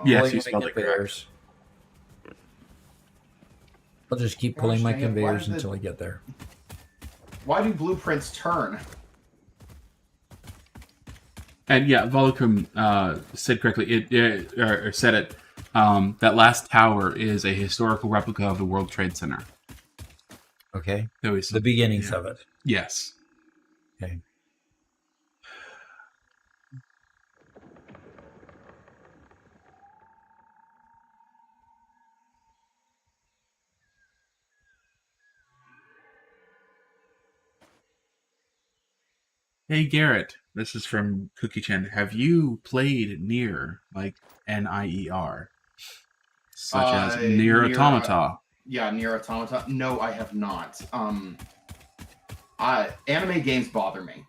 yes, pulling you my spelled it correct. conveyors. I'll just keep pulling Gosh my dang it, why conveyors did it- until I get there. Why do blueprints turn? And yeah, Volocrum said correctly. Or said it. That last tower is a historical replica of the World Trade Center. Okay. That was The beginnings of it. yes. Okay. Hey Garrett, this is from Cookie Chan. Have you played Nier, like Nier, such as Nier Nier, Automata? Yeah, Nier Automata. No, I have not. Anime games bother me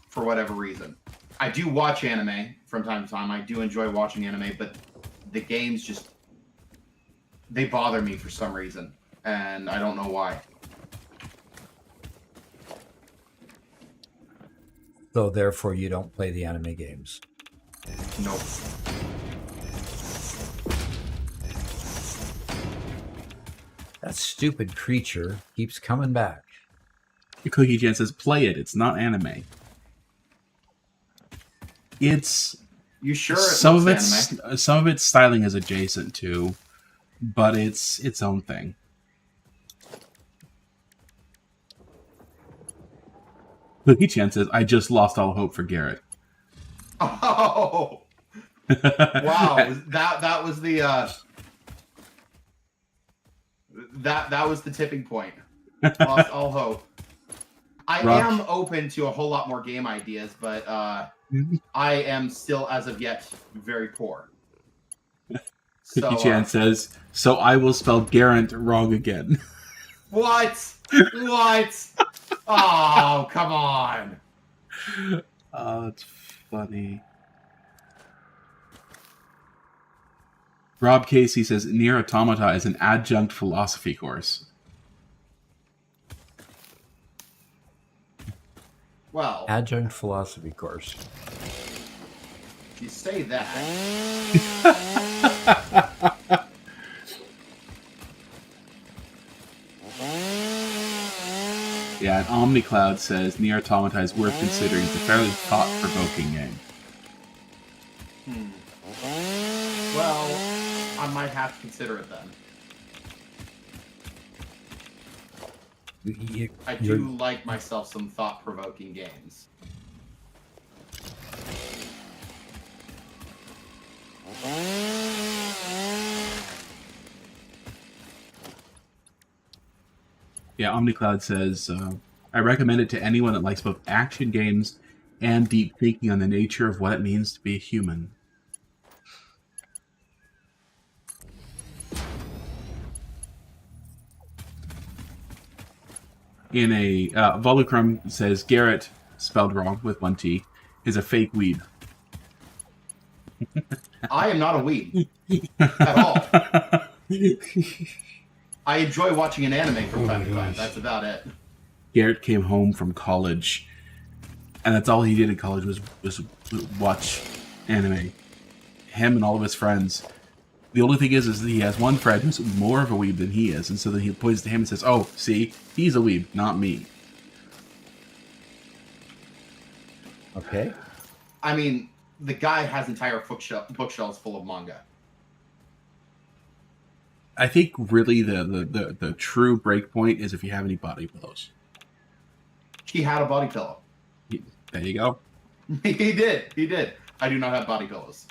for whatever reason. I do watch anime from time to time. I do enjoy watching anime, but the games just they bother me for some reason, and I don't know why. So therefore, you don't play the anime games. Nope. That stupid creature keeps coming back. Cookie Chan says, "Play it. It's not anime. It's You sure? some of looks its anime? some of its styling is adjacent to, but it's its own thing." Cookie Chan says, "I just lost all hope for Garrett." Oh, wow! That was That was the tipping point. Lost all hope. I Rock. am open to a whole lot more game ideas, but I am still, as of yet, very poor. Cookie Chan says, so I will spell Garant wrong again. What? What? Oh, come on. Oh, it's funny. Rob Casey says, Near Automata is an adjunct philosophy course. Well, Adjunct philosophy course. you say that. Yeah, and OmniCloud says Near Automata is worth considering. It's a fairly thought-provoking game. Well, I might have to consider it then. I do like myself some thought-provoking games. Yeah, OmniCloud says, I recommend it to anyone that likes both action games and deep thinking on the nature of what it means to be a human. In a Volucrum says Garrett, spelled wrong with one T, is a fake weeb. I am not a weeb at all. I enjoy watching an anime from time to time. That's about it. Garrett came home from college, and that's all he did in college was watch anime. Him and all of his friends. The only thing is that he has one friend who's more of a weeb than he is, and so then he points to him and says, "Oh, see, he's a weeb, not me." Okay. I mean, the guy has entire bookshelves full of manga. I think really the true break point is if you have any body pillows. He had a body pillow. There you go. He did. I do not have body pillows.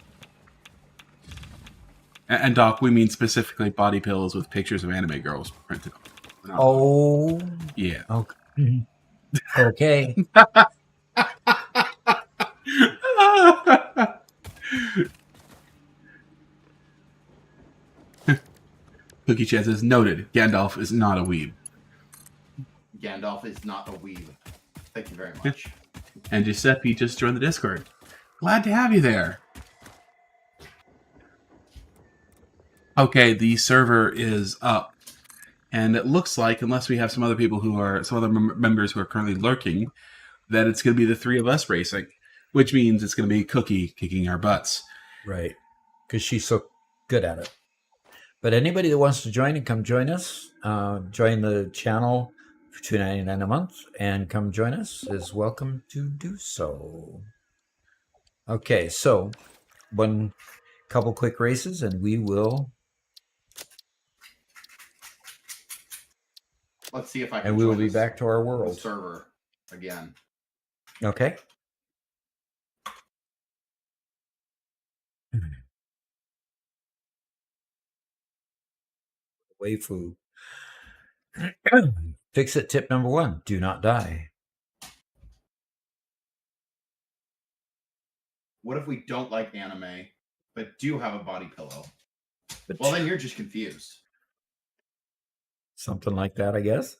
And Doc, we mean specifically body pillows with pictures of anime girls printed on them. Oh. Yeah. Okay. Okay. Cookie Chan says, noted, Gandalf is not a weeb. Gandalf is not a weeb. Thank you very much. And Giuseppe just joined the Discord. Glad to have you there. Okay, the server is up. And it looks like, unless we have some other people members who are currently lurking, that it's going to be the three of us racing. Which means it's going to be Cookie kicking our butts. Right. Because she's so good at it. But anybody that wants to join and come join us, join the channel for $2.99 a month and come join us is welcome to do so. Okay, so one couple quick races and we will. Let's see if I can. And we will be back to our world server again. Okay. Waifu. Fix it tip number 1. Do not die. What if we don't like anime, but do have a body pillow? Well, then you're just confused. Something like that, I guess.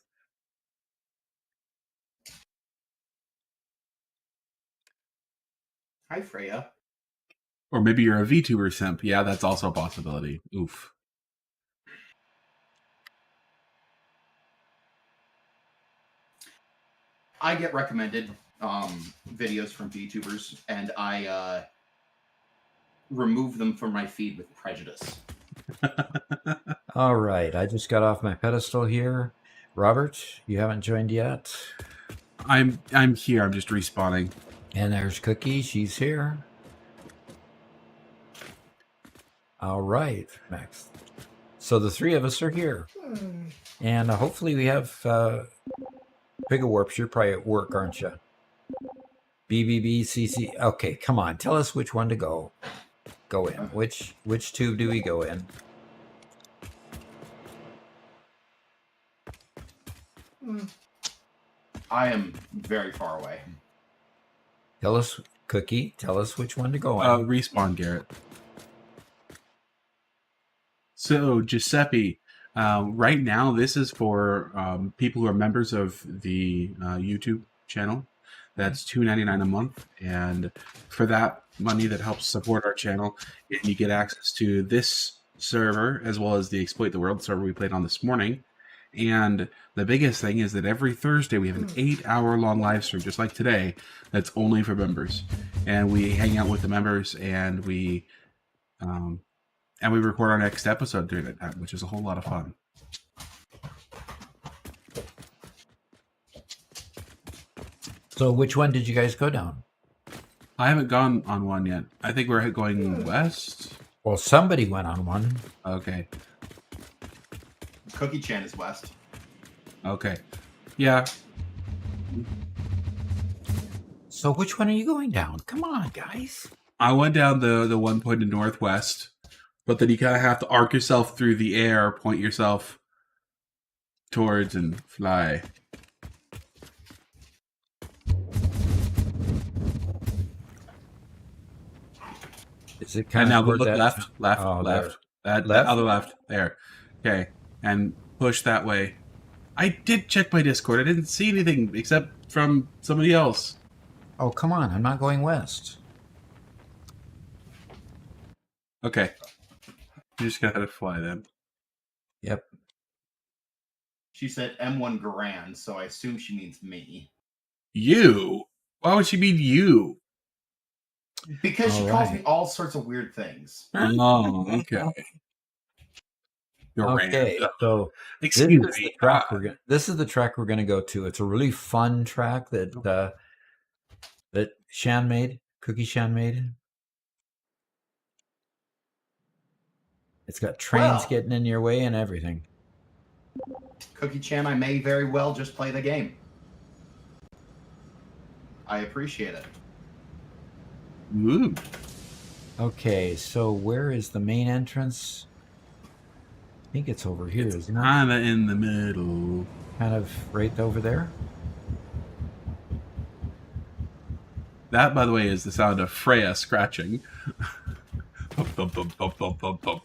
Hi, Freya. Or maybe you're a VTuber simp. Yeah, that's also a possibility. Oof. I get recommended videos from VTubers, and I remove them from my feed with prejudice. All right, I just got off my pedestal here. Robert, you haven't joined yet. I'm here. I'm just respawning. And there's Cookie. She's here. All right, Max. So the three of us are here. And hopefully we have Bigger Warps. You're probably at work, aren't you? BBB, CC. Okay, come on. Tell us which one to go in. Which tube do we go in? I am very far away. Tell us, Cookie. Tell us which one to go on. Respawn, Garrett. So, Giuseppe, right now, this is for people who are members of the YouTube channel. That's $2.99 a month. And for that money that helps support our channel, you get access to this server as well as the Exploit the World server we played on this morning. And the biggest thing is that every Thursday we have an 8-hour-long live stream, just like today, that's only for members. And we hang out with the members, and we record our next episode during that time, which is a whole lot of fun. So which one did you guys go down? I haven't gone on one yet. I think we're going west. Well, somebody went on one. Okay. Cookie Chan is west. Okay. Yeah. So which one are you going down? Come on, guys. I went down the one pointed northwest, but then you kind of have to arc yourself through the air, point yourself towards, and fly. Is it And kind now of go look left. Oh, That Left? other left. There. Okay. And push that way. I did check my Discord. I didn't see anything except from somebody else. Oh, come on. I'm not going west. Okay. You just gotta fly then. Yep. She said M1 Grand, so I assume she means me. You? Why would she mean you? Because she All calls right. me all sorts of weird things. Oh, okay. You're Okay, random. so Excuse this is me. the track this is the track we're going to go to. It's a really fun track that that Shan made, Cookie Shan made. It's got trains Well. getting in your way and everything. Cookie Chan, I may very well just play the game. I appreciate it. Ooh. Okay, so where is the main entrance? I think it's over here, isn't it? I'm in the middle. Kind of right over there. That, by the way, is the sound of Freya scratching. Thump, thump, thump, thump, thump, thump, thump.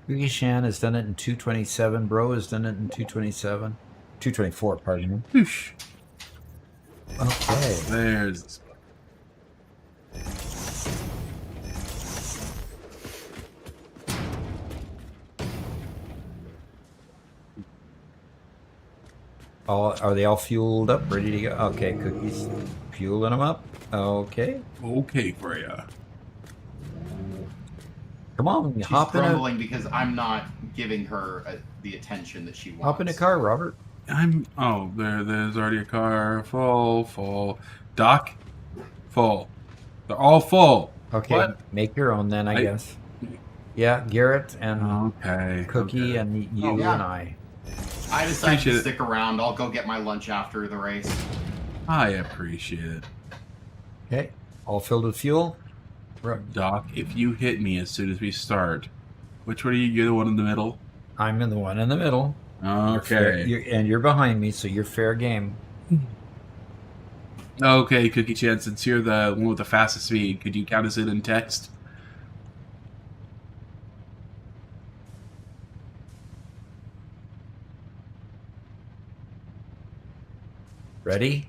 Cookie Shan has done it in 227. Bro has done it in 227. 224, pardon me. Whoosh. Okay. There's. Are they all fueled up, ready to go? Okay, Cookie's fueling them up. Okay. Okay, Freya. Come on, She's hop in grumbling because I'm not giving her the attention that she wants. a car, Robert. Oh, there's already a car. Full. Doc? Full. They're all full. Okay, What? make your own then, I guess. Yeah, Garrett and Okay. Cookie okay. and you yeah. and I. I decided Appreciate to it. stick around. I'll go get my lunch after the race. I appreciate it. Okay, all filled with fuel. Doc, if you hit me as soon as we start, which one are you? You're the one in the middle? I'm in the one in the middle. Okay. You're behind me, so you're fair game. Okay, Cookie Chan, since you're the one with the fastest speed, could you count us in text? Ready?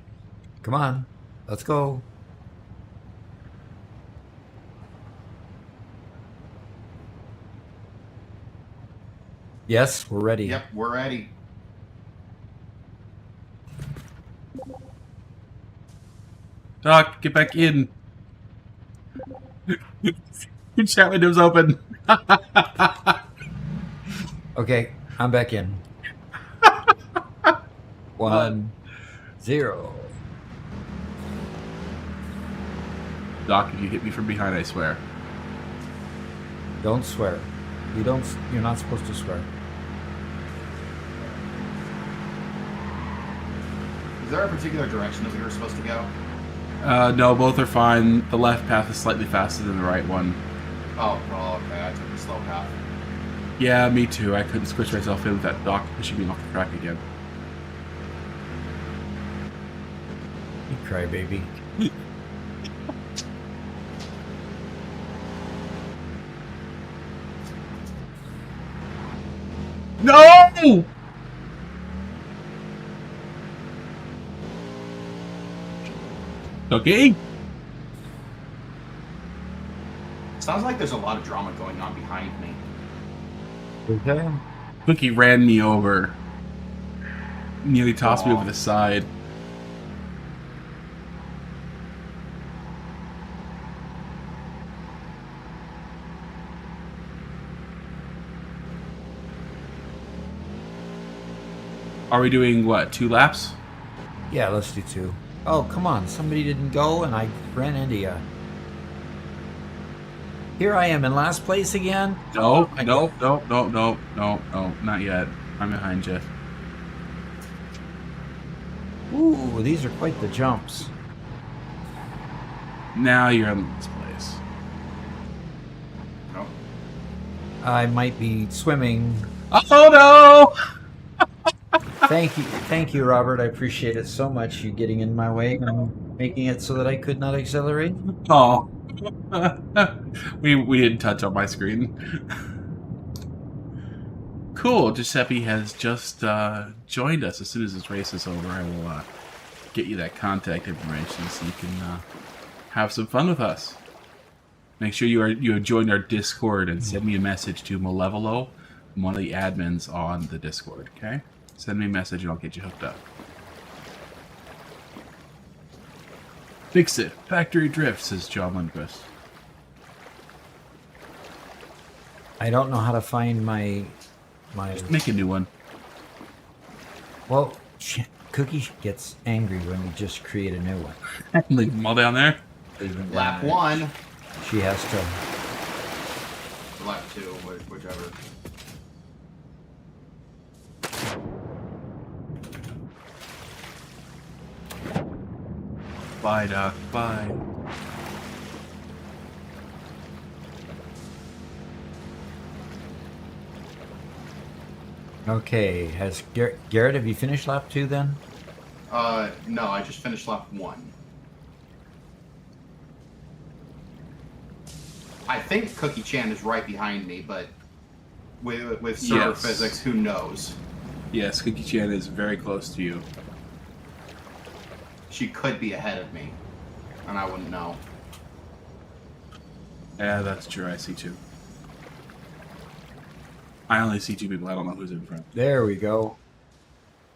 Come on, let's go. Yes, we're ready. Yep, we're ready. Doc, get back in. Chat window's open. Okay, I'm back in. 1, 0. Doc, if you hit me from behind, I swear. Don't swear. You're not supposed to swear. Is there a particular direction that we were supposed to go? No, both are fine. The left path is slightly faster than the right one. Oh, well, okay. I took the slow path. Yeah, me too. I couldn't squish myself in with that dock pushing me off the track again. You cry, baby. No! Okay. Sounds like there's a lot of drama going on behind me. Okay. Cookie ran me over. Nearly tossed me Aw. over the side. Are we doing what? 2 laps? Yeah, let's do 2. Oh, come on. Somebody didn't go and I ran into you. Here I am in last place again. No, no, not yet. I'm behind you. Ooh, these are quite the jumps. Now you're in this place. No. I might be swimming. Oh no! Thank you, Robert. I appreciate it so much. You getting in my way and making it so that I could not accelerate. Oh. we didn't touch on my screen. Cool. Giuseppe has just joined us. As soon as this race is over, I will get you that contact information so you can have some fun with us. Make sure you have joined our Discord and send me a message to Malevolo, one of the admins on the Discord. Okay, send me a message and I'll get you hooked up. Fix it. Factory drift, says John Lundquist. I don't know how to find my. Just make a new one. Well, Cookie gets angry when we just create a new one. Leave them all down there. Lap 1. She has to. Or lap 2, whichever. Bye, Doc. Bye. Okay, has Garrett? Have you finished lap 2 then? No, I just finished lap 1. I think Cookie Chan is right behind me, but with server Yes. physics, who knows? Yes, Cookie Chan is very close to you. She could be ahead of me, and I wouldn't know. Yeah, that's true. I see 2. I only see 2 people. I don't know who's in front. There we go.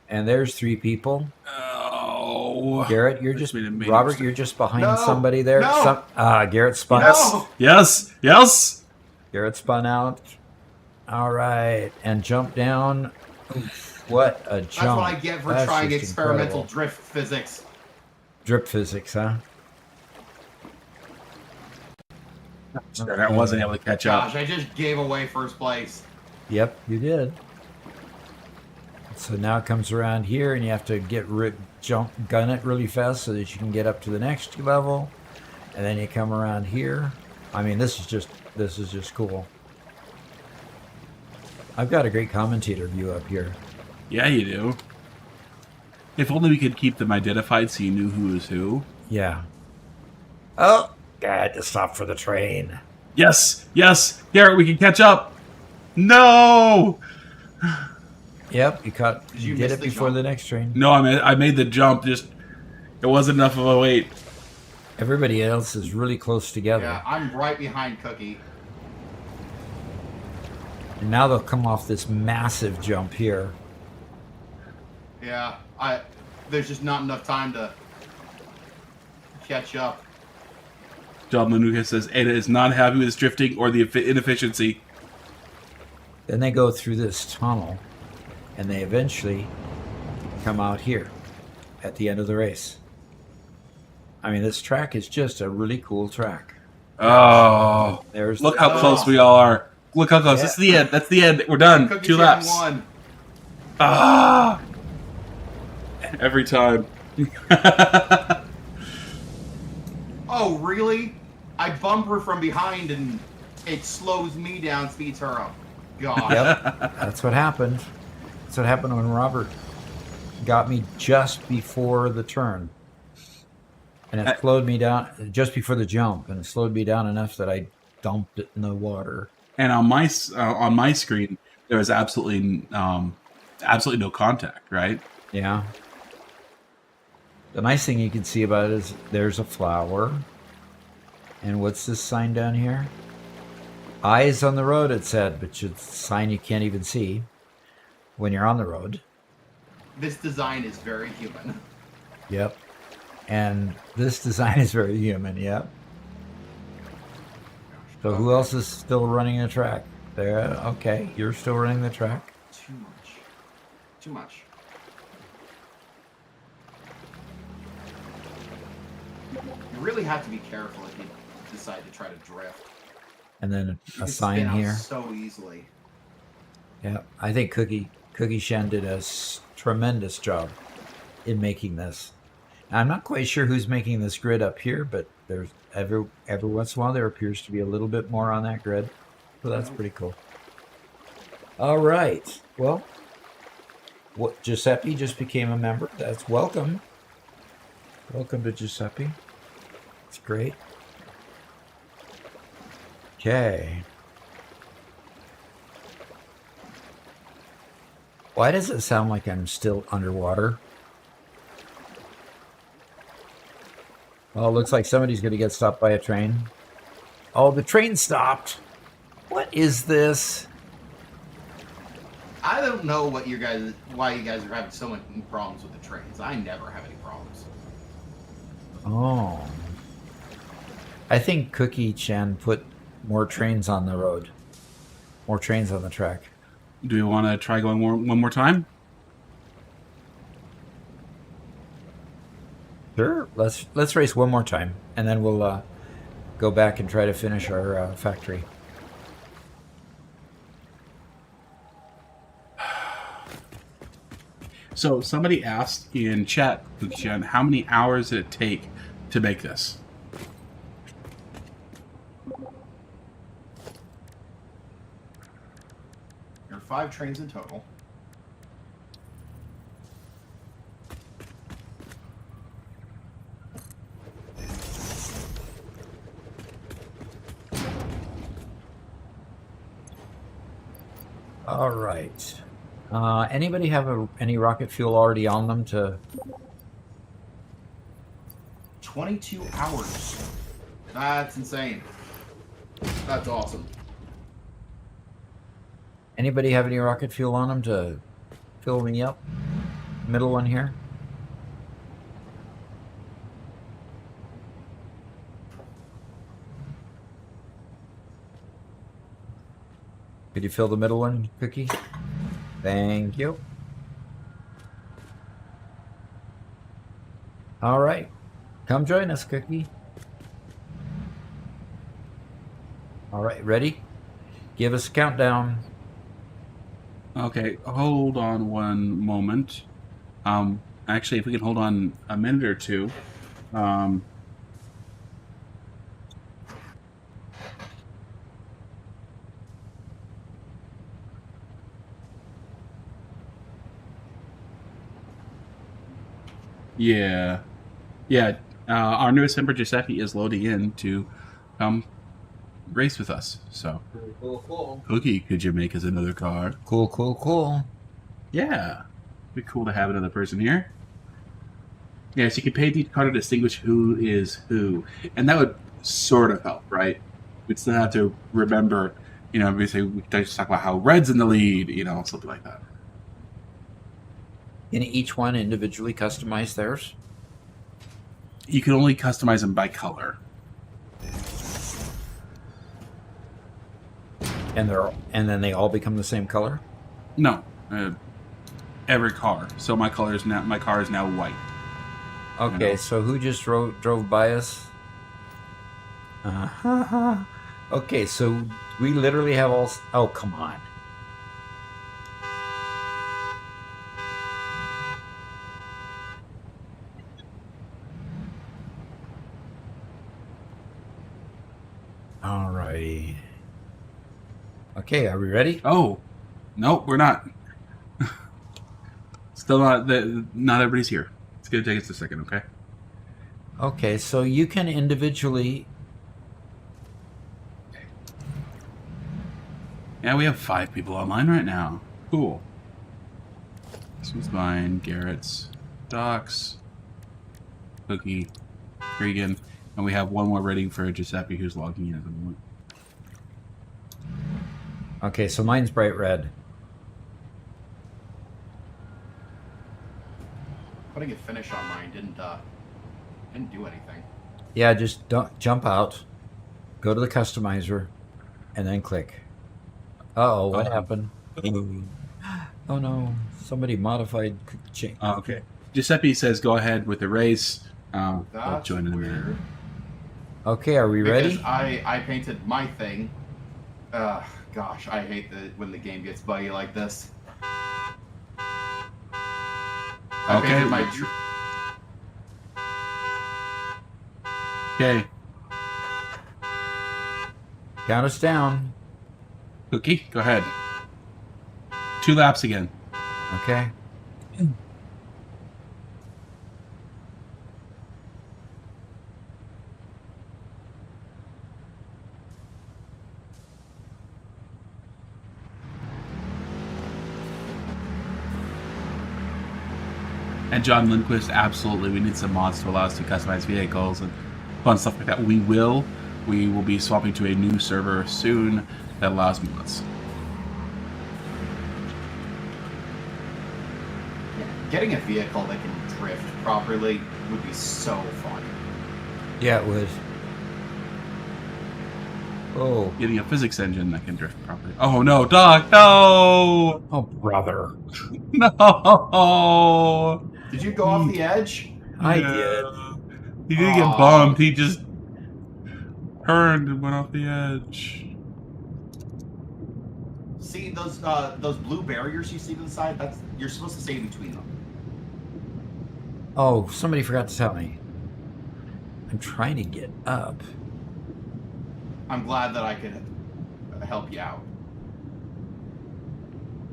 And there's 3 people. Oh. Garrett, you're just Made a major Robert. mistake. You're just behind No, somebody there. no. Garrett spun. No! Yes. Yes. Garrett spun out. All right, and jump down. Oof, what a jump! That's what I get for That's trying just experimental incredible. drift physics. Drip physics, huh? Sorry, I wasn't able to catch up. Gosh, I just gave away first place. Yep, you did. So now it comes around here, and you have to gun it really fast so that you can get up to the next level, and then you come around here. I mean, this is just cool. I've got a great commentator view up here. Yeah, you do. If only we could keep them identified so you knew who was who. Yeah. Oh, I had to stop for the train. Yes. Yes. Garrett, we can catch up. No. Yep, you you did miss it the before jump? the next train. No, I made the jump. Just it wasn't enough of a wait. Everybody else is really close together. Yeah, I'm right behind Cookie. And now they'll come off this massive jump here. Yeah, there's just not enough time to catch up. John Lanuka says Ada is not happy with his drifting or the inefficiency. Then they go through this tunnel, and they eventually come out here at the end of the race. I mean, this track is just a really cool track. Oh, There's look how close we all are. Look how close. Yeah. This is the end. That's the end. We're done. Cookie 2 Chan laps. won. Ah! Every time. Oh, really? I bump her from behind and it slows me down, speeds her up. gosh. Yep, that's what happened. That's what happened when Robert got me just before the turn. And it slowed me down just before the jump, and it slowed me down enough that I dumped it in the water. And on my screen, there was absolutely no contact, right? Yeah. The nice thing you can see about it is there's a flower. And what's this sign down here? Eyes on the road, it said, but it's a sign you can't even see when you're on the road. This design is very human. Yep. And this design is very human, yep. So who else is still running the track? There, okay, you're still running the track. Too much. Too much. You really have to be careful if you decide to try to drift. And then You a can sign spin out here. so easily. Yeah, I think Cookie Shen did a tremendous job in making this. I'm not quite sure who's making this grid up here, but there's every once in a while there appears to be a little bit more on that grid. So that's pretty cool. All right. Well, what Giuseppe just became a member. That's welcome. Welcome to Giuseppe. It's great. Okay. Why does it sound like I'm still underwater? Well, it looks like somebody's going to get stopped by a train. Oh, the train stopped. What is this? I don't know why you guys are having so many problems with the trains. I never have any problems. Oh. I think Cookie Chan put more trains on the road. More trains on the track. Do we want to try going one more time? Sure. Let's race one more time, and then we'll go back and try to finish our factory. So somebody asked in chat, Jen, how many hours did it take to make this? There are 5 trains in total. All right. Anybody have any rocket fuel already on them to... 22 hours. That's insane. That's awesome. Anybody have any rocket fuel on them to fill me up? Middle one here. Could you fill the middle one, Cookie? Thank you. All right. Come join us, Cookie. All right, ready? Give us a countdown. Okay, hold on one moment. Actually, if we can hold on a minute or two. Yeah. Our newest member Giuseppe is loading in to race with us. So, Cool. Cookie, could you make us another car? Cool. Yeah, it'd be cool to have another person here. Yeah, so you can pay each car to distinguish who is who, and that would sort of help, right? We'd still have to remember, we just talk about how red's in the lead, something like that. Can each one individually customize theirs? You can only customize them by color. And then they all become the same color? No, every car. So my car is now white. Okay, so who just drove by us? Okay, so we literally have all... Oh, come on. Alrighty. Okay, are we ready? Oh, nope, we're not. Still not. Not everybody's here. It's gonna take us a second, okay? Okay, so you can individually. Yeah, we have 5 people online right now. Cool. This was mine, Garrett's, Doc's, Cookie, Regan, and we have one more rating for Giuseppe who's logging in at the moment. Okay, so mine's bright red. Putting a finish on mine didn't do anything. Yeah, just don't jump out, go to the customizer, and then click. Uh-oh, what happened? Oh no, somebody modified change. Oh, okay. Giuseppe says go ahead with the race. We'll That's join in a weird. minute. Okay, are we ready? Because I painted my thing. Gosh, I hate when the game gets buggy like this. I Okay. painted my Okay. Count us down. Cookie, go ahead. 2 laps again. Okay. And John Lindquist, absolutely, we need some mods to allow us to customize vehicles and fun stuff like that. We will be swapping to a new server soon that allows mods. Getting a vehicle that can drift properly would be so fun. Yeah, it would. Oh. Getting a physics engine that can drift properly. Oh no, Doc, no! Oh, brother. No! Did you go off the edge? I Yeah. did. He didn't get bumped, he just turned and went off the edge. See those blue barriers you see to the side? You're supposed to stay in between them. Oh, somebody forgot to tell me. I'm trying to get up. I'm glad that I could help you out.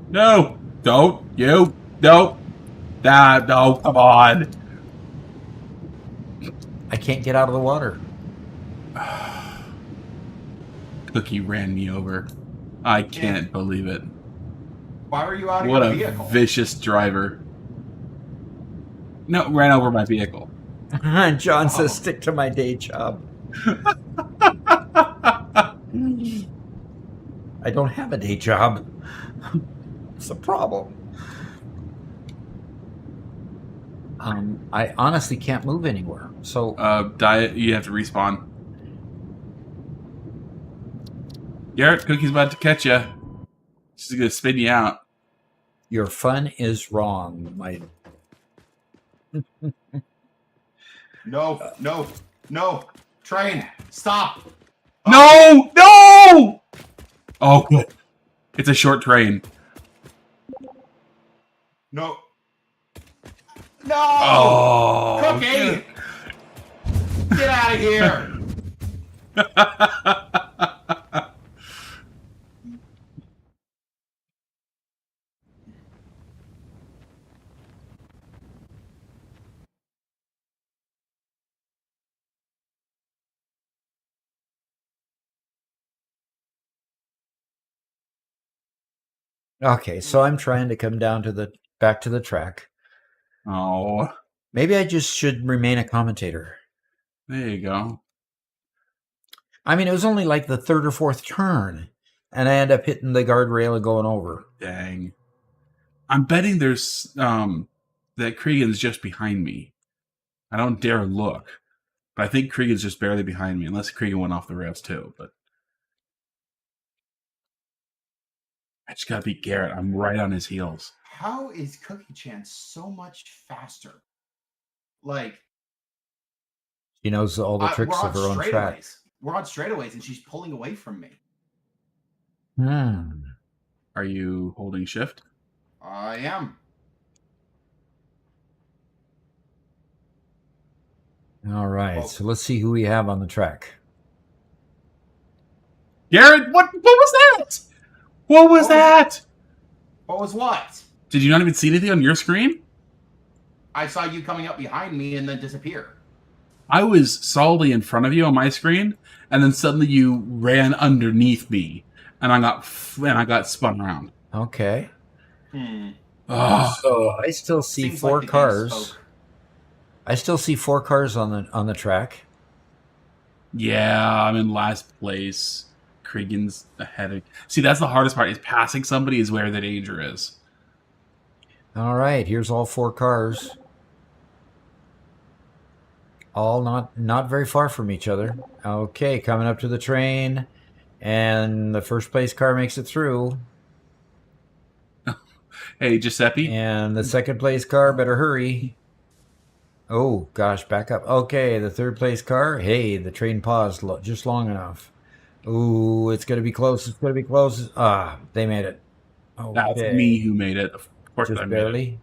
No! Don't! You! No! No, come on! I can't get out of the water. Cookie ran me over. I can't believe it. Why were you out of What your a vehicle? vicious driver. No, ran over my vehicle. John says stick to my day job. I don't have a day job. It's a problem. I honestly can't move anywhere. So Diet, you have to respawn. Garrett, Cookie's about to catch you. She's gonna spin you out. your fun is wrong. My No. Train, stop. No! No! Oh, good. It's a short train. No. Oh, Cookie! Get out of here! Okay, so I'm trying to come down to back to the track. Oh, Maybe I just should remain a commentator. there you go. I mean, it was only like the third or fourth turn, and I end up hitting the guardrail and going over. Dang. I'm betting there's that Cregan's just behind me. I don't dare look, but I think Cregan's just barely behind me, unless Cregan went off the rails too. But I just gotta beat Garrett. I'm right on his heels. How is Cookie Chan so much faster? Like, She knows all the tricks we're of her on own track. straightaways. We're on straightaways, and she's pulling away from me. Are you holding shift? I am. All right, so let's see who we have on the track. Garrett, what was that? What was What was that? What was what? Did you not even see anything on your screen? I saw you coming up behind me and then disappear. I was solidly in front of you on my screen, and then suddenly you ran underneath me, and I got spun around. Okay. Oh, So I still see Seems four like the game cars. spoke. I still see 4 cars on the track. yeah, I'm in last place. Cregan's ahead of. See, that's the hardest part. Is passing somebody is where the danger is. All right, here's all 4 cars. All not very far from each other. Okay, coming up to the train, and the first place car makes it through, Hey, Giuseppe. and the second place car better hurry. Oh gosh, back up. Okay, the third place car. Hey, the train paused just long enough. Ooh, it's gonna be close. It's gonna be close. Ah, they made it. That's Okay, me who made it. Of course, just I made it. barely.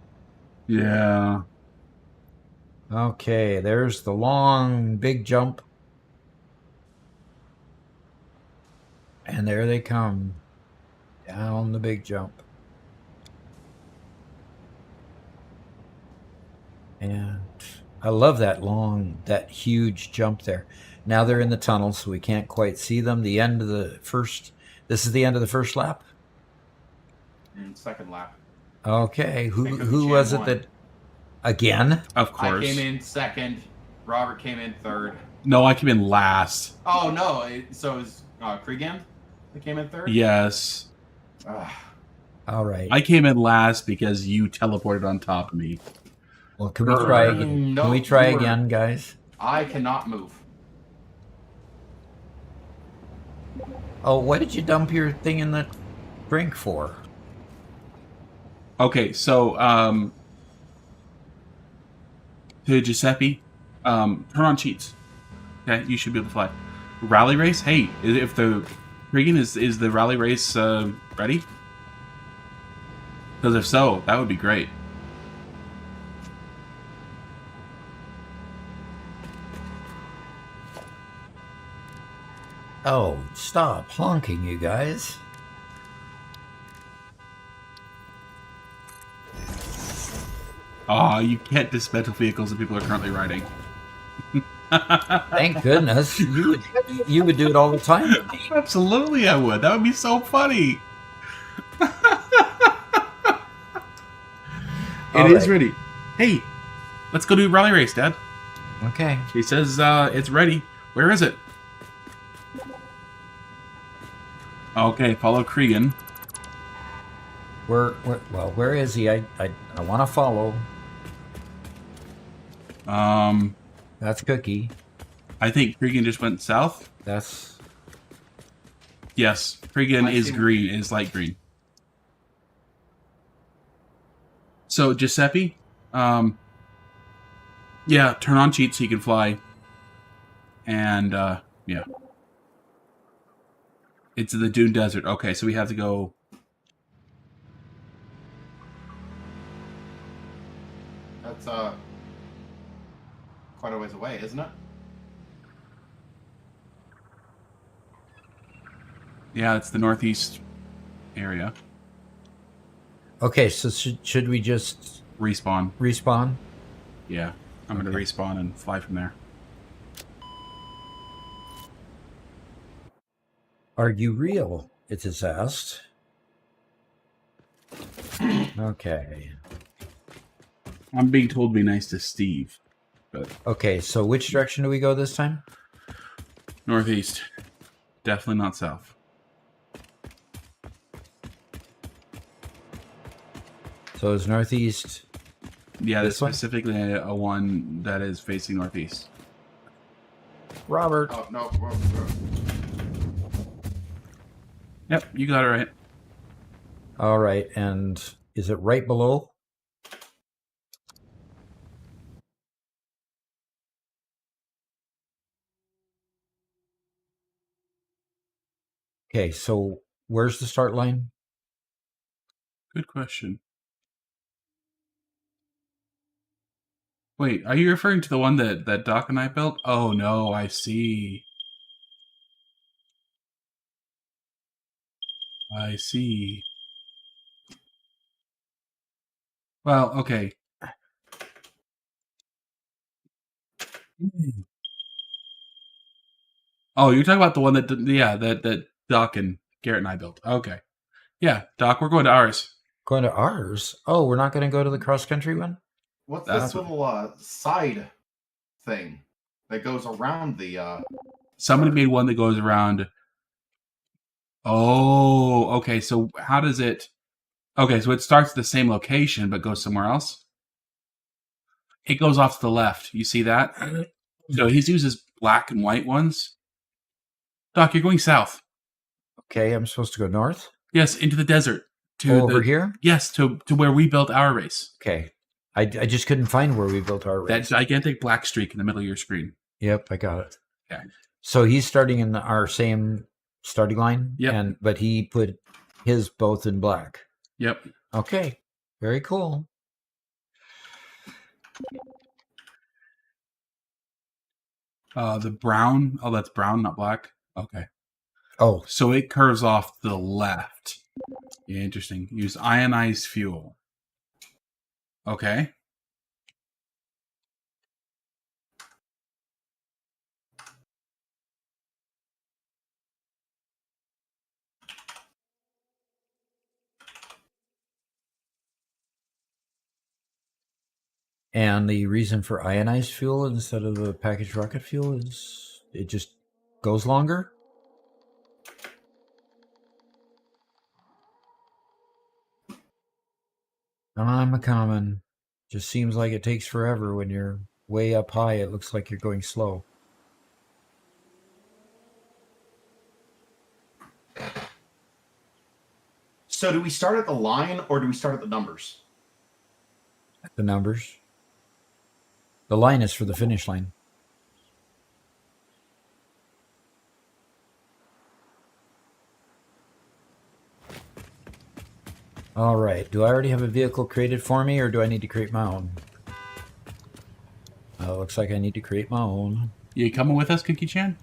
Yeah. Okay, there's the long, big jump. And there they come. Down the big jump. And I love that huge jump there. Now they're in the tunnel, so we can't quite see them. This is the end of the first lap? Second lap. Okay, Think of who Chan was it won. that, again? Of I course. came in second. Robert came in third. No, I came in last. Oh no! So is Cregan that came in third? Yes. All right. I came in last because you teleported on top of me. Well, can we try again? No, Can we try you were- again, guys? I cannot move. Oh, what did you dump your thing in the drink for? Okay, so to Giuseppe, turn on cheats. Okay, you should be able to fly. Rally race. Hey, if the Regan is the rally race ready? Because if so, that would be great. Oh, stop honking, you guys. Ah, you can't dismantle vehicles that people are currently riding. Thank goodness. You would do it all the time to me. Absolutely, I would. That would be so funny. It is ready. Hey, let's go do rally race, Dad. Okay. He says it's ready. Where is it? Okay, follow Cregan. Where is he? I want to follow. That's Cookie. I think Cregan just went south. That's Yes, Cregan I is see. green, is light green. So Giuseppe, yeah, turn on cheats so you can fly. And yeah, it's the Dune Desert. Okay, so we have to go. That's quite a ways away, isn't it? Yeah, it's the northeast area. okay. So should we just Respawn. respawn? Yeah, I'm gonna respawn and fly from there. Are you real? It is asked. Okay. I'm being told to be nice to Steve, but Okay. So which direction do we go this time? northeast, definitely not south. So is northeast. Yeah, This one? specifically a one that is facing northeast. Robert. Oh no. Yep, you got it right. All right. And is it right below? Okay. So where's the start line? Good question. Wait, are you referring to the one that Doc and I built? Oh no, I see. I see. Well, okay. Oh, you're talking about the one that Doc and Garrett and I built. Okay. Yeah, Doc, we're going to ours. Going to ours? Oh, we're not going to go to the cross-country one? What's That's this little side thing that goes around the? Somebody Sorry. made one that goes around. Oh, okay. So how does it? Okay, so it starts at the same location but goes somewhere else. It goes off to the left. You see that? So he uses black and white ones. Doc, you're going south. Okay, I'm supposed to go north? Yes, into the desert. Over here? Yes, to where we built our race. Okay. I just couldn't find where we built our That race. gigantic black streak in the middle of your screen. Yep, I got it. Okay. So he's starting in our same starting line? Yep. But he put his both in black. Yep. Okay. Very cool. The brown. Oh, that's brown, not black. Okay. Oh, So it curves off to the left. Yeah, interesting. Use ionized fuel. Okay. and the reason for ionized fuel instead of a packaged rocket fuel is it just goes longer? I'm a common. Just seems like it takes forever when you're way up high. It looks like you're going slow. So do we start at the line or do we start at the numbers? The numbers. The line is for the finish line. All right. Do I already have a vehicle created for me, or do I need to create my own? Looks like I need to create my own. You coming with us, Cookie Chan?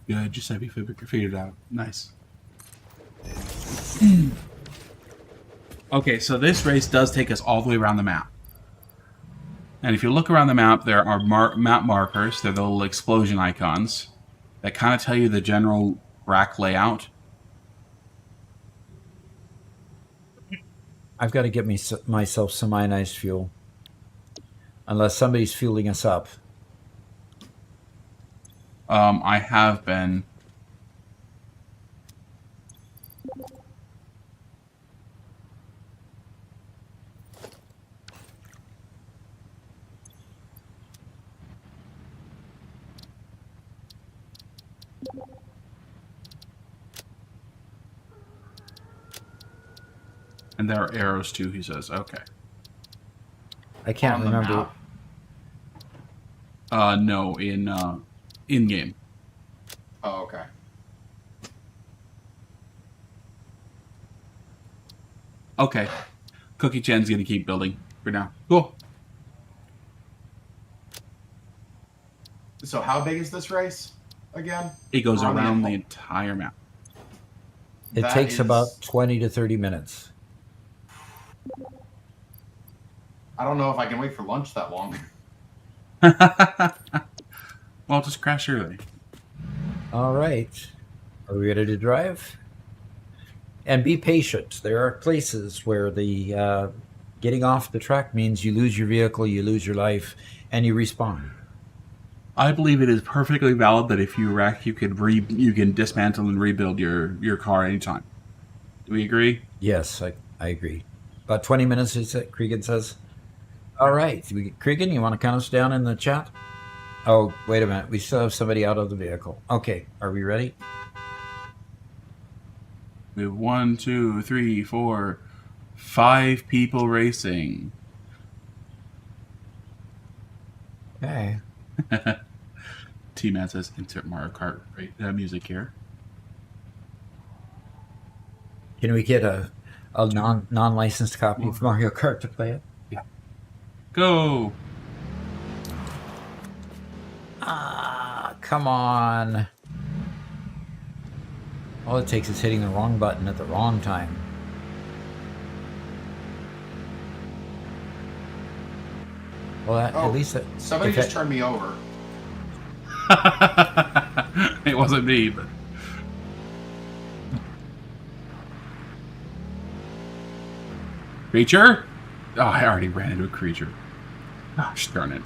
Good. Just have you figured it out. Nice. Okay, so this race does take us all the way around the map. And if you look around the map, there are map markers. They're the little explosion icons that kind of tell you the general rack layout. I've got to get myself some ionized fuel. Unless somebody's fueling us up. I have been. And there are arrows too, he says. Okay. I can't On the remember. map? No, in game. Oh, okay. Okay. Cookie Chan's gonna keep building for now. Cool. So how big is this race again? It goes We're on around the- the entire map. It That takes is- about 20 to 30 minutes. I don't know if I can wait for lunch that long. Well, just crash early. All right. Are we ready to drive? And be patient. There are places where the getting off the track means you lose your vehicle, you lose your life, and you respawn. I believe it is perfectly valid that if you wreck, you can dismantle and rebuild your car anytime. Do we agree? Yes, I agree. About 20 minutes, is it, Cregan says. All right. Cregan, you want to count us down in the chat? Oh, wait a minute. We still have somebody out of the vehicle. Okay. Are we ready? We have 1, 2, 3, 4, 5 people racing. Okay. T-Man says, insert Mario Kart music here. Can we get a non-licensed copy of Mario Kart to play it? Go! Come on. All it takes is hitting the wrong button at the wrong time. Well, at least that, Somebody just turned me over. It wasn't me, but creature? Oh, I already ran into a creature. Gosh darn it.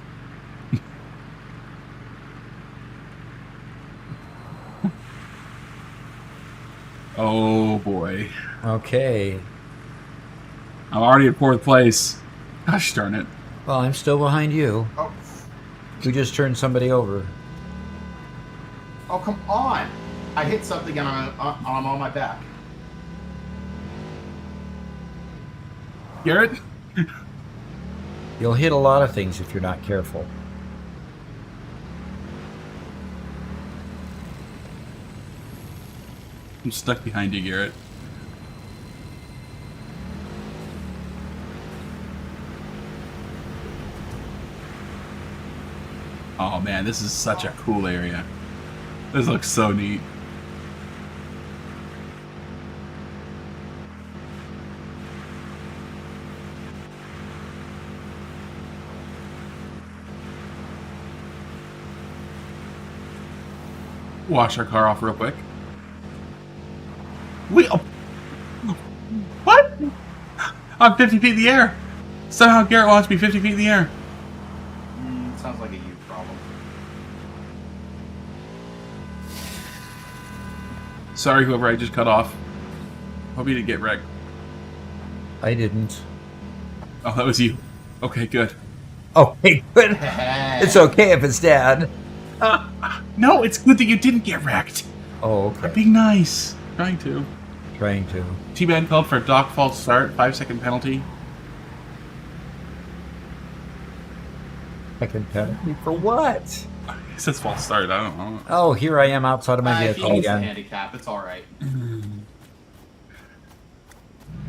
Oh boy. Okay. I'm already in 4th place. Gosh darn it. Well, I'm still behind you. Oh, You just turned somebody over. oh, come on! I hit something and I'm on my back. Garrett? You'll hit a lot of things if you're not careful. I'm stuck behind you, Garrett. Oh man, this is such a cool area. This looks so neat. Wash our car off real quick. What? I'm 50 feet in the air. Somehow Garrett wants me 50 feet in the air. Sounds like a you problem. Sorry, whoever I just cut off. Hope you didn't get wrecked. I didn't. Oh, that was you. Okay, good. Okay, good. It's okay if it's Dad. No, it's good that you didn't get wrecked. Oh, I'm okay. being nice. Trying to. Trying to. T-Man called for a dock false start, 5-second penalty. Second penalty for what? It says false start, I don't know. Oh, here I am outside of my If vehicle he needs a again. handicap, it's alright.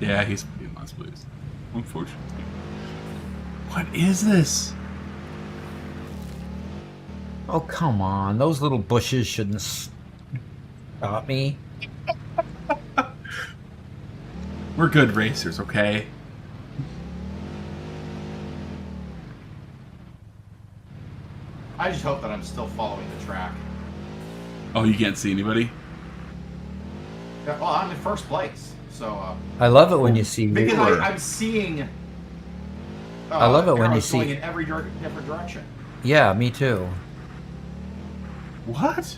Yeah, he's being last place. Unfortunately. What is this? Oh, come on. Those little bushes shouldn't stop me. We're good racers, okay? I just hope that I'm still following the track. Oh, you can't see anybody? Yeah, well, I'm in first place, so... I love it when you see because Sure. I'm seeing... I love it when you arrows see- going in every different direction. Yeah, me too. What?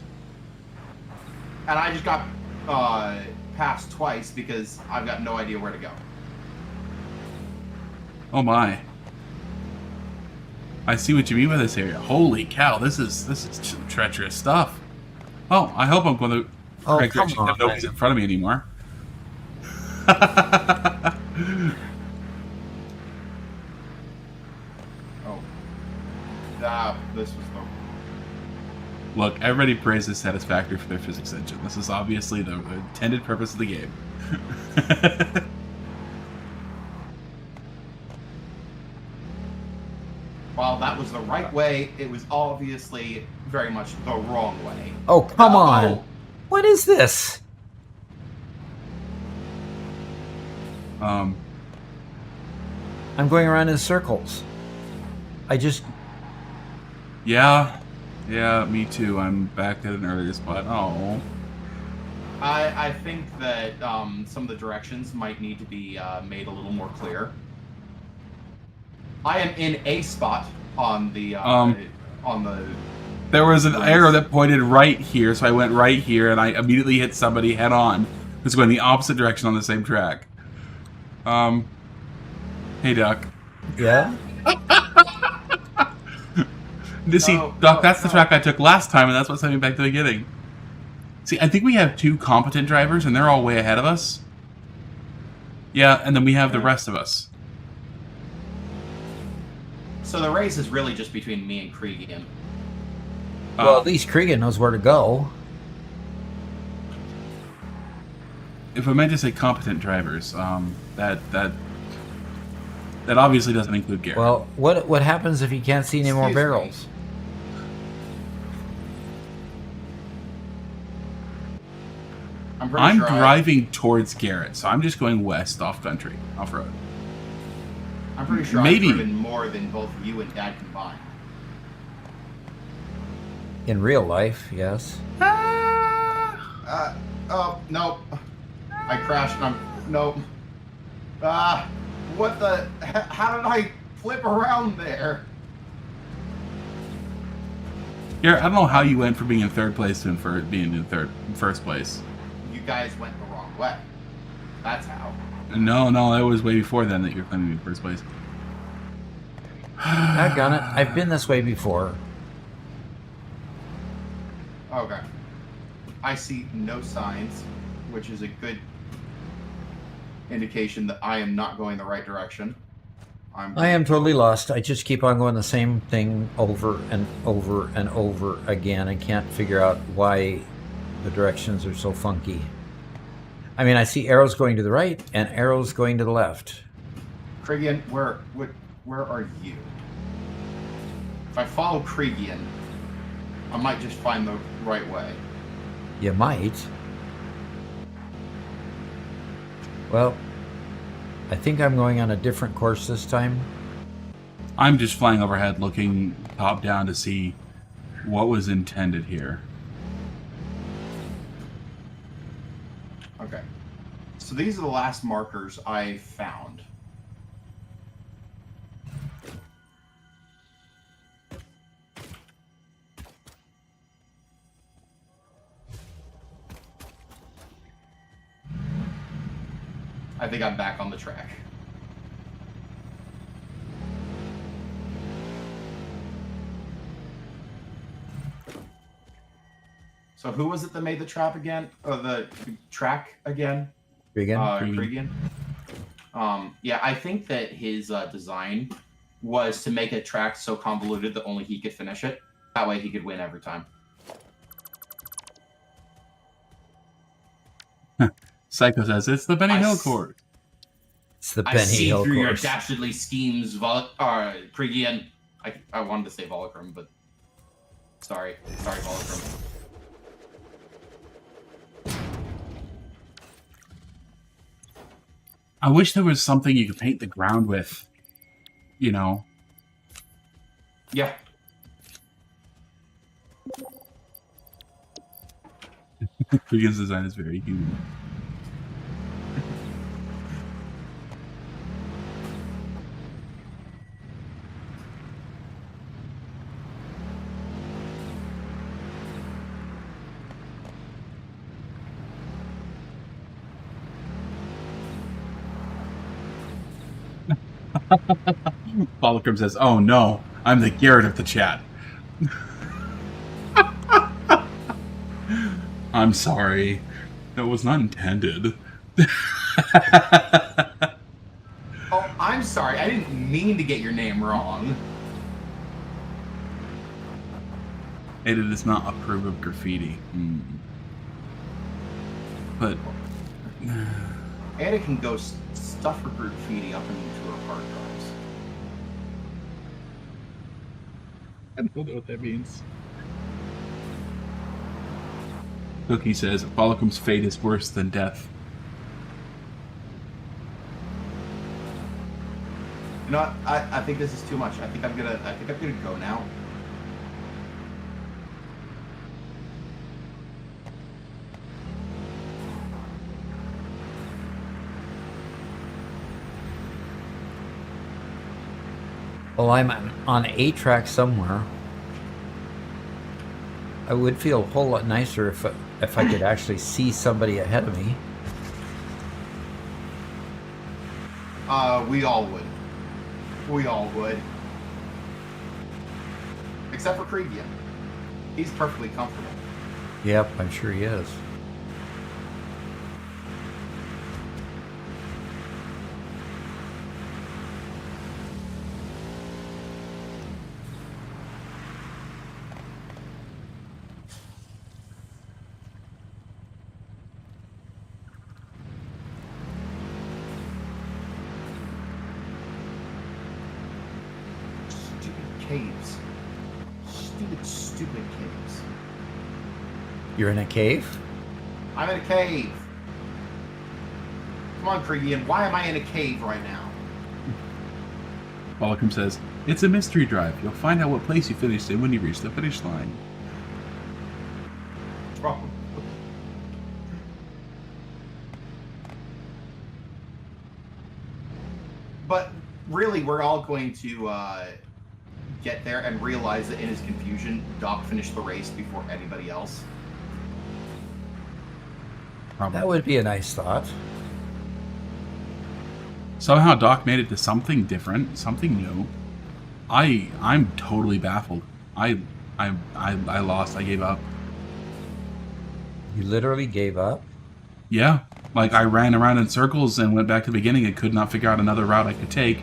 And I just got passed twice because I've got no idea where to go. Oh my. I see what you mean by this area. Holy cow, this is some treacherous stuff. Oh, I hope I'm going to Oh, correct come direction. on. Nobody's in front of me anymore. Oh. This was the... Look, everybody praises Satisfactory for their physics engine. This is obviously the intended purpose of the game. While that was the right way, it was obviously very much the wrong way. Oh, come Oh. on. What is this? um, I'm going around in circles. I just... yeah, me too. I'm back at an earlier spot. Oh, I think that some of the directions might need to be made a little more clear. I am in a spot on the there was an arrow that pointed right here, so I went right here, and I immediately hit somebody head on who's going the opposite direction on the same track. Hey, Duck. Yeah? See, No, Doc, no, that's the no. track I took last time, and that's what sent me back to the beginning. See, I think we have 2 competent drivers, and they're all way ahead of us. Yeah, and then we have the rest of us. So the race is really just between me and Cregan. Well, at least Cregan knows where to go. If I meant to say competent drivers, that obviously doesn't include Garrett. Well, what happens if you can't see any more Excuse me. barrels? I'm pretty I'm sure driving towards Garrett, so I'm just going west, off country, off road. I'm pretty sure Maybe. I've driven more than both you and Dad combined. In real life, yes. Oh, nope. I crashed and nope. What the, how did I flip around there? Garrett, I don't know how you went from being in third place to being in first place. You guys went the wrong way. That's how. No, that was way before then that you were claiming in first place. Doggone it. I've been this way before. Okay. I see no signs, which is a good indication that I am not going the right direction. I am totally lost. I just keep on going the same thing over and over and over again. I can't figure out why the directions are so funky. I mean, I see arrows going to the right and arrows going to the left. Kriegian, where are you? If I follow Kriegian, I might just find the right way. You might. Well, I think I'm going on a different course this time. I'm just flying overhead, looking top down to see what was intended here. Okay. So these are the last markers I found. I think I'm back on the track. So who was it that made the trap again? Or the track again? Kriegian? Kriegian. Yeah, I think that his design was to make a track so convoluted that only he could finish it. That way he could win every time. Psycho says, it's the Benny Hill course. It's the I Benny see Hill through your course. dastardly schemes, Kriegian. I wanted to say Volocrum, but sorry, Volocrum. I wish there was something you could paint the ground with, you know. Yeah. Kriegian's design is very human. Bollicrum says, oh no, I'm the Garrett of the chat. I'm sorry. That was not intended. Oh, I'm sorry. I didn't mean to get your name wrong. Ada does not approve of graffiti. But Ada can go stuff her graffiti up into her hard drives. I don't know what that means. Cookie says, Bollicum's fate is worse than death. You know what? I think this is too much. I think I'm gonna go now. Well, I'm on a track somewhere. I would feel a whole lot nicer if I could actually see somebody ahead of me. We all would. We all would. Except for Kriegian. He's perfectly comfortable. Yep, I'm sure he is. Caves. Stupid caves. You're in a cave? I'm in a cave. Come on, Krigian, why am I in a cave right now? Balcom says, "It's a mystery drive. You'll find out what place you finished in when you reach the finish line." Probably. But really, we're all going to get there and realize that in his confusion, Doc finished the race before anybody else. That would be a nice thought. Somehow Doc made it to something different, something new. I'm totally baffled. I lost. I gave up. You literally gave up? Yeah, like I ran around in circles and went back to the beginning and could not figure out another route I could take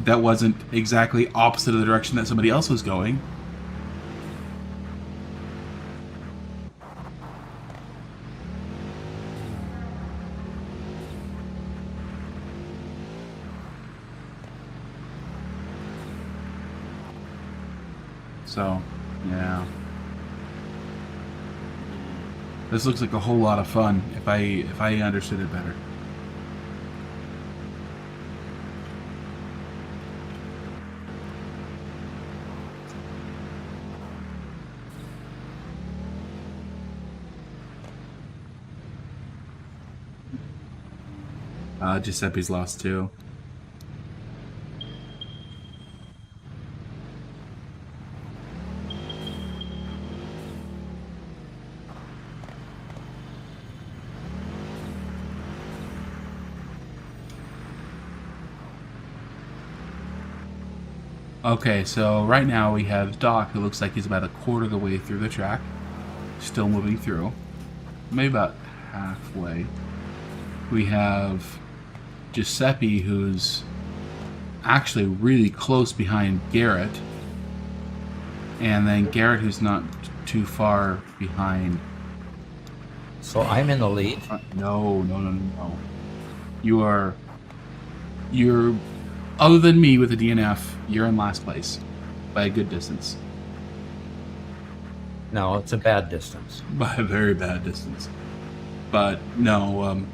that wasn't exactly opposite of the direction that somebody else was going. So, yeah. This looks like a whole lot of fun if I understood it better. Giuseppe's lost too. Okay, so right now we have Doc, who looks like he's about a quarter of the way through the track. Still moving through. Maybe about halfway. We have Giuseppe, who's actually really close behind Garrett. And then Garrett, who's not too far behind. So I'm in the lead? No. You're other than me with the DNF, you're in last place by a good distance. No, it's a bad distance. By a very bad distance. But no,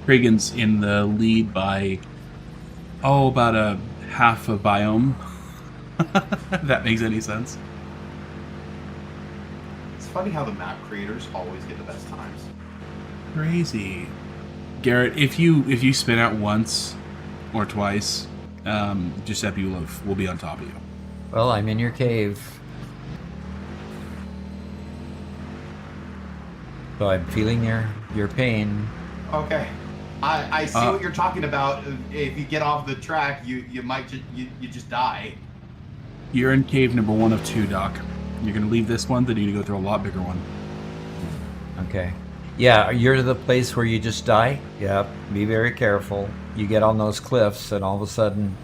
Reagan's in the lead by, about a half a biome. If that makes any sense. It's funny how the map creators always get the best times. Crazy. Garrett, if you spin out once or twice, Giuseppe will be on top of you. Well, I'm in your cave. So I'm feeling your pain. Okay. I see what you're talking about. If you get off the track, you might just die. You're in cave number 1 of 2, Doc. You're going to leave this one, then you need to go through a lot bigger one. Okay. Yeah, you're to the place where you just die? Yep. Be very careful. You get on those cliffs and all of a sudden...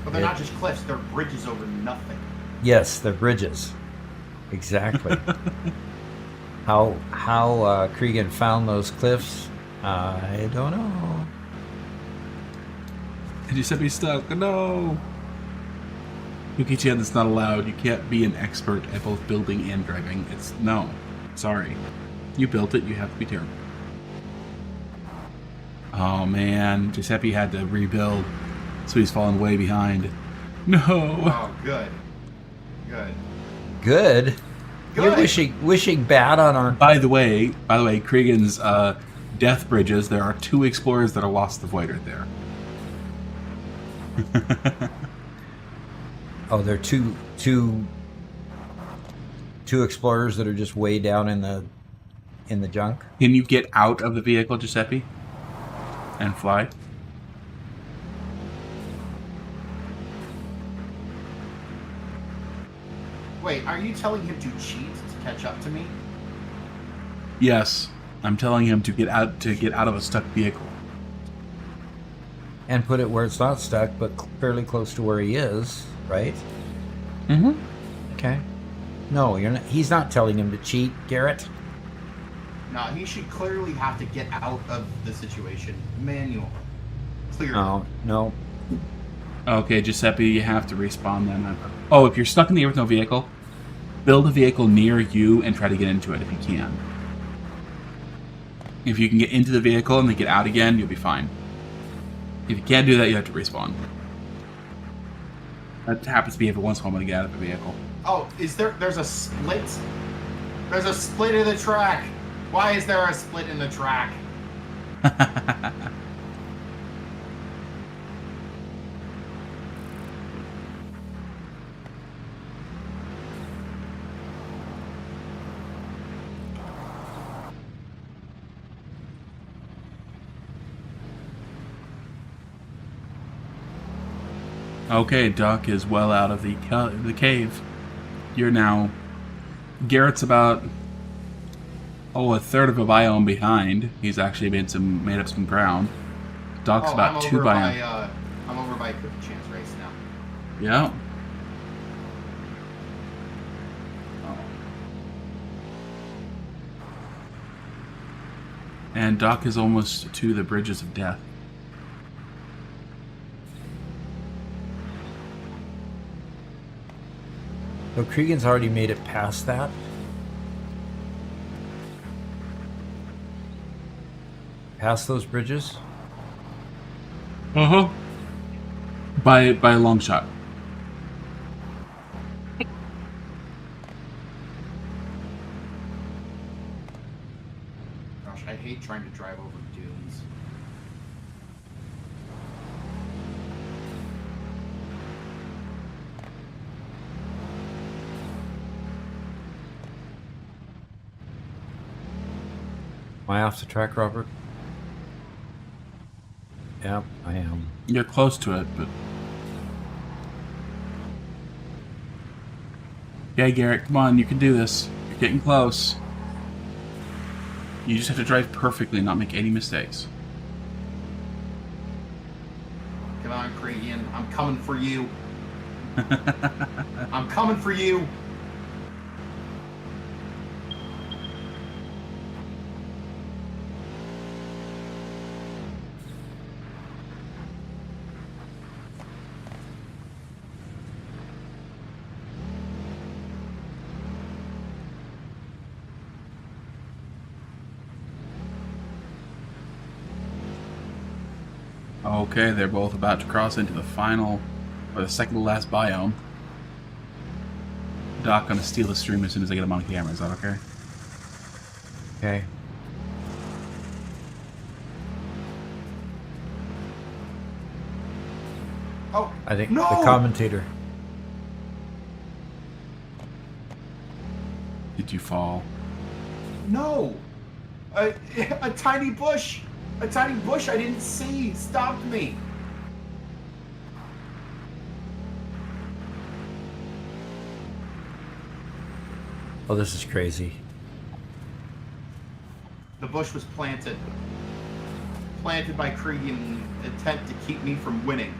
But they're not just cliffs, they're bridges over nothing. Yes, they're bridges. Exactly. How Cregan found those cliffs, I don't know. And you said he's stuck. No! Yuki-chan, that's not allowed. You can't be an expert at both building and driving. No. Sorry. You built it, you have to be terrible. Oh man, Giuseppe had to rebuild, so he's fallen way behind. No! Oh, good. Good? You're wishing bad on our... By the way, Cregan's death bridges, there are 2 explorers that are lost to the void right there. Oh, there are two explorers that are just way down in the junk. Can you get out of the vehicle, Giuseppe? And fly? Wait, are you telling him to cheat to catch up to me? Yes. I'm telling him to get out of a stuck vehicle. And put it where it's not stuck, but fairly close to where he is, right? Mm-hmm. Okay. No, you're not. He's not telling him to cheat, Garrett. No, he should clearly have to get out of the situation. Manual. Clearly. Oh, no. Okay, Giuseppe, you have to respawn then. Oh, if you're stuck in the air with no vehicle, build a vehicle near you and try to get into it if you can. If you can get into the vehicle and then get out again, you'll be fine. If you can't do that, you have to respawn. That happens to be every once in a while when I get out of a vehicle. Oh, there's a split? There's a split in the track. Why is there a split in the track? Okay, Duck is well out of the cave. You're now... Garrett's about... a third of a biome behind. He's actually made up some ground. Duck's about 2 biome. I'm over by Cookie Chance race now. Yeah. And Doc is almost to the bridges of death. So Cregan's already made it past that. Past those bridges? Uh-huh. By a long shot. Gosh, I hate trying to drive over dunes. Am I off the track, Robert? Yep, I am. You're close to it, but... Yeah, Garrett, come on, you can do this. You're getting close. You just have to drive perfectly and not make any mistakes. Come on, Cregan. I'm coming for you. I'm coming for you. Okay, they're both about to cross into the final, or the second to last biome. Doc gonna steal the stream as soon as I get him on camera. Is that okay? Okay. Oh, I think no! the commentator. Did you fall? No! A tiny bush! A tiny bush I didn't see stopped me! Oh, this is crazy. The bush was planted. Planted by Cregan in an attempt to keep me from winning.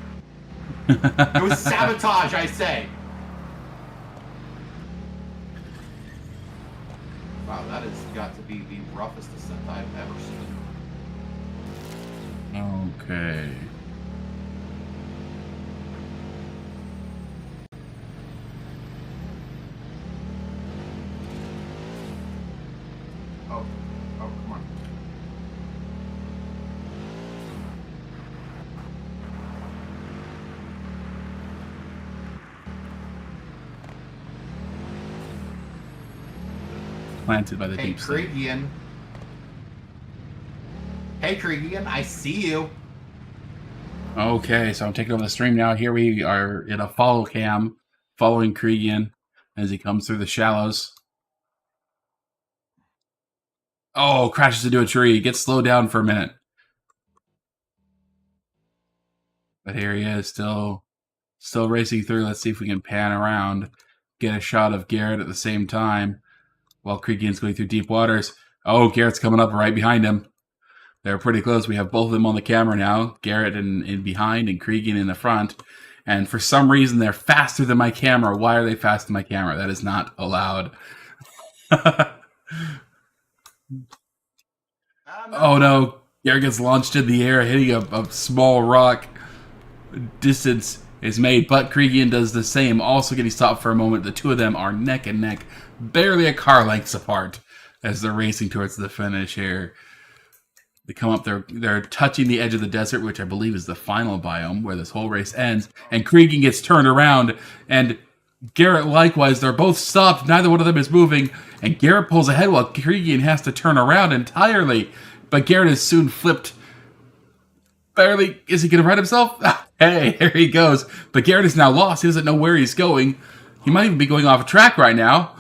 It was sabotage, I say! Wow, that has got to be the roughest ascent I've ever seen. Okay. Oh, come on. Planted by the Hey, deep sea. Cregan. Hey, Cregan, I see you. Okay, so I'm taking over the stream now. Here we are in a follow cam, following Cregan as he comes through the shallows. Oh, crashes into a tree. Gets slowed down for a minute. But here he is, still racing through. Let's see if we can pan around, get a shot of Garrett at the same time while Cregan's going through deep waters. Oh, Garrett's coming up right behind him. They're pretty close. We have both of them on the camera now. Garrett in behind and Cregan in the front. And for some reason, they're faster than my camera. Why are they faster than my camera? That is not allowed. Oh no. Garrett gets launched in the air, hitting a small rock. Distance is made, but Cregan does the same, also getting stopped for a moment. The two of them are neck and neck, barely a car lengths apart as they're racing towards the finish here. They come up, they're touching the edge of the desert, which I believe is the final biome where this whole race ends. And Cregan gets turned around, and Garrett likewise. They're both stopped. Neither one of them is moving, and Garrett pulls ahead while Cregan has to turn around entirely. But Garrett is soon flipped. Barely. Is he going to right himself? Hey, there he goes. But Garrett is now lost. He doesn't know where he's going. He might even be going off a track right now.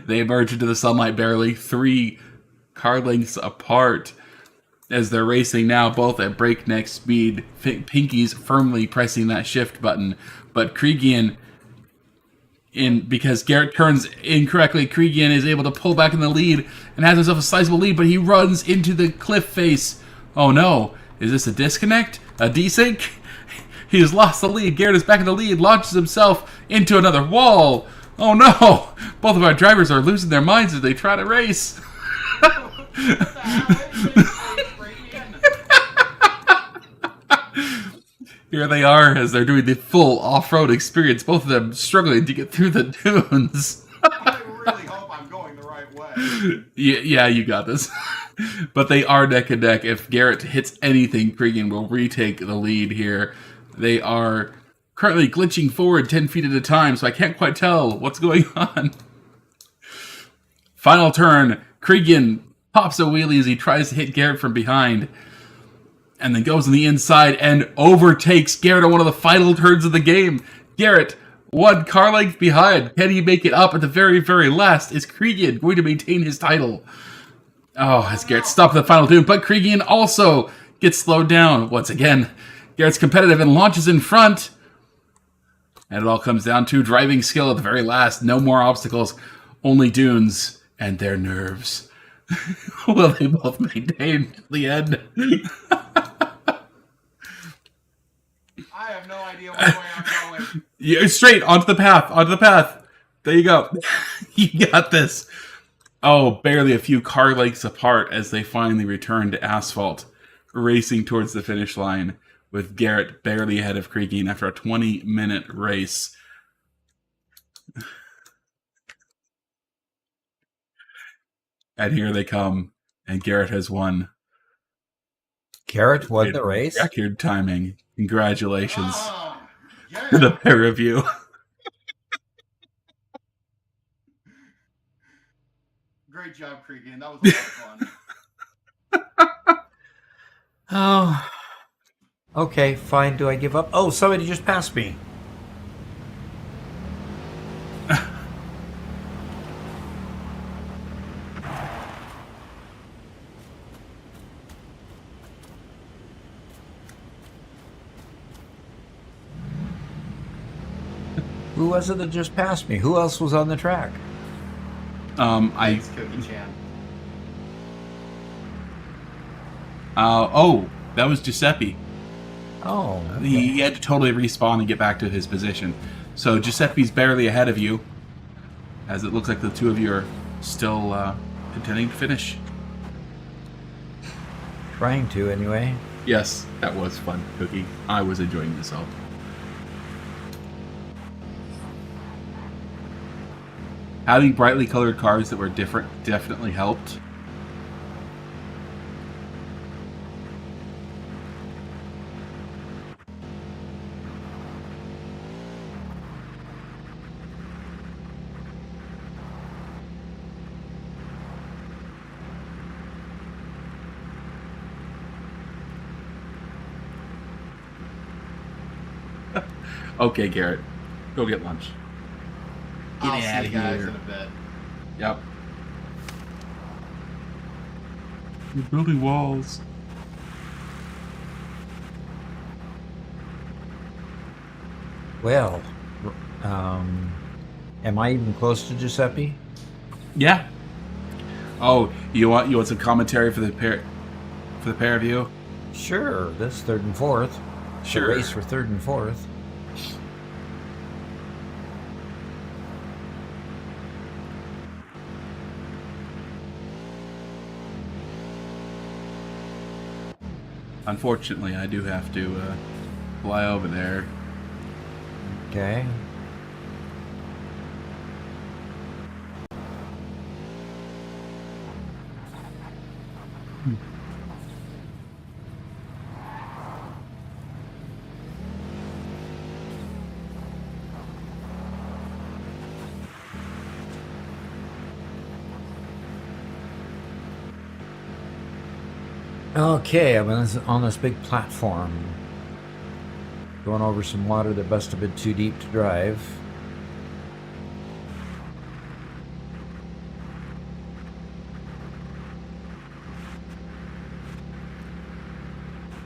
They emerge into the sunlight barely 3 car lengths apart as they're racing now, both at breakneck speed. Pinky's firmly pressing that shift button, but Cregan, because Garrett turns incorrectly, Cregan is able to pull back in the lead and has himself a sizable lead, but he runs into the cliff face. Oh no, is this a disconnect? A desync? He has lost the lead. Garrett is back in the lead, launches himself into another wall. Oh no, both of our drivers are losing their minds as they try to race. Here they are as they're doing the full off-road experience, both of them struggling to get through the dunes. I really hope I'm going the right way. Yeah, you got this. But they are neck and neck. If Garrett hits anything, Cregan will retake the lead here. They are currently glitching forward 10 feet at a time, so I can't quite tell what's going on. Final turn. Cregan pops a wheelie as he tries to hit Garrett from behind, and then goes on the inside and overtakes Garrett on one of the final turns of the game. Garrett, 1 car length behind. Can he make it up at the very, very last? Is Cregan going to maintain his title? Oh, has Garrett stopped at the final turn, but Cregan also gets slowed down once again. Garrett's competitive and launches in front. And it all comes down to driving skill at the very last. No more obstacles, only dunes and their nerves. Will they both maintain to the end? I have no idea which way I'm going. Yeah, straight onto the path. There you go. You got this. Oh, barely a few car lengths apart as they finally return to asphalt, racing towards the finish line, with Garrett barely ahead of Cregan after a 20-minute race. And here they come, and Garrett has won. Garrett won the race? Record timing. Congratulations Yeah. to the pair of you. Great job, Cregan. That was a lot of fun. Oh, okay, fine. Do I give up? Oh, somebody just passed me. Who was it that just passed me? Who else was on the track? Thanks, Cookie Chan. That was Giuseppe. Oh, okay. He had to totally respawn and get back to his position. So Giuseppe's barely ahead of you, as it looks like the two of you are still contending to finish. Trying to, anyway. Yes, that was fun, Cookie. I was enjoying myself. Having brightly colored cars that were different definitely helped. Okay, Garrett, go get lunch. Get I'll out see of you guys here. in a bit. Yep. We're building walls. Well, am I even close to Giuseppe? Yeah. Oh, you want some commentary for the pair of you? Sure, that's third and fourth. Sure. The race for third and fourth. Unfortunately, I do have to fly over there. Okay. Okay, I'm on this big platform, going over some water that must have been too deep to drive.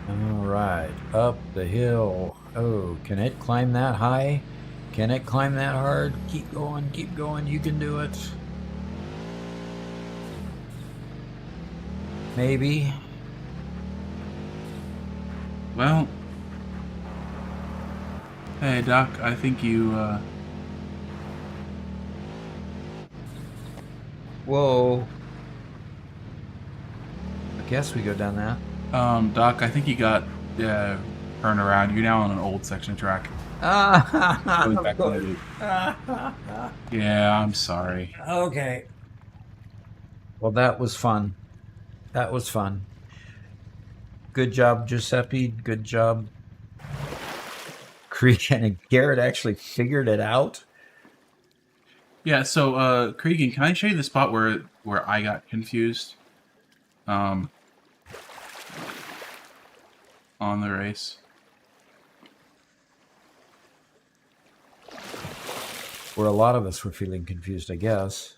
All right, up the hill. Oh, can it climb that high? Can it climb that hard? Keep going, you can do it. Maybe. Well, hey Doc, I think you. Whoa. I guess we go down that. Doc, I think you got turned around. You're now on an old section of track. Going Of back on the course. loop. Yeah, I'm sorry. Okay. Well, that was fun. That was fun. Good job, Giuseppe. Good job. Cregan and Garrett actually figured it out. Yeah, so Cregan, can I show you the spot where I got confused? On the race. Where a lot of us were feeling confused, I guess.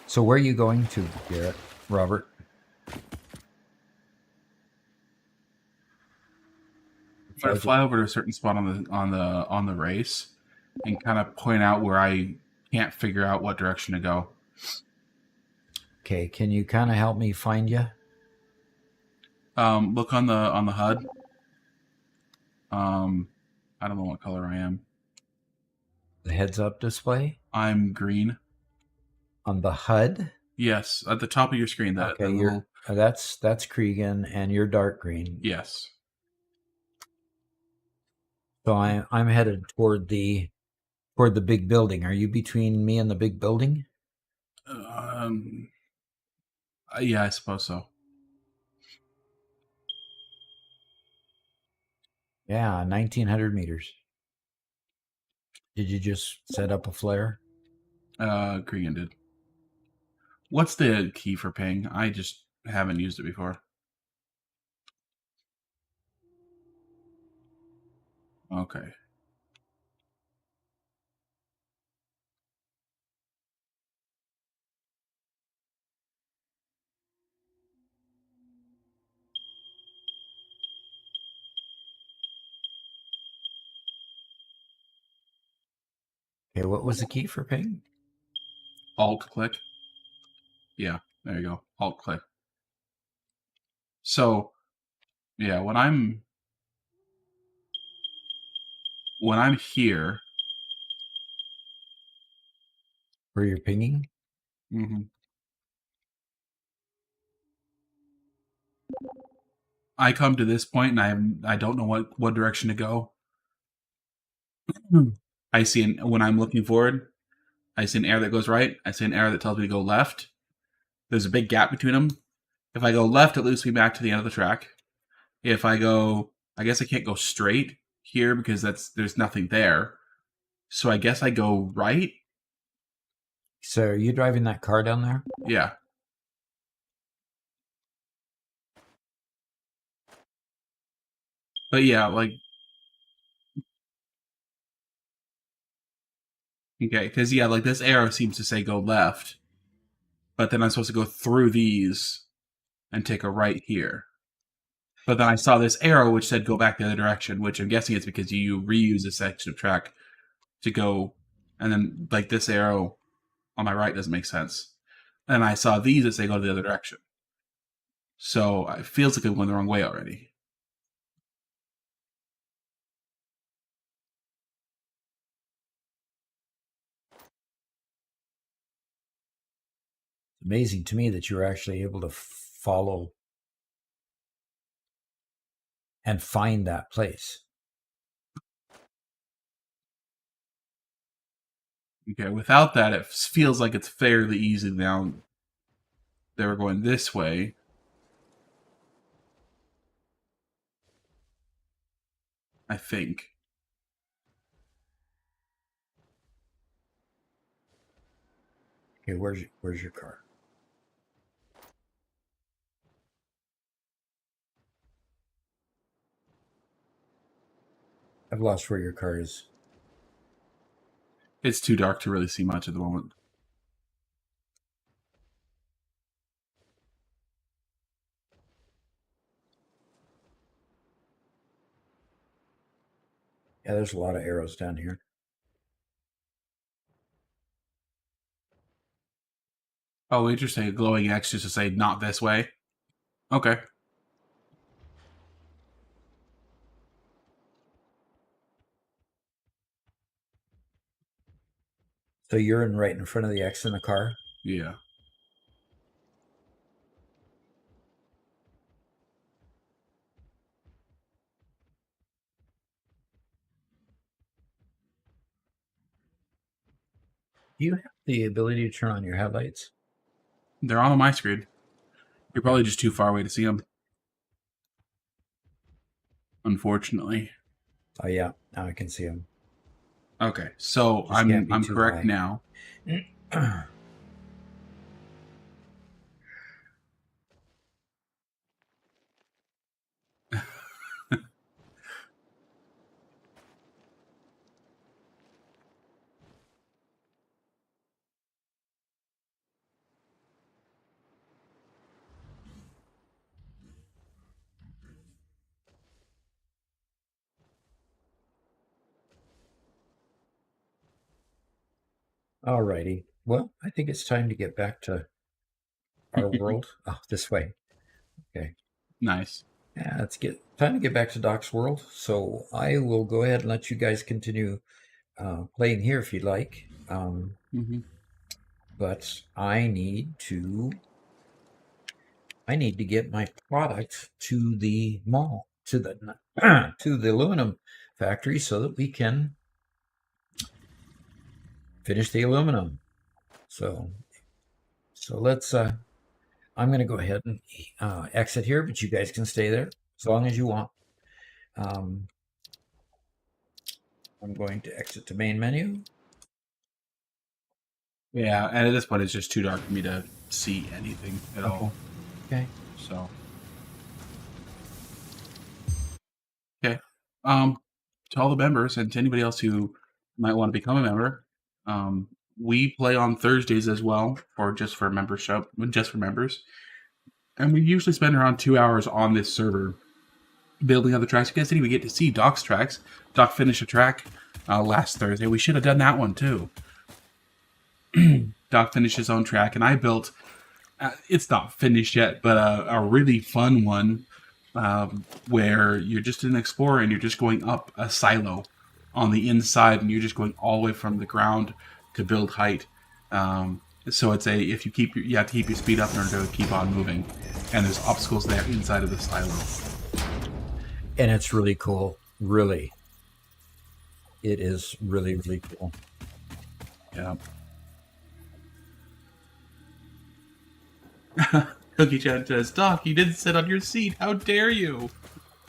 So where are you going to, Garrett? Robert? I'm gonna fly over to a certain spot on the race and kind of point out where I can't figure out what direction to go. Okay, can you kind of help me find you? Look on the HUD. I don't know what color I am. The heads-up display? I'm green. On the HUD? Yes, at the top of your screen. That Okay, that little... that's Cregan, and you're dark green. Yes. So I'm headed toward the big building. Are you between me and the big building? Yeah, I suppose so. Yeah, 1,900 meters. Did you just set up a flare? Cregan did. What's the key for ping? I just haven't used it before. Okay. Okay, what was the key for ping? Alt click. Yeah, there you go. Alt click. So, yeah, when I'm here, Where you're pinging? I come to this point and I don't know what direction to go. I see when I'm looking forward, I see an arrow that goes right. I see an arrow that tells me to go left. There's a big gap between them. If I go left, it loops me back to the end of the track. If I go, I guess I can't go straight here because there's nothing there. So I guess I go right. So are you driving that car down there? Yeah. But yeah, like, okay, because yeah, like this arrow seems to say go left, but then I'm supposed to go through these and take a right here. But then I saw this arrow which said go back the other direction, which I'm guessing it's because you reuse a section of track to go, and then like this arrow on my right doesn't make sense. And I saw these that say go to the other direction. So it feels like I'm going the wrong way already. It's amazing to me that you were actually able to follow and find that place. Okay, without that, it feels like it's fairly easy now. They were going this way. I think. Okay, where's your car? I've lost where your car is. It's too dark to really see much at the moment. Yeah, there's a lot of arrows down here. Oh, interesting. A glowing X just to say not this way. Okay. So you're right in front of the X in the car? Yeah. Do you have the ability to turn on your headlights? They're on my screen. You're probably just too far away to see them. Unfortunately. Oh yeah, now I can see them. Okay, so Just can't I'm be too correct high. now. Alrighty. Well, I think it's time to get back to our world. Oh, this way. Okay. Nice. Yeah, time to get back to Doc's world. So I will go ahead and let you guys continue playing here if you'd like. Mm-hmm. But I need to get my product to the mall, to the to the aluminum factory, so that we can finish the aluminum. So let's. I'm going to go ahead and exit here, but you guys can stay there as long as you want. I'm going to exit to main menu. Yeah, and at this point, it's just too dark for me to see anything at all. Okay. So. Okay. To all the members and to anybody else who might want to become a member, we play on Thursdays as well, or just for membership, just for members. And we usually spend around 2 hours on this server building other tracks. You guys didn't even get to see Doc's tracks. Doc finished a track last Thursday. We should have done that one too. Doc finished his own track, and I built. It's not finished yet, but a really fun one where you're just an explorer and you're just going up a silo on the inside, and you're just going all the way from the ground to build height. So it's you have to keep your speed up in order to keep on moving, and there's obstacles there inside of the silo. And it's really cool. Really, it is really cool. Yeah. Cookie Chan says, Doc, you didn't sit on your seat. How dare you?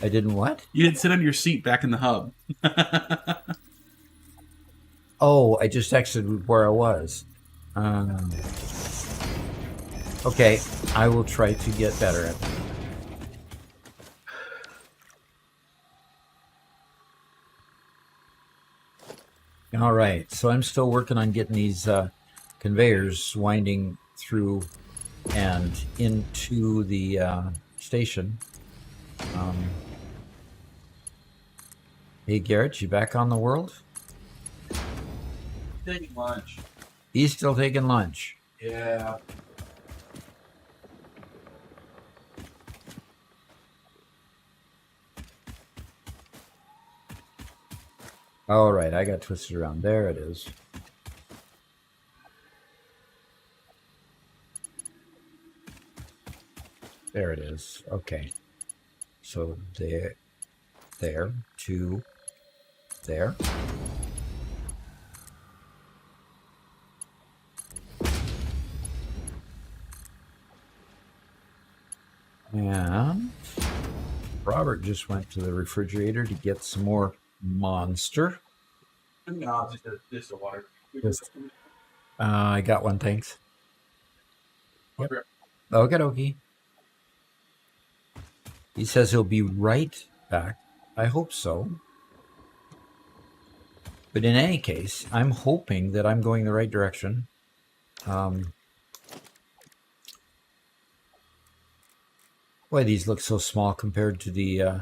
I didn't what? You didn't sit on your seat back in the hub. Oh, I just exited where I was. Okay, I will try to get better at that. All right, so I'm still working on getting these conveyors winding through and into the station. Hey, Garrett, you back on the world? Taking lunch. He's still taking lunch. Yeah. All right, I got twisted around. There it is. There it is. Okay. So there, to there. And Robert just went to the refrigerator to get some more Monster. No, just a water. I got one, thanks. Yep. Okie dokie. He says he'll be right back. I hope so. But in any case, I'm hoping that I'm going the right direction. Boy, these look so small compared to the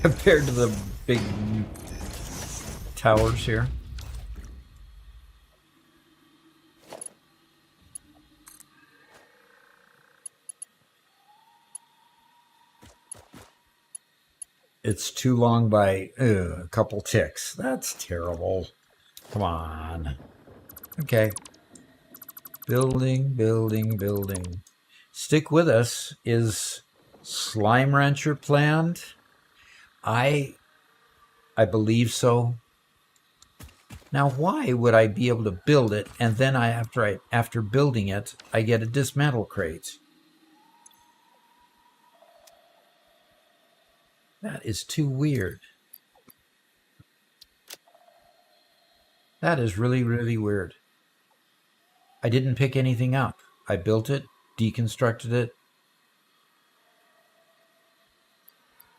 compared to the big towers here. It's too long by a couple ticks. That's terrible. Come on. Okay. Building, building, building. Stick with us. Is Slime Rancher planned? I believe so. Now, why would I be able to build it and then after building it, I get a dismantle crate? That is too weird. That is really, really weird. I didn't pick anything up. I built it, deconstructed it.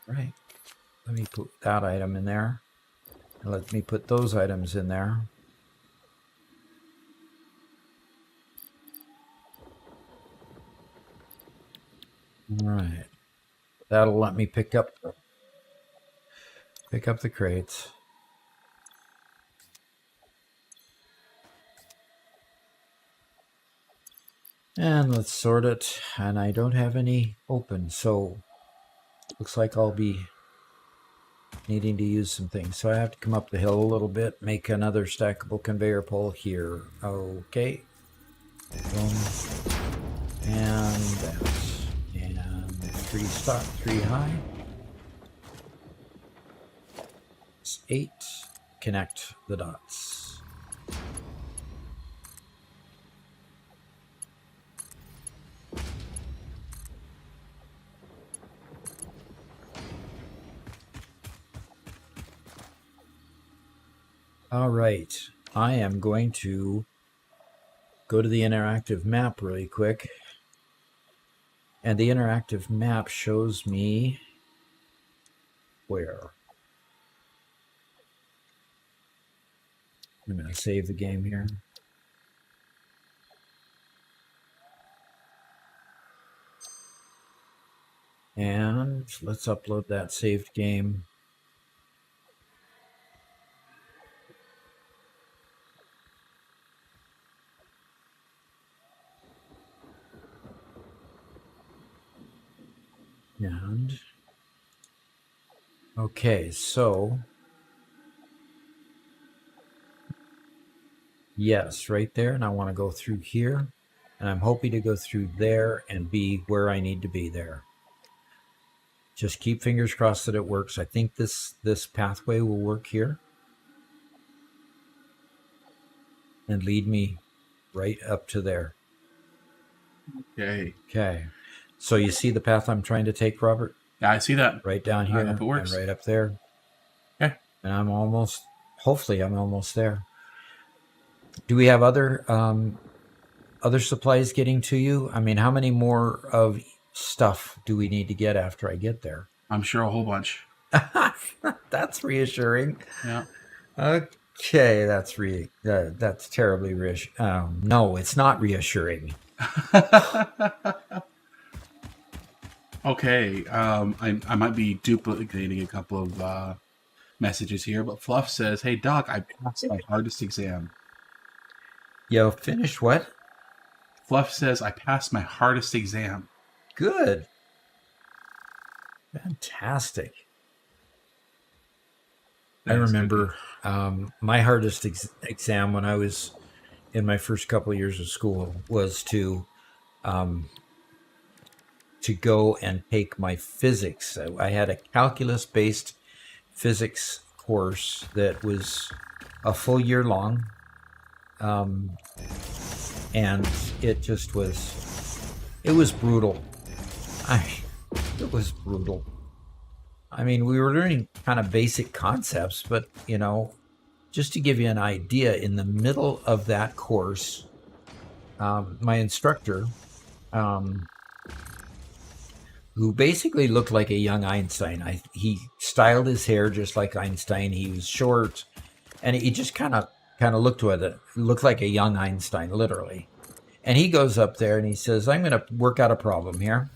Right. Let me put that item in there. And let me put those items in there. All right. That'll let me pick up the crates. And let's sort it. And I don't have any open, so looks like I'll be needing to use some things. So I have to come up the hill a little bit, make another stackable conveyor pole here. Okay. Boom. And that. And 3 stock, 3 high. It's 8. Connect the dots. All right, I am going to go to the interactive map really quick. And the interactive map shows me where. I'm going to save the game here. And let's upload that saved game. And okay, so yes, right there, and I want to go through here, and I'm hoping to go through there and be where I need to be there. Just keep fingers crossed that it works. I think this pathway will work here and lead me right up to there. Okay. Okay. So you see the path I'm trying to take, Robert? Yeah, I see that. Right down here I hope it works. and right up there. Okay. And I'm almost, hopefully I'm almost there. Do we have other supplies getting to you? I mean, how many more of stuff do we need to get after I get there? I'm sure a whole bunch. That's reassuring. Yeah. Okay, that's terribly reassuring. No, it's not reassuring. Okay, I might be duplicating a couple of messages here, but Fluff says, "Hey Doc, I passed my hardest exam." You finished what? Fluff says, "I passed my hardest exam." Good. Fantastic. I remember my hardest exam when I was in my first couple of years of school was to go and take my physics. I had a calculus-based physics course that was a full year long, and it just was It was brutal. It was brutal. I mean, we were learning kind of basic concepts, but, you know, just to give you an idea, in the middle of that course, my instructor, who basically looked like a young Einstein, he styled his hair just like Einstein. He was short, and he just kind of looked like a young Einstein, literally. And he goes up there and he says, "I'm going to work out a problem here."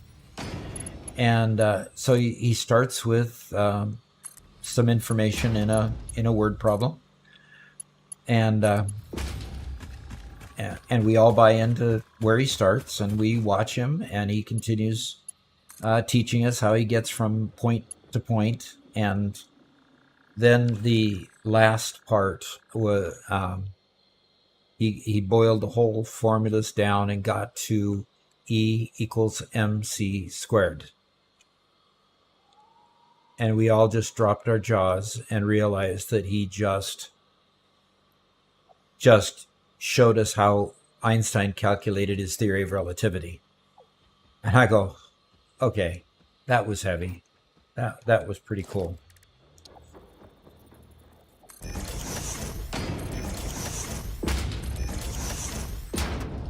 And so he starts with some information in a word problem, and we all buy into where he starts, and we watch him, and he continues teaching us how he gets from point to point. And then the last part was he boiled the whole formulas down and got to E equals mc squared. And we all just dropped our jaws and realized that he just showed us how Einstein calculated his theory of relativity. And I go, okay, that was heavy. That was pretty cool.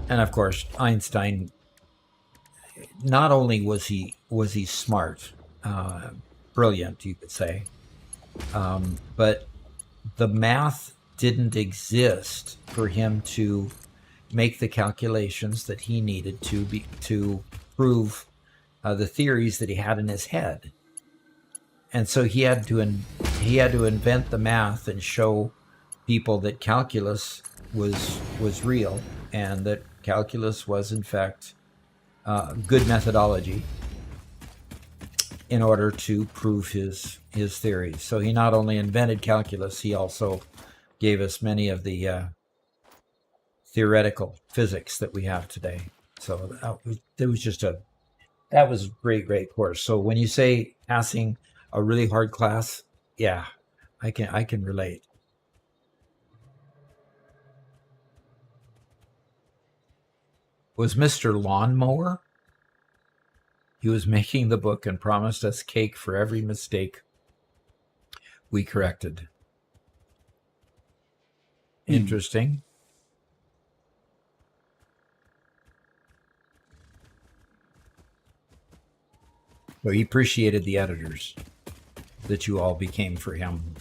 And of course, Einstein, not only was he smart, brilliant, you could say, but the math didn't exist for him to make the calculations that he needed to prove the theories that he had in his head. And so he had to invent the math and show people that calculus was real, and that calculus was in fact good methodology in order to prove his theories. So he not only invented calculus, he also gave us many of the theoretical physics that we have today. So that was a great course. So when you say passing a really hard class, yeah, I can relate. Was Mr. Lawnmower? He was making the book and promised us cake for every mistake we corrected. Interesting. So he appreciated the editors that you all became for him.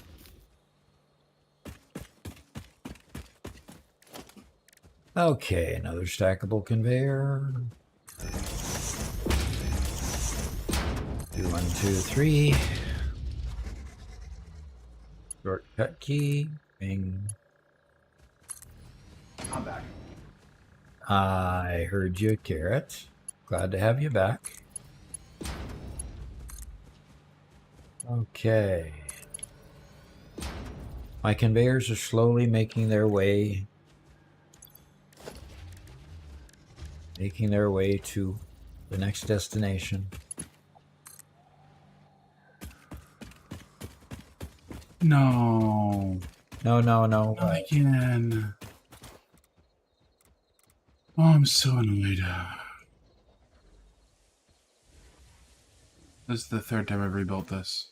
Okay, another stackable conveyor. 2, 1, 2, 3. Shortcut key. Bing. I'm back. I heard you, Carrot. Glad to have you back. Okay. My conveyors are slowly making their way to the next destination. No. No. Not again. Oh, I'm so annoyed. This is the third time I've rebuilt this.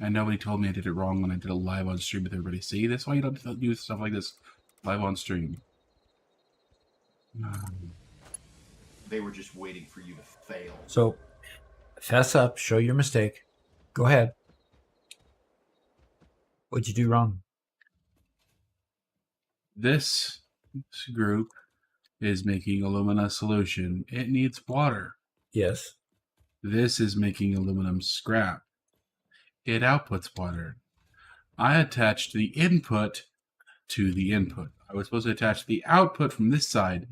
And nobody told me I did it wrong when I did a live on stream with everybody. See, that's why you don't do stuff like this live on stream. They were just waiting for you to fail. So, fess up, show your mistake. Go ahead. What'd you do wrong? This group is making alumina solution. It needs water. Yes. This is making aluminum scrap. It outputs water. I attached the input to the input. I was supposed to attach the output from this side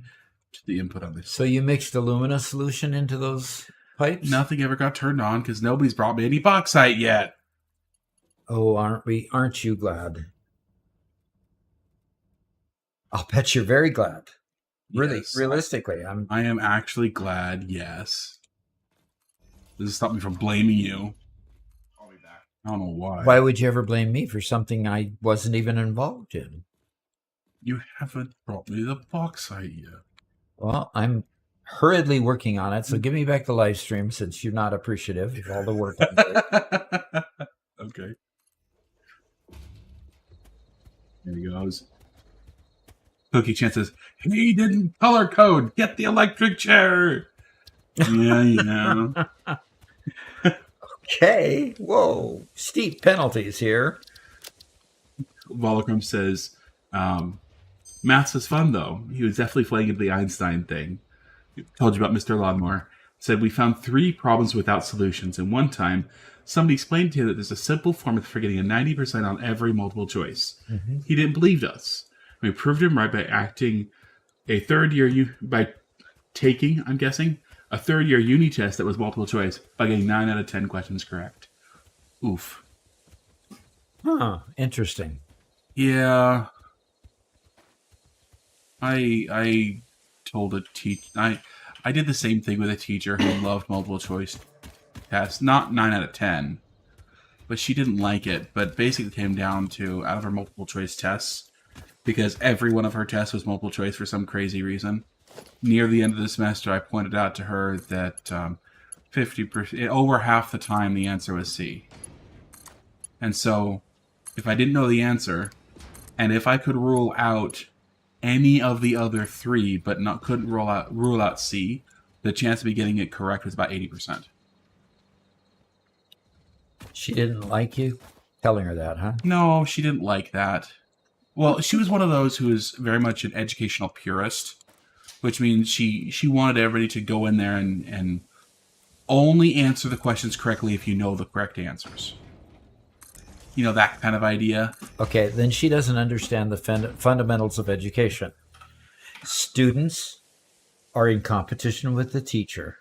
to the input on this side. So you mixed alumina solution into those pipes? Nothing ever got turned on because nobody's brought me any bauxite yet. Oh, aren't you glad? I'll bet you're very glad. Really, Yes. realistically, I am actually glad, yes. This has stopped me from blaming you. I'll be back. I don't know why. Why would you ever blame me for something I wasn't even involved in? You haven't brought me the bauxite yet. Well, I'm hurriedly working on it. So give me back the live stream since you're not appreciative of all the work I'm doing. Okay. There he goes. Cookie Chan says, he didn't color code. Get the electric chair. Yeah. Okay. Whoa. Steep penalties here. Volocrum says, maths was fun, though. He was definitely playing into the Einstein thing. Told you about Mr. Lawnmower. Said, we found 3 problems without solutions. And one time, somebody explained to him that there's a simple formula for getting a 90% on every multiple choice. Mm-hmm. He didn't believe us. We proved him right by taking, I'm guessing, a third-year uni test that was multiple choice by getting 9 out of 10 questions correct. Oof. Huh. Interesting. Yeah. I told a I did the same thing with a teacher who loved multiple choice tests. Not 9 out of 10, but she didn't like it. But basically it came down to, out of her multiple choice tests, because every one of her tests was multiple choice for some crazy reason, near the end of the semester, I pointed out to her that 50%, over half the time, the answer was C. And so, if I didn't know the answer, and if I could rule out any of the other 3, but couldn't rule out C, the chance of me getting it correct was about 80%. She didn't like you telling her that, huh? No, she didn't like that. Well, she was one of those who was very much an educational purist, which means she wanted everybody to go in there and only answer the questions correctly if you know the correct answers. You know, that kind of idea. Okay, then she doesn't understand the fundamentals of education. Students are in competition with the teacher.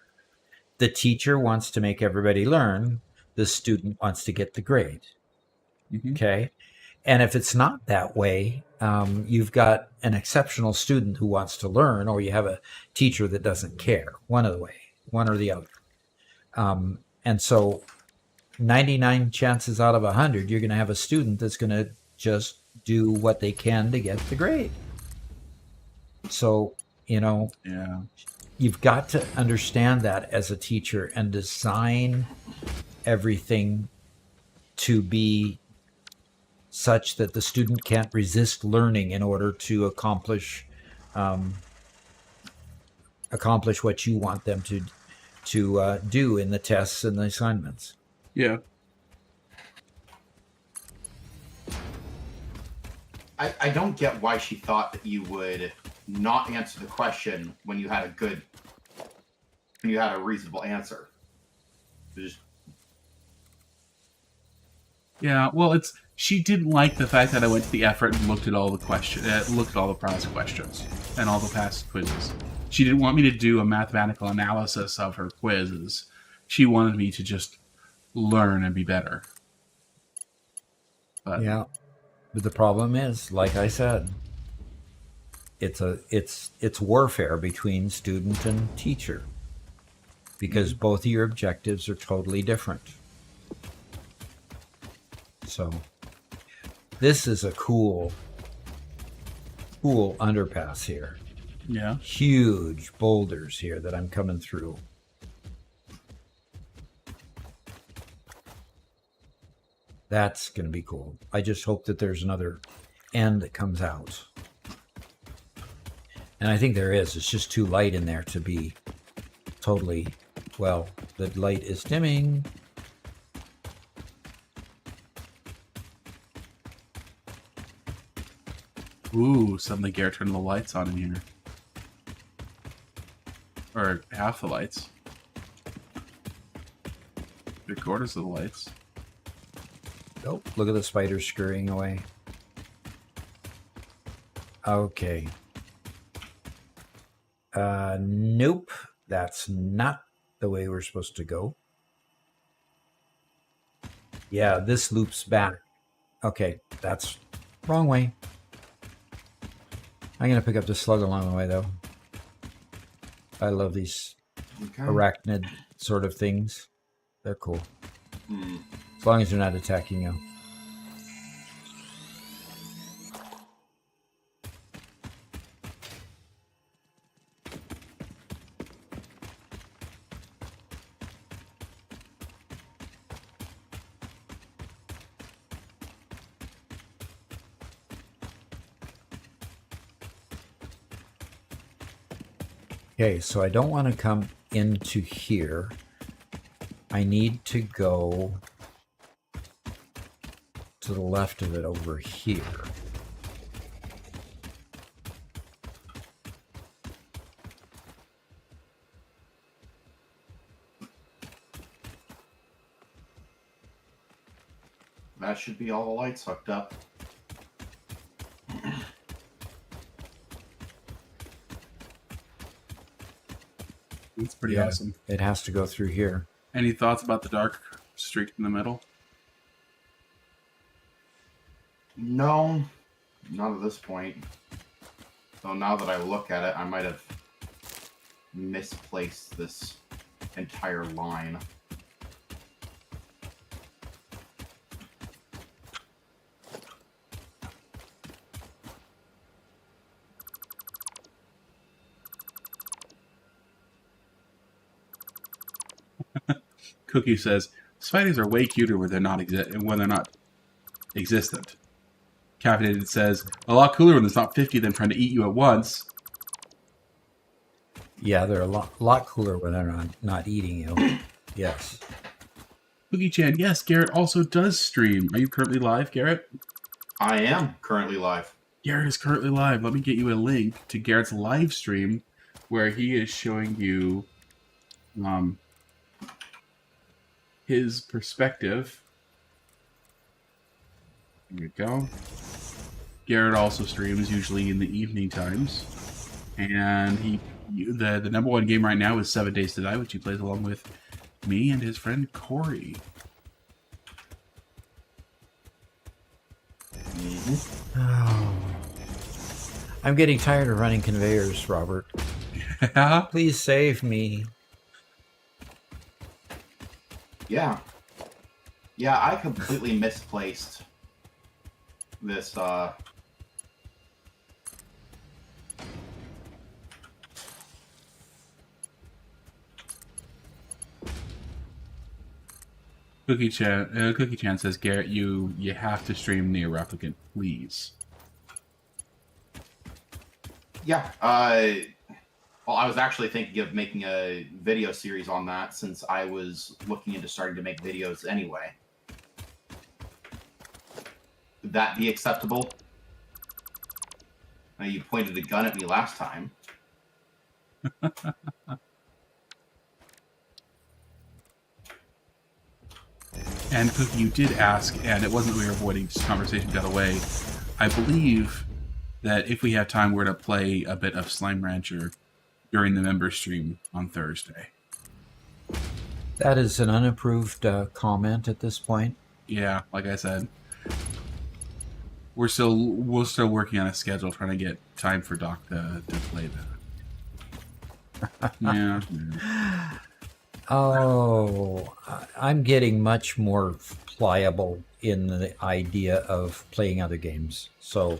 The teacher wants to make everybody learn. The student wants to get the grade. Mm-hmm. Okay? And if it's not that way, you've got an exceptional student who wants to learn, or you have a teacher that doesn't care. One or the other. And so 99 chances out of 100, you're going to have a student that's going to just do what they can to get the grade. So, Yeah. you've got to understand that as a teacher and design everything to be such that the student can't resist learning in order to accomplish what you want them to do in the tests and the assignments. Yeah. I don't get why she thought that you would not answer the question when you had a reasonable answer. Yeah, well, she didn't like the fact that I went to the effort and looked at all the past questions and all the past quizzes. She didn't want me to do a mathematical analysis of her quizzes. She wanted me to just learn and be better. But yeah, but the problem is, like I said, it's warfare between student and teacher because both of your objectives are totally different. So this is a cool underpass here. Yeah. Huge boulders here that I'm coming through. That's going to be cool. I just hope that there's another end that comes out. And I think there is. It's just too light in there to be totally... Well, the light is dimming. Ooh, suddenly Garrett turned the lights on in here. Or half the lights. 3/4 of the lights. Oh, look at the spider scurrying away. Okay. Nope. That's not the way we're supposed to go. Yeah, this loops back. Okay, that's wrong way. I'm going to pick up the slug along the way, though. I love these arachnid sort of things. They're cool. As long as they're not attacking you. Okay, so I don't want to come into here. I need to go to the left of it over here. That should be all the lights hooked up. It's pretty Yeah, awesome. it has to go through here. Any thoughts about the dark streak in the middle? No, not at this point. Though now that I look at it, I might have misplaced this entire line. Cookie says spiders are way cuter when they're not existent. Caffeinated says a lot cooler when there's not 50 of them trying to eat you at once. Yeah, they're a lot cooler when they're not eating you. Yes. Cookie Chan, yes, Garrett also does stream. Are you currently live, Garrett? I am currently live. Garrett is currently live. Let me get you a link to Garrett's live stream where he is showing you his perspective. Here we go. Garrett also streams usually in the evening times, and the number one game right now is 7 Days to Die, which he plays along with me and his friend Corey. Oh. I'm getting tired of running conveyors, Robert. Please save me. Yeah. Yeah, I completely misplaced this, Cookie Chan says, Garrett, you have to stream Near Replicant, please. Yeah, well, I was actually thinking of making a video series on that since I was looking into starting to make videos anyway. Would that be acceptable? Now, you pointed a gun at me last time. And Cookie, you did ask, and it wasn't that we were avoiding, this conversation got away. I believe that if we have time, we're going to play a bit of Slime Rancher during the member stream on Thursday. That is an unapproved comment at this point. Yeah, like I said, we're still working on a schedule, trying to get time for Doc to play that. Yeah. Oh, I'm getting much more pliable in the idea of playing other games. So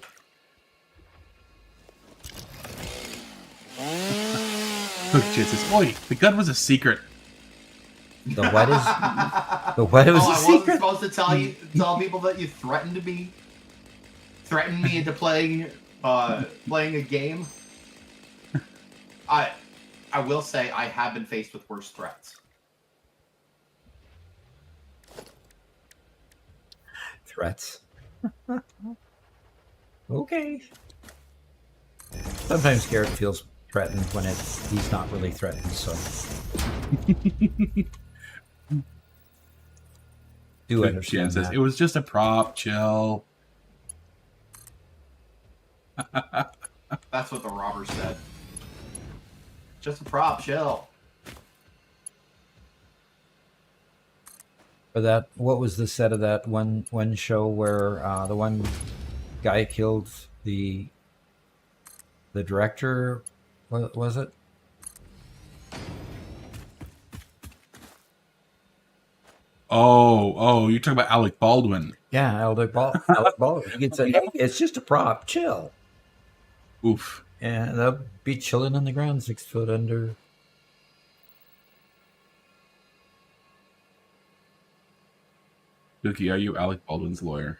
Cookie Chan says, "Oi, the gun was a secret." the what is a I wasn't secret? supposed to tell people that you threatened me into playing a game. I will say I have been faced with worse threats. Threats. Okay. Sometimes Garrett feels threatened when he's not really threatened. So do Cookie understand Chan says, that. "It was just a prop. Chill." That's what the robber said. Just a prop, chill. For that, what was the set of that one show where the one guy killed the director? What was it? Oh, you're talking about Alec Baldwin. Yeah, Alec Baldwin. He could say, "Hey, it's just a prop. Chill." Oof. And they'll be chilling on the ground 6 foot under. Cookie, are you Alec Baldwin's lawyer?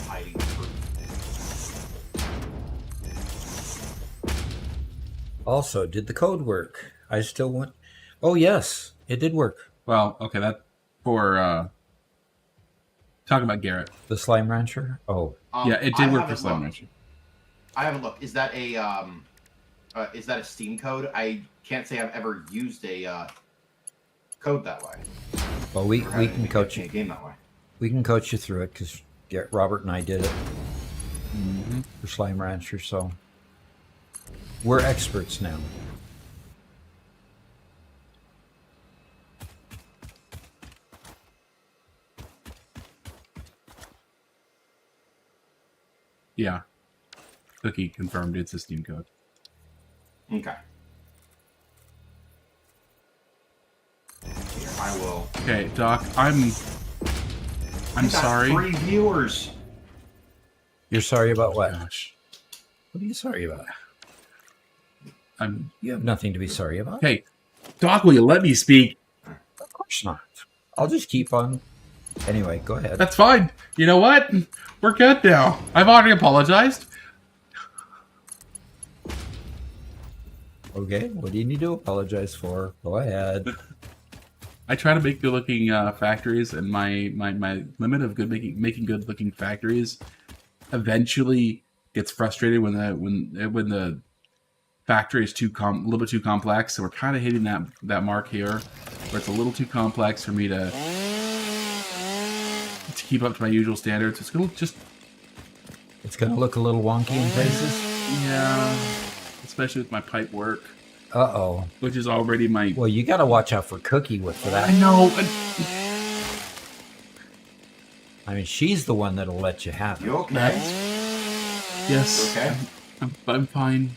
hiding fruit. Also, did the code work? I still want... Oh, yes, it did work. Well, okay, that for talking about Garrett. The Slime Rancher? Oh, Yeah, it I did work for haven't Slime looked. Rancher. I haven't looked. Is that a Steam code? I can't say I've ever used a code that way. well, we Or had can anybody coach give me you. a game that way. We can coach you through it because Robert and I did it Mm-hmm. for Slime Rancher, so we're experts now. Yeah. Cookie confirmed it's a Steam code. Okay. Here, I will. Okay, Doc, I'm I got sorry. 3 viewers. You're sorry about what? Gosh. What are you sorry about? I'm You have nothing to be sorry about. Hey, Doc, will you let me speak? Of course not. I'll just keep on. Anyway, go ahead. That's fine. You know what? We're good now. I've already apologized. Okay, what do you need to apologize for? Go ahead. I try to make good-looking factories, and my limit of making good-looking factories eventually gets frustrated when the factory is a little bit too complex. So we're kind of hitting that mark here, where it's a little too complex for me to keep up to my usual standards. It's gonna look a little wonky in places. yeah, especially with my pipe work, Uh-oh. which is already my. Well, you got to watch out for Cookie for that. I know. I mean, she's the one that'll let you have it. You okay? Yes. Okay. I'm fine.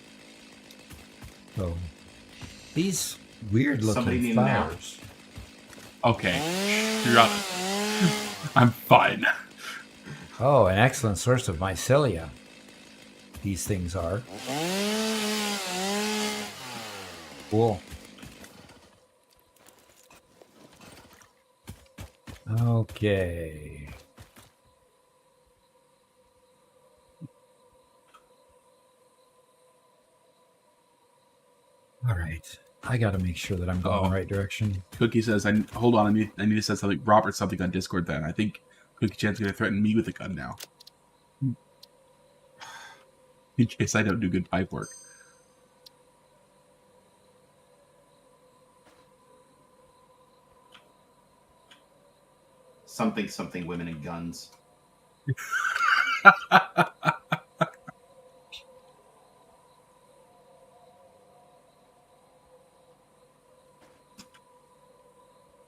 So, these weird Somebody looking need a nap? flowers. Okay. You're up. I'm fine. Oh, an excellent source of mycelia. These things are. Cool. Okay. All right. I got to make sure that I'm going Uh-oh. the right direction. Cookie says, hold on, I need to say something. Robert, something on Discord then. I think Cookie Chan's going to threaten me with a gun now. In case I don't do good pipe work. Something women and guns.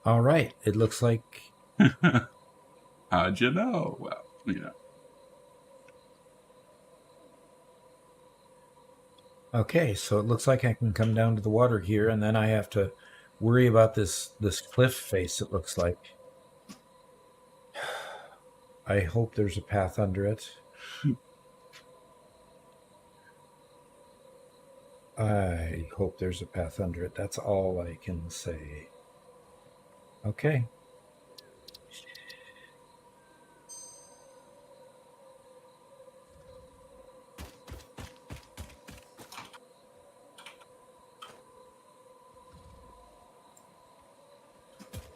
All right. It looks like How'd you know? Well, yeah. okay, so it looks like I can come down to the water here, and then I have to worry about this cliff face, it looks like. I hope there's a path under it. I hope there's a path under it. That's all I can say. Okay.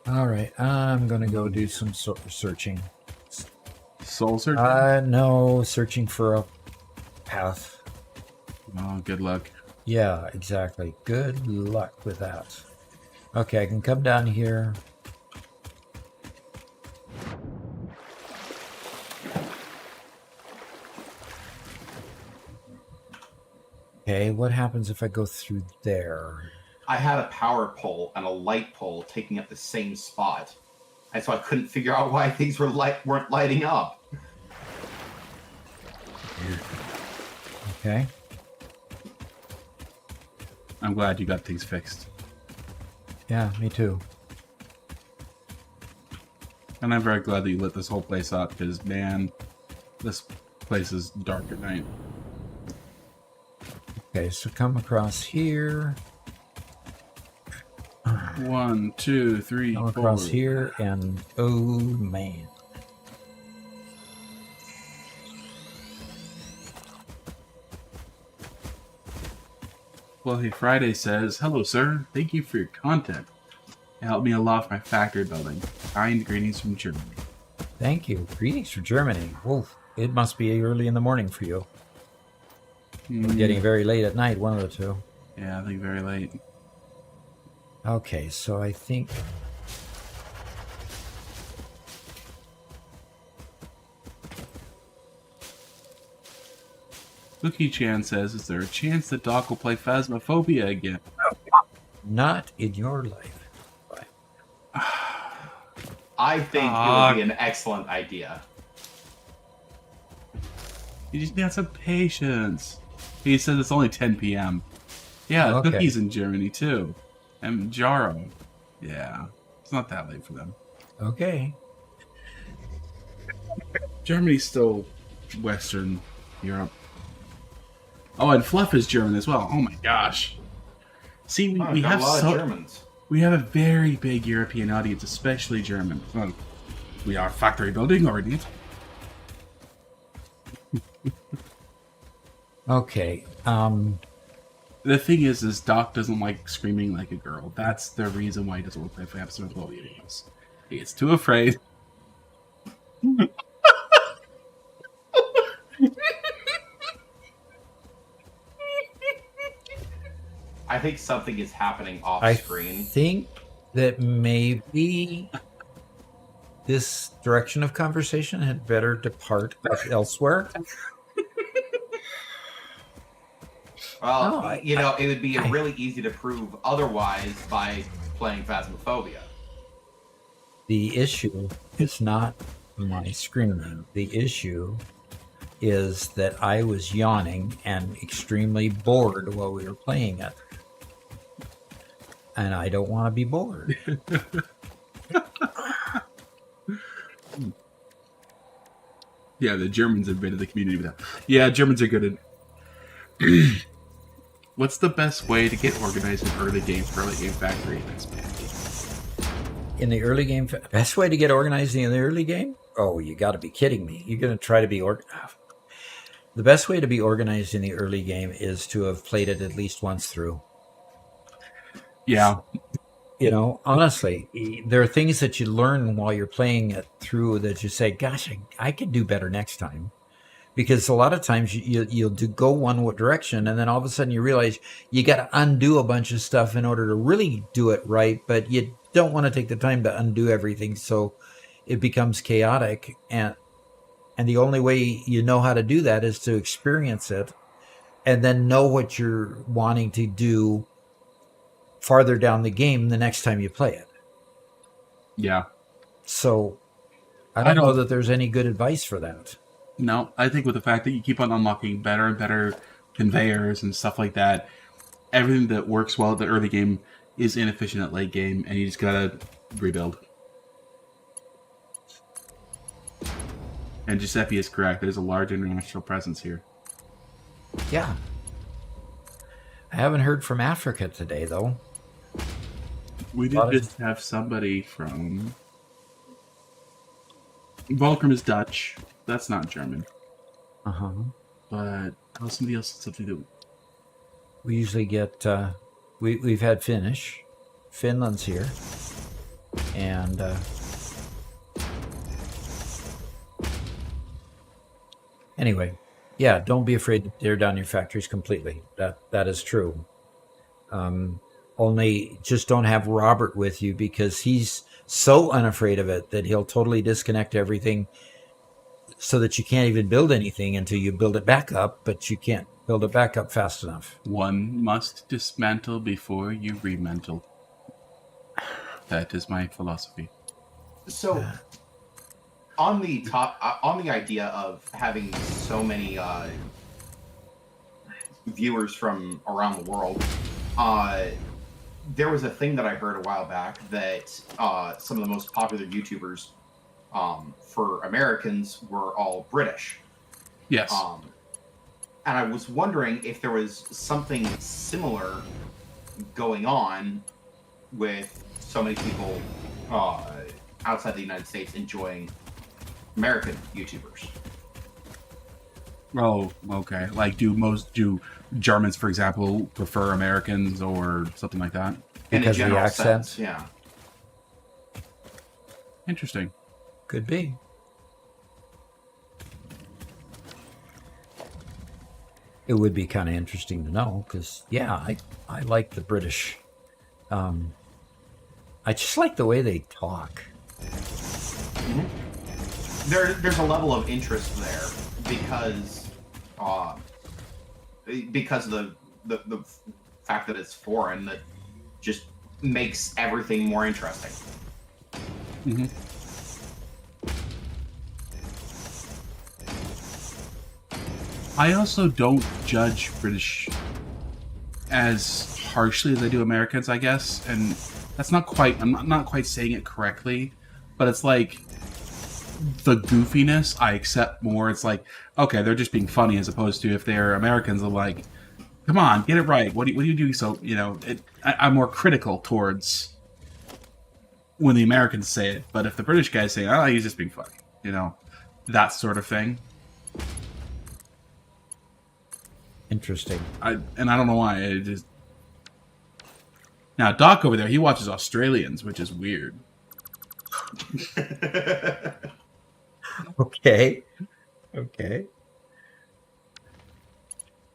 All right, I'm going to go do some searching. Soul searching? No, searching for a path. Oh, good luck. Yeah, exactly. Good luck with that. Okay, I can come down here. Okay, what happens if I go through there? I had a power pole and a light pole taking up the same spot, and so I couldn't figure out why things weren't lighting up. Okay. I'm glad you got things fixed. Yeah, me too. And I'm very glad that you lit this whole place up, because, man, this place is dark at night. Okay, so come across here. 1, 2, 3, Come 4. across here, and oh man. Well, hey, Friday says, "Hello, sir. Thank you for your content. It helped me a lot for my factory building. Kind greetings from Germany." Thank you. Greetings from Germany. Wolf, it must be early in the morning for you. We're getting very late at night, one of the two. Yeah, I think very late. Okay, so I think... Cookie Chan says, "Is there a chance that Doc will play Phasmophobia again?" Not in your life. I think it would be an excellent idea. You just got some patience. He says it's only 10 p.m. Yeah, Okay. Cookie's in Germany too. And Jaro. Yeah, it's not that late for them. Okay. Germany's still Western Europe. Oh, and Fluff is German as well. Oh my gosh. See, Oh, we got have a lot of Germans. we have a very big European audience, especially German. Well, we are factory building already. Okay. The thing is Doc doesn't like screaming like a girl. That's the reason why he doesn't want to play Phasmophobia games. He gets too afraid. I think something is happening off I screen. think that maybe this direction of conversation had better depart elsewhere. Well, No, you know, it would be really easy to prove otherwise by playing Phasmophobia. The issue is not my screaming. The issue is that I was yawning and extremely bored while we were playing it. And I don't want to be bored. Yeah, the Germans invaded the community with that. Yeah, Germans are good at... What's the best way to get organized in early games for early game factory? In the early game, best way to get organized in the early game? Oh, you got to be kidding me. You're going to try to be organized. The best way to be organized in the early game is to have played it at least once through. Yeah. You know, honestly, there are things that you learn while you're playing it through that you say, gosh, I could do better next time. Because a lot of times you'll go one direction, and then all of a sudden you realize you got to undo a bunch of stuff in order to really do it right, but you don't want to take the time to undo everything, so it becomes chaotic. And the only way you know how to do that is to experience it and then know what you're wanting to do farther down the game the next time you play it. Yeah. So I don't know that there's any good advice for that. No, I think with the fact that you keep on unlocking better and better conveyors and stuff like that, everything that works well at the early game is inefficient at late game, and you just gotta rebuild. And Giuseppe is correct. There's a large international presence here. Yeah. I haven't heard from Africa today, though. We did just have somebody from... Volcrum is Dutch. That's not German. Uh-huh. But somebody else said something that... We usually get... we've had Finnish. Finland's here. And... anyway, yeah, don't be afraid to tear down your factories completely. That is true. Only just don't have Robert with you, because he's so unafraid of it that he'll totally disconnect everything so that you can't even build anything until you build it back up, but you can't build it back up fast enough. One must dismantle before you remantle. That is my philosophy. So, on the idea of having so many viewers from around the world, there was a thing that I heard a while back that some of the most popular YouTubers for Americans were all British. Yes. And I was wondering if there was something similar going on with so many people outside the United States enjoying American YouTubers. Oh, okay. Like, do Germans, for example, prefer Americans or something like that? In a Because of the general accent? sense, yeah. Interesting. Could be. It would be kind of interesting to know because, yeah, I like the British. I just like the way they talk. There's a level of interest there because of the fact that it's foreign that just makes everything more interesting. Mm-hmm. I also don't judge British as harshly as I do Americans, I guess, and that's not quite. I'm not quite saying it correctly, but it's like the goofiness I accept more. It's like, okay, they're just being funny, as opposed to if they're Americans, I'm like, come on, get it right. What do you do? So I'm more critical towards when the Americans say it, but if the British guys say, oh, he's just being funny, that sort of thing. Interesting. I don't know why. It just now Doc over there, he watches Australians, which is weird. Okay.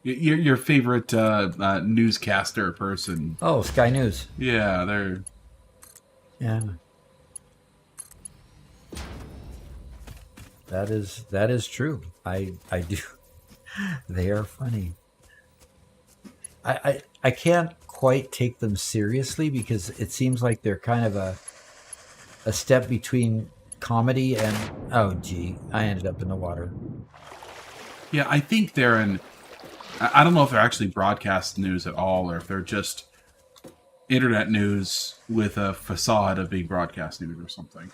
Your favorite newscaster person? Oh, Sky News. Yeah, they're Yeah. That is true. I do. They are funny. I can't quite take them seriously because it seems like they're kind of a step between comedy and oh gee, I ended up in the water. yeah. I think they're in. I don't know if they're actually broadcast news at all, or if they're just internet news with a facade of being broadcast news or something.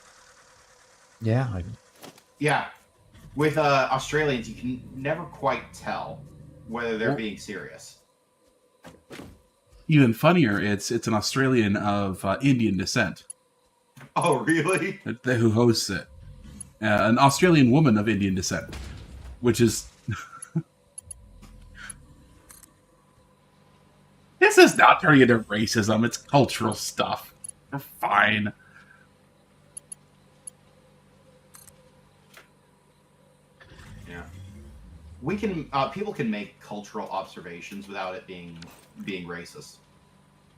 Yeah. Yeah, with Australians, you can never quite tell whether they're being serious. Even funnier, it's an Australian of Indian descent Oh, really? who hosts it. An Australian woman of Indian descent, which is this is not turning into racism. It's cultural stuff. We're fine. Yeah, we can. People can make cultural observations without it being racist.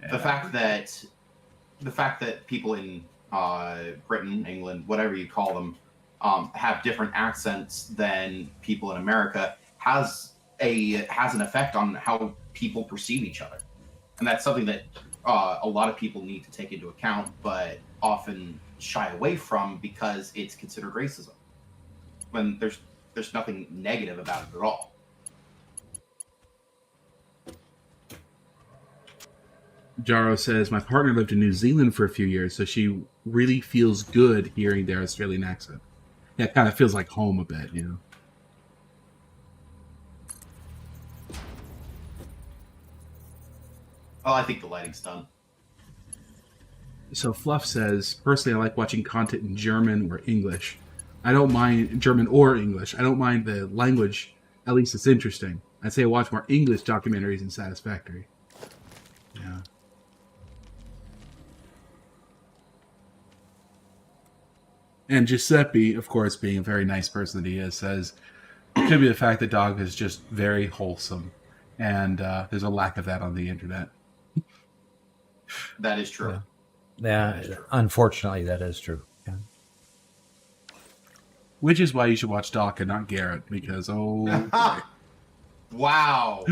Yeah. The fact that people in Britain, England, whatever you call them, have different accents than people in America has an effect on how people perceive each other, and that's something that a lot of people need to take into account, but often shy away from because it's considered racism. When there's nothing negative about it at all. Jaro says, my partner lived in New Zealand for a few years, so she really feels good hearing their Australian accent. Yeah, it kind of feels like home a bit, Well, I think the lighting's done. So Fluff says, personally, I like watching content in German or English. I don't mind German or English. I don't mind the language. At least it's interesting. I'd say I watch more English documentaries than Satisfactory. Yeah. And Giuseppe, of course, being a very nice person that he is, says it could be the fact that Dog is just very wholesome, and there's a lack of that on the internet. That is true. Yeah, unfortunately, that is true. Yeah. Which is why you should watch Doc and not Garrett, because Wow.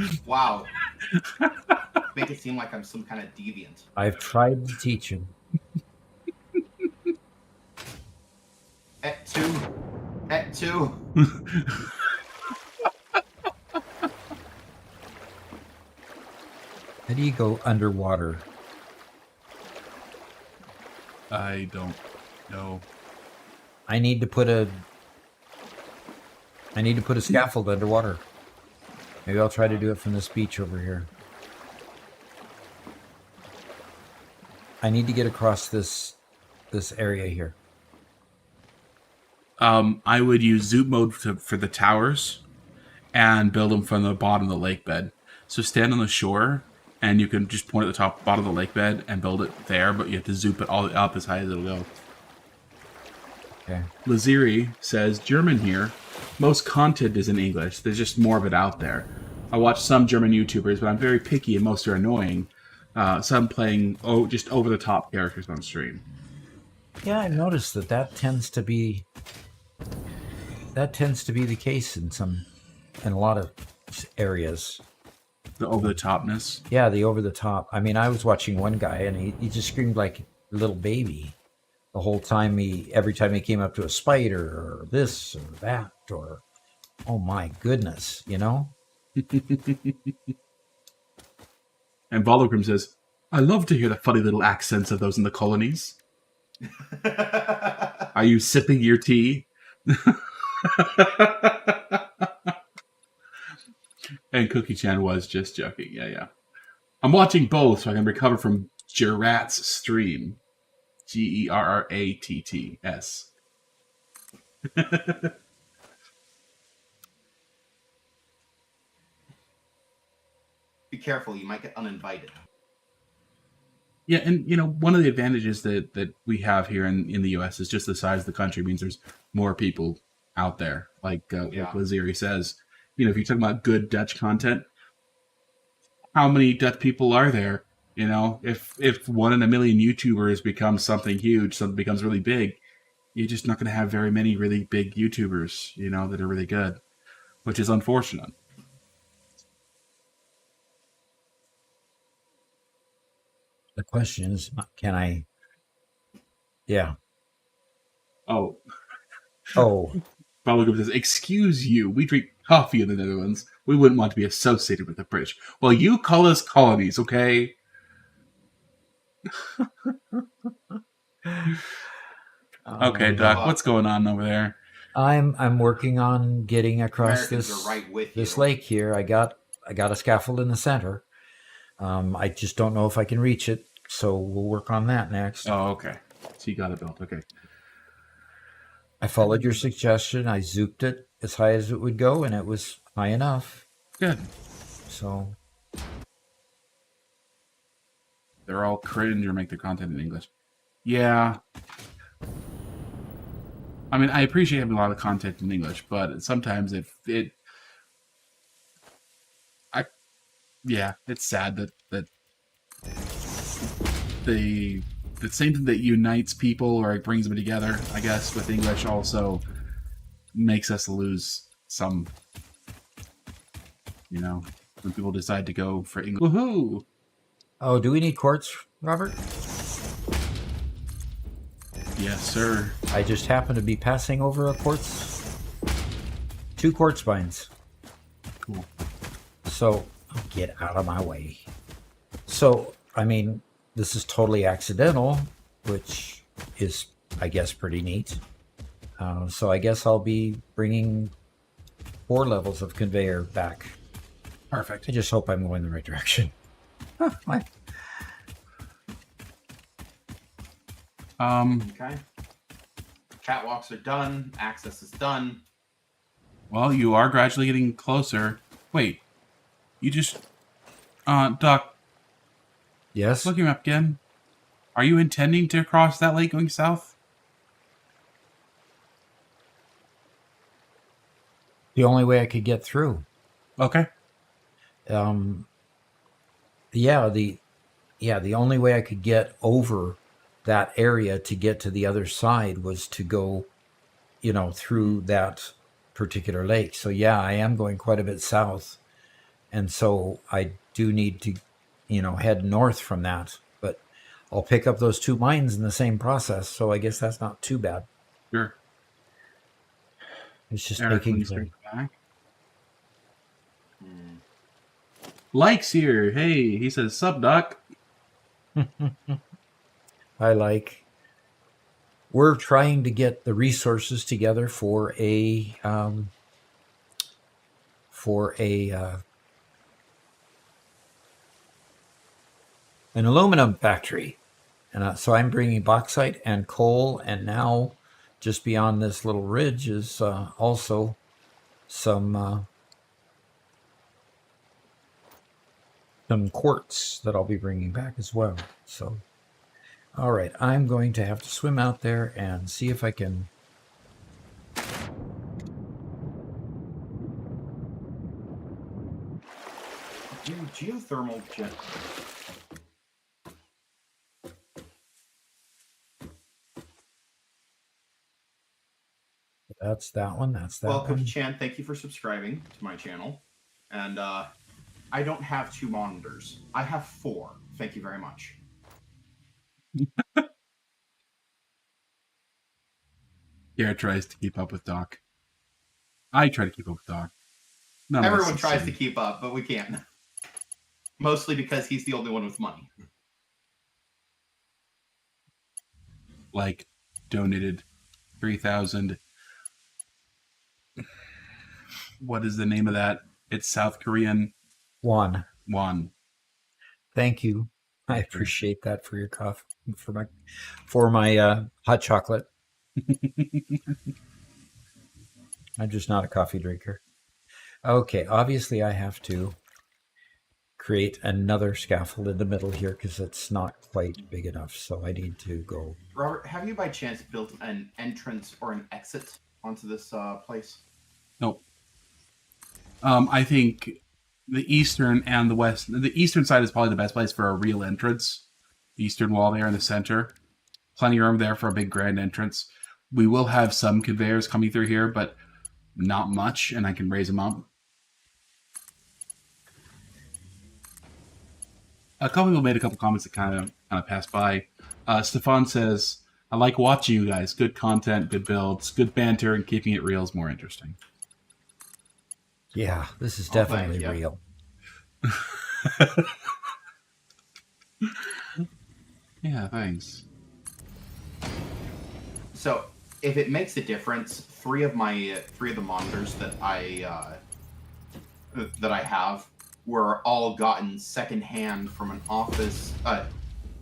Make it seem like I'm some kind of deviant. I've tried to teach him. Et tu. How do you go underwater? I don't know. I need to put a scaffold underwater. Maybe I'll try to do it from this beach over here. I need to get across this area here. I would use zoom mode for the towers, and build them from the bottom of the lake bed. So stand on the shore, and you can just point at the top bottom of the lake bed and build it there, but you have to zoom it all up as high as it'll go. Okay. Laziri says, German here. Most content is in English. There's just more of it out there. I watch some German YouTubers, but I'm very picky and most are annoying. Some playing just over-the-top characters on stream. Yeah, I've noticed that tends to be the case in a lot of areas. The over-the-topness. Yeah, the over-the-top. I mean, I was watching one guy, and he just screamed like a little baby the whole time. Every time he came up to a spider or this or that, or oh my goodness, you know. And Vologrim says, I love to hear the funny little accents of those in the colonies. Are you sipping your tea? And Cookie Chan was just joking. Yeah. I'm watching both so I can recover from Gerrat's stream. Gerratts. Be careful, you might get uninvited. Yeah, and one of the advantages that we have here in the U.S. is just the size of the country means there's more people out there. Like Laziri says, if you're talking about good Dutch content, how many Dutch people are there? If 1 in a million YouTubers becomes something huge, something becomes really big, you're just not going to have very many really big YouTubers, that are really good, which is unfortunate. The question is, can I? Yeah. Oh. Oh. Says, excuse you, we drink coffee in the Netherlands. We wouldn't want to be associated with the British. Well, you call us colonies, okay? Okay, Doc, what's going on over there? I'm working on getting across Americans are right with this you. lake here. I got a scaffold in the center. I just don't know if I can reach it, so we'll work on that next. Oh, okay. So you got it built. Okay. I followed your suggestion. I zooped it as high as it would go, and it was high enough. Good. So they're all cringe or make their content in English. Yeah. I mean, I appreciate having a lot of content in English, but sometimes it's sad that the same thing that unites people or brings them together, I guess, with English also makes us lose some, when people decide to go for English. Woohoo! Oh, do we need quartz, Robert? Yes, sir. I just happen to be passing over a 2 quartz mines. Cool. So, get out of my way. So, I mean, this is totally accidental, which is, I guess, pretty neat. So I guess I'll be bringing 4 levels of conveyor back. Perfect. I just hope I'm going in the right direction. Okay. Catwalks are done. Access is done. Well, you are gradually getting closer. Wait. You just... Doc, Yes? look him up again. Are you intending to cross that lake going south? The only way I could get through. Okay. The only way I could get over that area to get to the other side was to go, through that particular lake. So yeah, I am going quite a bit south. And so I do need to, head north from that. But I'll pick up those 2 mines in the same process. So I guess that's not too bad. Sure. It's just Eric, making when you start back. Likes here. Hey, he says, sup, Doc. We're trying to get the resources together for an aluminum factory. And so I'm bringing bauxite and coal, and now just beyond this little ridge is also some some quartz that I'll be bringing back as well. So, all right, I'm going to have to swim out there and see if I can. Geothermal gen. That's that one. That's that Well, one. Cookie Chan, thank you for subscribing to my channel. And I don't have 2 monitors. I have 4. Thank you very much. Garrett tries to keep up with Doc. I try to keep up with Doc. None of us Everyone tries to succeed. keep up, but we can't. Mostly because he's the only one with money. Like, donated 3,000. What is the name of that? It's South Korean Won. Thank you. I appreciate that for your coffee, for my hot chocolate. I'm just not a coffee drinker. Okay, obviously I have to create another scaffold in the middle here because it's not quite big enough. So I need to go. Robert, have you by chance built an entrance or an exit onto this place? Nope. I think the eastern and the west. The eastern side is probably the best place for a real entrance. The eastern wall there in the center. Plenty of room there for a big grand entrance. We will have some conveyors coming through here, but not much, and I can raise them up. A couple people made a couple comments that kind of passed by. Stefan says, I like watching you guys. Good content, good builds, good banter, and keeping it real is more interesting. Yeah, this is definitely thank you. real. Yeah, thanks. So, if it makes a difference, 3 of the monitors that I have were all gotten secondhand from an office,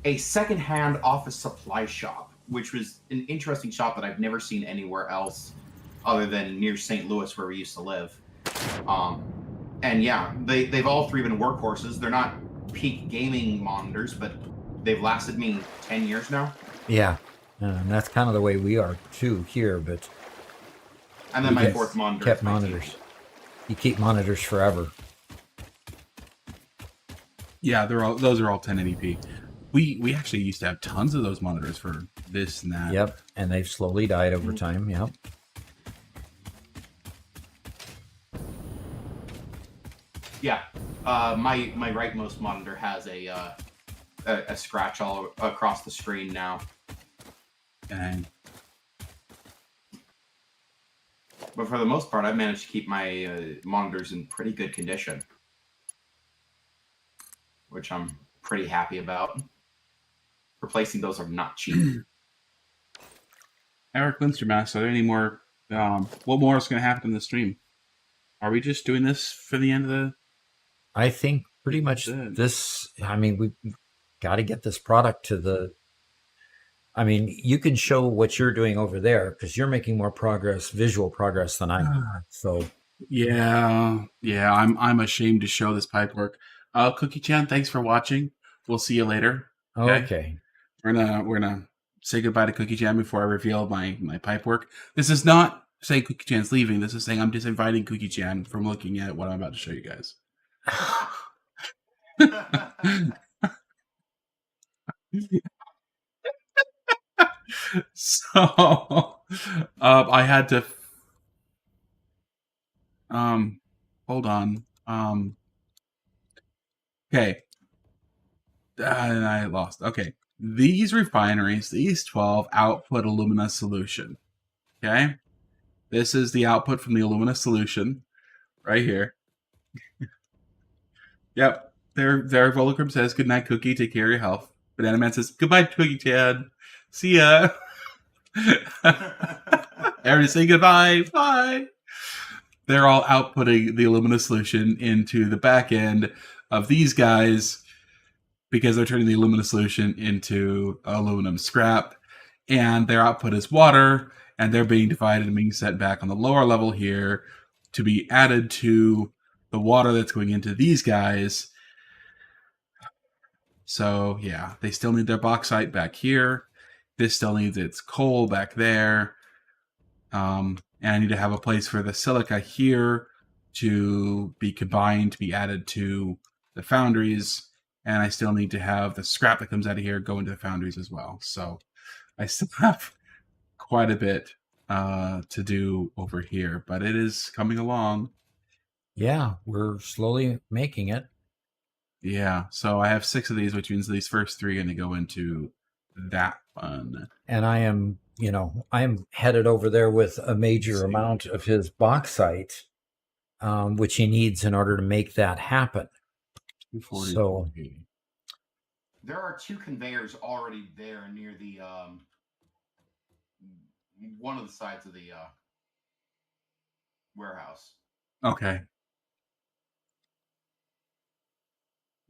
a secondhand office supply shop, which was an interesting shop that I've never seen anywhere else other than near St. Louis where we used to live. And yeah, they've all 3 been workhorses. They're not peak gaming monitors, but they've lasted me 10 years now. Yeah, and that's kind of the way we are too here. But and then my 4th monitor kept monitors. You keep monitors forever. Yeah, those are all 1080p. We actually used to have tons of those monitors for this and that. Yep, and they've slowly died over time. Yep. Yeah, my rightmost monitor has a scratch all across the screen now. Dang. But for the most part, I've managed to keep my monitors in pretty good condition, which I'm pretty happy about. Replacing those are not cheap. Eric Lindstermaster, are there any more? What more is going to happen in the stream? Are we just doing this for the end of the? I think pretty much this. I mean, we've got to get this product to the. I mean, you can show what you're doing over there because you're making more progress, visual progress than I am. So. Yeah. I'm ashamed to show this pipe work. Cookie Chan, thanks for watching. We'll see you later. Okay. We're gonna say goodbye to Cookie Chan before I reveal my pipe work. This is not saying Cookie Chan's leaving. This is saying I'm disinviting Cookie Chan from looking at what I'm about to show you guys. So I had to hold on. Okay. And I lost. Okay. These refineries, these 12 output alumina solution. Okay. This is the output from the alumina solution right here. Yep. There Volocrum says, good night, Cookie. Take care of your health. Banana Man says, goodbye, Cookie Chad. See ya. Everybody say goodbye. Bye. They're all outputting the alumina solution into the back end of these guys because they're turning the alumina solution into aluminum scrap. And their output is water, and they're being divided and being set back on the lower level here to be added to the water that's going into these guys. So yeah, they still need their bauxite back here. This still needs its coal back there. And I need to have a place for the silica here to be combined, to be added to the foundries. And I still need to have the scrap that comes out of here go into the foundries as well. So I still have quite a bit to do over here, but it is coming along. Yeah, we're slowly making it. Yeah, so I have 6 of these, which means these first 3 are going to go into that one. And I am headed over there with a major amount of his bauxite, which he needs in order to make that happen. 240. So There are 2 conveyors already there near the one of the sides of the warehouse. Okay.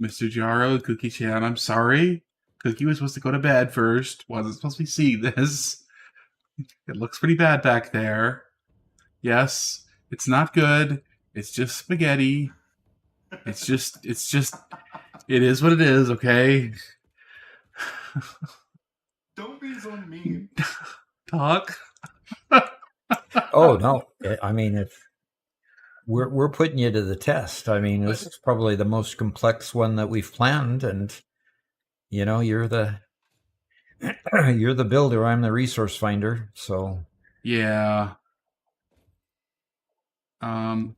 Mr. Jaro, Cookie Chan, I'm sorry. Cookie was supposed to go to bed first. Wasn't supposed to see this. It looks pretty bad back there. Yes, it's not good. It's just spaghetti. It is what it is, okay? Don't be so mean. Talk. oh no, I mean, if we're putting you to the test. I mean, this is probably the most complex one that we've planned, and you're the builder. I'm the resource finder. So Yeah. I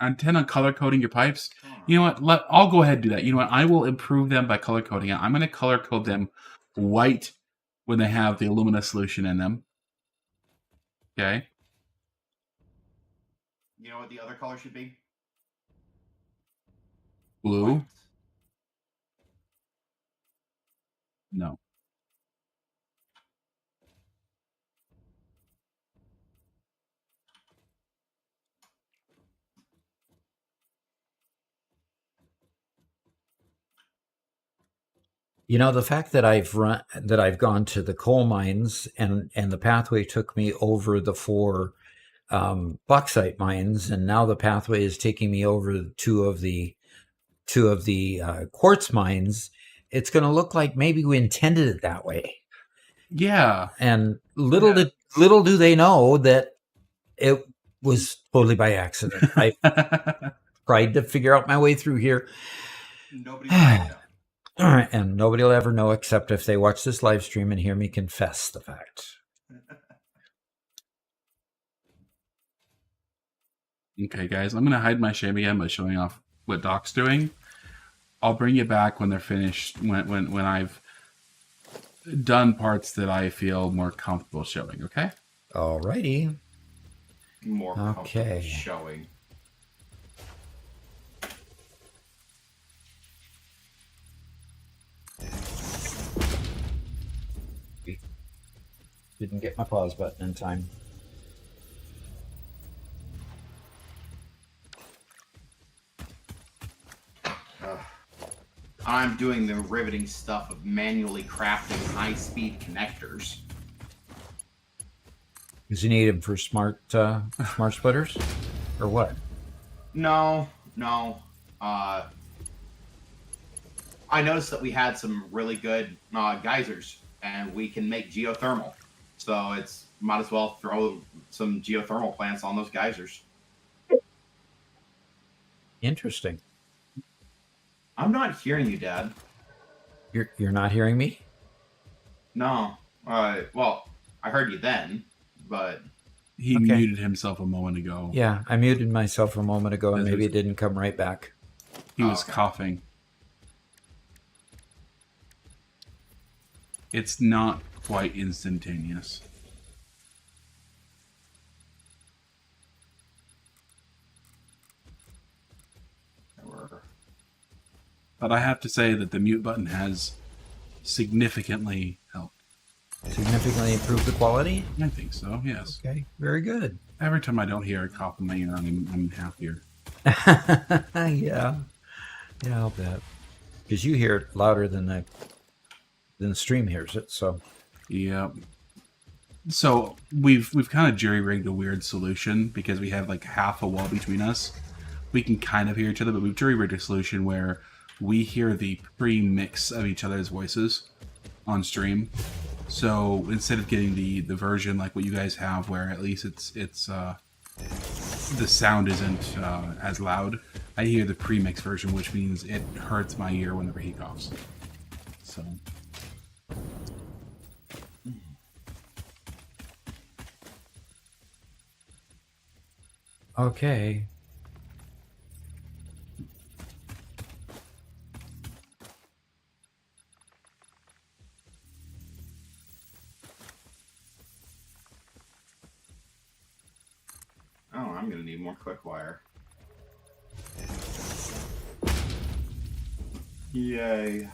intend on color coding your pipes. You know what? I'll go ahead and do that. You know what? I will improve them by color coding it. I'm going to color code them white when they have the alumina solution in them. Okay. You know what the other color should be? Blue. White. No. the fact that I've gone to the coal mines and the pathway took me over the 4 bauxite mines, and now the pathway is taking me over two of the quartz mines. It's going to look like maybe we intended it that way. Yeah. And little do they know that it was totally by accident. I tried to figure out my way through here. Nobody will know. And nobody will ever know except if they watch this live stream and hear me confess the fact. Okay, guys, I'm going to hide my shame again by showing off what Doc's doing. I'll bring you back when they're finished, when I've done parts that I feel more comfortable showing, okay? Alrighty. More comfortable Okay. showing. Didn't get my pause button in time. I'm doing the riveting stuff of manually crafting high-speed connectors. Does he need him for smart splitters, or what? No. I noticed that we had some really good geysers, and we can make geothermal. So it's might as well throw some geothermal plants on those geysers. Interesting. I'm not hearing you, Dad. You're not hearing me? No. Well, I heard you then, but He Okay. muted himself a moment ago. Yeah, I muted myself a moment ago, and maybe it didn't come right back. He was okay. coughing. It's not quite instantaneous. But I have to say that the mute button has significantly helped. Significantly improve the quality? I think so, yes. Okay, very good. Every time I don't hear a cough in my ear, I'm happier. Yeah, I'll bet. Because you hear it louder than the stream hears it, so. Yep. So we've kind of jury rigged a weird solution because we have like half a wall between us. We can kind of hear each other, but we've jury rigged a solution where we hear the pre-mix of each other's voices on stream. So instead of getting the version like what you guys have, where at least it's the sound isn't as loud, I hear the pre-mix version, which means it hurts my ear whenever he coughs. So. Okay. Oh, I'm gonna need more quick wire. Yay.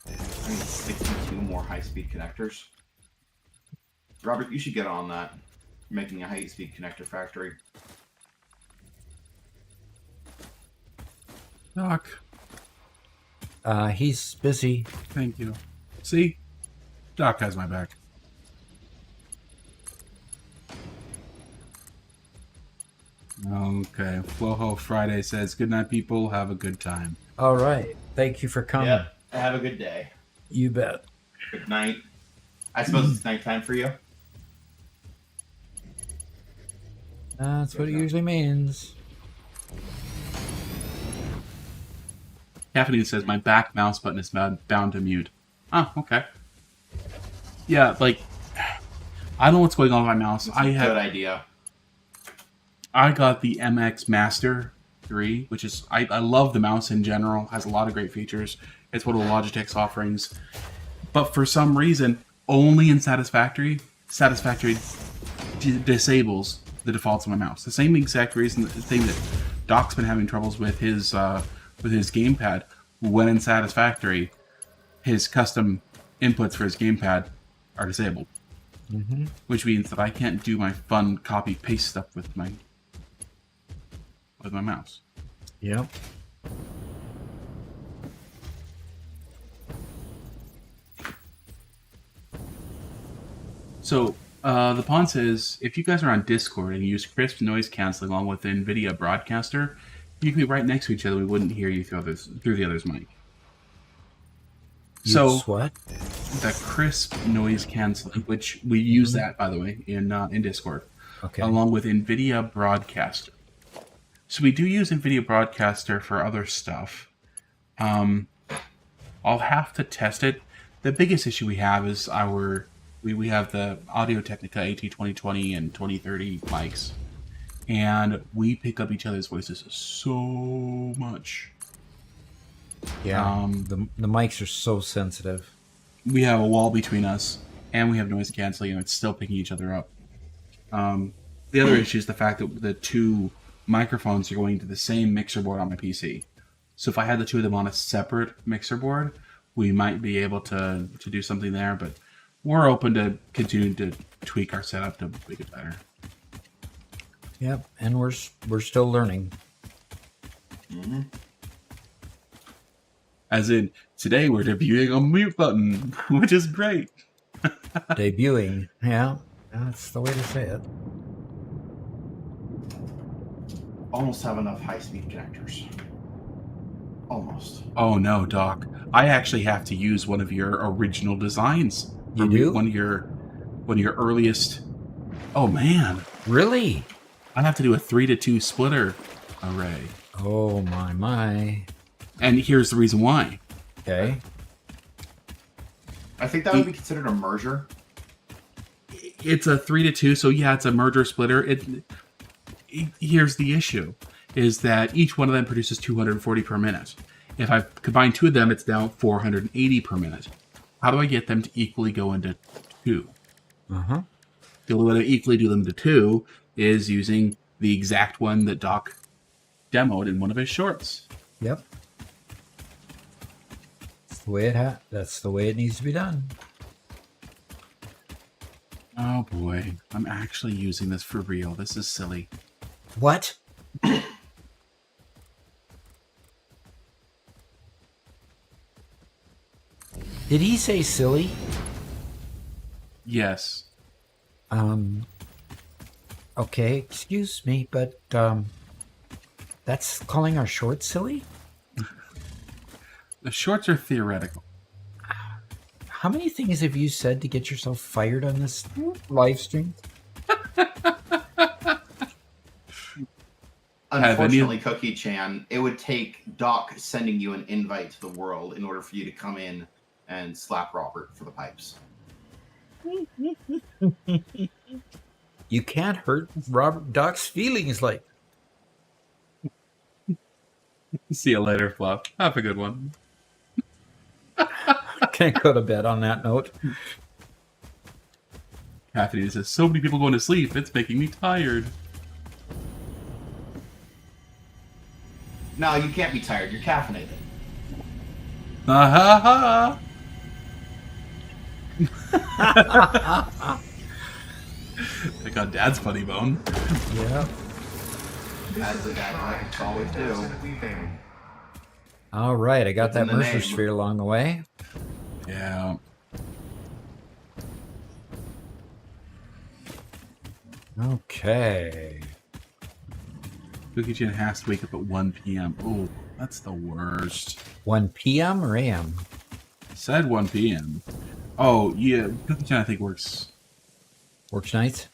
I need 62 more high-speed connectors. Robert, you should get on that. Making a high-speed connector factory. Doc, He's busy. thank you. See? Doc has my back. Okay. Floho Friday says, good night, people. Have a good time. All right. Thank you for coming. Yep. Have a good day. You bet. Good night. I suppose it's nighttime for you? That's what it usually means. Caffeine says, my back mouse button is bound to mute. Oh, okay. Yeah, like, I don't know what's going on with my mouse. Good idea. I got the MX Master 3, which is, I love the mouse in general. Has a lot of great features. It's one of the Logitech's offerings. But for some reason, only in Satisfactory disables the defaults of my mouse. The same exact reason, the thing that Doc's been having troubles with his gamepad. When in Satisfactory, his custom inputs for his gamepad are disabled. Mm-hmm. Which means that I can't do my fun copy paste stuff with my mouse. Yep. So the pawn says, if you guys are on Discord and you use crisp noise canceling along with NVIDIA Broadcaster, you could be right next to each other. We wouldn't hear you through the other's mic. So what? the crisp noise canceling, which we use that, by the way, in Discord, Okay. along with NVIDIA Broadcaster. So we do use NVIDIA Broadcaster for other stuff. I'll have to test it. The biggest issue we have is we have the Audio-Technica AT2020 and 2030 mics, and we pick up each other's voices so much. Yeah. The mics are so sensitive. We have a wall between us, and we have noise canceling, and it's still picking each other up. The other issue is the fact that the two microphones are going to the same mixer board on my PC. So if I had the two of them on a separate mixer board, we might be able to do something there, but we're open to continuing to tweak our setup to make it better. Yep. And we're still learning. Mm-hmm. As in, today we're debuting a mute button, which is great. Debuting. Yeah. That's the way to say it. Almost have enough high-speed connectors. Almost. Oh no, Doc. I actually have to use one of your original designs. You do? One of your earliest. Oh man. Really? I have to do a 3-to-2 splitter array. Oh my. And here's the reason why. Okay. I think that would be considered a merger. It's a 3-to-2, so yeah, it's a merger splitter. Here's the issue, is that each one of them produces 240 per minute. If I combine two of them, it's now 480 per minute. How do I get them to equally go into two? Uh-huh. The only way to equally do them to two is using the exact one that Doc demoed in one of his shorts. Yep. That's the way it needs to be done. Oh boy, I'm actually using this for real. This is silly. What? Did he say silly? Yes. Okay, excuse me, but that's calling our short silly? The shorts are theoretical. How many things have you said to get yourself fired on this live stream? Unfortunately, Cookie Chan, it would take Doc sending you an invite to the world in order for you to come in and slap Robert for the pipes. You can't hurt Robert Doc's feelings like. See you later, Fluff. Have a good one. Can't go to bed on that note. Caffeine says, so many people going to sleep, it's making me tired. No, you can't be tired. You're caffeinated. Ha ha ha! I got Dad's funny bone. Yeah. As the dad always do. All right, I got It's in that the Mercer name. sphere along the way. Yeah. Okay. Cookie Chan has to wake up at 1 p.m. Oh, that's the worst. 1 p.m. or a.m.? Said 1 p.m. Oh, yeah. Cookie Chan, I think, works. Works nights?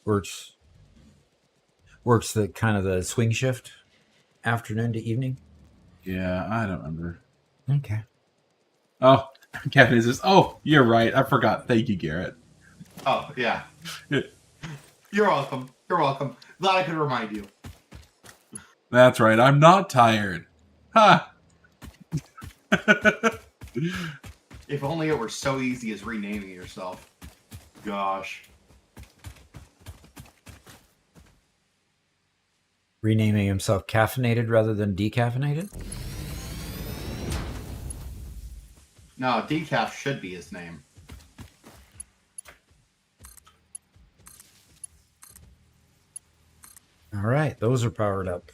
Works the kind of the swing shift, afternoon to evening? Yeah, I don't remember. Okay. Oh, Kevin says, oh, you're right. I forgot. Thank you, Garrett. Oh, yeah. You're welcome. You're welcome. Glad I could remind you. That's right. I'm not tired. Ha! If only it were so easy as renaming yourself. Gosh. Renaming himself caffeinated rather than decaffeinated? No, Decaf should be his name. All right, those are powered up.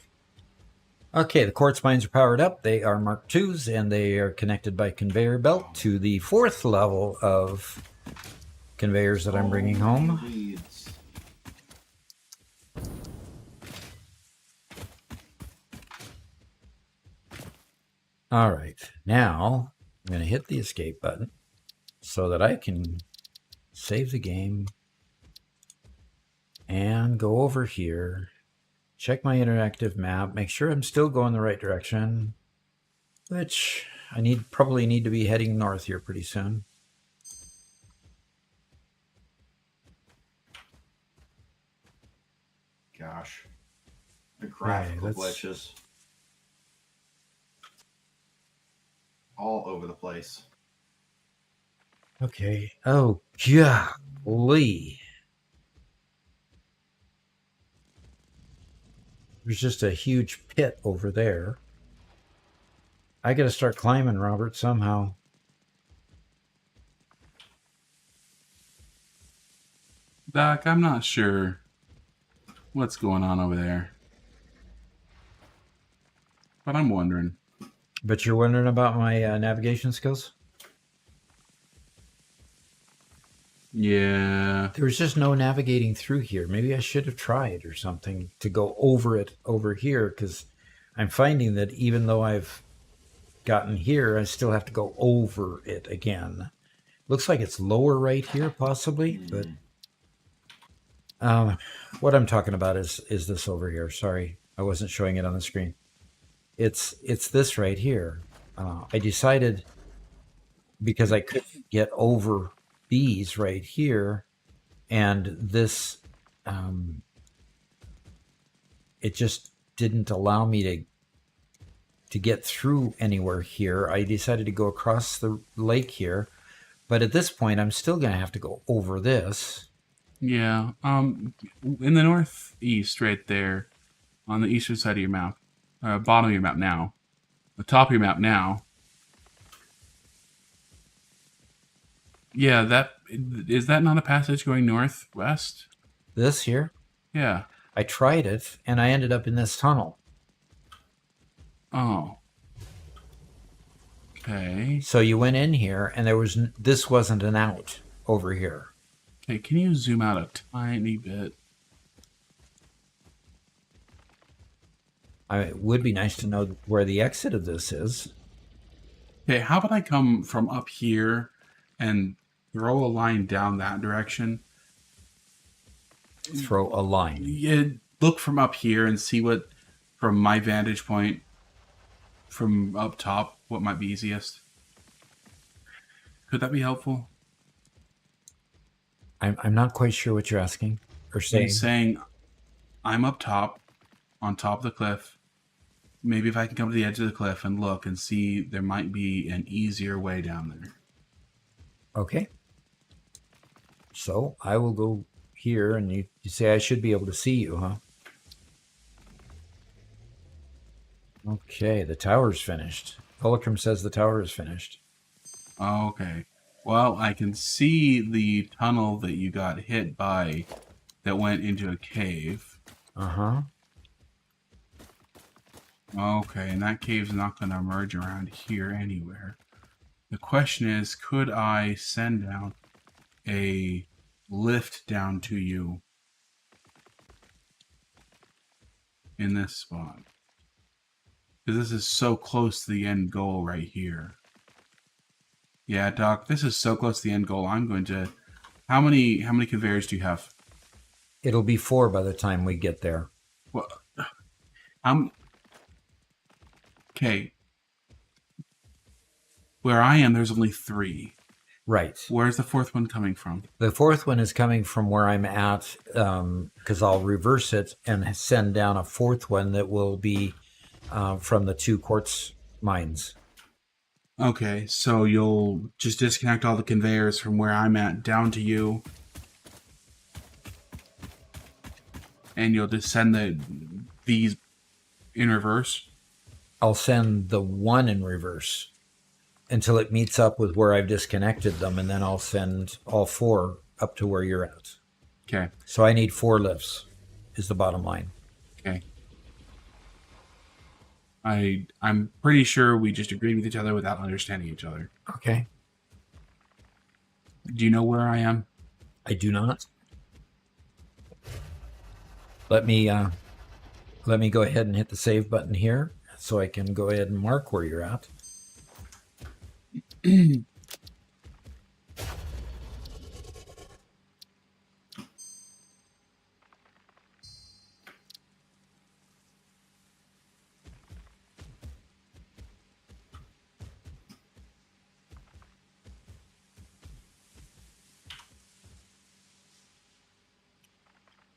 Okay, the quartz mines are powered up. They are Mark IIs, and they are connected by conveyor belt to the 4th level of conveyors that I'm bringing home. Weeds. All right, now I'm going to hit the escape button so that I can save the game and go over here, check my interactive map, make sure I'm still going the right direction, which I probably need to be heading north here pretty soon. Gosh. The graphical glitches. All over the place. Okay. Oh, golly. There's just a huge pit over there. I got to start climbing, Robert, somehow. Doc, I'm not sure what's going on over there. But I'm wondering. But you're wondering about my navigation skills? Yeah. There was just no navigating through here. Maybe I should have tried or something to go over it over here, because I'm finding that even though I've gotten here, I still have to go over it again. Looks like it's lower right here, possibly, but what I'm talking about is this over here. Sorry, I wasn't showing it on the screen. It's this right here. I decided, because I couldn't get over these right here, and this it just didn't allow me to get through anywhere here. I decided to go across the lake here, but at this point I'm still going to have to go over this. Yeah. In the northeast right there, on the eastern side of your map, bottom of your map now, the top of your map now. Yeah, is that not a passage going northwest? This here? Yeah. I tried it, and I ended up in this tunnel. Oh. Okay. So you went in here, and this wasn't an out over here. Okay, can you zoom out a tiny bit? It would be nice to know where the exit of this is. Okay, how about I come from up here and throw a line down that direction? Throw a line. Yeah, look from up here and see what, from my vantage point, from up top, what might be easiest. Could that be helpful? I'm not quite sure what you're asking or saying. I'm saying I'm up top, on top of the cliff. Maybe if I can come to the edge of the cliff and look and see, there might be an easier way down there. Okay. So I will go here, and you say I should be able to see you, huh? Okay, the tower's finished. Fulcrum says the tower is finished. Okay. Well, I can see the tunnel that you got hit by that went into a cave. Uh-huh. Okay, and that cave's not going to emerge around here anywhere. The question is, could I send down a lift down to you in this spot? Because this is so close to the end goal right here. Yeah, Doc, this is so close to the end goal. I'm going to... How many conveyors do you have? It'll be 4 by the time we get there. Well, okay. Where I am, there's only 3. Right. Where's the 4th one coming from? The 4th one is coming from where I'm at, because I'll reverse it and send down a 4th one that will be from the 2 quartz mines. Okay, so you'll just disconnect all the conveyors from where I'm at down to you. And you'll just send these in reverse? I'll send the 1 in reverse until it meets up with where I've disconnected them, and then I'll send all 4 up to where you're at. Okay. So I need 4 lifts, is the bottom line. Okay. I'm pretty sure we just agreed with each other without understanding each other. Okay. Do you know where I am? I do not. Let me go ahead and hit the save button here so I can go ahead and mark where you're at.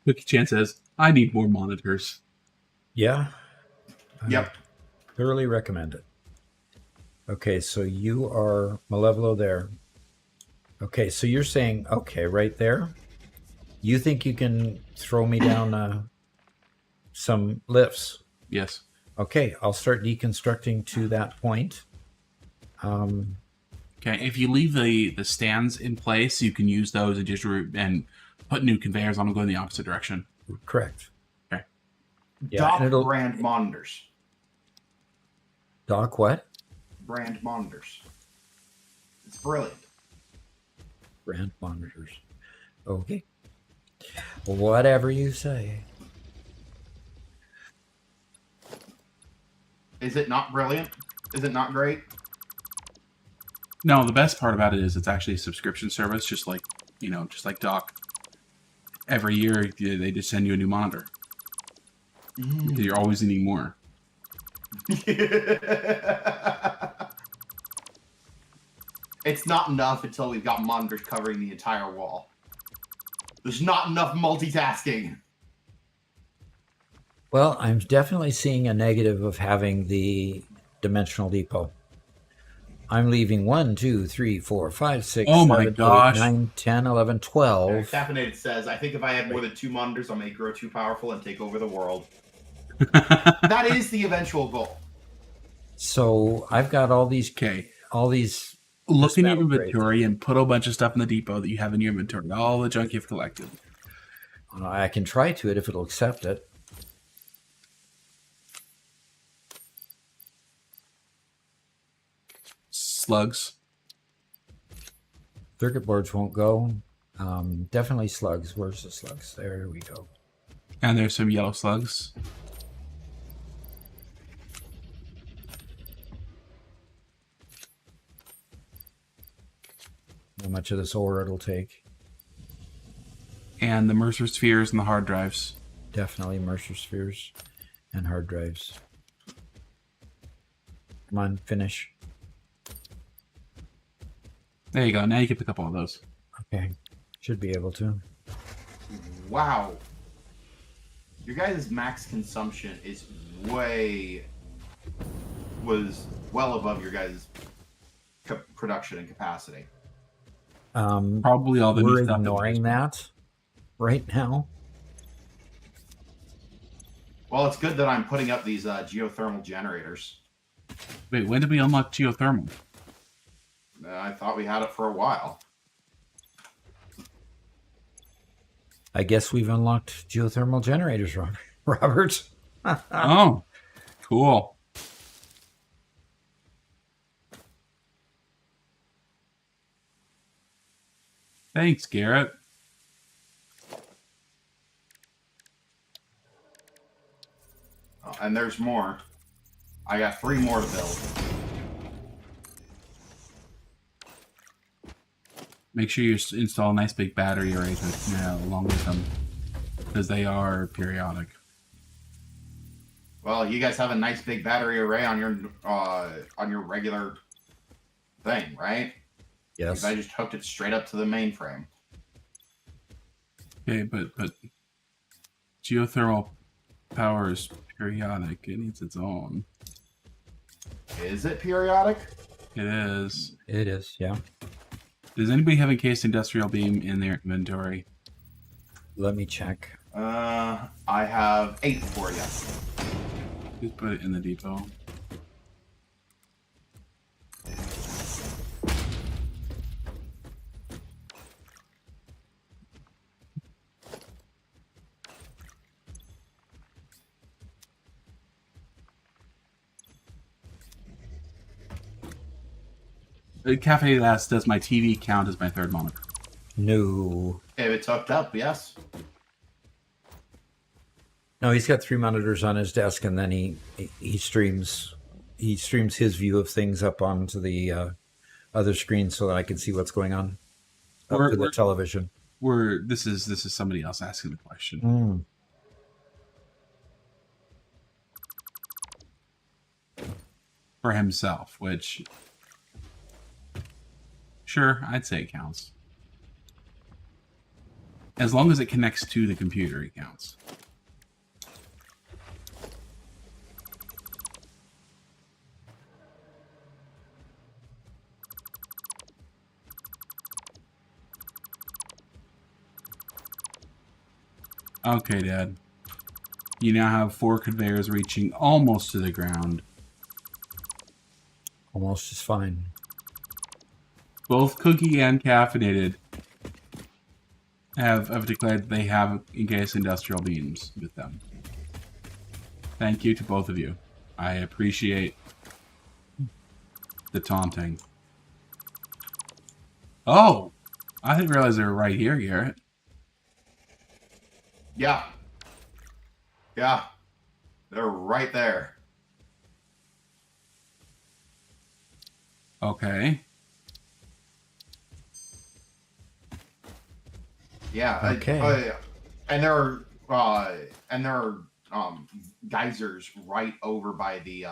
Cookie Chan says, I need more monitors. Yeah. Yep. Thoroughly recommend it. Okay, so you are Malevolo there. Okay, so you're saying, okay, right there. You think you can throw me down some lifts? Yes. Okay, I'll start deconstructing to that point. Okay, if you leave the stands in place, you can use those and just and put new conveyors on them going in the opposite direction. Correct. Okay. Yeah, Dock and it'll- brand monitors. Doc, what? Brand monitors. It's brilliant. Brand monitors. Okay. Whatever you say. Is it not brilliant? Is it not great? No, the best part about it is it's actually a subscription service, just like Doc. Every year, they just send you a new monitor. Because you're always needing more. It's not enough until we've got monitors covering the entire wall. There's not enough multitasking. Well, I'm definitely seeing a negative of having the dimensional depot. I'm leaving 1, 2, 3, 4, 5, 6, Oh my 7, 8, gosh. 9, 10, 11, 12. Caffeinated says, I think if I had more than 2 monitors, I may grow too powerful and take over the world. That is the eventual goal. So I've got all these. Okay. Just Look in your battle inventory and put a bunch of stuff in the depot that you have in your inventory. All the junk you've collected. I can try to it if it'll accept it. Slugs. Circuit boards won't go. Definitely slugs. Where's the slugs? There we go. And there's some yellow slugs. How much of this ore it'll take. And the Mercer spheres and the hard drives. Definitely Mercer spheres and hard drives. Come on, finish. There you go. Now you can pick up all those. Okay. Should be able to. Wow. Your guys' max consumption is was well above your guys' production and capacity. Probably all the new We're stuff. ignoring that right now. Well, it's good that I'm putting up these geothermal generators. Wait, when did we unlock geothermal? I thought we had it for a while. I guess we've unlocked geothermal generators, Robert. Oh, cool. Thanks, Garrett. Oh, and there's more. I got 3 more to build. Make sure you install a nice big battery array along with them, because they are periodic. Well, you guys have a nice big battery array on your regular thing, right? Yes. Because I just hooked it straight up to the mainframe. Okay, but geothermal power is periodic. It needs its own. Is it periodic? It is. It is, yeah. Does anybody have encased industrial beam in their inventory? Let me check. I have 8 for you. Just put it in the depot. Cafe Last does my TV count as my third monitor? No. If it's hooked up, yes. No, he's got 3 monitors on his desk, and then he streams his view of things up onto the other screen so that I can see what's going on up to the television. This is somebody else asking the question. For himself, which sure, I'd say it counts. As long as it connects to the computer, it counts. Okay, Dad. You now have 4 conveyors reaching almost to the ground. Almost is fine. Both Cookie and Caffeinated have declared that they have encased industrial beams with them. Thank you to both of you. I appreciate the taunting. Oh! I didn't realize they were right here, Garrett. Yeah. Yeah. They're right there. Okay. Yeah. Okay. And there are geysers right over by the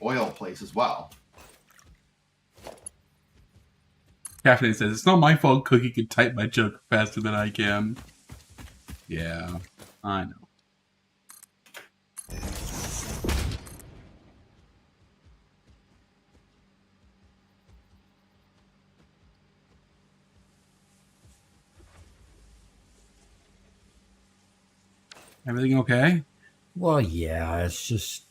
oil place as well. Caffeinated says, it's not my fault Cookie can type my joke faster than I can. Yeah, I know. Everything okay? Well, yeah, it's just...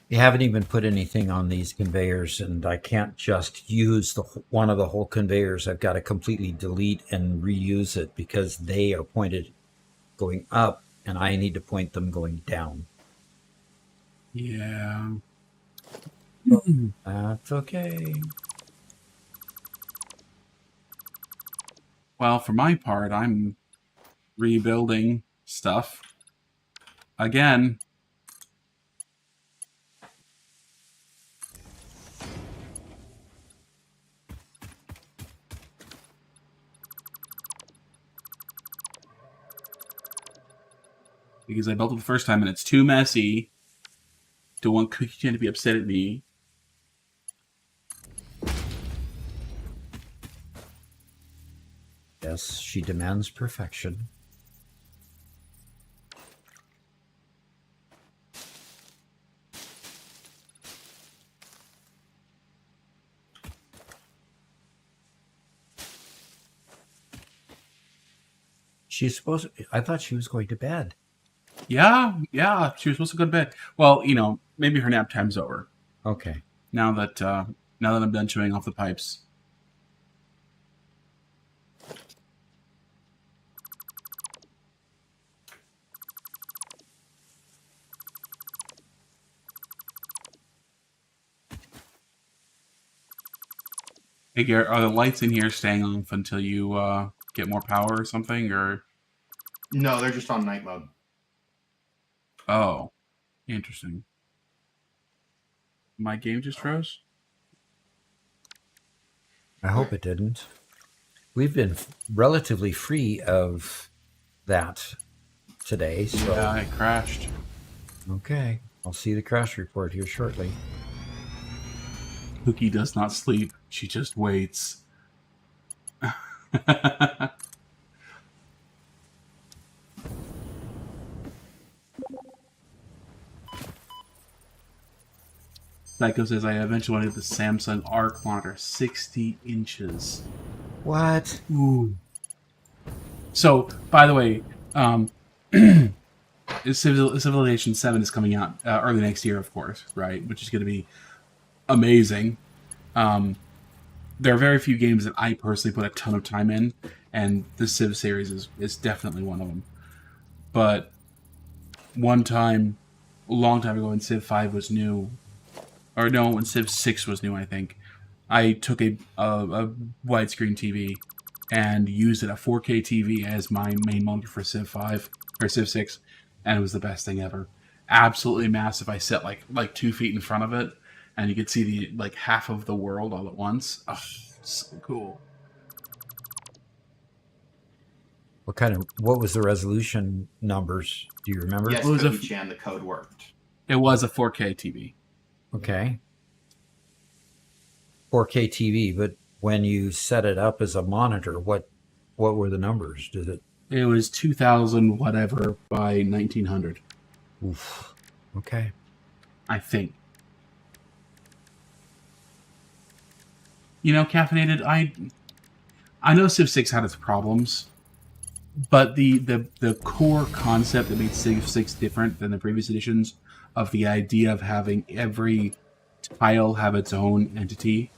You haven't even put anything on these conveyors, and I can't just use one of the whole conveyors. I've got to completely delete and reuse it because they are pointed going up, and I need to point them going down. Yeah. That's okay. Well, for my part, I'm rebuilding stuff again. Because I built it the first time and it's too messy. Don't want Cookie Chan to be upset at me. Yes, she demands perfection. I thought she was going to bed. Yeah, she was supposed to go to bed. Well, maybe her nap time's over. Okay. Now that I'm done chewing off the pipes. Hey Garrett, are the lights in here staying off until you get more power or something? Or No, they're just on night mode. oh, interesting. My game just froze. I hope it didn't. We've been relatively free of that today, so Yeah, it crashed. okay. I'll see the crash report here shortly. Cookie does not sleep. She just waits. Psycho says I eventually wanted the Samsung Arc monitor, 60 inches. What? Ooh. So, by the way, Civilization 7 is coming out early next year, of course, right? Which is going to be amazing. There are very few games that I personally put a ton of time in, and the Civ series is definitely one of them. But one time, a long time ago, when Civ 5 was new, or no, when Civ 6 was new, I think, I took a widescreen TV and used it, a 4K TV, as my main monitor for Civ 5 or Civ 6, and it was the best thing ever. Absolutely massive. I set like 2 feet in front of it, and you could see the half of the world all at once. Oh, so cool. What was the resolution numbers? Do you remember? Yes, What was Cookie Chan, the code worked. It was a 4K TV. Okay. 4K TV, but when you set it up as a monitor, what were the numbers? It was 2000 whatever by 1900. Oof. Okay. I think. Caffeinated, I know Civ 6 had its problems, but the core concept that made Civ 6 different than the previous editions, of the idea of having every tile have its own entity,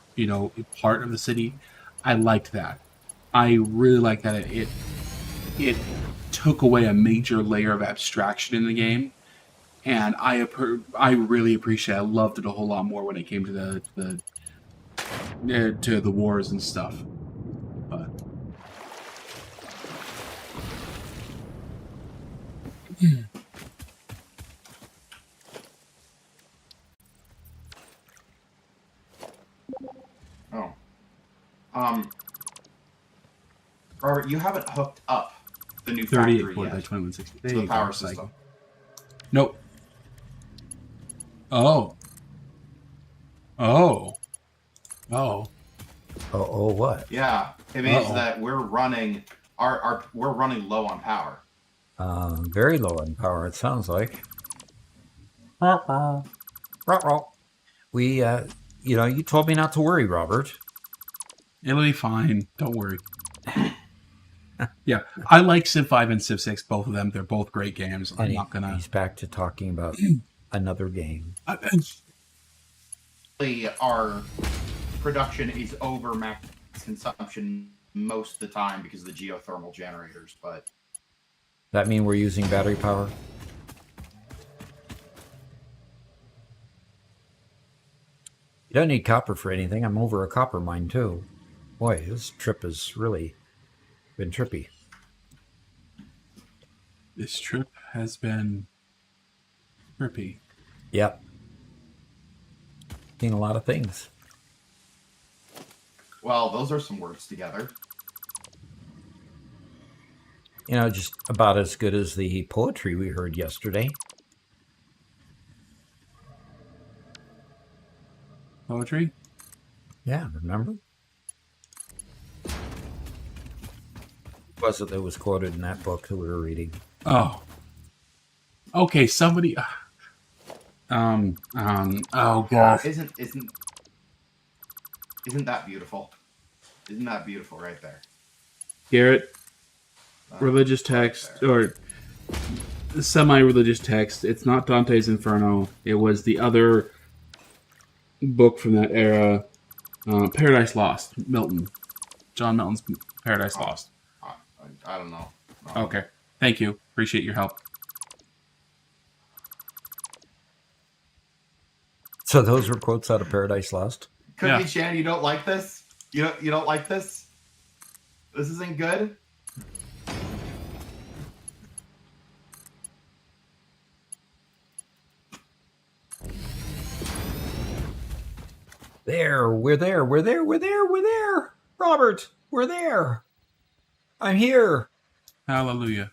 part of the city, I liked that. I really liked that it took away a major layer of abstraction in the game, and I really appreciate it. I loved it a whole lot more when it came to the wars and stuff. But Oh. Robert, you haven't hooked up the new 38 factory by yet 2160. to the power system. Nope. Oh. Oh, what? Yeah, it means Uh-oh. that we're running we're running low on power. Very low in power, it sounds like. We, you told me not to worry, Robert. It'll be fine. Don't worry. Yeah, I like Civ 5 and Civ 6, both of them. They're both great games. I'm not gonna. He's back to talking about another game. Our production is over max consumption most of the time because of the geothermal generators, but That mean we're using battery power? You don't need copper for anything. I'm over a copper mine too. Boy, this trip has really been trippy. This trip has been trippy. Yep. Seen a lot of things. Well, those are some words together. You know, just about as good as the poetry we heard yesterday. Poetry? Yeah, remember? What was it that was quoted in that book that we were reading? Oh. Okay, somebody. Oh gosh. Isn't that beautiful? Isn't that beautiful right there? Garrett, religious Right text there. or semi-religious text. It's not Dante's Inferno. It was the other book from that era, Paradise Lost. Milton, John Milton's Paradise Lost. I don't know. Okay, thank you. Appreciate your help. So those were quotes out of Paradise Lost? Cookie Yeah. Chan, you don't like this? You don't like this? This isn't good? There, we're there, we're there, we're there, we're there. Robert, we're there. I'm here. Hallelujah.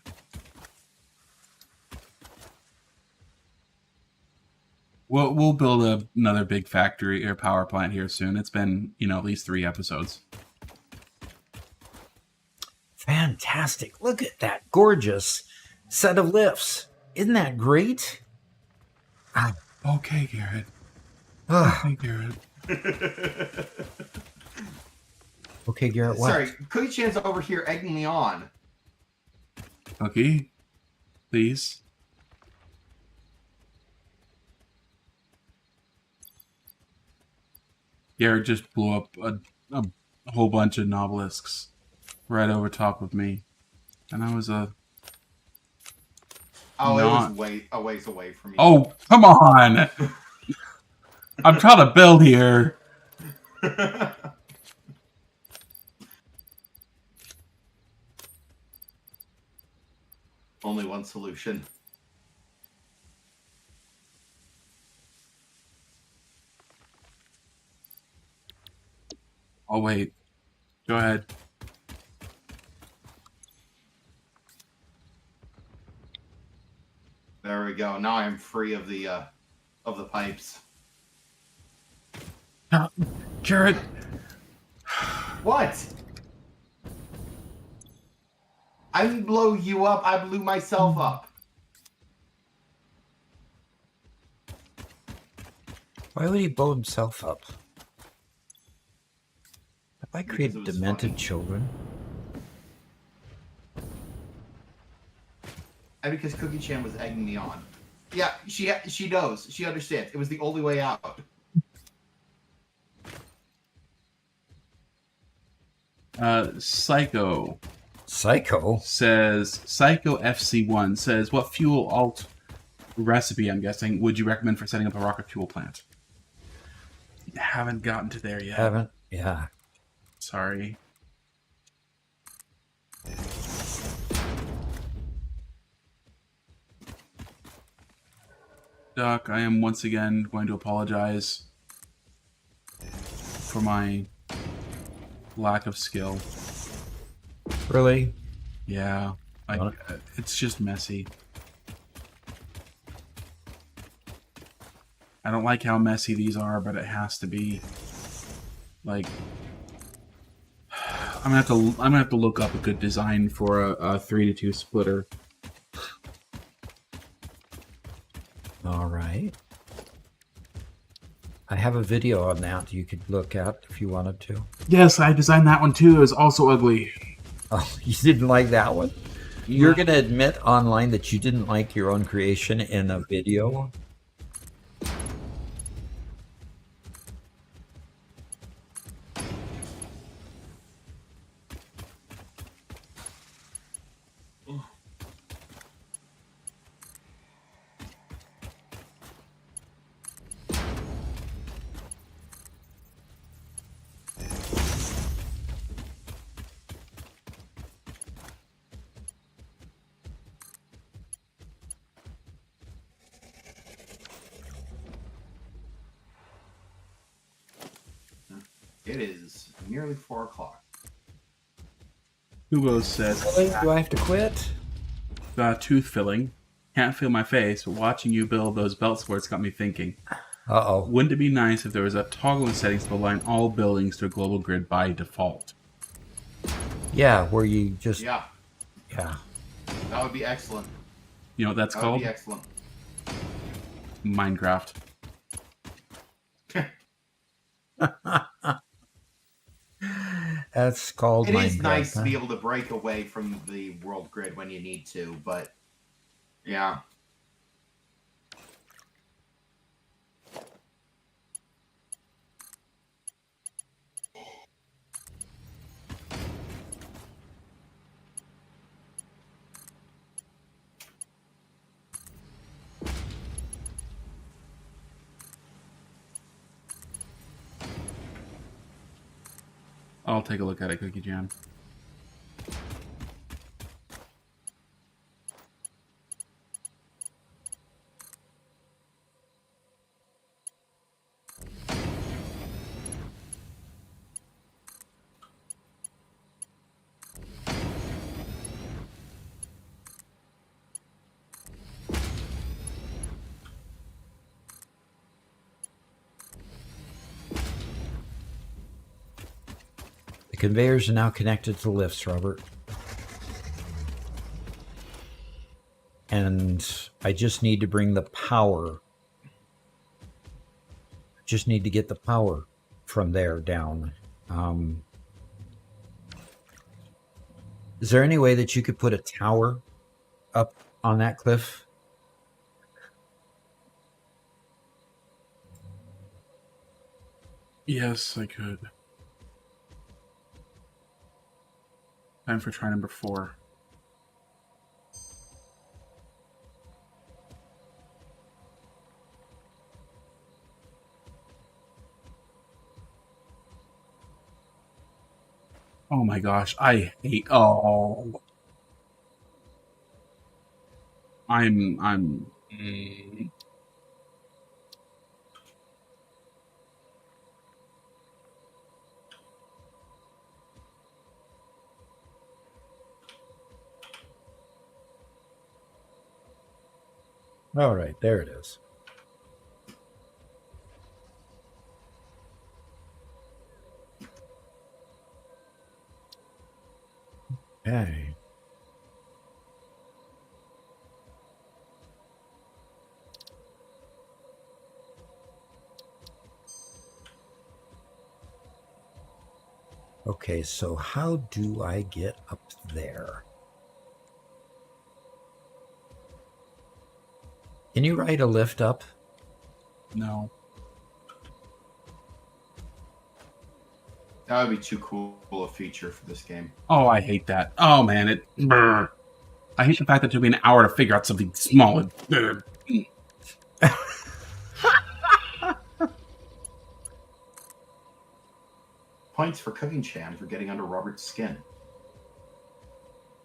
We'll build another big factory or power plant here soon. It's been, at least 3 episodes. Fantastic. Look at that gorgeous set of lifts. Isn't that great? Okay, Garrett. Ah, Okay, Garrett. okay, Garrett, what? Sorry, Cookie Chan's over here egging me on. Okay, please. Garrett just blew up a whole bunch of nobelisks right over top of me, and I was a. Oh, Not- it was a ways away from me. Oh, come on! I'm trying to build here. Only one solution. Oh wait, go ahead. There we go. Now I'm free of the pipes. Garrett, What? I didn't blow you up. I blew myself up. Why would he blow himself up? Have I Because created it was demented funny. children? And because Cookie Chan was egging me on. Yeah, she knows. She understands. It was the only way out. Psycho Psycho? says Psycho FC1 says, what fuel alt recipe, I'm guessing, would you recommend for setting up a rocket fuel plant? Haven't gotten to there yet. Haven't? Yeah. Sorry. Duck, I am once again going to apologize for my lack of skill. Really? Yeah, Got it's just messy. I don't like how messy these are, but it has to be. Like, I'm gonna have to look up a good design for a 3-to-2 splitter. All right. I have a video on that you could look at if you wanted to. Yes, I designed that one too. It was also ugly. Oh, you didn't like that one? You're going to admit online that you didn't like your own creation in a video? It is nearly 4 o'clock. Hugo says, Really? Do I have to quit? tooth filling. Can't feel my face, but watching you build those belt sports got me thinking. Uh-oh. Wouldn't it be nice if there was a toggle in settings to align all buildings to a global grid by default? Yeah, where you just... Yeah, Yeah. that would be excellent. You know what that's That called? would be excellent. Minecraft. That's called It Minecraft. is nice to huh? be able to break away from the world grid when you need to, but yeah. I'll take a look at it, Cookie Jam. The conveyors are now connected to the lifts, Robert. And I just need to bring the power. Just need to get the power from there down. Is there any way that you could put a tower up on that cliff? Yes, I could. Time for try number 4. Oh my gosh, I hate. Oh, I'm. All right, there it is. Okay. Okay, so how do I get up there? Can you ride a lift up? No. That would be too cool a feature for this game. Oh, I hate that. Oh man, it. Brr. I hate the fact that it took me an hour to figure out something small. Brr. Points for Cooking Chan for getting under Robert's skin.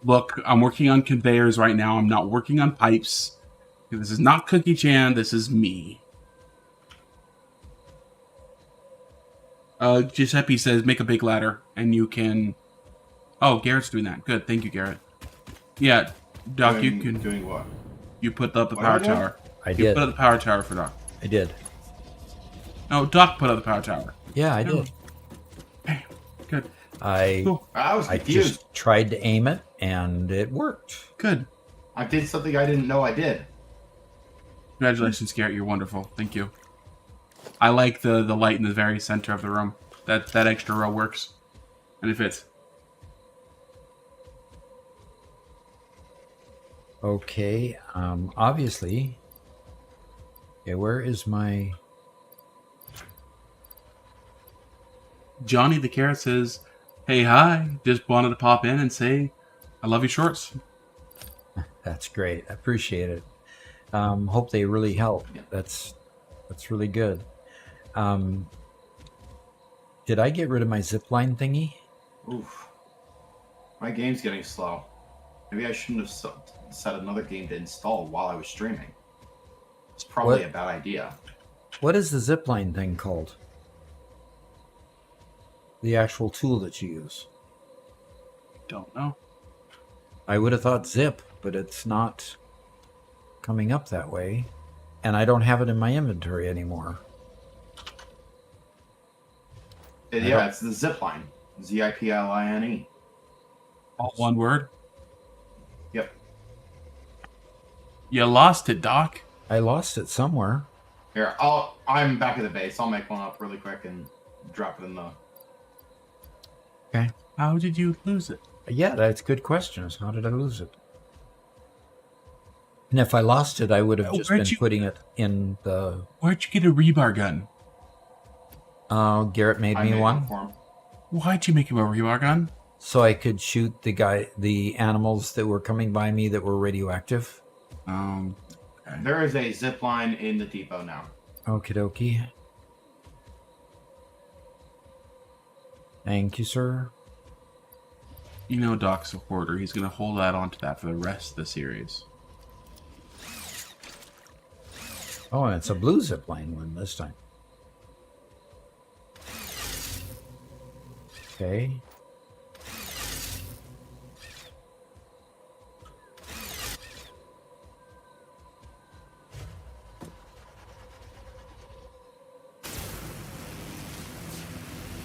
Look, I'm working on conveyors right now. I'm not working on pipes. This is not Cookie Chan. This is me. Giuseppe says make a big ladder, and you can. Oh, Garrett's doing that. Good, thank you, Garrett. Yeah, Doc, you can. Doing what? You put up the What power am I doing? tower. I You did. put up the power tower for Doc. I did. No, Doc put up the power tower. Yeah, I did. Bam. Good. I Cool. I was I confused. just tried to aim it, and it worked. Good. I did something I didn't know I did. Congratulations, Garrett. You're wonderful. Thank you. I like the light in the very center of the room. That extra row works, and it fits. Okay, obviously. Okay, where is my... Johnny the Carrot says, "Hey, hi. Just wanted to pop in and say, I love your shorts." That's great. I appreciate it. Hope they really help. Yeah. That's really good. Did I get rid of my zipline thingy? Oof. My game's getting slow. Maybe I shouldn't have set another game to install while I was streaming. It's probably What? a bad idea. What is the zipline thing called? the actual tool that you use? Don't know. I would have thought zip, but it's not coming up that way. And I don't have it in my inventory anymore. Yeah, it's the zip line. ZIPLINE. All one word? Yep. You lost it, Doc. I lost it somewhere. Here, I'm back at the base. I'll make one up really quick and drop it in the... Okay. How did you lose it? Yeah, that's a good question. Is how did I lose it? And if I lost it, I would have just Where'd been you- putting it in the... Where'd you get a rebar gun? Garrett made I me made one. for him. Why'd you make him a rebar gun? So I could shoot the animals that were coming by me that were radioactive. There is a zip line in the depot now. Okie dokie. Thank you, sir. You know Doc's a hoarder. He's going to hold that onto that for the rest of the series. Oh, and it's a blue zipline one this time. Okay.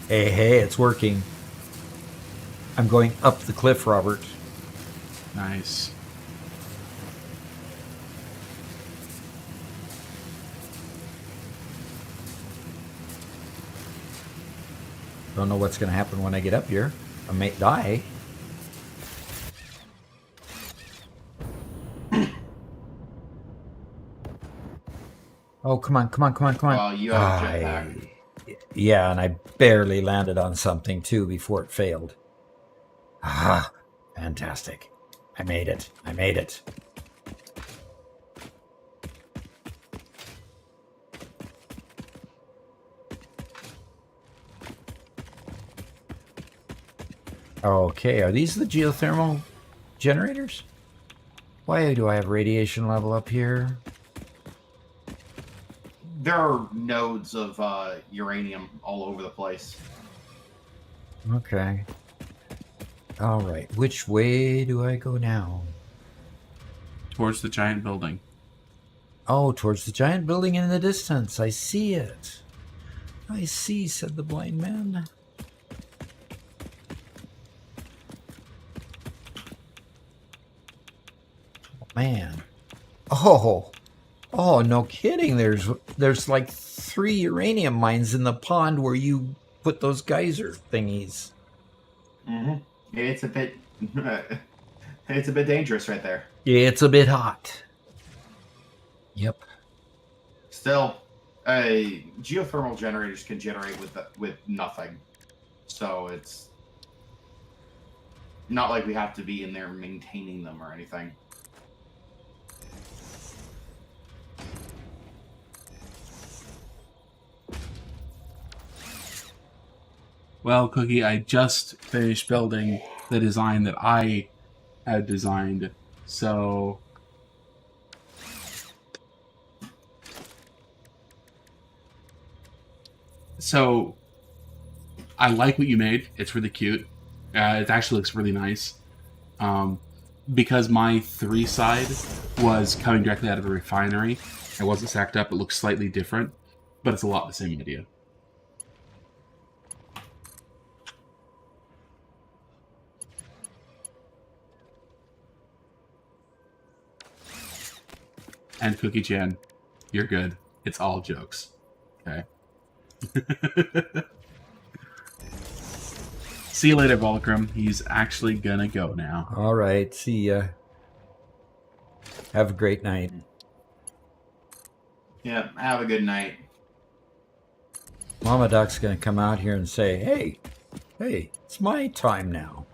Hey, it's working. I'm going up the cliff, Robert. Nice. Don't know what's going to happen when I get up here. I may die. Oh, come on. Well, you have a jetpack. Yeah, and I barely landed on something, too, before it failed. Ah, fantastic. I made it. Okay, are these the geothermal generators? Why do I have radiation level up here? There are nodes of uranium all over the place. Okay. All right, which way do I go now? Towards the giant building. Oh, towards the giant building in the distance. I see it. I see, said the blind man. Man. Oh, no kidding. There's like 3 uranium mines in the pond where you put those geyser thingies. Mm-hmm. It's a bit, it's a bit dangerous right there. Yeah, it's a bit hot. Yep. Still, geothermal generators can generate with nothing, so it's not like we have to be in there maintaining them or anything. Well, Cookie, I just finished building the design that I had designed, so... So, I like what you made. It's really cute. It actually looks really nice. Because my 3 side was coming directly out of a refinery, it wasn't stacked up, it looks slightly different, but it's a lot the same idea. And Cookie Chan, you're good. It's all jokes. Okay? See you later, Volcrum. He's actually gonna go now. All right, see ya. Have a great night. Yeah, have a good night. Mama Duck's gonna come out here and say, hey, it's my time now.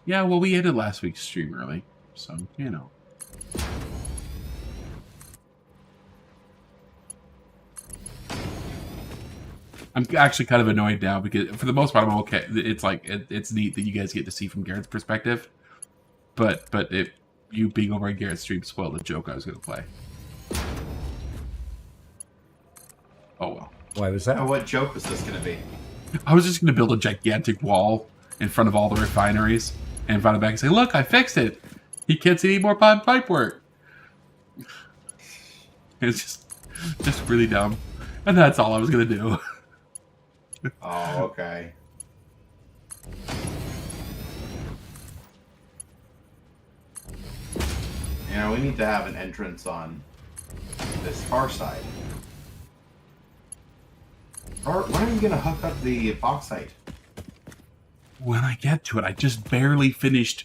Yeah, well, we ended last week's stream early, so, you know. I'm actually kind of annoyed now because, for the most part, I'm okay. It's like it's neat that you guys get to see from Garrett's perspective, but you being over on Garrett's stream spoiled the joke I was going to play. Oh well. Why was Oh, that? what joke was this going to be? I was just going to build a gigantic wall in front of all the refineries and invite him back and say, "Look, I fixed it. He can't see any more pipe work." It's just really dumb, and that's all I was going to do. Oh, okay. Yeah, we need to have an entrance on this far side. Or when are you going to hook up the bauxite? When I get to it, I just barely finished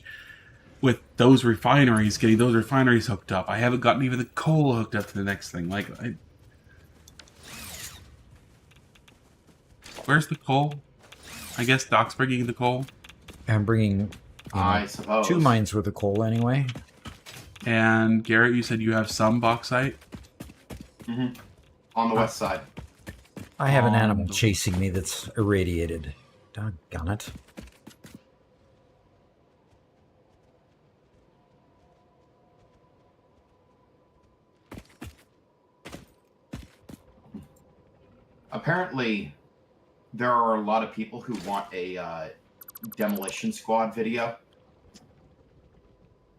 with those refineries, getting those refineries hooked up. I haven't gotten even the coal hooked up to the next thing. Where's the coal? I guess Doc's bringing the coal. I'm bringing I suppose. 2 mines worth of coal anyway. And Garrett, you said you have some bauxite? Mm-hmm. On the west side. I have an animal chasing me that's irradiated. Doggone it. Apparently, there are a lot of people who want a demolition squad video.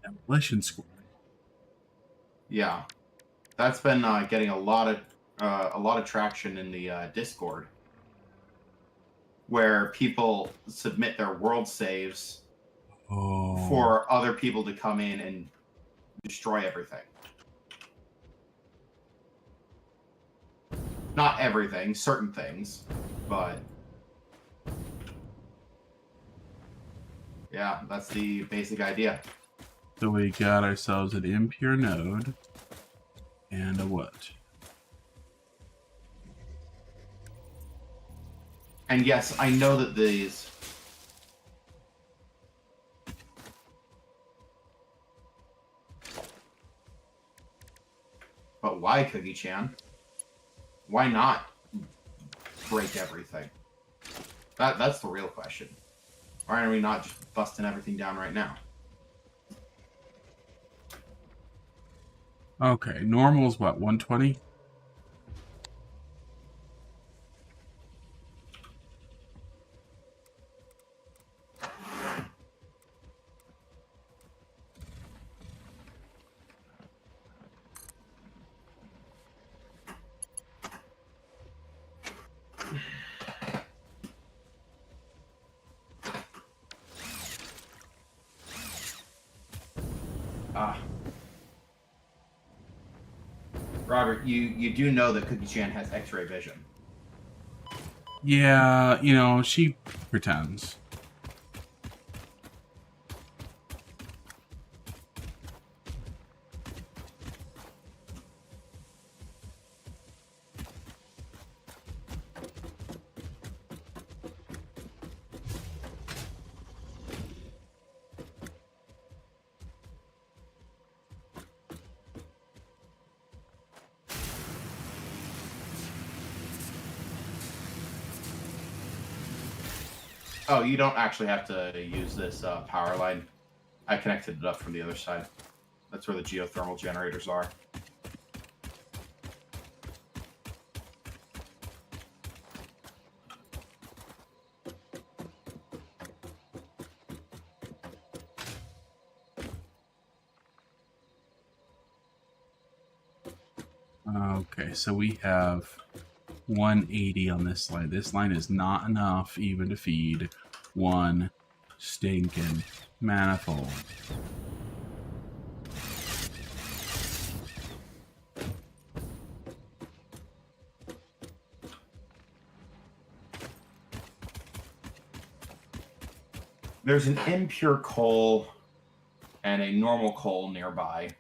Demolition squad. Yeah, that's been getting a lot of traction in the Discord, where people submit their world saves for other people to come in and destroy everything. Not everything, certain things, but yeah, that's the basic idea. So we got ourselves an impure node and a what? And yes, I know that these... But why, Cookie-chan? Why not break everything? That's the real question. Why are we not just busting everything down right now? Okay, normal is what, 120? Robert, you do know that Cookie-chan has X-ray vision. Yeah, you know, she pretends. Oh, you don't actually have to use this power line. I connected it up from the other side. That's where the geothermal generators are. Okay, so we have 180 on this line. This line is not enough even to feed one stinking manifold. There's an impure coal and a normal coal nearby.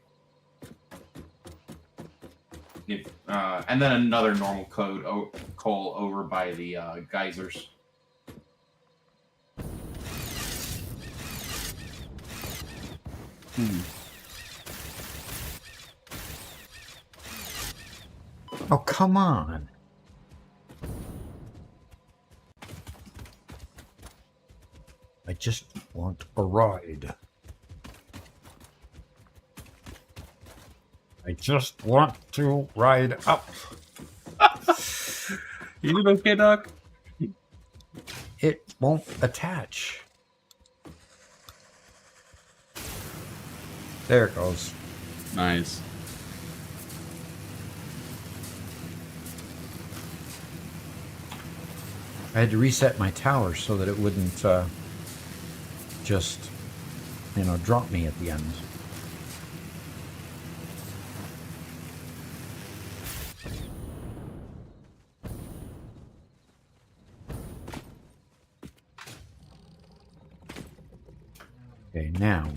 And then another normal coal over by the geysers. Oh, come on. I just want a ride. I just want to ride up. You doing okay, Doc? It won't attach. There it goes. Nice. I had to reset my tower so that it wouldn't just, drop me at the end. Okay, now,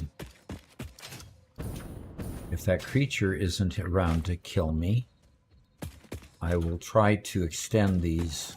if that creature isn't around to kill me, I will try to extend these.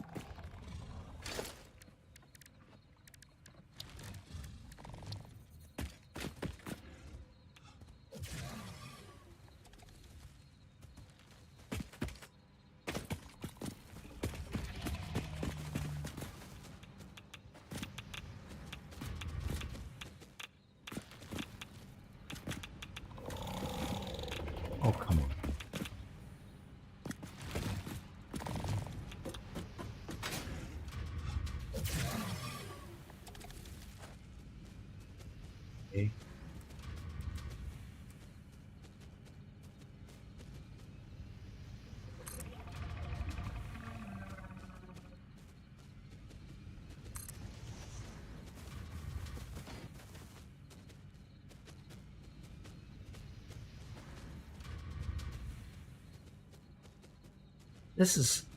Oh, come on. Okay.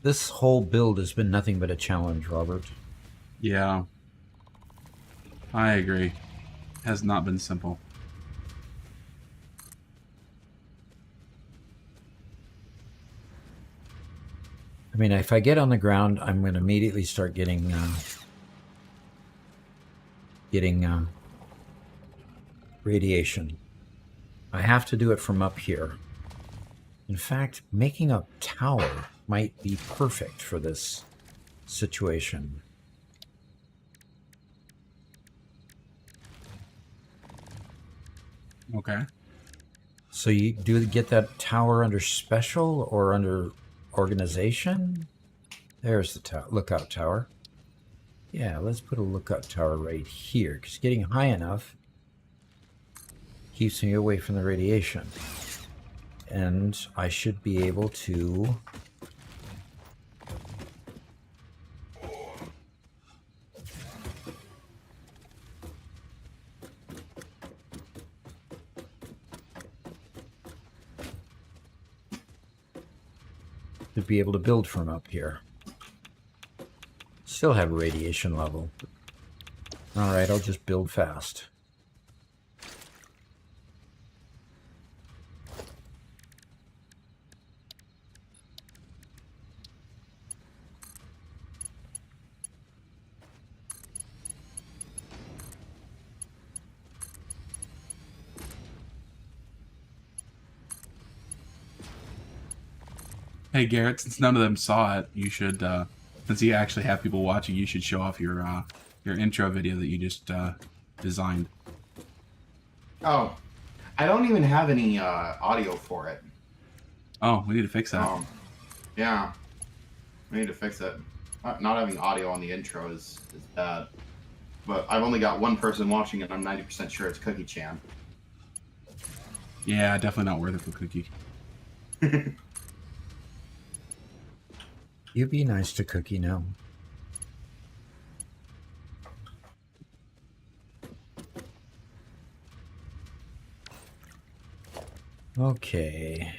This whole build has been nothing but a challenge, Robert. Yeah. I agree. Has not been simple. I mean, if I get on the ground, I'm going to immediately start getting radiation. I have to do it from up here. In fact, making a tower might be perfect for this situation. Okay. So you do get that tower under special or under organization? There's the lookout tower. Yeah, let's put a lookout tower right here, because getting high enough keeps me away from the radiation. And I should be able to build from up here. Still have a radiation level. Alright, I'll just build fast. Hey Garrett, since none of them saw it, you should, since you actually have people watching, you should show off your intro video that you just designed. Oh, I don't even have any audio for it. Oh, we need to fix that. Yeah, we need to fix it. Not having audio on the intro is bad. But I've only got one person watching it. I'm 90% sure it's Cookie Chan. Yeah, definitely not worth it for Cookie. You be nice to Cookie now. Okay.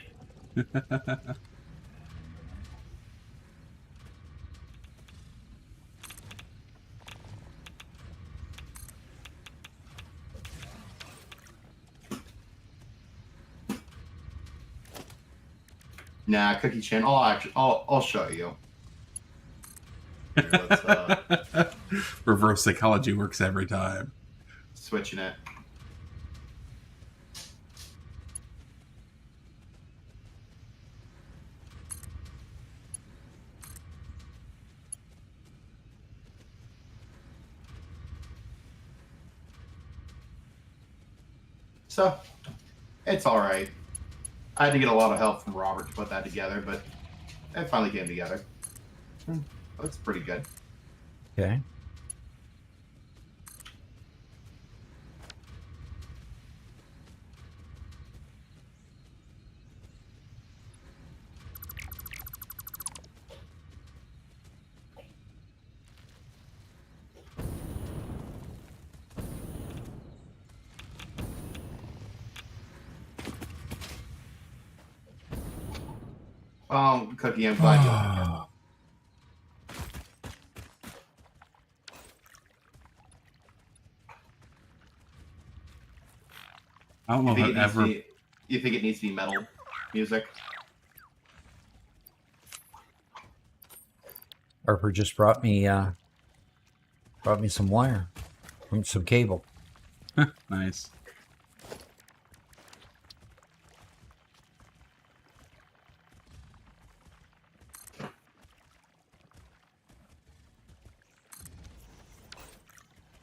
Nah, Cookie Chan. I'll show you. Here, let's, Reverse psychology works every time. switching it. So, it's all right. I had to get a lot of help from Robert to put that together, but it finally came together. That's pretty good. Okay. Oh, Cookie, I'm glad you. I don't know if I've ever. You think it needs to be metal music? Harper just brought me some wire, some cable. Nice.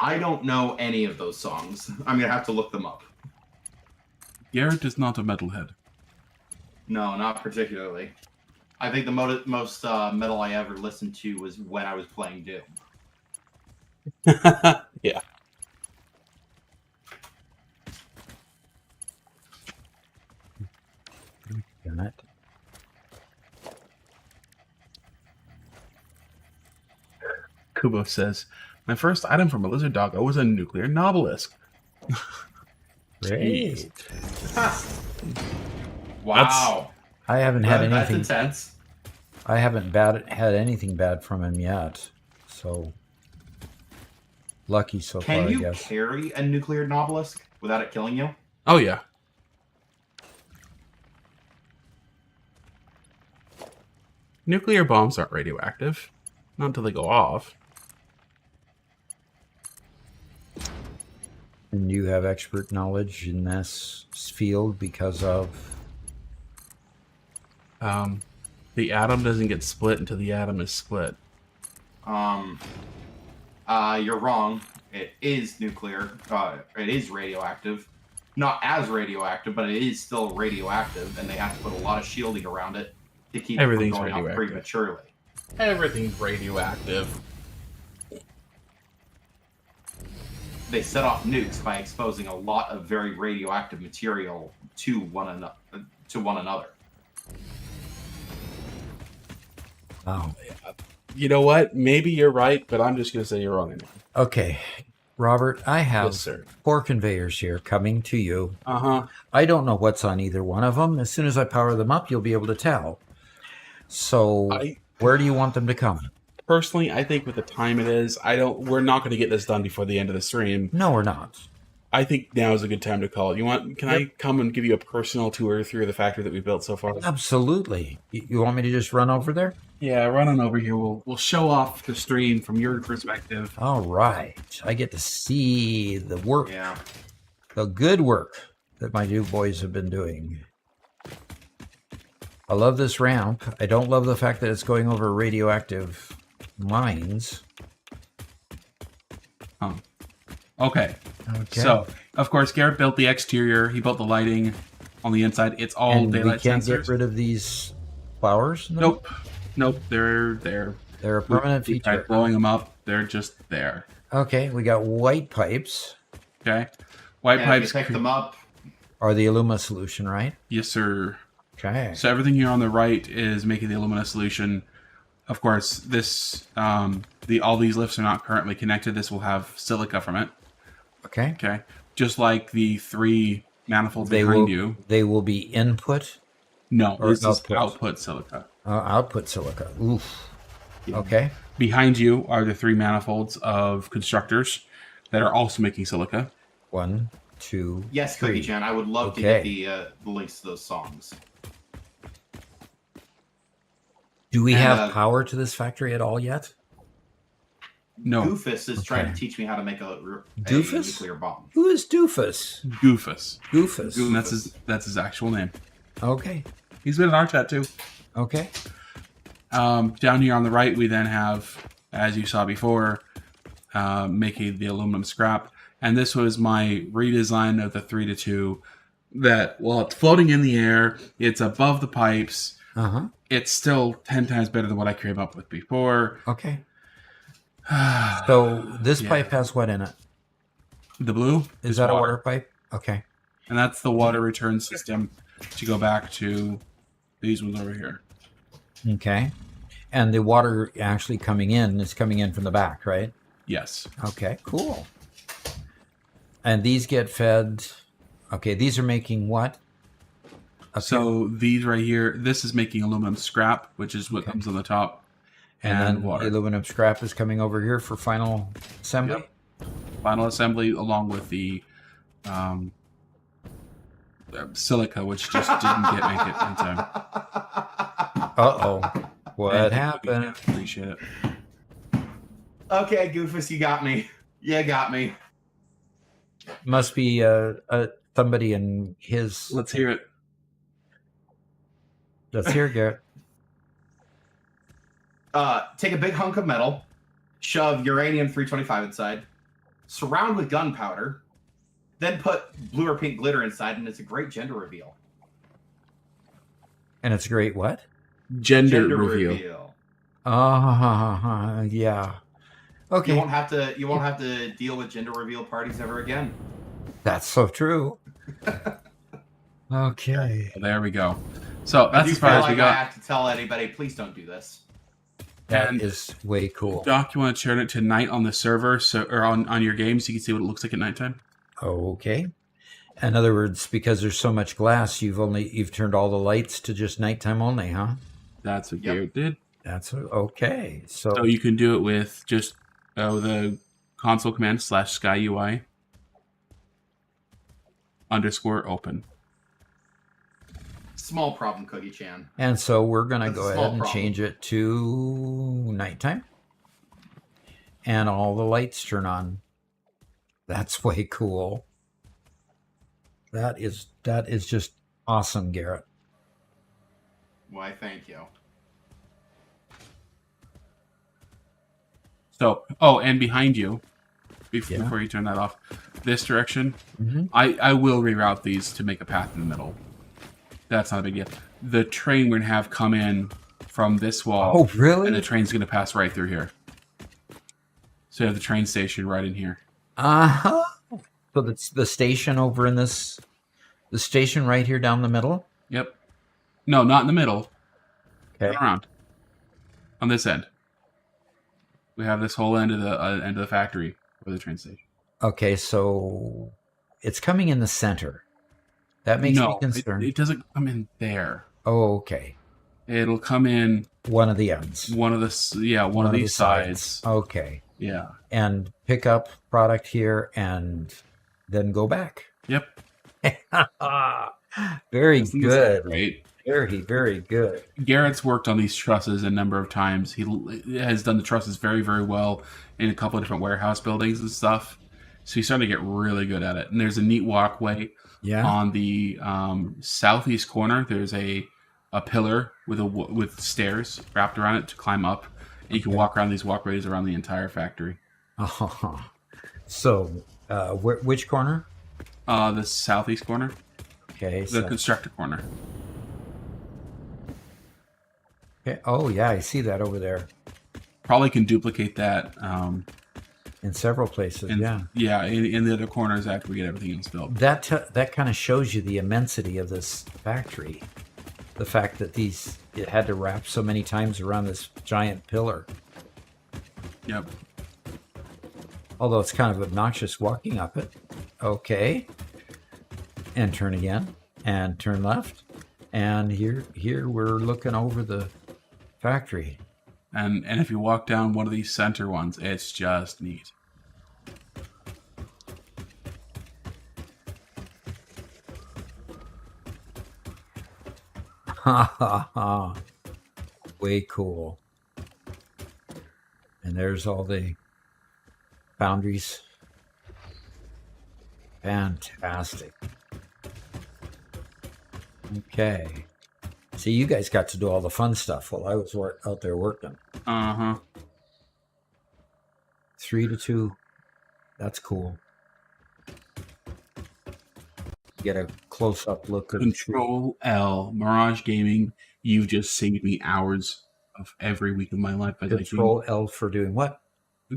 I don't know any of those songs. I'm gonna have to look them up. Garrett is not a metalhead. No, not particularly. I think the most metal I ever listened to was when I was playing Doom. Yeah. Got it. Kubo says, "My first item from a lizard doggo was a nuclear obelisk." Great. Wow. I haven't had That's anything. intense. I haven't had anything bad from him yet. So lucky so far, Can I you guess. carry a nuclear obelisk without it killing you? Oh yeah. Nuclear bombs aren't radioactive. Not until they go off. And you have expert knowledge in this field because of... The atom doesn't get split until the atom is split. You're wrong. It is nuclear. It is radioactive. Not as radioactive, but it is still radioactive, and they have to put a lot of shielding around it to keep it from Everything's going off radioactive. prematurely. Everything's radioactive. They set off nukes by exposing a lot of very radioactive material to one another. Oh, You know what? Maybe you're right, but I'm just going to say you're wrong anyway. okay. Robert, I have Yes, sir. 4 conveyors here coming to you. Uh-huh. I don't know what's on either one of them. As soon as I power them up, you'll be able to tell. So where do you want them to come? Personally, I think with the time it is, we're not going to get this done before the end of the stream. No, we're not. I think now is a good time to call. Can I come and give you a personal tour through the factory that we built so far? Absolutely. You want me to just run over there? Yeah, run on over here. We'll show off the stream from your perspective. All right. I get to see the work, Yeah. the good work that my new boys have been doing. I love this ramp. I don't love the fact that it's going over radioactive mines. Okay. Okay. So, of course, Garrett built the exterior. He built the lighting on the inside. It's all and we daylight can't sensors. get rid of these flowers? No? Nope. They're there. They're a permanent We tried feature. blowing them up. They're just there. Okay, we got white pipes. Okay. White And pipes. if you pick them up, Are the Illuma solution, right? Yes, sir. Okay. So everything here on the right is making the alumina solution. Of course, this all these lifts are not currently connected. This will have silica from it. Okay. Okay. Just like the 3 manifolds They behind will, you. They will be input No, or this output? is output silica. Output silica. Oof. Yeah. Okay. Behind you are the 3 manifolds of constructors that are also making silica. 1, 2, yes, 3. Cookie Chan, I would love to get the links to those songs. Do we And, have power to this factory at all yet? No, Goofus is trying Okay. to teach me how to make a Doofus? nuclear bomb. Who is Doofus? Goofus. Goofus. And that's his actual name. Okay. He's been in our chat too. Okay. Down here on the right, we then have, as you saw before, making the aluminum scrap. And this was my redesign of the 3-2 that, while it's floating in the air, it's above the pipes. Uh-huh. It's still 10 times better than what I came up with before. Okay. So this Yeah. pipe has what in it? The blue Is that a water pipe? Okay. And that's the water return system to go back to these ones over here. Okay. And the water actually coming in is coming in from the back, right? Yes. Okay, cool. And these get fed. Okay, these are making what? So these right here, this is making aluminum scrap, which is what comes on the top, And then water. the aluminum scrap is coming over here for final assembly? Yep. Final assembly along with the silica, which just didn't make it in time. Uh-oh. What Thank you, happened? Cookie. Appreciate it. Okay, Goofus, you got me. You got me. Must be somebody in his... Let's hear it. Let's hear it, Garrett. Take a big hunk of metal, shove uranium-325 inside, surround with gunpowder, then put blue or pink glitter inside, and it's a great gender reveal. And it's great what? Gender reveal. Yeah. Okay. You won't have to deal with gender reveal parties ever again. That's so true. Okay. Well, there we go. So I that's do as far feel as like we got. I have to tell anybody, please don't do this. That is way cool. Doc, you want to turn it to night on the server, or on your game, so you can see what it looks like at nighttime? Okay. In other words, because there's so much glass, you've turned all the lights to just nighttime only, huh? That's what Garrett did. That's okay. So you can do it with just the console command /sky UI _open. Small problem, Cookie Chan. And so we're going to go a small ahead and problem. change it to nighttime. And all the lights turn on. That's way cool. That is just awesome, Garrett. Why, thank you. So, and behind you, before you turn that off, this direction, I will reroute these to make a path in the middle. That's not a big deal. The train we're going to have come in from this wall. Oh, really? And the train's going to pass right through here. So you have the train station right in here. Uh-huh. So that's the station over in the station right here down the middle? Yep. No, not in the middle. Okay. Turn around. On this end. We have this whole end of the factory or the train station. Okay, so it's coming in the center. That makes me concerned. It doesn't come in there. Oh, okay. It'll come in one of the ends. One of these sides. Okay. Yeah. And pick up product here and then go back. Yep. Very good. Right. Very, very good. Garrett's worked on these trusses a number of times. He has done the trusses very, very well in a couple of different warehouse buildings and stuff. So he's starting to get really good at it. And there's a neat walkway on the southeast corner. There's a pillar with stairs wrapped around it to climb up. And you can walk around these walkways around the entire factory. So, which corner? The southeast corner. Okay. The constructor corner. Okay. Oh, yeah, I see that over there. Probably can duplicate that in several places. In the other corners after we get everything else built. That kind of shows you the immensity of this factory. The fact that it had to wrap so many times around this giant pillar. Yep. Although it's kind of obnoxious walking up it. Okay. And turn again. And turn left. And here we're looking over the factory. And if you walk down one of these center ones, it's just neat. Ha ha ha. Way cool. And there's all the foundries. Fantastic. Okay. See, you guys got to do all the fun stuff while I was out there working. 3-2. That's cool. get a close-up look of Control L, Mirage Gaming. You've just saved me hours of every week of my life by Control L for doing what?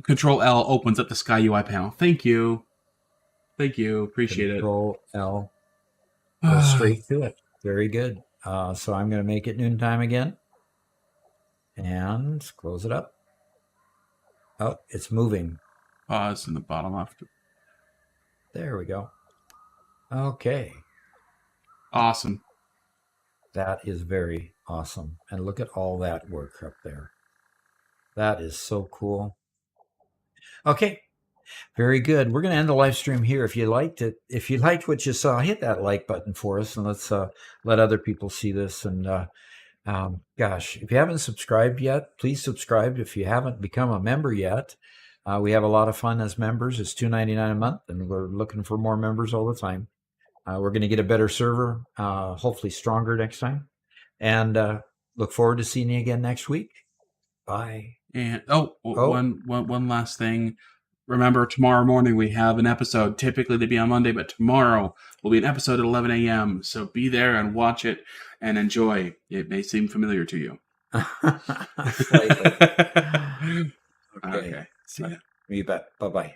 Control L opens up the Sky UI panel. Thank you. Appreciate Control L. Go straight to it. Very good. So I'm going to make it noontime again. And close it up. Oh, it's moving. Pause in the bottom left. There we go. Okay. Awesome. That is very awesome. And look at all that work up there. That is so cool. Okay. Very good. We're going to end the live stream here. If you liked it, if you liked what you saw, hit that like button for us, and let's let other people see this. And gosh, if you haven't subscribed yet, please subscribe. If you haven't become a member yet, we have a lot of fun as members. It's $2.99 a month, and we're looking for more members all the time. We're going to get a better server, hopefully stronger next time, and look forward to seeing you again next week. Bye. And one last thing. Remember, tomorrow morning we have an episode. Typically they'd be on Monday, but tomorrow will be an episode at 11 a.m. So be there and watch it and enjoy. It may seem familiar to you. Slightly. Okay. See ya. You bet. Bye-bye.